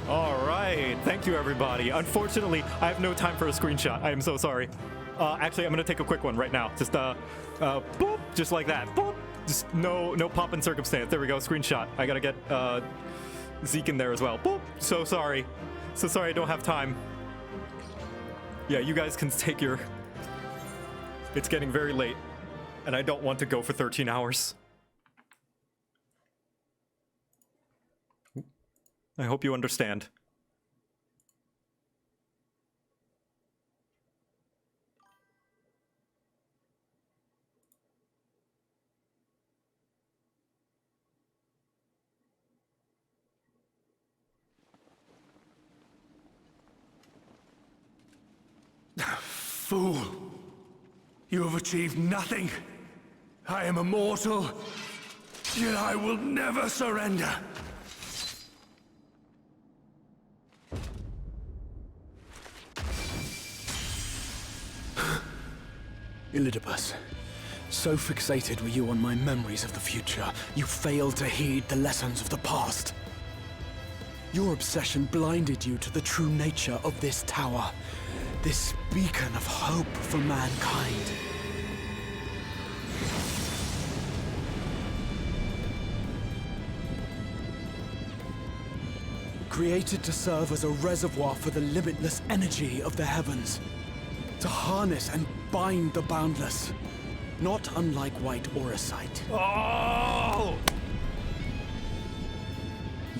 All right, thank you, everybody. Unfortunately, I have no time for a screenshot. I am so sorry. Actually, I'm gonna take a quick one right now. Just boop, just like that. Boop. Just no pop in circumstance. There we go. Screenshot. I gotta get Zeke in there as well. Boop. So sorry. So sorry. I don't have time. Yeah, you guys can take your. It's getting very late, and I don't want to go for 13 hours. I hope you understand. Fool! You have achieved nothing. I am immortal, yet I will never surrender. Elidibus, so fixated were you on my memories of the future, you failed to heed the lessons of the past. Your obsession blinded you to the true nature of this tower. This beacon of hope for mankind. Created to serve as a reservoir for the limitless energy of the heavens. To harness and bind the boundless. Not unlike white auracite. Oh!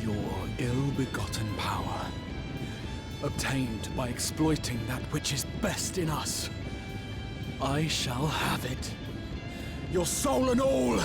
Your ill-begotten power. Obtained by exploiting that which is best in us. I shall have it. Your soul and all!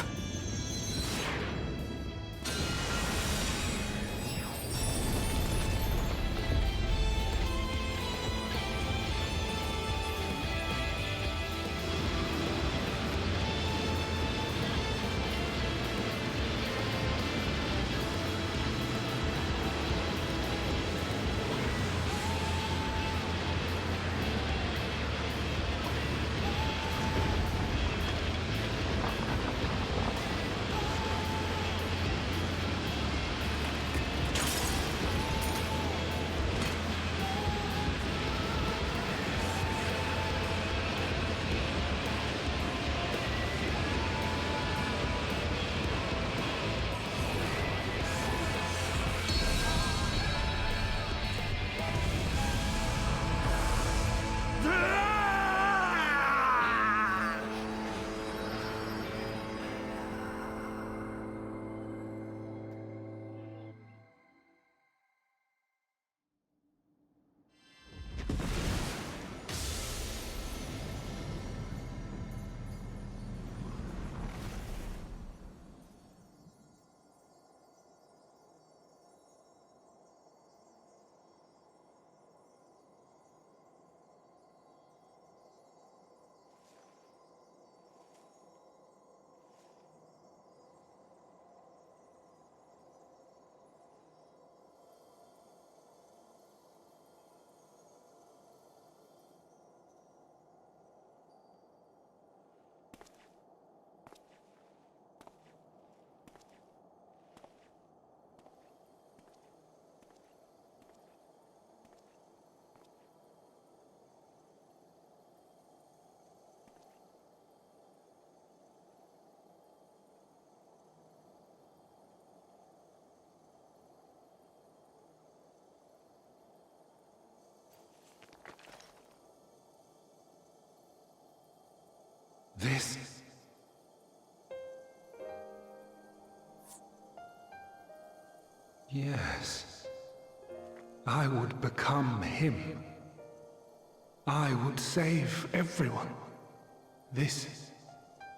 This... Yes. I would become him. I would save everyone. This,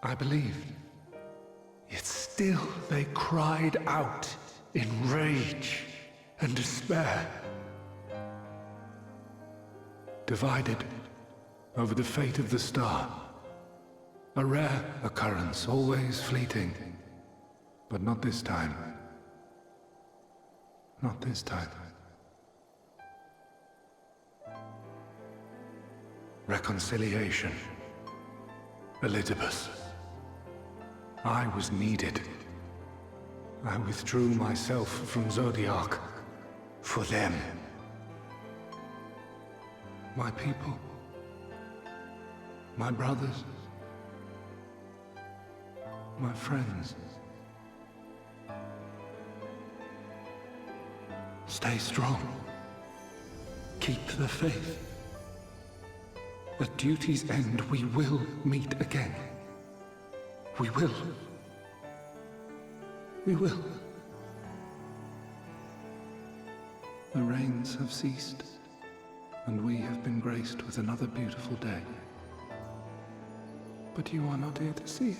I believed. Yet still they cried out in rage and despair. Divided over the fate of the star. A rare occurrence, always fleeting. But not this time. Not this time. Reconciliation. Elidibus. I was needed. I withdrew myself from Zodiac. For them. My people. My brothers. My friends. Stay strong. Keep the faith. At duty's end, we will meet again. We will. We will. The rains have ceased, and we have been graced with another beautiful day. But you are not here to see it.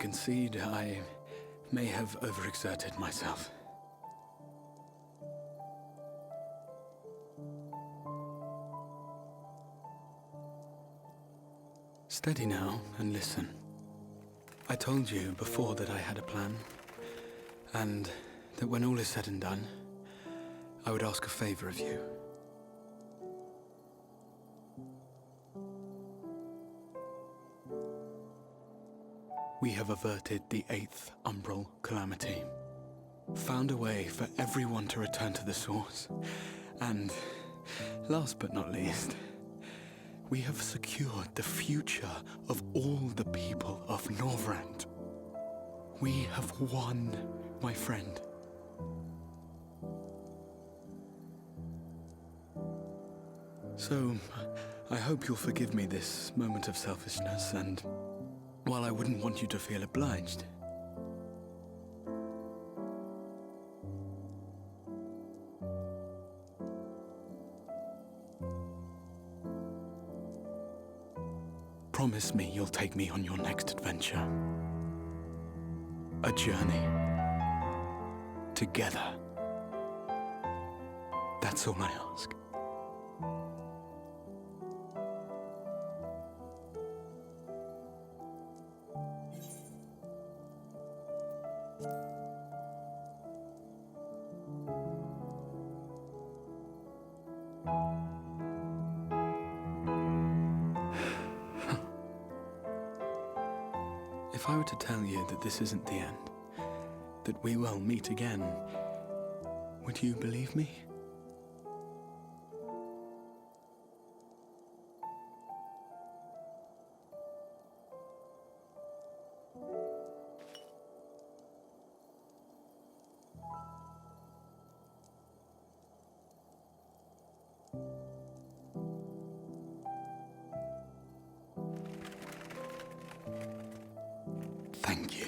concede I may have overexerted myself. Steady now and listen. I told you before that I had a plan, and that when all is said and done, I would ask a favor of you. We have averted the 8th Umbral Calamity, found a way for everyone to return to the source, and, last but not least, we have secured the future of all the people of Norvrand. We have won, my friend. So, I hope you'll forgive me this moment of selfishness, and while I wouldn't want you to feel obliged, promise me you'll take me on your next adventure. A journey. Together. That's all I ask. If I were to tell you that this isn't the end, that we will meet again, would you believe me? Thank you.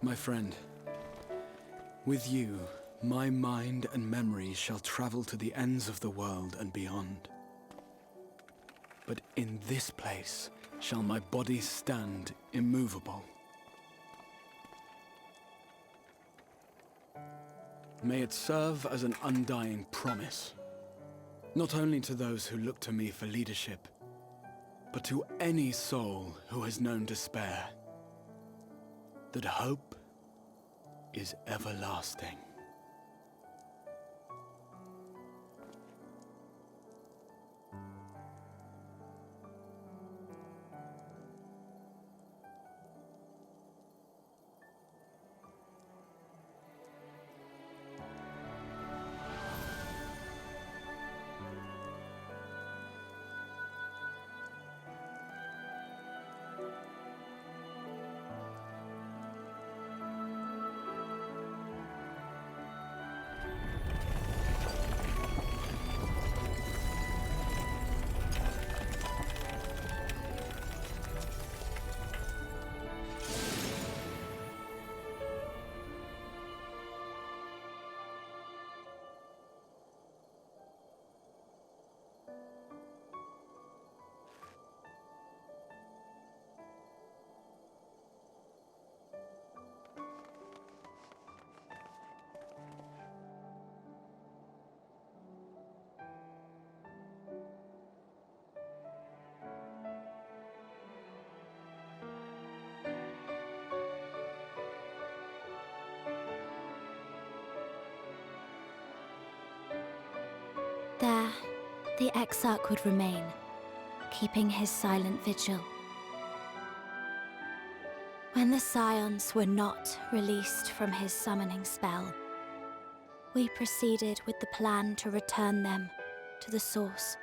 My friend, with you, my mind and memory shall travel to the ends of the world and beyond. But in this place shall my body stand immovable. May it serve as an undying promise, not only to those who look to me for leadership, but to any soul who has known despair, that hope is everlasting. There, the Exarch would remain, keeping his silent vigil. When the Scions were not released from his summoning spell, we proceeded with the plan to return them to the source.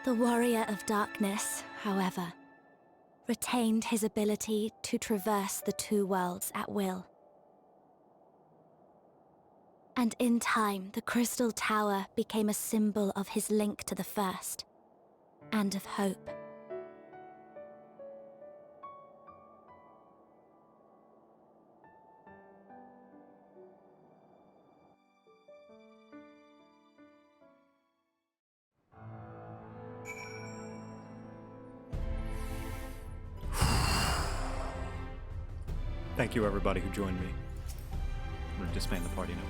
The Warrior of Darkness, however, retained his ability to traverse the two worlds at will. And in time, the Crystal Tower became a symbol of his link to the First, and of hope. Thank you, everybody who joined me. I'm gonna disband the party now.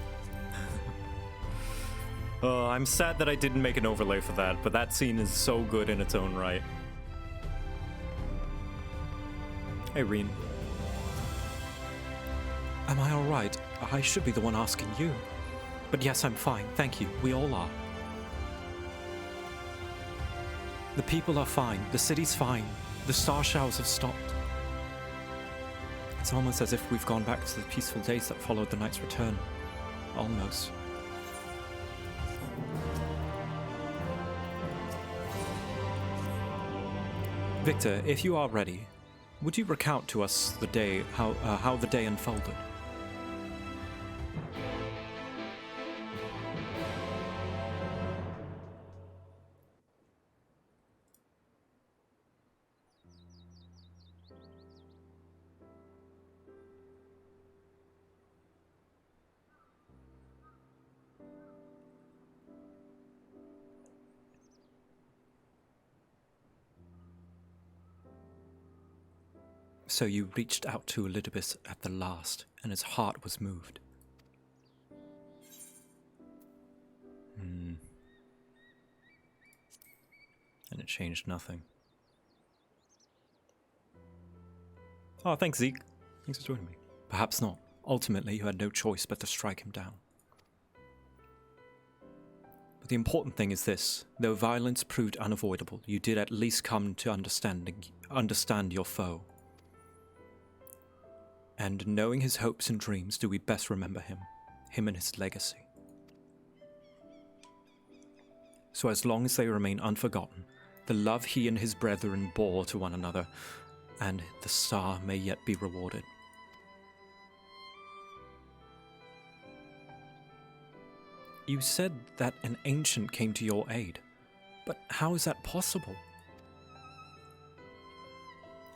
I'm sad that I didn't make an overlay for that, but that scene is so good in its own right. Hey, Reen. Am I alright? I should be the one asking you. But yes, I'm fine, thank you. We all are. The people are fine. The city's fine. The star showers have stopped. It's almost as if we've gone back to the peaceful days that followed the knight's return. Almost. Victor, if you are ready, would you recount to us the day, how the day unfolded? So you reached out to Elidibus at the last, and his heart was moved. And it changed nothing. Oh, thanks, Zeke. Thanks for joining me. Perhaps not. Ultimately, you had no choice but to strike him down. But the important thing is this. Though violence proved unavoidable, you did at least come to understand your foe. And knowing his hopes and dreams, do we best remember him and his legacy. So as long as they remain unforgotten, the love he and his brethren bore to one another, and the star may yet be rewarded. You said that an ancient came to your aid, but how is that possible?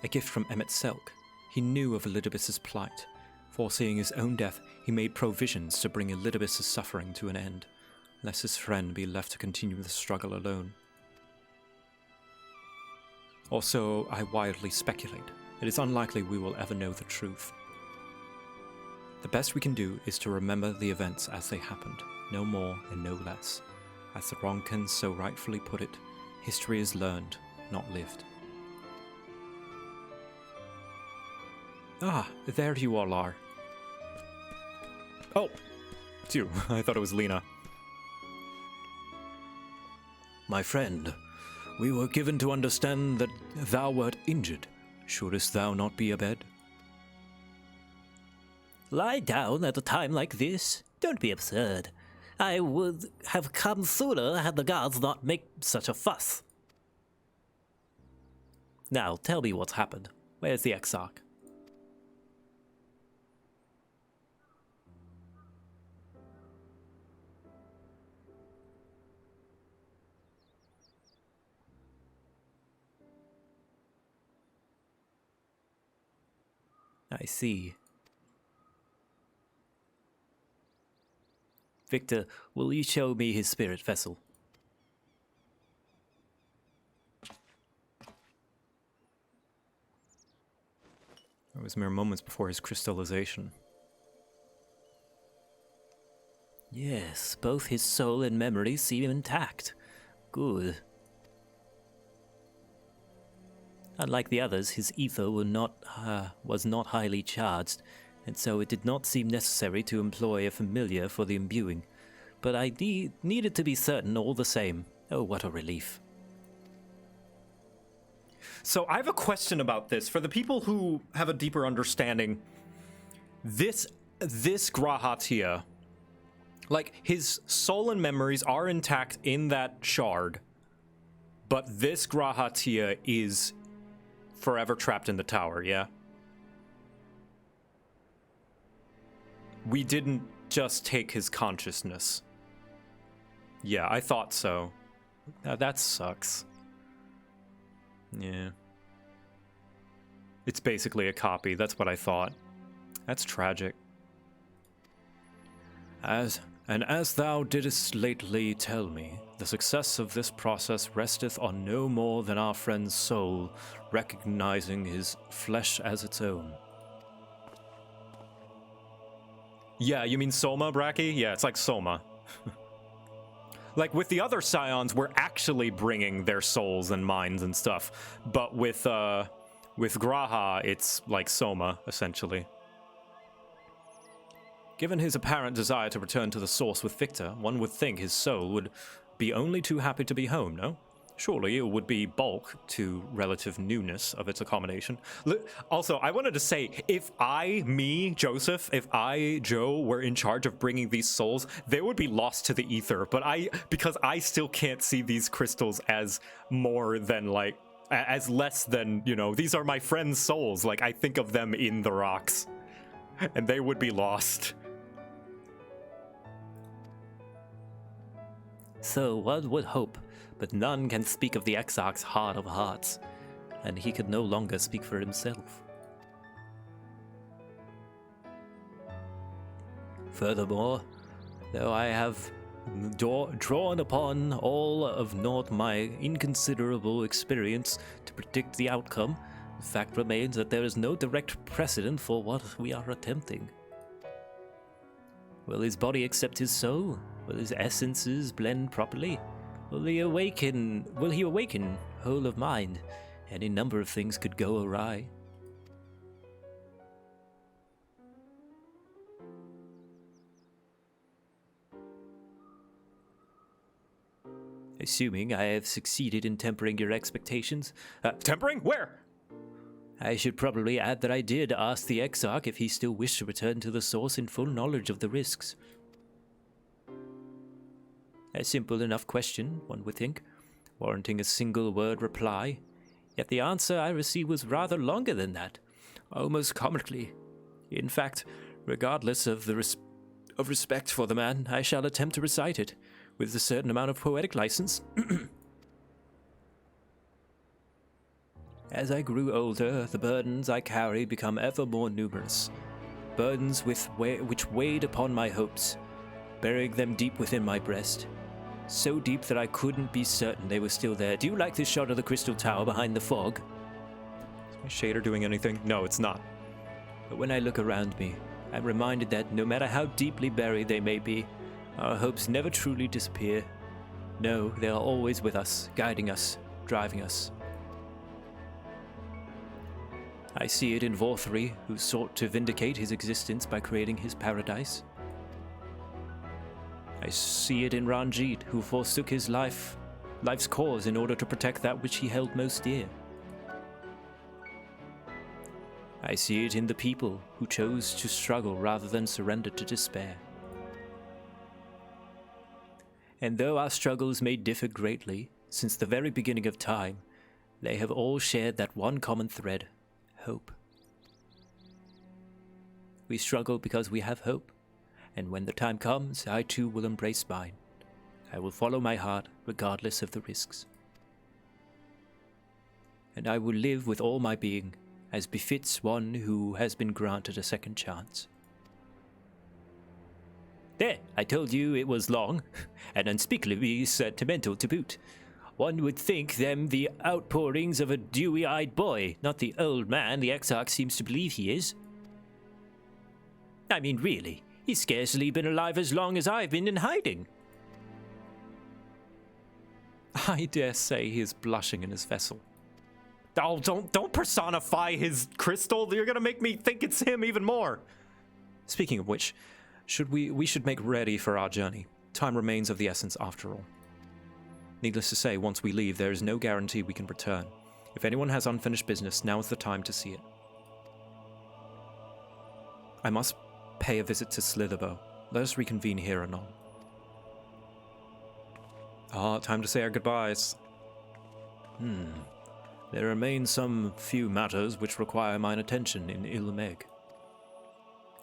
A gift from Emmett Selk. He knew of Elidibus's plight. Foreseeing his own death, he made provisions to bring Elidibus's suffering to an end, lest his friend be left to continue the struggle alone. Or so I wildly speculate. It is unlikely we will ever know the truth. The best we can do is to remember the events as they happened, no more and no less. As the Ronkans so rightfully put it, history is learned, not lived. Ah, there you all are. Oh, it's you. I thought it was Lena. My friend, we were given to understand that thou wert injured. Shouldest thou not be abed? Lie down at a time like this? Don't be absurd. I would have come sooner had the guards not make such a fuss. Now, tell me what's happened. Where's the Exarch? I see. Victor, will you show me his spirit vessel? It was mere moments before his crystallization. Yes, both his soul and memory seem intact. Good. Unlike the others, his ether was not highly charged, and so it did not seem necessary to employ a familiar for the imbuing. But I needed to be certain all the same. Oh, what a relief. So I have a question about this. For the people who have a deeper understanding, this Grahatia, like, his soul and memories are intact in that shard, but this Grahatia is forever trapped in the tower, yeah? We didn't just take his consciousness. Yeah, I thought so. That sucks. Yeah. It's basically a copy, that's what I thought. That's tragic. As thou didst lately tell me, the success of this process resteth on no more than our friend's soul recognizing his flesh as its own. Yeah, you mean Soma, Bracky? Yeah, it's like Soma. Like, with the other Scions, we're actually bringing their souls and minds and stuff. But with Graha, it's like Soma, essentially. Given his apparent desire to return to the source with Victor, one would think his soul would be only too happy to be home, no? Surely it would be bulk to relative newness of its accommodation. Also, I wanted to say, if Joseph, Joe, were in charge of bringing these souls, they would be lost to the ether. But because I still can't see these crystals as more than, like, as less than, you know, these are my friend's souls. Like, I think of them in the rocks. And they would be lost. So one would hope, but none can speak of the Exarch's heart of hearts, and he could no longer speak for himself. Furthermore, though I have drawn upon all of not my inconsiderable experience to predict the outcome, the fact remains that there is no direct precedent for what we are attempting. Will his body accept his soul? Will his essences blend properly? Will he awaken whole of mind? Any number of things could go awry. Assuming I have succeeded in tempering your expectations. Tempering? Where? I should probably add that I did ask the Exarch if he still wished to return to the source in full knowledge of the risks. A simple enough question, one would think, warranting a single word reply. Yet the answer I received was rather longer than that, almost comically. In fact, regardless of the respect for the man, I shall attempt to recite it, with a certain amount of poetic license. As I grew older, the burdens I carried become ever more numerous. Burdens which weighed upon my hopes, burying them deep within my breast. So deep that I couldn't be certain they were still there. Do you like this shot of the Crystal Tower behind the fog? Is my shader doing anything? No, it's not. But when I look around me, I'm reminded that no matter how deeply buried they may be, our hopes never truly disappear. No, they are always with us, guiding us, driving us. I see it in Vorthri, who sought to vindicate his existence by creating his paradise. I see it in Ranjit, who forsook his life's cause in order to protect that which he held most dear. I see it in the people who chose to struggle rather than surrender to despair. And though our struggles may differ greatly, since the very beginning of time, they have all shared that one common thread: hope. We struggle because we have hope, and when the time comes, I too will embrace mine. I will follow my heart, regardless of the risks. And I will live with all my being, as befits one who has been granted a second chance. There, I told you it was long, and unspeakably sentimental to boot. One would think them the outpourings of a dewy-eyed boy, not the old man the Exarch seems to believe he is. I mean, really, he's scarcely been alive as long as I've been in hiding. I dare say he is blushing in his vessel. Oh, don't personify his crystal. You're gonna make me think it's him even more. Speaking of which, we should make ready for our journey. Time remains of the essence after all. Needless to say, once we leave, there is no guarantee we can return. If anyone has unfinished business, now is the time to see it. I must pay a visit to Slitherbow. Let us reconvene here anon. Time to say our goodbyes. There remain some few matters which require mine attention in Ilmeg.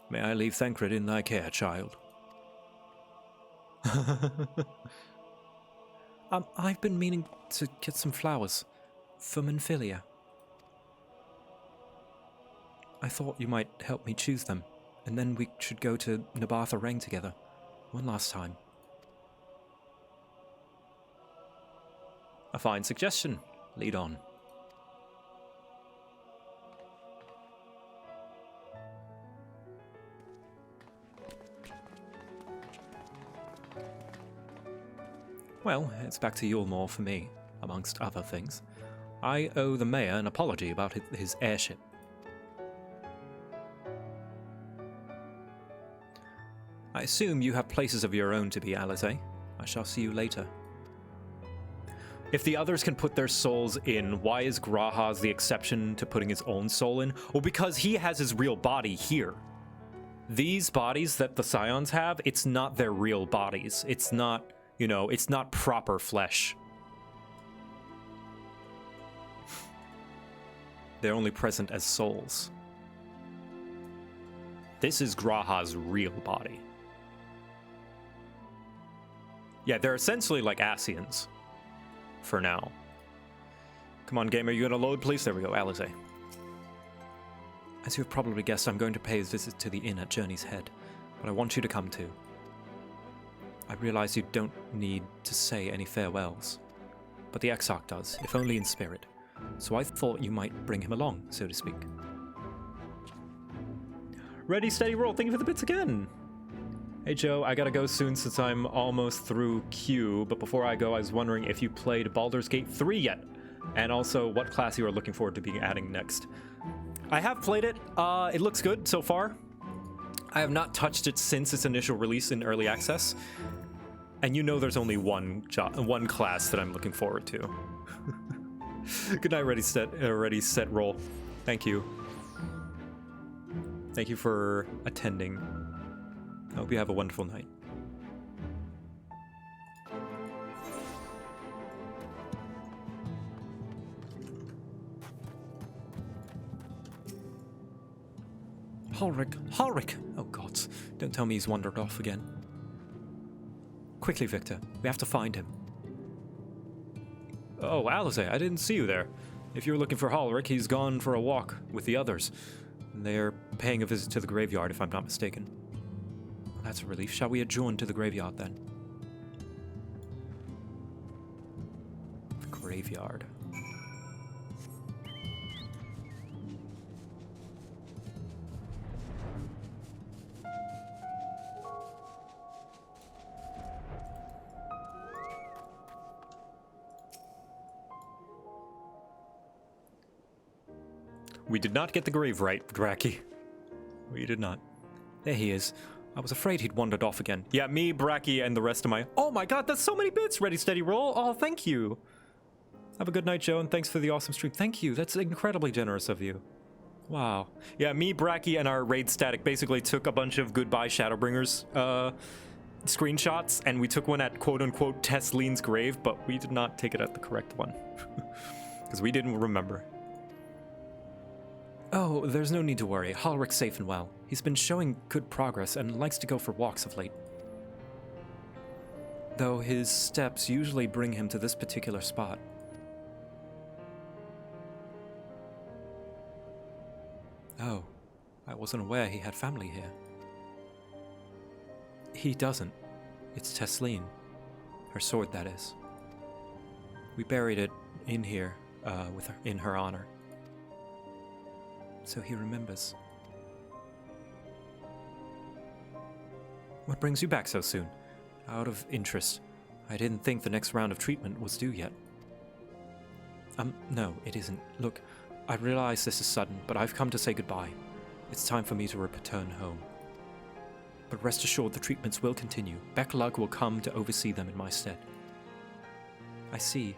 May I leave Thancred in thy care, child? I've been meaning to get some flowers for Minfilia. I thought you might help me choose them, and then we should go to Nabartha Rang together, one last time. A fine suggestion. Lead on. Well, it's back to Yulmore for me, amongst other things. I owe the mayor an apology about his airship. I assume you have places of your own to be, Alize. I shall see you later. If the others can put their souls in, why is Grahaz the exception to putting his own soul in? Well, because he has his real body here. These bodies that the Scions have, it's not their real bodies. It's not, you know, it's not proper flesh. They're only present as souls. This is Grahaz's real body. Yeah, they're essentially like Ascians. For now. Come on, gamer, you gonna load, please? There we go, Alize. As you have probably guessed, I'm going to pay a visit to the inn at Journey's Head, but I want you to come too. I realize you don't need to say any farewells, but the Exarch does, if only in spirit, so I thought you might bring him along, so to speak. Ready, steady, roll. Thank you for the bits again. Hey Joe, I gotta go soon since I'm almost through Q, but before I go, I was wondering if you played Baldur's Gate 3 yet, and also what class you are looking forward to being adding next. I have played it. It looks good so far. I have not touched it since its initial release in early access, and you know there's only one class that I'm looking forward to. Good night, ready, set, roll. Thank you. Thank you for attending. I hope you have a wonderful night. Halric! Oh gods, don't tell me he's wandered off again. Quickly, Victor, we have to find him. Oh, Alize, I didn't see you there. If you're looking for Halric, he's gone for a walk with the others. They're paying a visit to the graveyard, if I'm not mistaken. That's a relief. Shall we adjourn to the graveyard then? The graveyard. We did not get the grave right, Draki. We did not. There he is. I was afraid he'd wandered off again. Yeah, me, Bracky, and the rest of my... Oh my god, that's so many bits! Ready, steady, roll. Oh, thank you. Have a good night, Joe, and thanks for the awesome stream. Thank you. That's incredibly generous of you. Wow. Yeah, me, Bracky, and our raid static basically took a bunch of Goodbye Shadowbringers screenshots, and we took one at quote-unquote Teslene's grave, but we did not take it at the correct one. Because we didn't remember. Oh, there's no need to worry. Halric's safe and well. He's been showing good progress and likes to go for walks of late. Though his steps usually bring him to this particular spot. Oh, I wasn't aware he had family here. He doesn't. It's Teslene. Her sword, that is. We buried it in here, in her honor. So he remembers. What brings you back so soon? Out of interest. I didn't think the next round of treatment was due yet. No, it isn't. Look, I realize this is sudden, but I've come to say goodbye. It's time for me to return home. But rest assured the treatments will continue. Beck-Lug will come to oversee them in my stead. I see.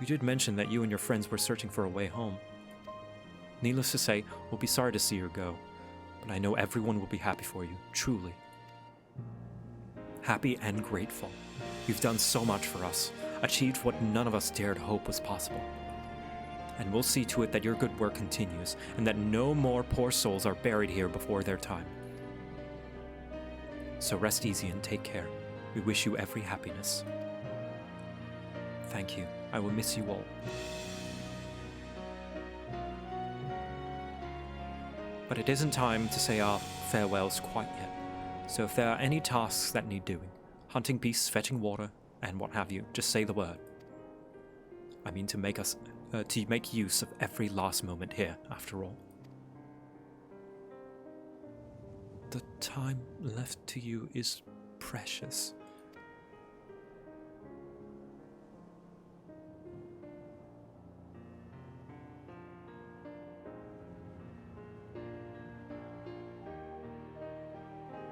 You did mention that you and your friends were searching for a way home. Needless to say, we'll be sorry to see you go, but I know everyone will be happy for you, truly. Happy and grateful. You've done so much for us, achieved what none of us dared hope was possible. And we'll see to it that your good work continues, and that no more poor souls are buried here before their time. So rest easy and take care. We wish you every happiness. Thank you. I will miss you all. But it isn't time to say our farewells quite yet. So if there are any tasks that need doing, hunting beasts, fetching water, and what have you, just say the word. I mean to make use of every last moment here, after all. The time left to you is precious.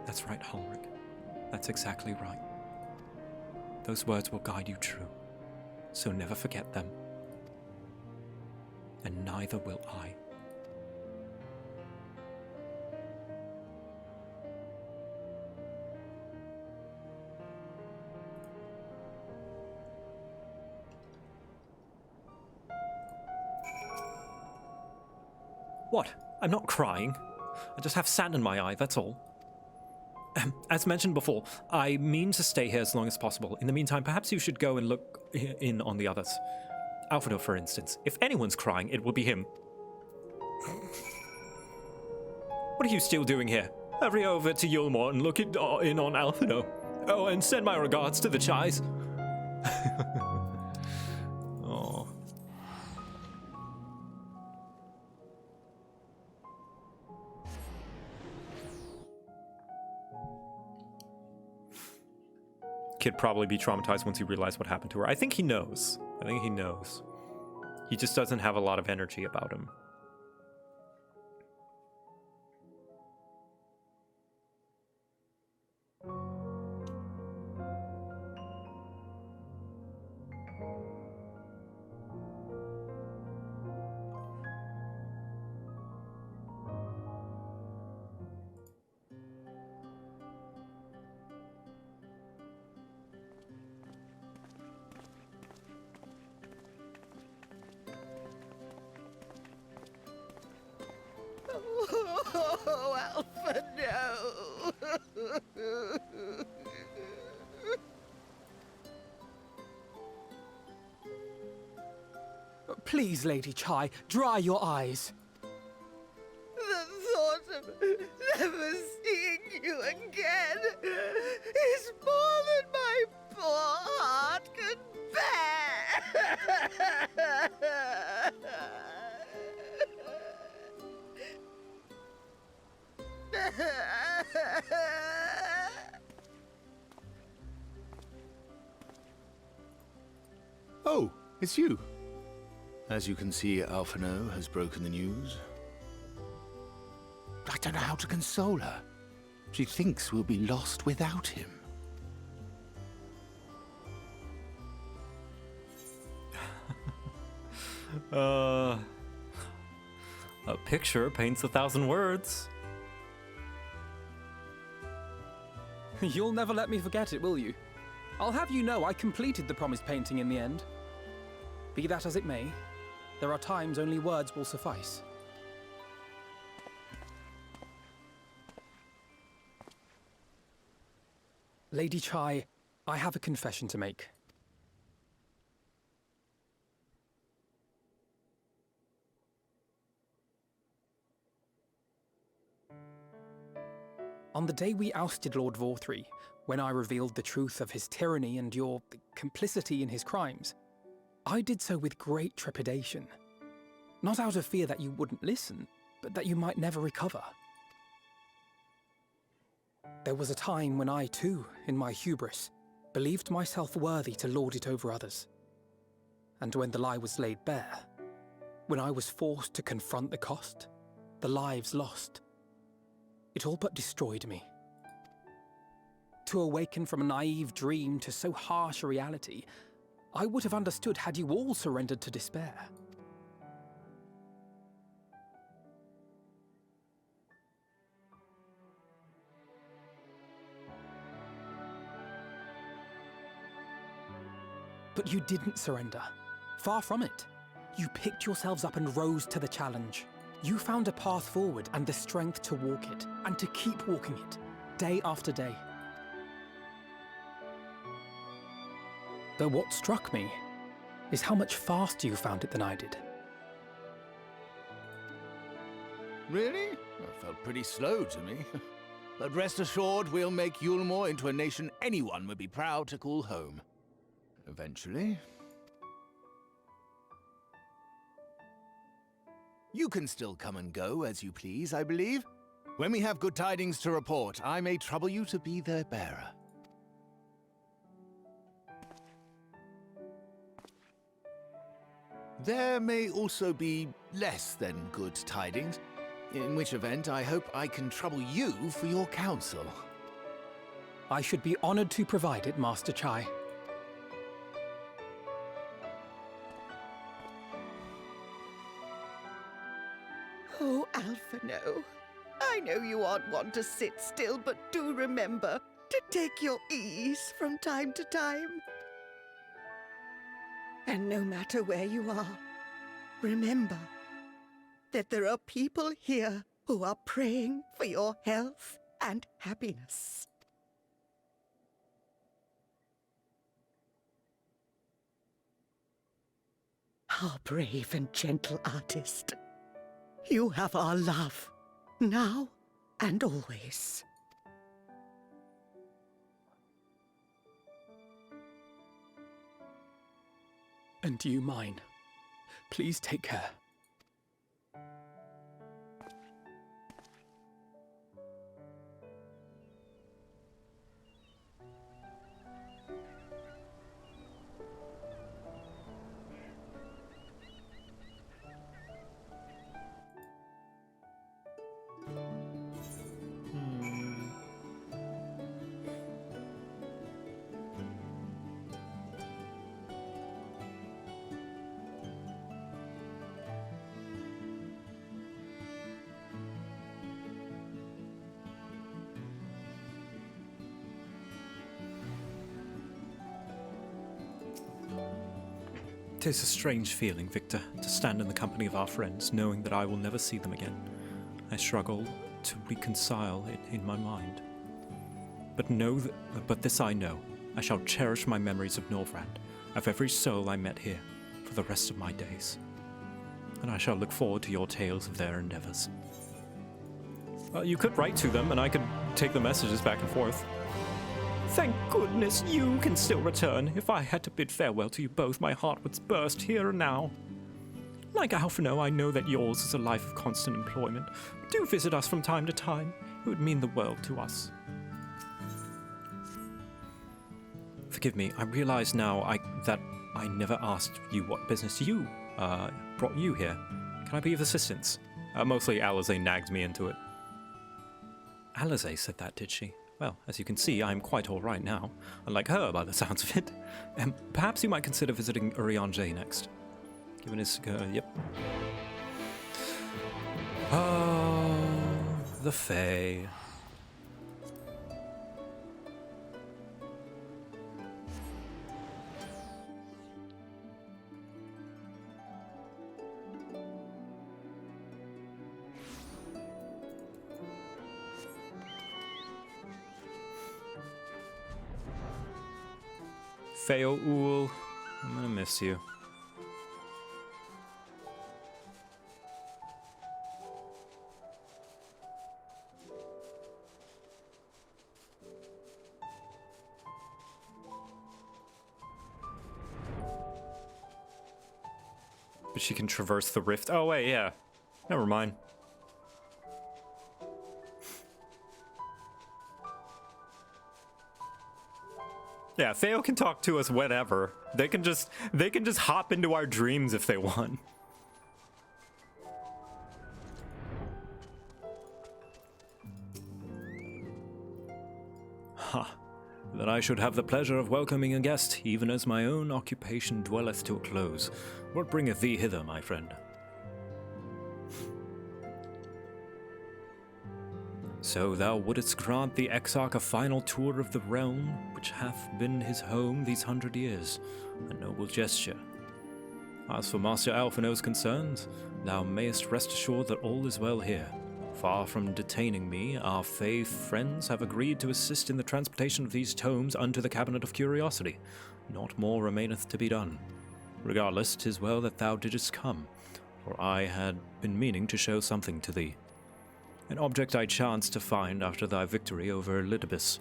That's right, Ulrich. That's exactly right. Those words will guide you true, so never forget them. And neither will I. What? I'm not crying. I just have sand in my eye, that's all. As mentioned before, I mean to stay here as long as possible. In the meantime, perhaps you should go and look in on the others. Alphino, for instance. If anyone's crying, it will be him. What are you still doing here? Hurry over to Yulmore and look in on Alphino. Oh, and send my regards to the Chais. Oh. Kid probably be traumatized once he realized what happened to her. I think he knows. He just doesn't have a lot of energy about him. Oh, Alpha, no! Please, Lady Chai, dry your eyes. The thought of never seeing you again is more than my poor heart can bear! Oh, it's you. As you can see, Alphino has broken the news. I don't know how to console her. She thinks we'll be lost without him. A picture paints 1,000 words. You'll never let me forget it, will you? I'll have you know I completed the promised painting in the end. Be that as it may, there are times only words will suffice. Lady Chai, I have a confession to make. On the day we ousted Lord Vorthree, when I revealed the truth of his tyranny and your complicity in his crimes, I did so with great trepidation. Not out of fear that you wouldn't listen, but that you might never recover. There was a time when I too, in my hubris, believed myself worthy to lord it over others. And when the lie was laid bare, when I was forced to confront the cost, the lives lost, it all but destroyed me. To awaken from a naive dream to so harsh a reality, I would have understood had you all surrendered to despair. But you didn't surrender. Far from it. You picked yourselves up and rose to the challenge. You found a path forward and the strength to walk it, and to keep walking it, day after day. But what struck me is how much faster you found it than I did. Really? That felt pretty slow to me. But rest assured, we'll make Yulmore into a nation anyone would be proud to call home. Eventually. You can still come and go as you please, I believe. When we have good tidings to report, I may trouble you to be their bearer. There may also be less than good tidings, in which event I hope I can trouble you for your counsel. I should be honored to provide it, Master Chai. Oh, Alphino, I know you aren't one to sit still, but do remember to take your ease from time to time. And no matter where you are, remember that there are people here who are praying for your health and happiness. Our brave and gentle artist. You have our love, now and always. And you mine. Please take care. It is a strange feeling, Victor, to stand in the company of our friends, knowing that I will never see them again. I struggle to reconcile it in my mind. But this I know. I shall cherish my memories of Norvrand, of every soul I met here, for the rest of my days. And I shall look forward to your tales of their endeavors. You could write to them, and I could take the messages back and forth. Thank goodness you can still return. If I had to bid farewell to you both, my heart would burst here and now. Like Alphino, I know that yours is a life of constant employment. Do visit us from time to time. It would mean the world to us. Forgive me, I realize now that I never asked you what business brought you here. Can I be of assistance? Mostly Alizé nagged me into it. Alizé said that, did she? Well, as you can see, I am quite all right now, unlike her by the sounds of it. Perhaps you might consider visiting Urianger next. Given his... yep. Oh, the Fae. Feoul, I'm gonna miss you. But she can traverse the rift. Oh wait, yeah. Never mind. Yeah, Theo can talk to us whenever. They can just hop into our dreams if they want. Ha! That I should have the pleasure of welcoming a guest, even as my own occupation dwelleth to a close. What bringeth thee hither, my friend? So thou wouldst grant the Exarch a final tour of the realm, which hath been his home these 100 years. A noble gesture. As for Master Alphino's concerns, thou mayest rest assured that all is well here. Far from detaining me, our Fae friends have agreed to assist in the transportation of these tomes unto the Cabinet of Curiosity. Not more remaineth to be done. Regardless, 'tis well that thou didst come, for I had been meaning to show something to thee. An object I chanced to find after thy victory over Elidibus.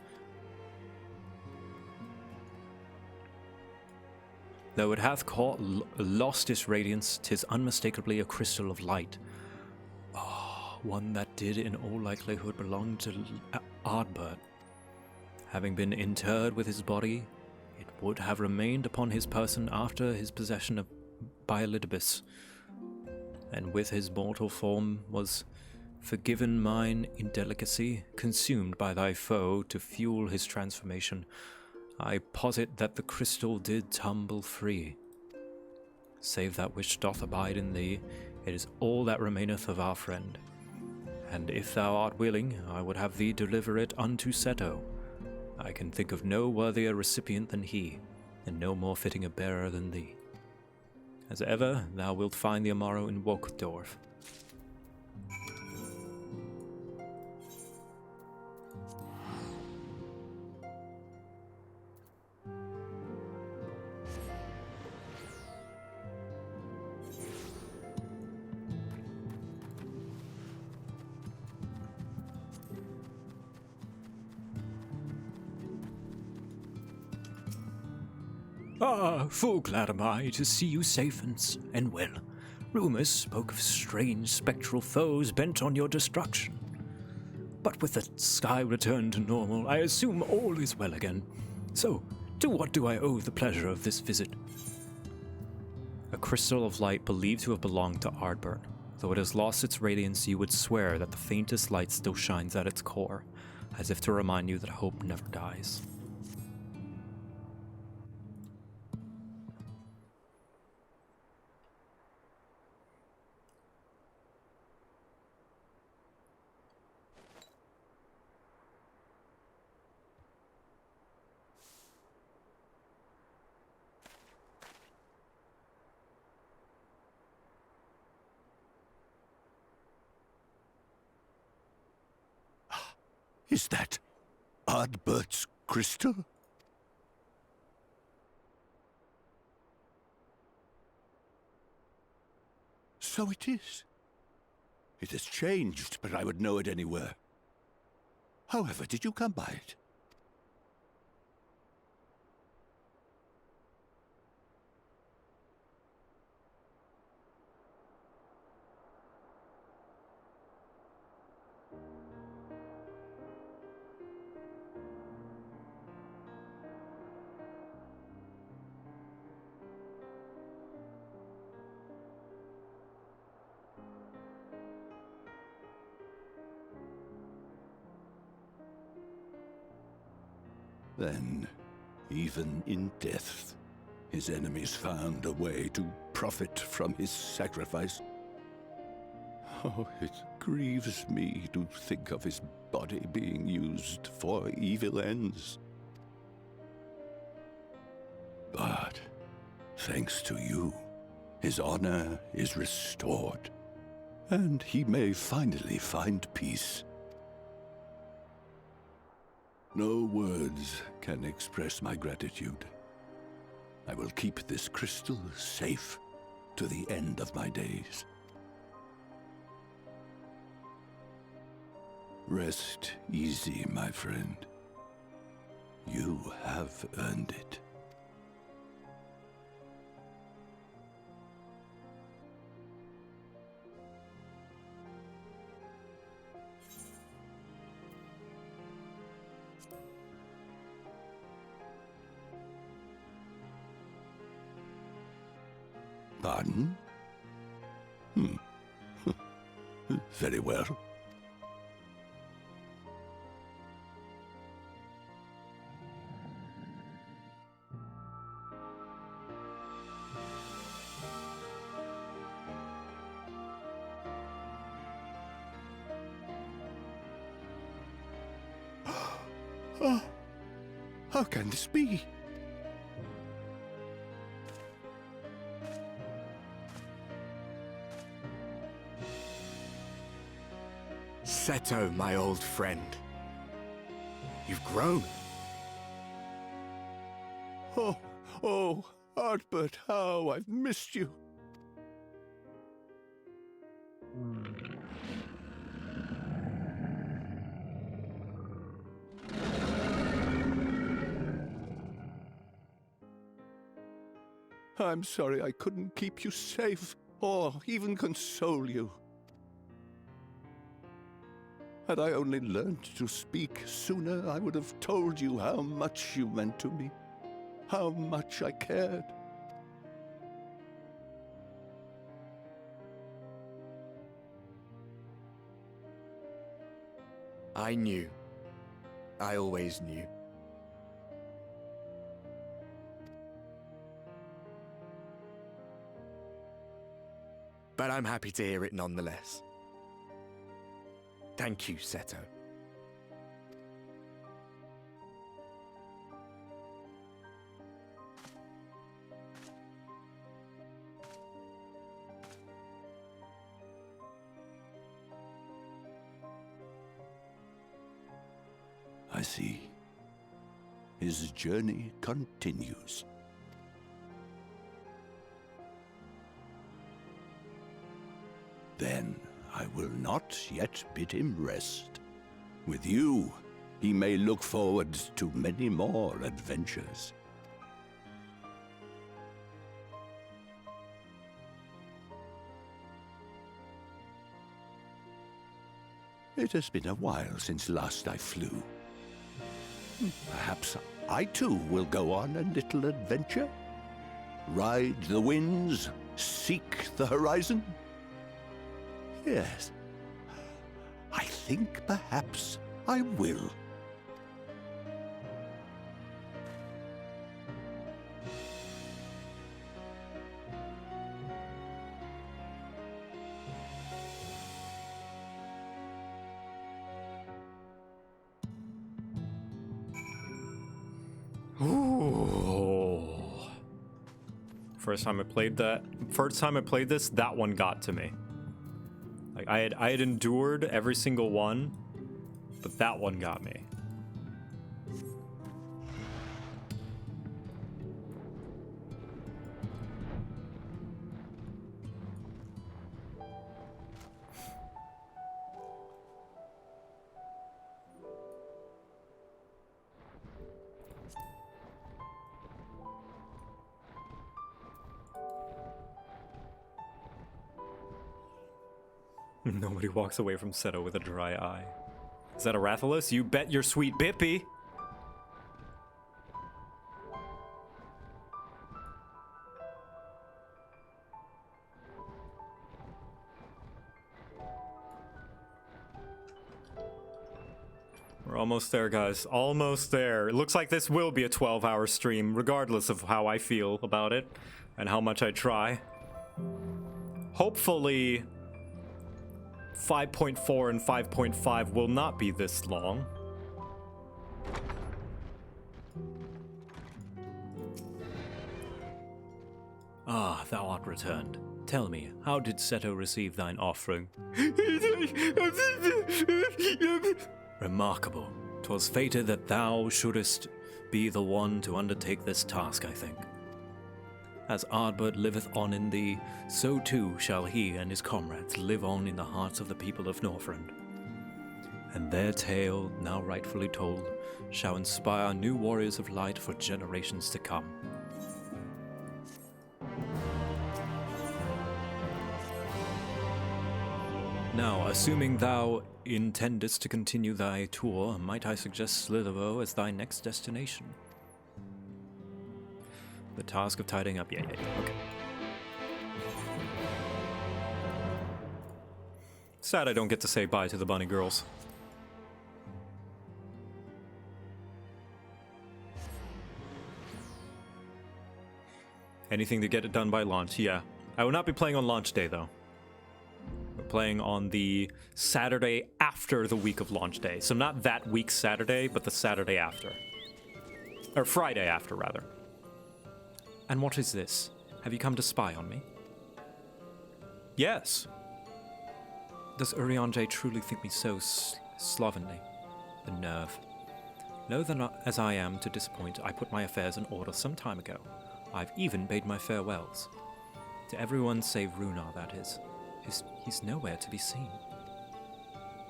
Though it hath lost its radiance, 'tis unmistakably a crystal of light. One that did in all likelihood belong to Ardbert. Having been interred with his body, it would have remained upon his person after his possession by Elidibus, and with his mortal form was forgiven mine indelicacy, consumed by thy foe to fuel his transformation. I posit that the crystal did tumble free. Save that which doth abide in thee, it is all that remaineth of our friend. And if thou art willing, I would have thee deliver it unto Seto. I can think of no worthier recipient than he, and no more fitting a bearer than thee. As ever, thou wilt find the Amaro in Wokdorf. Full glad am I to see you safe and well. Rumors spoke of strange spectral foes bent on your destruction. But with the sky returned to normal, I assume all is well again. So, to what do I owe the pleasure of this visit? A crystal of light believed to have belonged to Ardbert. Though it has lost its radiance, you would swear that the faintest light still shines at its core, as if to remind you that hope never dies. Is that Ardbert's crystal? So it is. It has changed, but I would know it anywhere. However, did you come by it? Then, even in death, his enemies found a way to profit from his sacrifice. Oh, it grieves me to think of his body being used for evil ends. But, thanks to you, his honor is restored, and he may finally find peace. No words can express my gratitude. I will keep this crystal safe to the end of my days. Rest easy, my friend. You have earned it. Pardon? Very well. Oh, how can this be? Seto, my old friend. You've grown. Oh, Artbert, how I've missed you. I'm sorry I couldn't keep you safe, or even console you. Had I only learned to speak sooner, I would have told you how much you meant to me, how much I cared. I knew. I always knew. But I'm happy to hear it nonetheless. Thank you, Seto. I see. His journey continues. Then I will not yet bid him rest. With you, he may look forward to many more adventures. It has been a while since last I flew. Perhaps I too will go on a little adventure? Ride the winds, seek the horizon? Yes, I think perhaps I will. Ooh. First time I played this, that one got to me. Like I had endured every single one, but that one got me. Nobody walks away from Seto with a dry eye. Is that a Rathalos? You bet your sweet Bippy! We're almost there, guys. Almost there. It looks like this will be a 12-hour stream, regardless of how I feel about it and how much I try. Hopefully 5.4 and 5.5 will not be this long. Ah, thou art returned. Tell me, how did Seto receive thine offering? Remarkable. 'Twas fated that thou shouldest be the one to undertake this task, I think. As Ardbert liveth on in thee, so too shall he and his comrades live on in the hearts of the people of Northrend. And their tale, now rightfully told, shall inspire new warriors of light for generations to come. Now, assuming thou intendest to continue thy tour, might I suggest Slithervo as thy next destination? The task of tidying up. Yeah, okay. Sad I don't get to say bye to the bunny girls. Anything to get it done by launch, yeah. I will not be playing on launch day, though. We're playing on the Saturday after the week of launch day. So not that week's Saturday, but the Saturday after. Or Friday after, rather. And what is this? Have you come to spy on me? Yes. Does Urianger truly think me so slovenly? The nerve. Loath as I am to disappoint, I put my affairs in order some time ago. I've even bade my farewells. To everyone save Runar, that is. He's nowhere to be seen.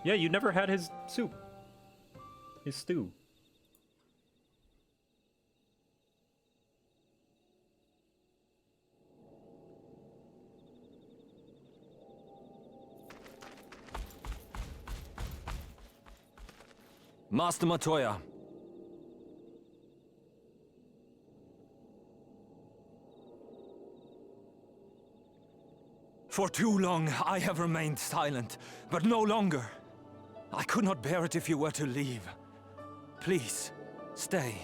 Yeah, you never had his soup. His stew. Master Matoya. For too long I have remained silent, but no longer. I could not bear it if you were to leave. Please, stay.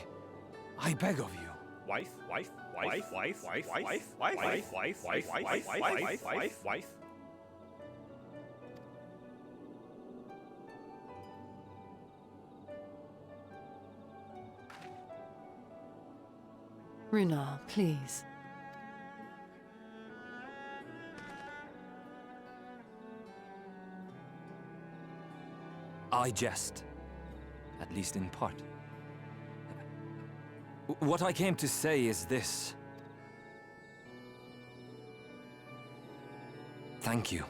I beg of you. Wife. Runar, please. I jest, at least in part. What I came to say is this. Thank you.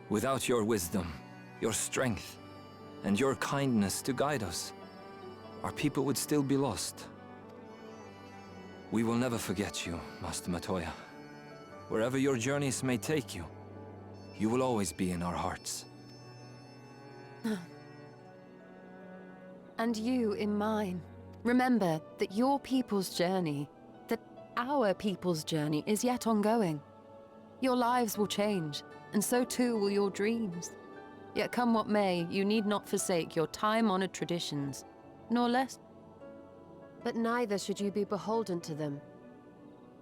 Without your wisdom, your strength, and your kindness to guide us, our people would still be lost. We will never forget you, Master Matoya. Wherever your journeys may take you, you will always be in our hearts. And you in mine. Remember that your people's journey, that our people's journey is yet ongoing. Your lives will change, and so too will your dreams. Yet come what may, you need not forsake your time-honored traditions, nor less. But neither should you be beholden to them.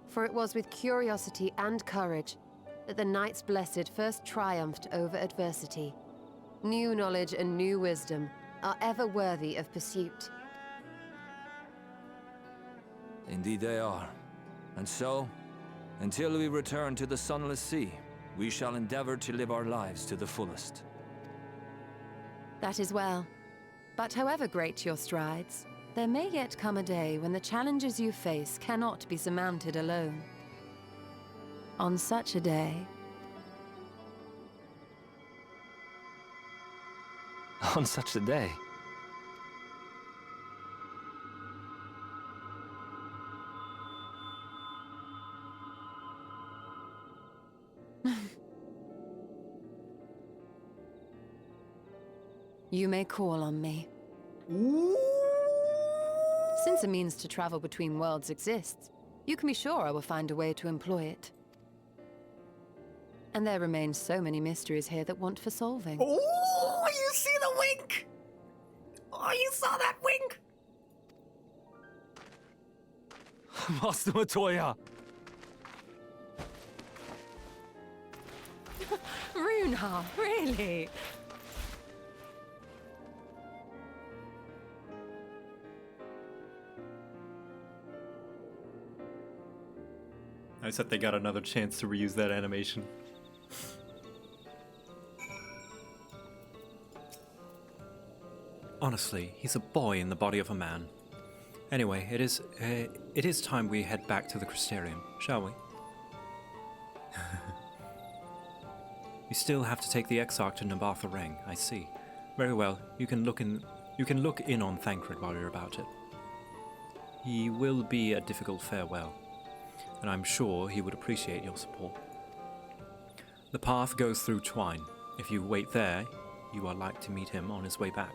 For it was with curiosity and courage that the Knights Blessed first triumphed over adversity. New knowledge and new wisdom are ever worthy of pursuit. Indeed they are. And so, until we return to the Sunless Sea, we shall endeavor to live our lives to the fullest. That is well. But however great your strides, there may yet come a day when the challenges you face cannot be surmounted alone. On such a day... On such a day? You may call on me. Since a means to travel between worlds exists, you can be sure I will find a way to employ it. And there remain so many mysteries here that want for solving. Oh, you see the wink? Oh, you saw that wink? Master Matoya! Runar, really? I said they got another chance to reuse that animation. Honestly, he's a boy in the body of a man. Anyway, it is time we head back to the Crystarium, shall we? We still have to take the Exarch to Nabartha Reng, I see. Very well, you can look in on Thancred while you're about it. He will be a difficult farewell, and I'm sure he would appreciate your support. The path goes through Twine. If you wait there, you are like to meet him on his way back,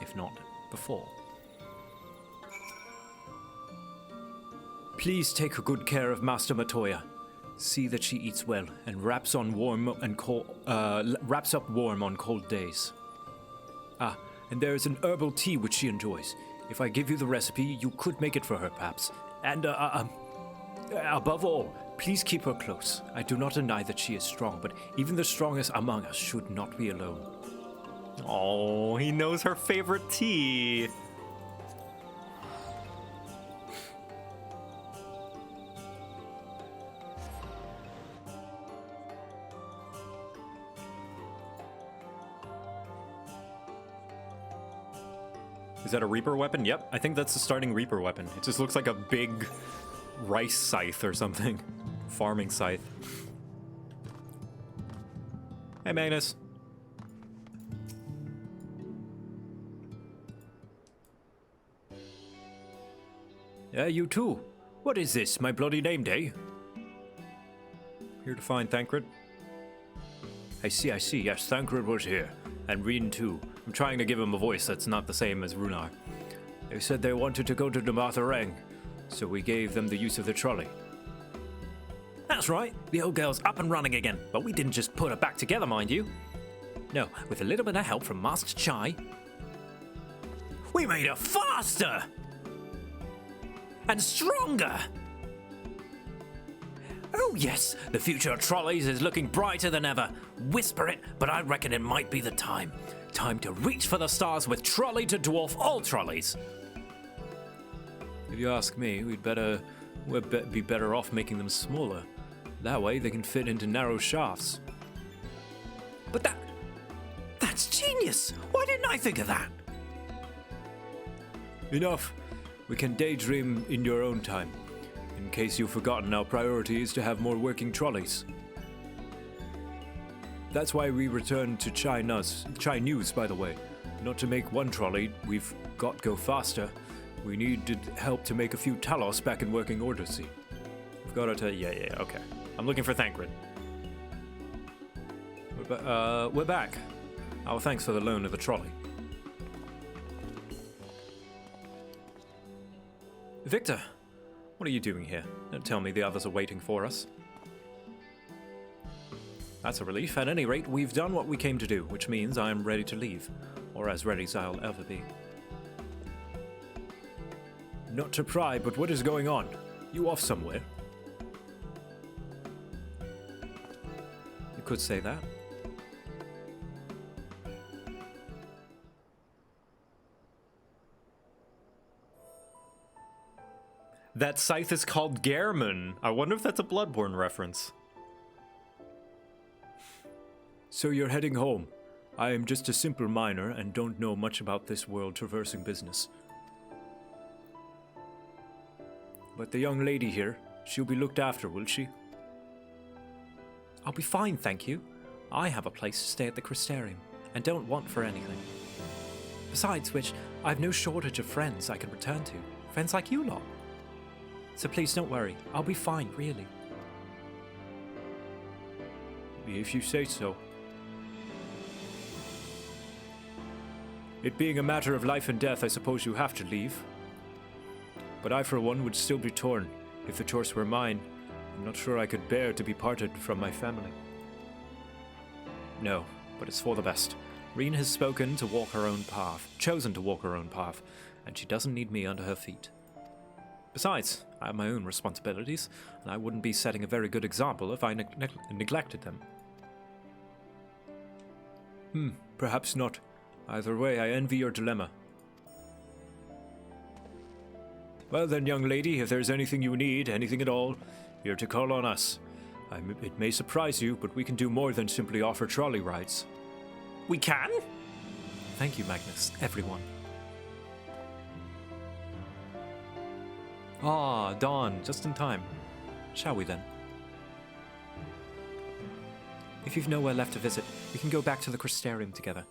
if not before. Please take good care of Master Matoya. See that she eats well and wraps up warm on cold days. Ah, and there is an herbal tea which she enjoys. If I give you the recipe, you could make it for her, perhaps. And above all, please keep her close. I do not deny that she is strong, but even the strongest among us should not be alone. Oh, he knows her favorite tea. Is that a Reaper weapon? Yep, I think that's the starting Reaper weapon. It just looks like a big rice scythe or something. Farming scythe. Hey, Magnus. Yeah, you too. What is this, my bloody name day? Here to find Thancred. I see, yes, Thancred was here. And Reen too. I'm trying to give him a voice that's not the same as Runar. They said they wanted to go to Damatharang, so we gave them the use of the trolley. That's right, the old girl's up and running again, but we didn't just put her back together, mind you. No, with a little bit of help from Master Chai, we made her faster! And stronger! Oh yes, the future of trolleys is looking brighter than ever. Whisper it, but I reckon it might be the time. Time to reach for the stars with trolley to dwarf all trolleys. If you ask me, we'd be better off making them smaller. That way they can fit into narrow shafts. But that's genius! Why didn't I think of that? Enough. We can daydream in your own time. In case you've forgotten, our priority is to have more working trolleys. That's why we returned to Chai News, by the way. Not to make one trolley, we've got go faster. We needed help to make a few Talos back in working order, see. We've got to, yeah, okay. I'm looking for Thancred. We're back. Our thanks for the loan of the trolley. Victor, what are you doing here? Don't tell me the others are waiting for us. That's a relief. At any rate, we've done what we came to do, which means I am ready to leave. Or as ready as I'll ever be. Not to pry, but what is going on? You off somewhere? You could say that. That scythe is called Gehrman. I wonder if that's a Bloodborne reference. So you're heading home. I am just a simple miner and don't know much about this world traversing business. But the young lady here, she'll be looked after, will she? I'll be fine, thank you. I have a place to stay at the Crystarium, and don't want for anything. Besides which, I've no shortage of friends I can return to. Friends like you lot. So please don't worry, I'll be fine, really. If you say so. It being a matter of life and death, I suppose you have to leave. But I, for one, would still be torn. If the choice were mine, I'm not sure I could bear to be parted from my family. No, but it's for the best. Reen has spoken to walk her own path, chosen to walk her own path, and she doesn't need me under her feet. Besides, I have my own responsibilities, and I wouldn't be setting a very good example if I neglected them. Perhaps not. Either way, I envy your dilemma. Well then, young lady, if there's anything you need, anything at all, you're to call on us. It may surprise you, but we can do more than simply offer trolley rides. We can? Thank you, Magnus, everyone. Ah, dawn, just in time. Shall we then? If you've nowhere left to visit, we can go back to the Crystarium together.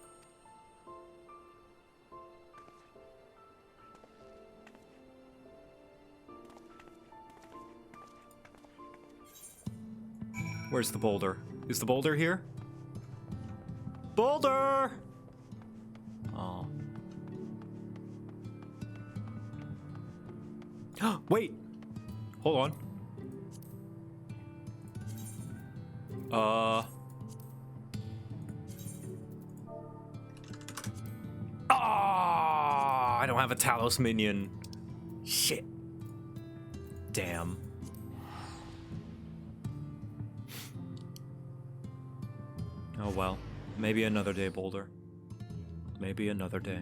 Where's the boulder? Is the boulder here? Boulder! Oh. Wait! Hold on. I don't have a Talos minion. Shit. Damn. Oh well. Maybe another day, Boulder. Maybe another day.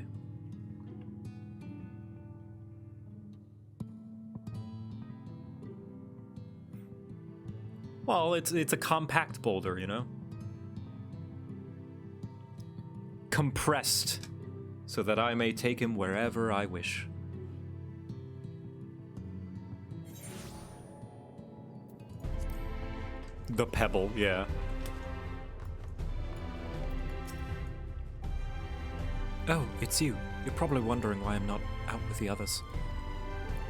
Well, it's a compact boulder, you know? Compressed so that I may take him wherever I wish. The pebble, yeah. Oh, it's you. You're probably wondering why I'm not out with the others.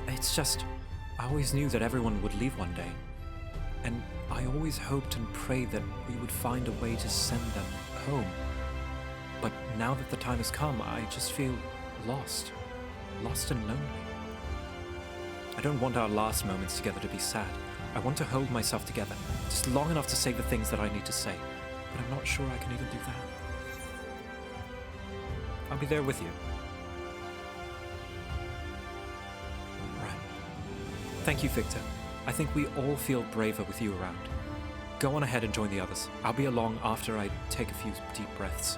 It's just, I always knew that everyone would leave one day. And I always hoped and prayed that we would find a way to send them home. But now that the time has come, I just feel lost. Lost and lonely. I don't want our last moments together to be sad. I want to hold myself together, just long enough to say the things that I need to say. But I'm not sure I can even do that. I'll be there with you. Right. Thank you, Victor. I think we all feel braver with you around. Go on ahead and join the others. I'll be along after I take a few deep breaths.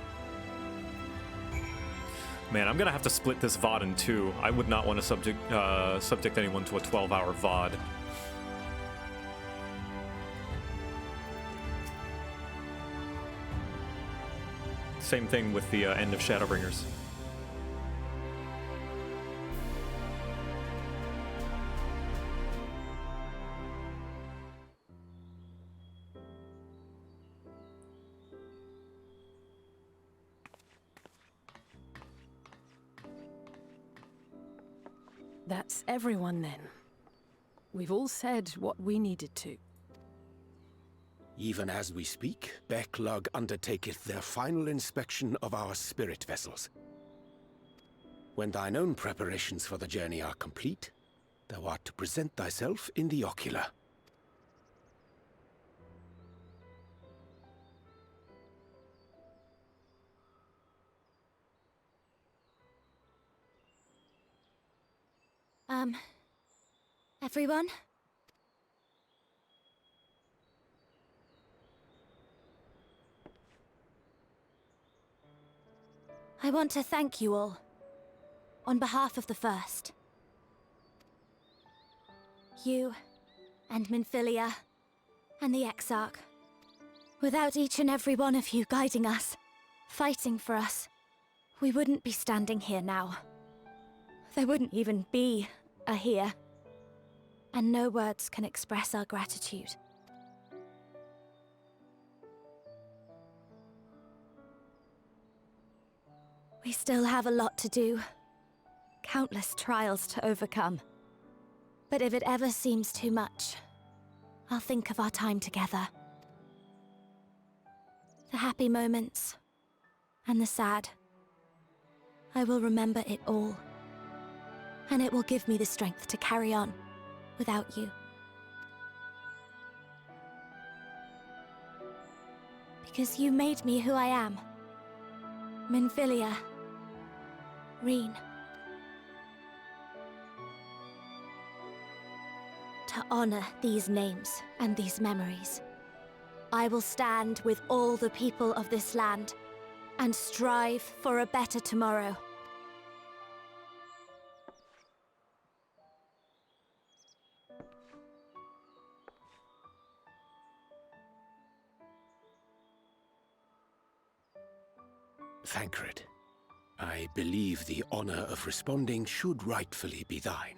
Man, I'm gonna have to split this VOD in two. I would not want to subject anyone to a 12-hour VOD. Same thing with the end of Shadowbringers. That's everyone then. We've all said what we needed to. Even as we speak, Backlog undertaketh their final inspection of our spirit vessels. When thine own preparations for the journey are complete, thou art to present thyself in the ocular. Everyone? I want to thank you all, on behalf of the First. You, and Minfilia, and the Exarch. Without each and every one of you guiding us, fighting for us, we wouldn't be standing here now. There wouldn't even be a here. And no words can express our gratitude. We still have a lot to do. Countless trials to overcome. But if it ever seems too much, I'll think of our time together. The happy moments, and the sad. I will remember it all. And it will give me the strength to carry on without you. Because you made me who I am. Minfilia. Reen. To honor these names and these memories, I will stand with all the people of this land and strive for a better tomorrow. Thancred, I believe the honor of responding should rightfully be thine.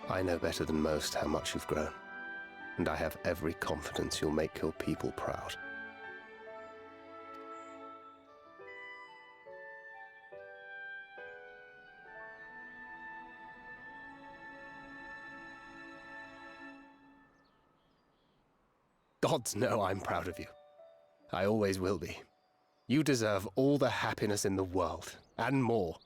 I know better than most how much you've grown, and I have every confidence you'll make your people proud. Gods know I'm proud of you. I always will be. You deserve all the happiness in the world, and more.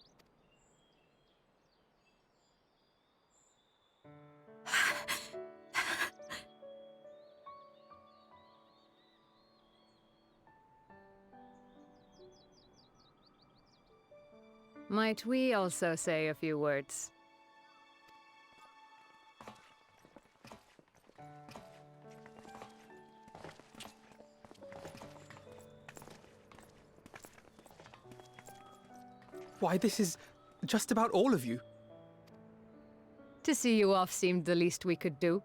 Might we also say a few words? Why, this is just about all of you. To see you off seemed the least we could do.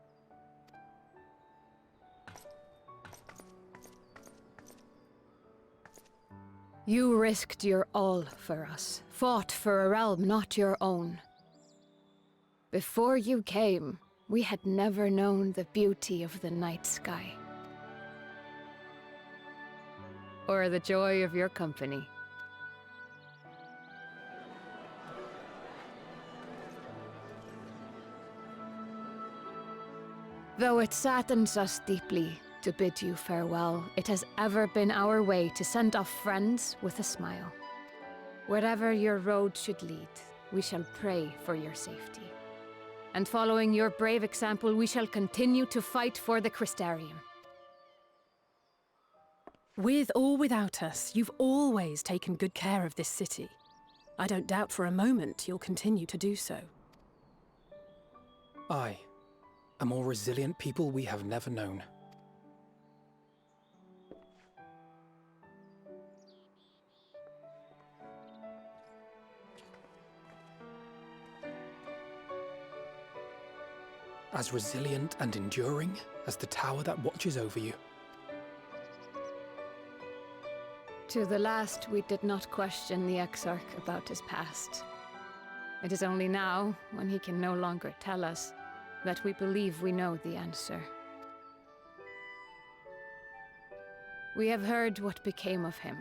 You risked your all for us, fought for a realm not your own. Before you came, we had never known the beauty of the night sky. Or the joy of your company. Though it saddens us deeply to bid you farewell, it has ever been our way to send off friends with a smile. Wherever your road should lead, we shall pray for your safety. And following your brave example, we shall continue to fight for the Crystarium. With or without us, you've always taken good care of this city. I don't doubt for a moment you'll continue to do so. Aye. A more resilient people we have never known. As resilient and enduring as the tower that watches over you. To the last, we did not question the Exarch about his past. It is only now, when he can no longer tell us, that we believe we know the answer. We have heard what became of him,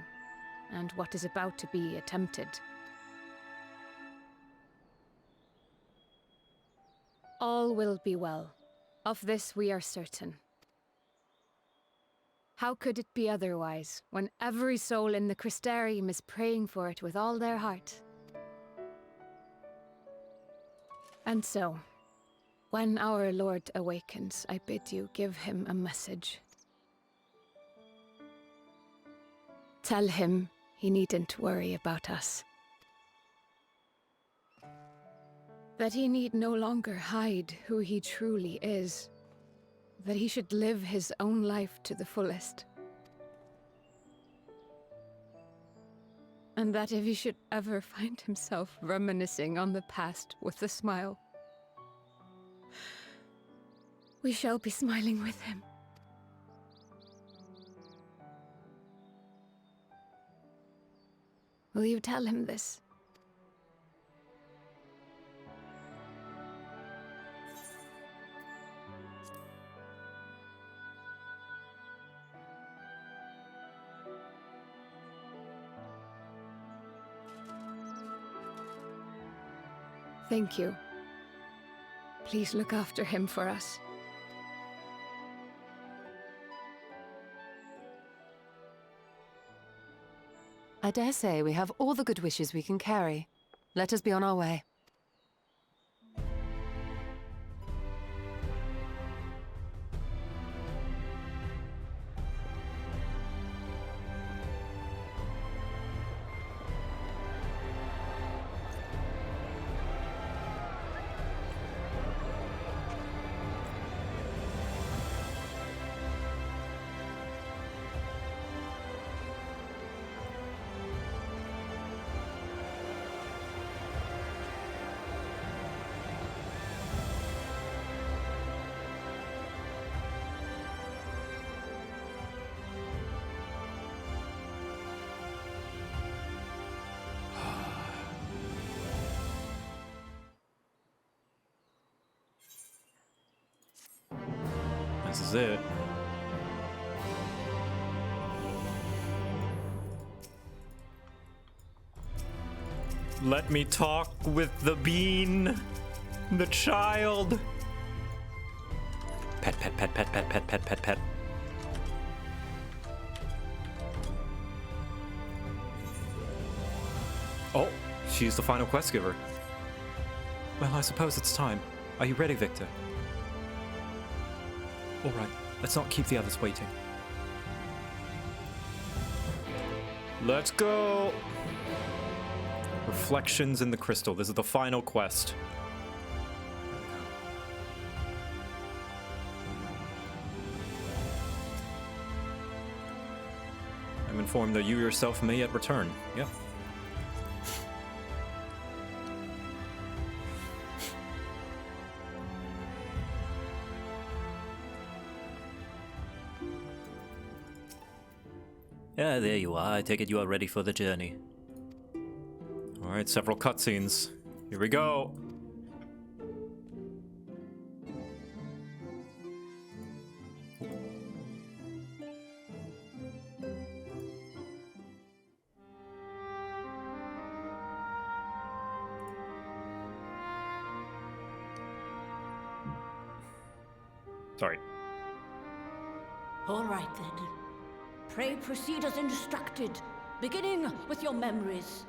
and what is about to be attempted. All will be well. Of this we are certain. How could it be otherwise, when every soul in the Crystarium is praying for it with all their heart? And so, when our Lord awakens, I bid you give him a message. Tell him he needn't worry about us. That he need no longer hide who he truly is. That he should live his own life to the fullest. And that if he should ever find himself reminiscing on the past with a smile, we shall be smiling with him. Will you tell him this? Thank you. Please look after him for us. I dare say we have all the good wishes we can carry. Let us be on our way. This is it. Let me talk with the bean, the child. Pet, pet, pet, pet, pet, pet, pet, pet, pet. Oh, she's the final quest giver. Well, I suppose it's time. Are you ready, Victor? All right, let's not keep the others waiting. Let's go. Reflections in the Crystal. This is the final quest. I'm informed that you yourself may yet return. Yep. Yeah, there you are. I take it you are ready for the journey. Alright, several cutscenes. Here we go. Sorry. All right then. Pray proceed as instructed, beginning with your memories.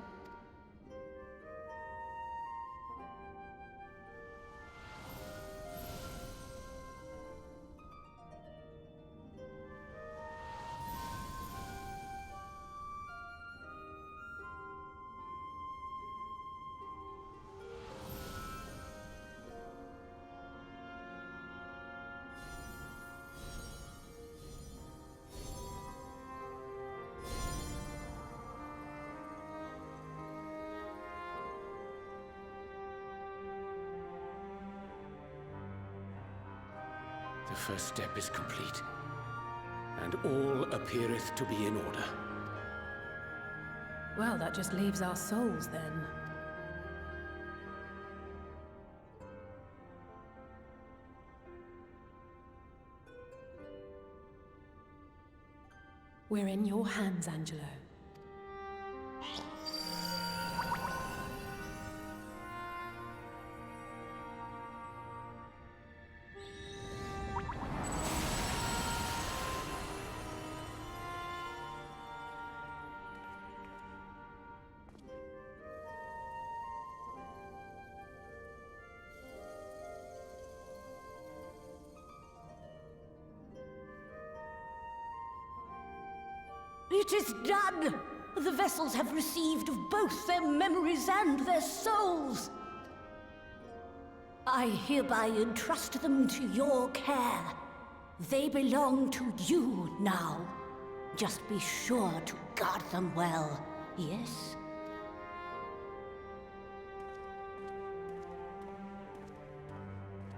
The first step is complete, and all appeareth to be in order. Well, that just leaves our souls then. We're in your hands, Angelo. It is done! The vessels have received of both their memories and their souls. I hereby entrust them to your care. They belong to you now. Just be sure to guard them well, yes?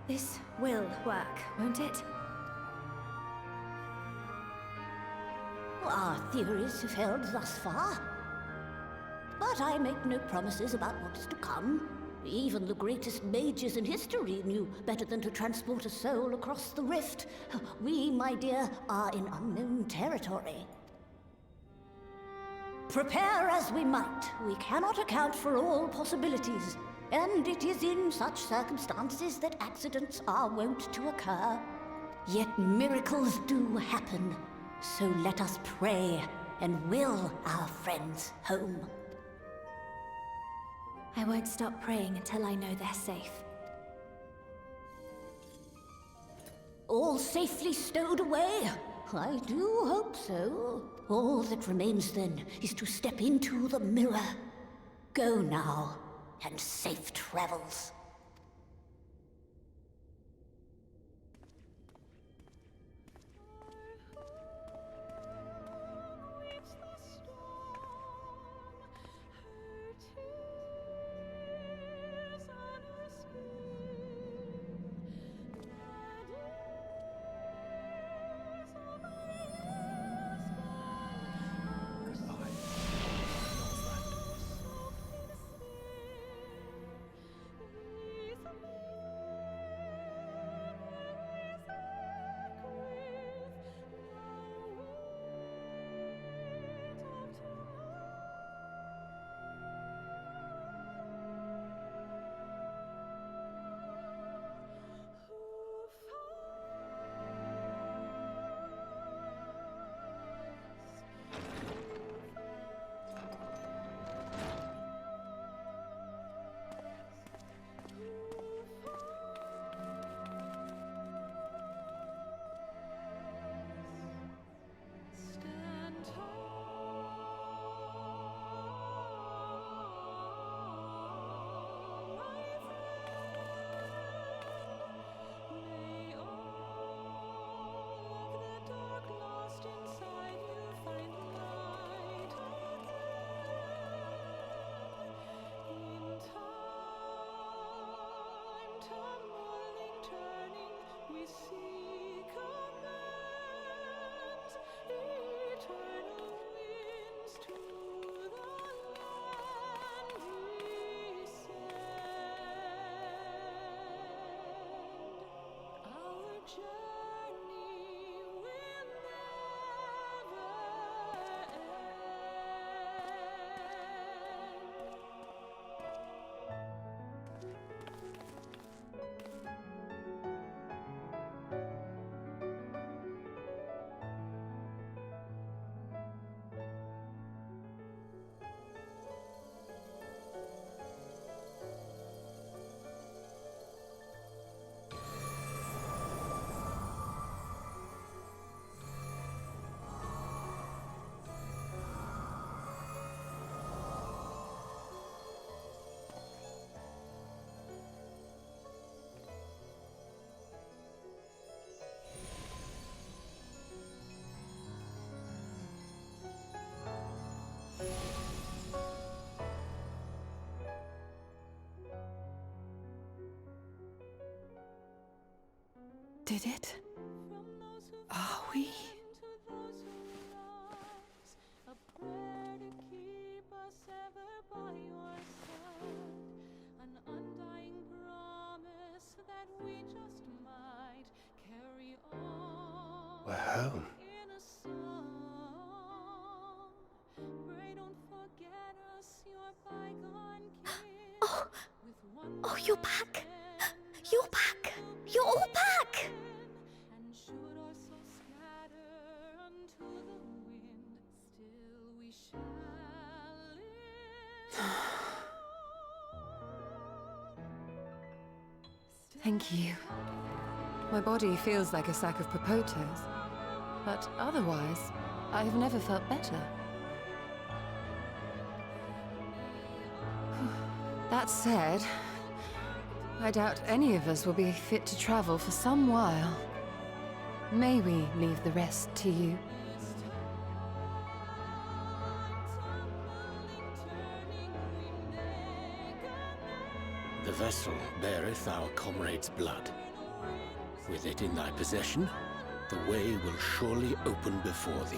This will work, won't it? Our theories have held thus far. But I make no promises about what is to come. Even the greatest mages in history knew better than to transport a soul across the rift. We, my dear, are in unknown territory. Prepare as we might, we cannot account for all possibilities. And it is in such circumstances that accidents are wont to occur. Yet miracles do happen. So let us pray and will our friends home. I won't stop praying until I know they're safe. All safely stowed away? I do hope so. All that remains then is to step into the mirror. Go now, and safe travels. did it? Are we? We're home. Oh, oh, you're back. You're back. You're all back. Thank you. My body feels like a sack of potatoes, but otherwise, I have never felt better. That said, I doubt any of us will be fit to travel for some while. May we leave the rest to you? The vessel beareth our comrade's blood. With it in thy possession, the way will surely open before thee.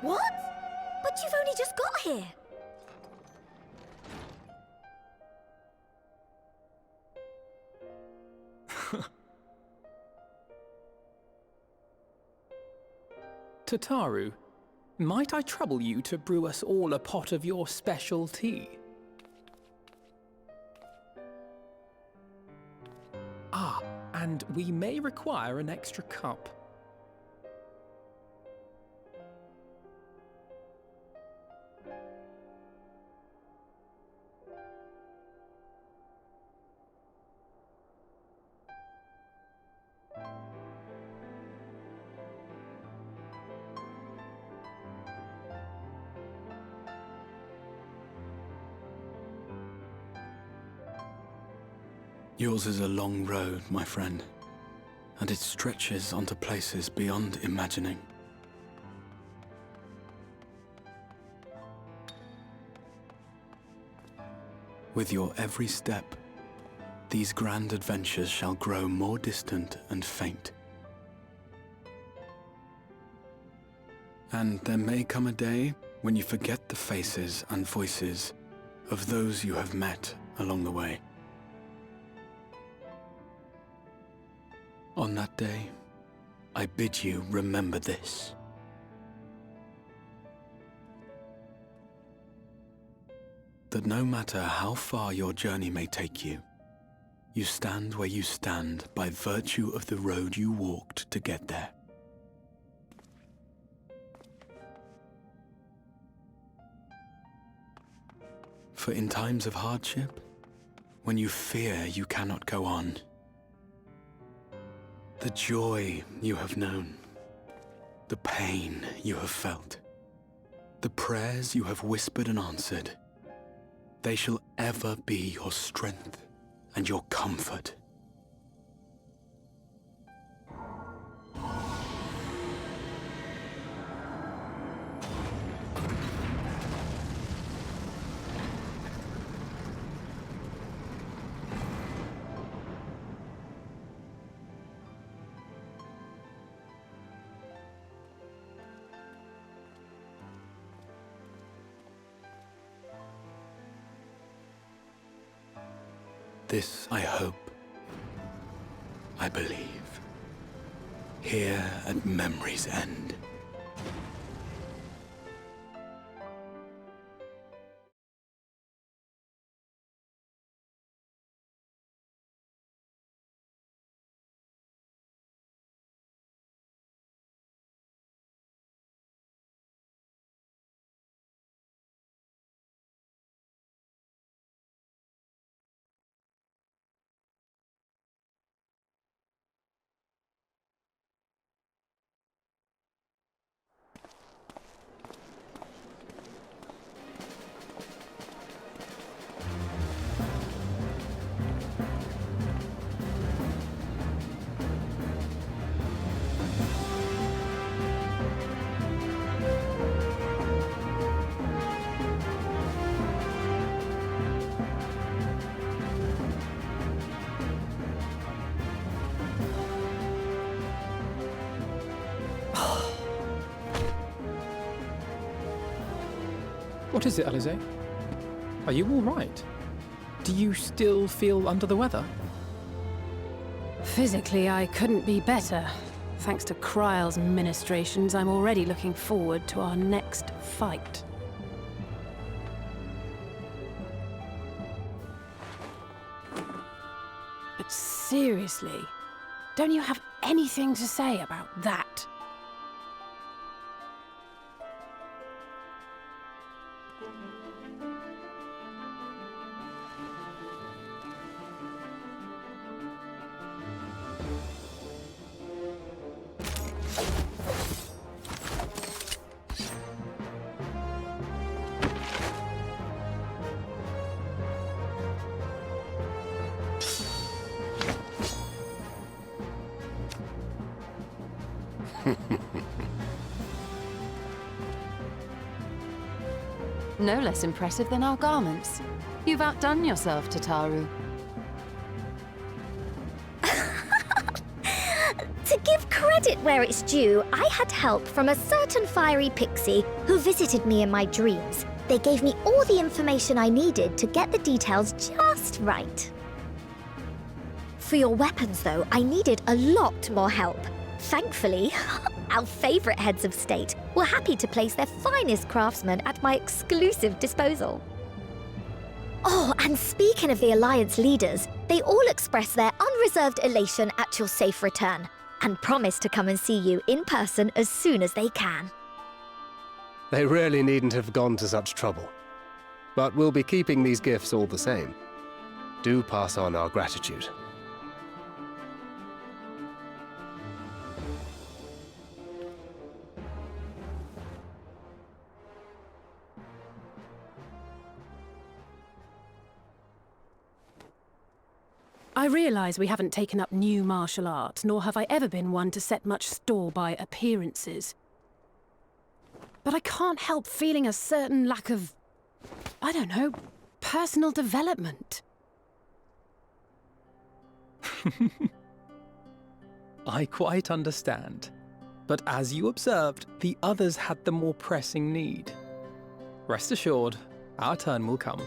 What? But you've only just got here. Tataru, might I trouble you to brew us all a pot of your special tea? Ah, and we may require an extra cup. Yours is a long road, my friend, and it stretches onto places beyond imagining. With your every step, these grand adventures shall grow more distant and faint. And there may come a day when you forget the faces and voices of those you have met along the way. On that day, I bid you remember this. That no matter how far your journey may take you, you stand where you stand by virtue of the road you walked to get there. For in times of hardship, when you fear you cannot go on, the joy you have known, the pain you have felt, the prayers you have whispered and answered, they shall ever be your strength and your comfort. This I hope, I believe, here at memory's end. What is it, Alize? Are you all right? Do you still feel under the weather? Physically, I couldn't be better. Thanks to Kryle's ministrations, I'm already looking forward to our next fight. But seriously, don't you have anything to say about that? No less impressive than our garments. You've outdone yourself, Tataru. To give credit where it's due, I had help from a certain fiery pixie who visited me in my dreams. They gave me all the information I needed to get the details just right. For your weapons, though, I needed a lot more help. Thankfully, our favorite heads of state were happy to place their finest craftsmen at my exclusive disposal. Oh, and speaking of the Alliance leaders, they all expressed their unreserved elation at your safe return, and promise to come and see you in person as soon as they can. They really needn't have gone to such trouble. But we'll be keeping these gifts all the same. Do pass on our gratitude. I realise we haven't taken up new martial arts, nor have I ever been one to set much store by appearances. But I can't help feeling a certain lack of, I don't know, personal development. I quite understand. But as you observed, the others had the more pressing need. Rest assured, our turn will come.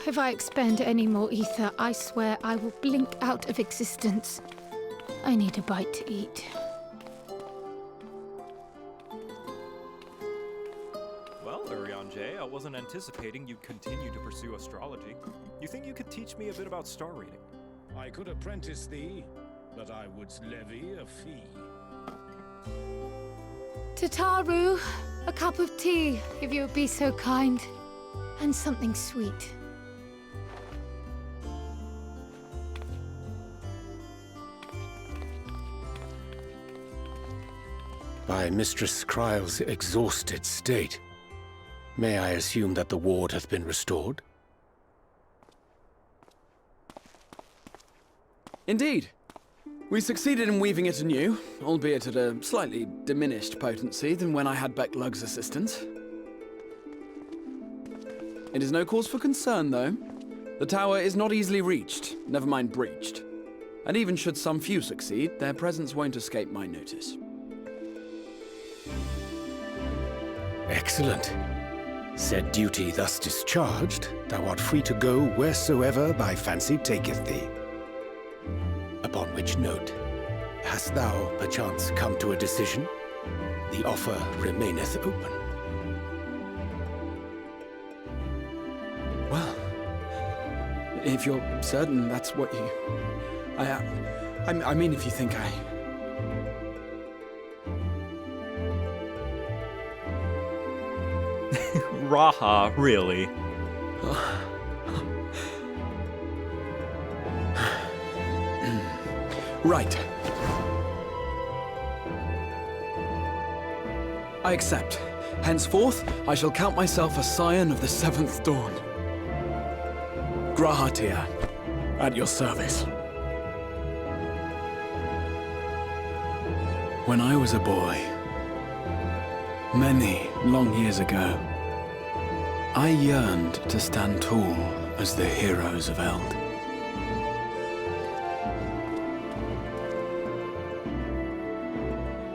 If I expend any more ether, I swear I will blink out of existence. I need a bite to eat. Well, Urian J, I wasn't anticipating you'd continue to pursue astrology. You think you could teach me a bit about star reading? I could apprentice thee, but I would levy a fee. Tataru, a cup of tea, if you would be so kind. And something sweet. By Mistress Kryle's exhausted state, may I assume that the ward hath been restored? Indeed. We succeeded in weaving it anew, albeit at a slightly diminished potency than when I had Becklug's assistance. It is no cause for concern, though. The tower is not easily reached, never mind breached. And even should some few succeed, their presence won't escape my notice. Excellent. Said duty thus discharged, thou art free to go wheresoever thy fancy taketh thee. Upon which note, hast thou perchance come to a decision? The offer remaineth open. Well, if you're certain that's what you... I mean, if you think I... Raha, really? Right. I accept. Henceforth, I shall count myself a scion of the seventh dawn. Grahatia, at your service. When I was a boy, Many long years ago, I yearned to stand tall as the heroes of Eld.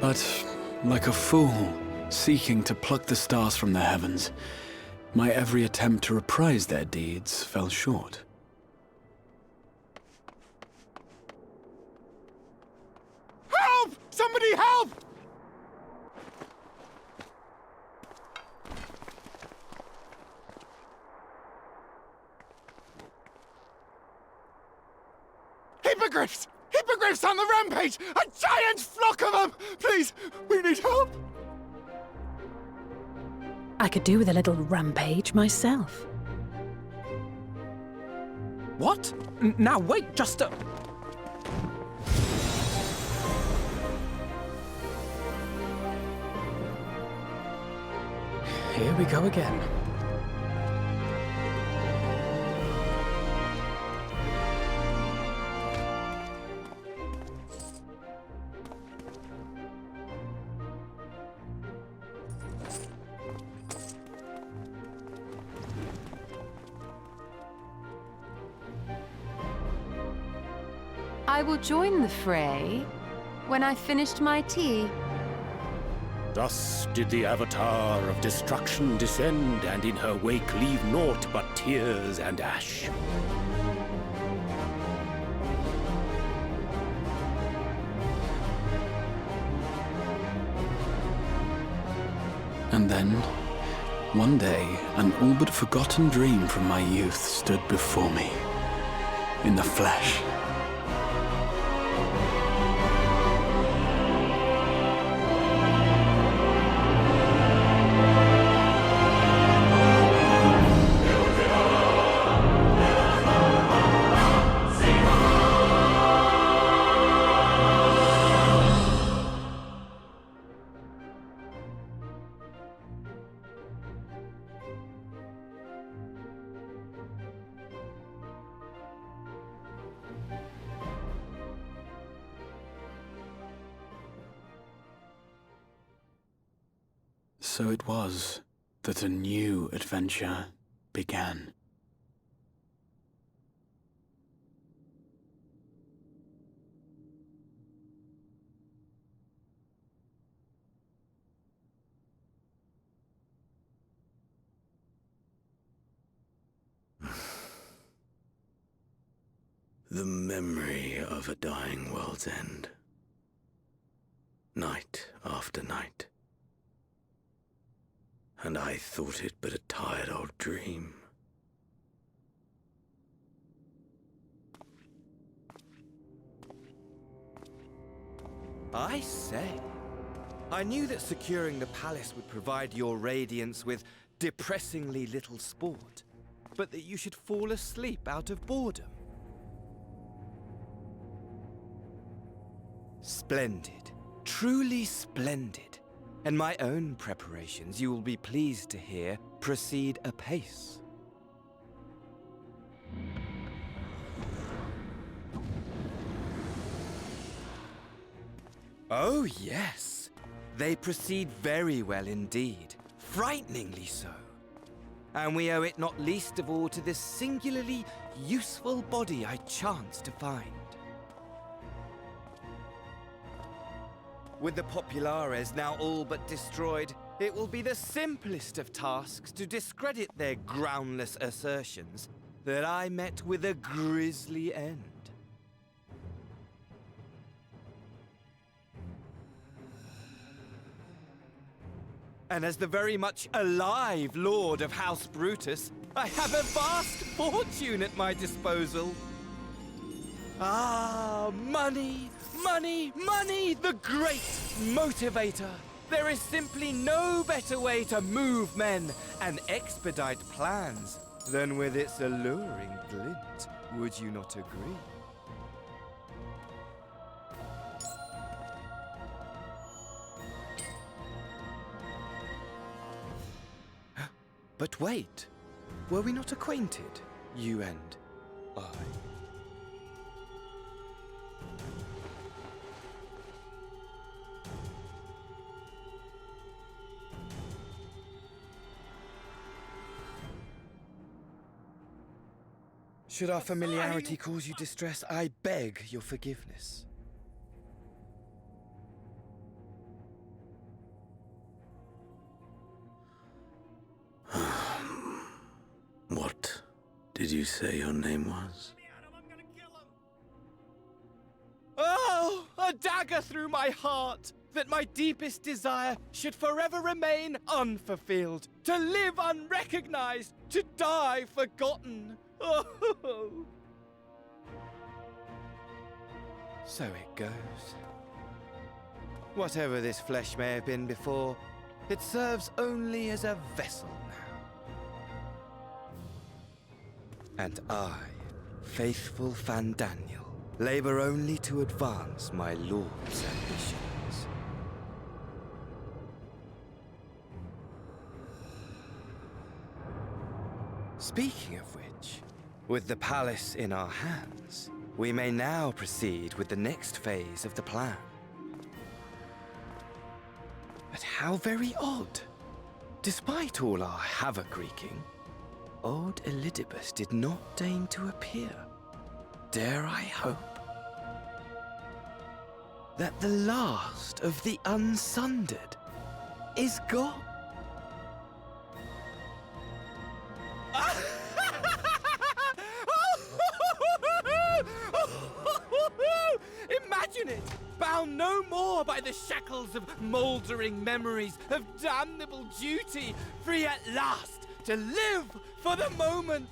But, like a fool seeking to pluck the stars from the heavens, my every attempt to reprise their deeds fell short. Help! Somebody help! Hippogriffs! Hippogriffs on the rampage! A giant flock of them! Please, we need help! I could do with a little rampage myself. What? Now wait just a... Here we go again. I will join the fray when I've finished my tea. Thus did the Avatar of Destruction descend, and in her wake leave naught but tears and ash. And then, one day, an all but forgotten dream from my youth stood before me, in the flesh. So it was that a new adventure began. The memory of a dying world's end. Night after night. And I thought it but a tired old dream. I say, I knew that securing the palace would provide your radiance with depressingly little sport, but that you should fall asleep out of boredom. Splendid, truly splendid. And my own preparations, you will be pleased to hear, proceed apace. Oh, yes. They proceed very well indeed. Frighteningly so. And we owe it not least of all to this singularly useful body I chanced to find. With the Populares now all but destroyed, it will be the simplest of tasks to discredit their groundless assertions that I met with a grisly end. And as the very much alive Lord of House Brutus, I have a vast fortune at my disposal. Ah, money! Money, money, the great motivator. There is simply no better way to move men and expedite plans than with its alluring glint. Would you not agree? But wait, were we not acquainted, you and I? Should our familiarity cause you distress, I beg your forgiveness. What did you say your name was? Oh, a dagger through my heart, that my deepest desire should forever remain unfulfilled, to live unrecognized, to die forgotten. Oh. So it goes. Whatever this flesh may have been before, it serves only as a vessel now. And I, faithful Fandaniel, labor only to advance my lord's ambitions. Speaking of which, with the palace in our hands, we may now proceed with the next phase of the plan. But how very odd. Despite all our havoc-wreaking, old Elidibus did not deign to appear. Dare I hope that the last of the unsundered is gone? Imagine it! Bound no more by the shackles of mouldering memories of damnable duty, free at last to live for the moment!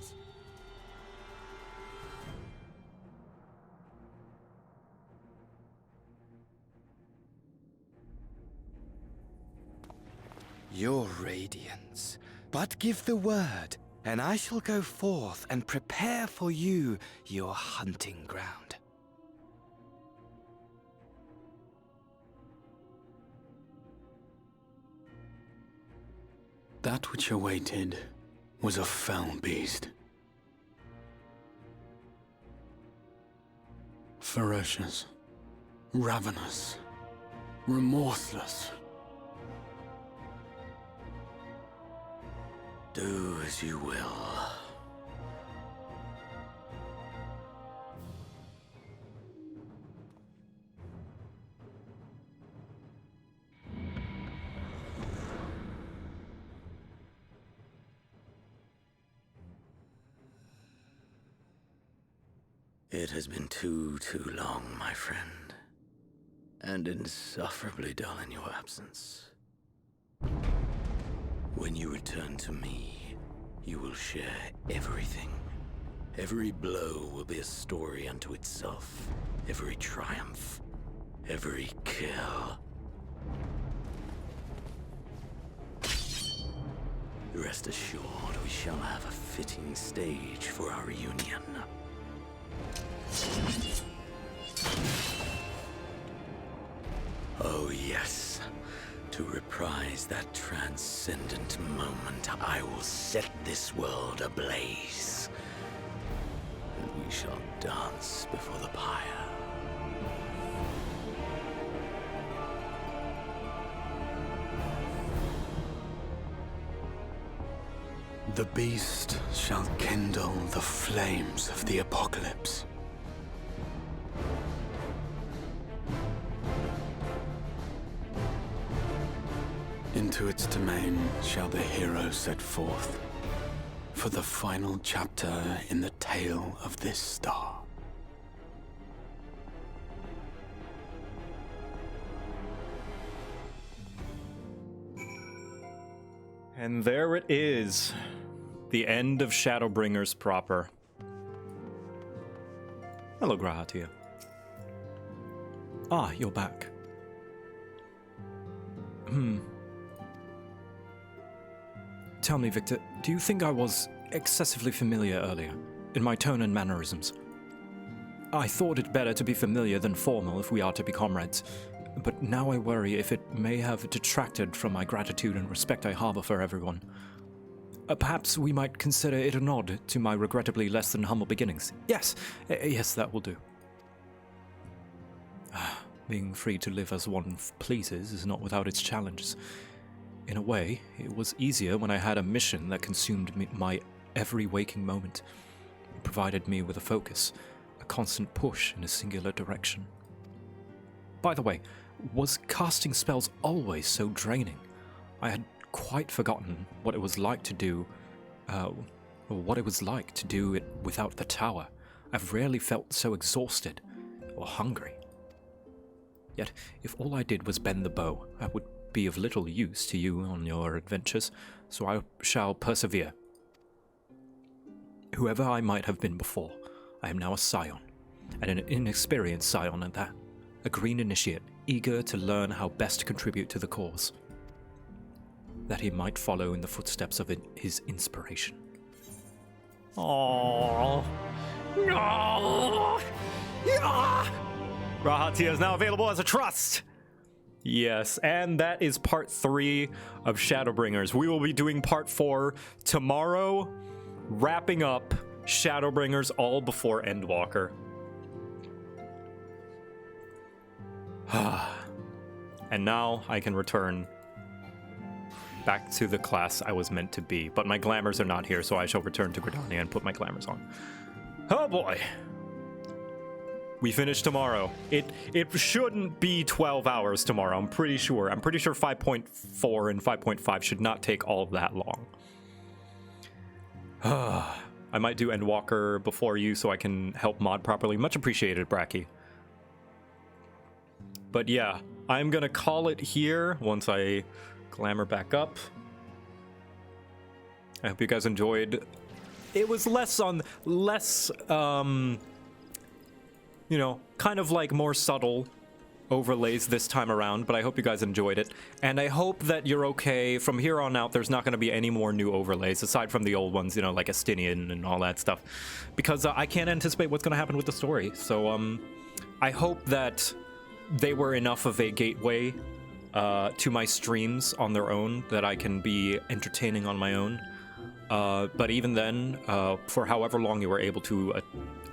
Your radiance, but give the word, and I shall go forth and prepare for you your hunting ground. That which awaited was a fell beast. Ferocious, ravenous, remorseless. Do as you will. It has been too long, my friend, and insufferably dull in your absence. When you return to me, you will share everything. Every blow will be a story unto itself. Every triumph, every kill. Rest assured, we shall have a fitting stage for our reunion. Oh yes, to reprise that transcendent moment, I will set this world ablaze. And we shall dance before the pyre. The beast shall kindle the flames of the apocalypse. Into its domain shall the hero set forth for the final chapter in the tale of this star. And there it is. The end of Shadowbringers proper. Hello, Grahatia. Ah, you're back. Tell me, Victor, do you think I was excessively familiar earlier, in my tone and mannerisms? I thought it better to be familiar than formal if we are to be comrades, but now I worry if it may have detracted from my gratitude and respect I harbor for everyone. Perhaps we might consider it a nod to my regrettably less than humble beginnings. Yes, yes, that will do. Being free to live as one pleases is not without its challenges. In a way, it was easier when I had a mission that consumed my every waking moment. It provided me with a focus, a constant push in a singular direction. By the way, was casting spells always so draining? I had quite forgotten what it was like to do it without the tower. I've rarely felt so exhausted or hungry. Yet, if all I did was bend the bow, I would be of little use to you on your adventures, so I shall persevere. Whoever I might have been before, I am now a scion, and an inexperienced scion at that. A green initiate, eager to learn how best to contribute to the cause, that he might follow in the footsteps of his inspiration. Aww. No. Yeah. Rahatia is now available as a trust. Yes, and that is part 3 of Shadowbringers. We will be doing part 4 tomorrow, wrapping up Shadowbringers all before Endwalker. And now I can return back to the class I was meant to be. But my glamours are not here, so I shall return to Gridania and put my glamours on. Oh boy. We finish tomorrow. It shouldn't be 12 hours tomorrow, I'm pretty sure. I'm pretty sure 5.4 and 5.5 should not take all that long. I might do Endwalker before you so I can help mod properly. Much appreciated, Bracky. But yeah, I'm gonna call it here once I glamour back up. I hope you guys enjoyed. It was less, you know, kind of like more subtle overlays this time around, but I hope you guys enjoyed it. And I hope that you're okay. From here on out, there's not going to be any more new overlays, aside from the old ones, you know, like Estinian and all that stuff. Because I can't anticipate what's going to happen with the story. So I hope that they were enough of a gateway to my streams on their own, that I can be entertaining on my own. But even then, for however long you were able to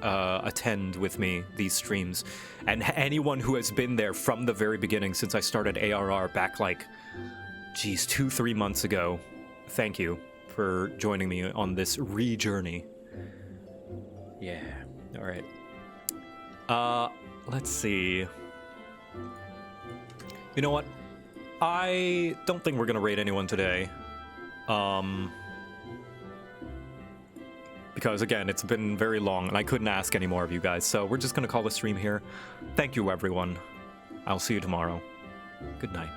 attend with me these streams, and anyone who has been there from the very beginning since I started ARR back like, geez, 2-3 months ago, thank you for joining me on this re-journey. Yeah, all right. Let's see. You know what? I don't think we're gonna raid anyone today. Because again, it's been very long and I couldn't ask any more of you guys, so we're just gonna call the stream here. Thank you, everyone. I'll see you tomorrow. Good night.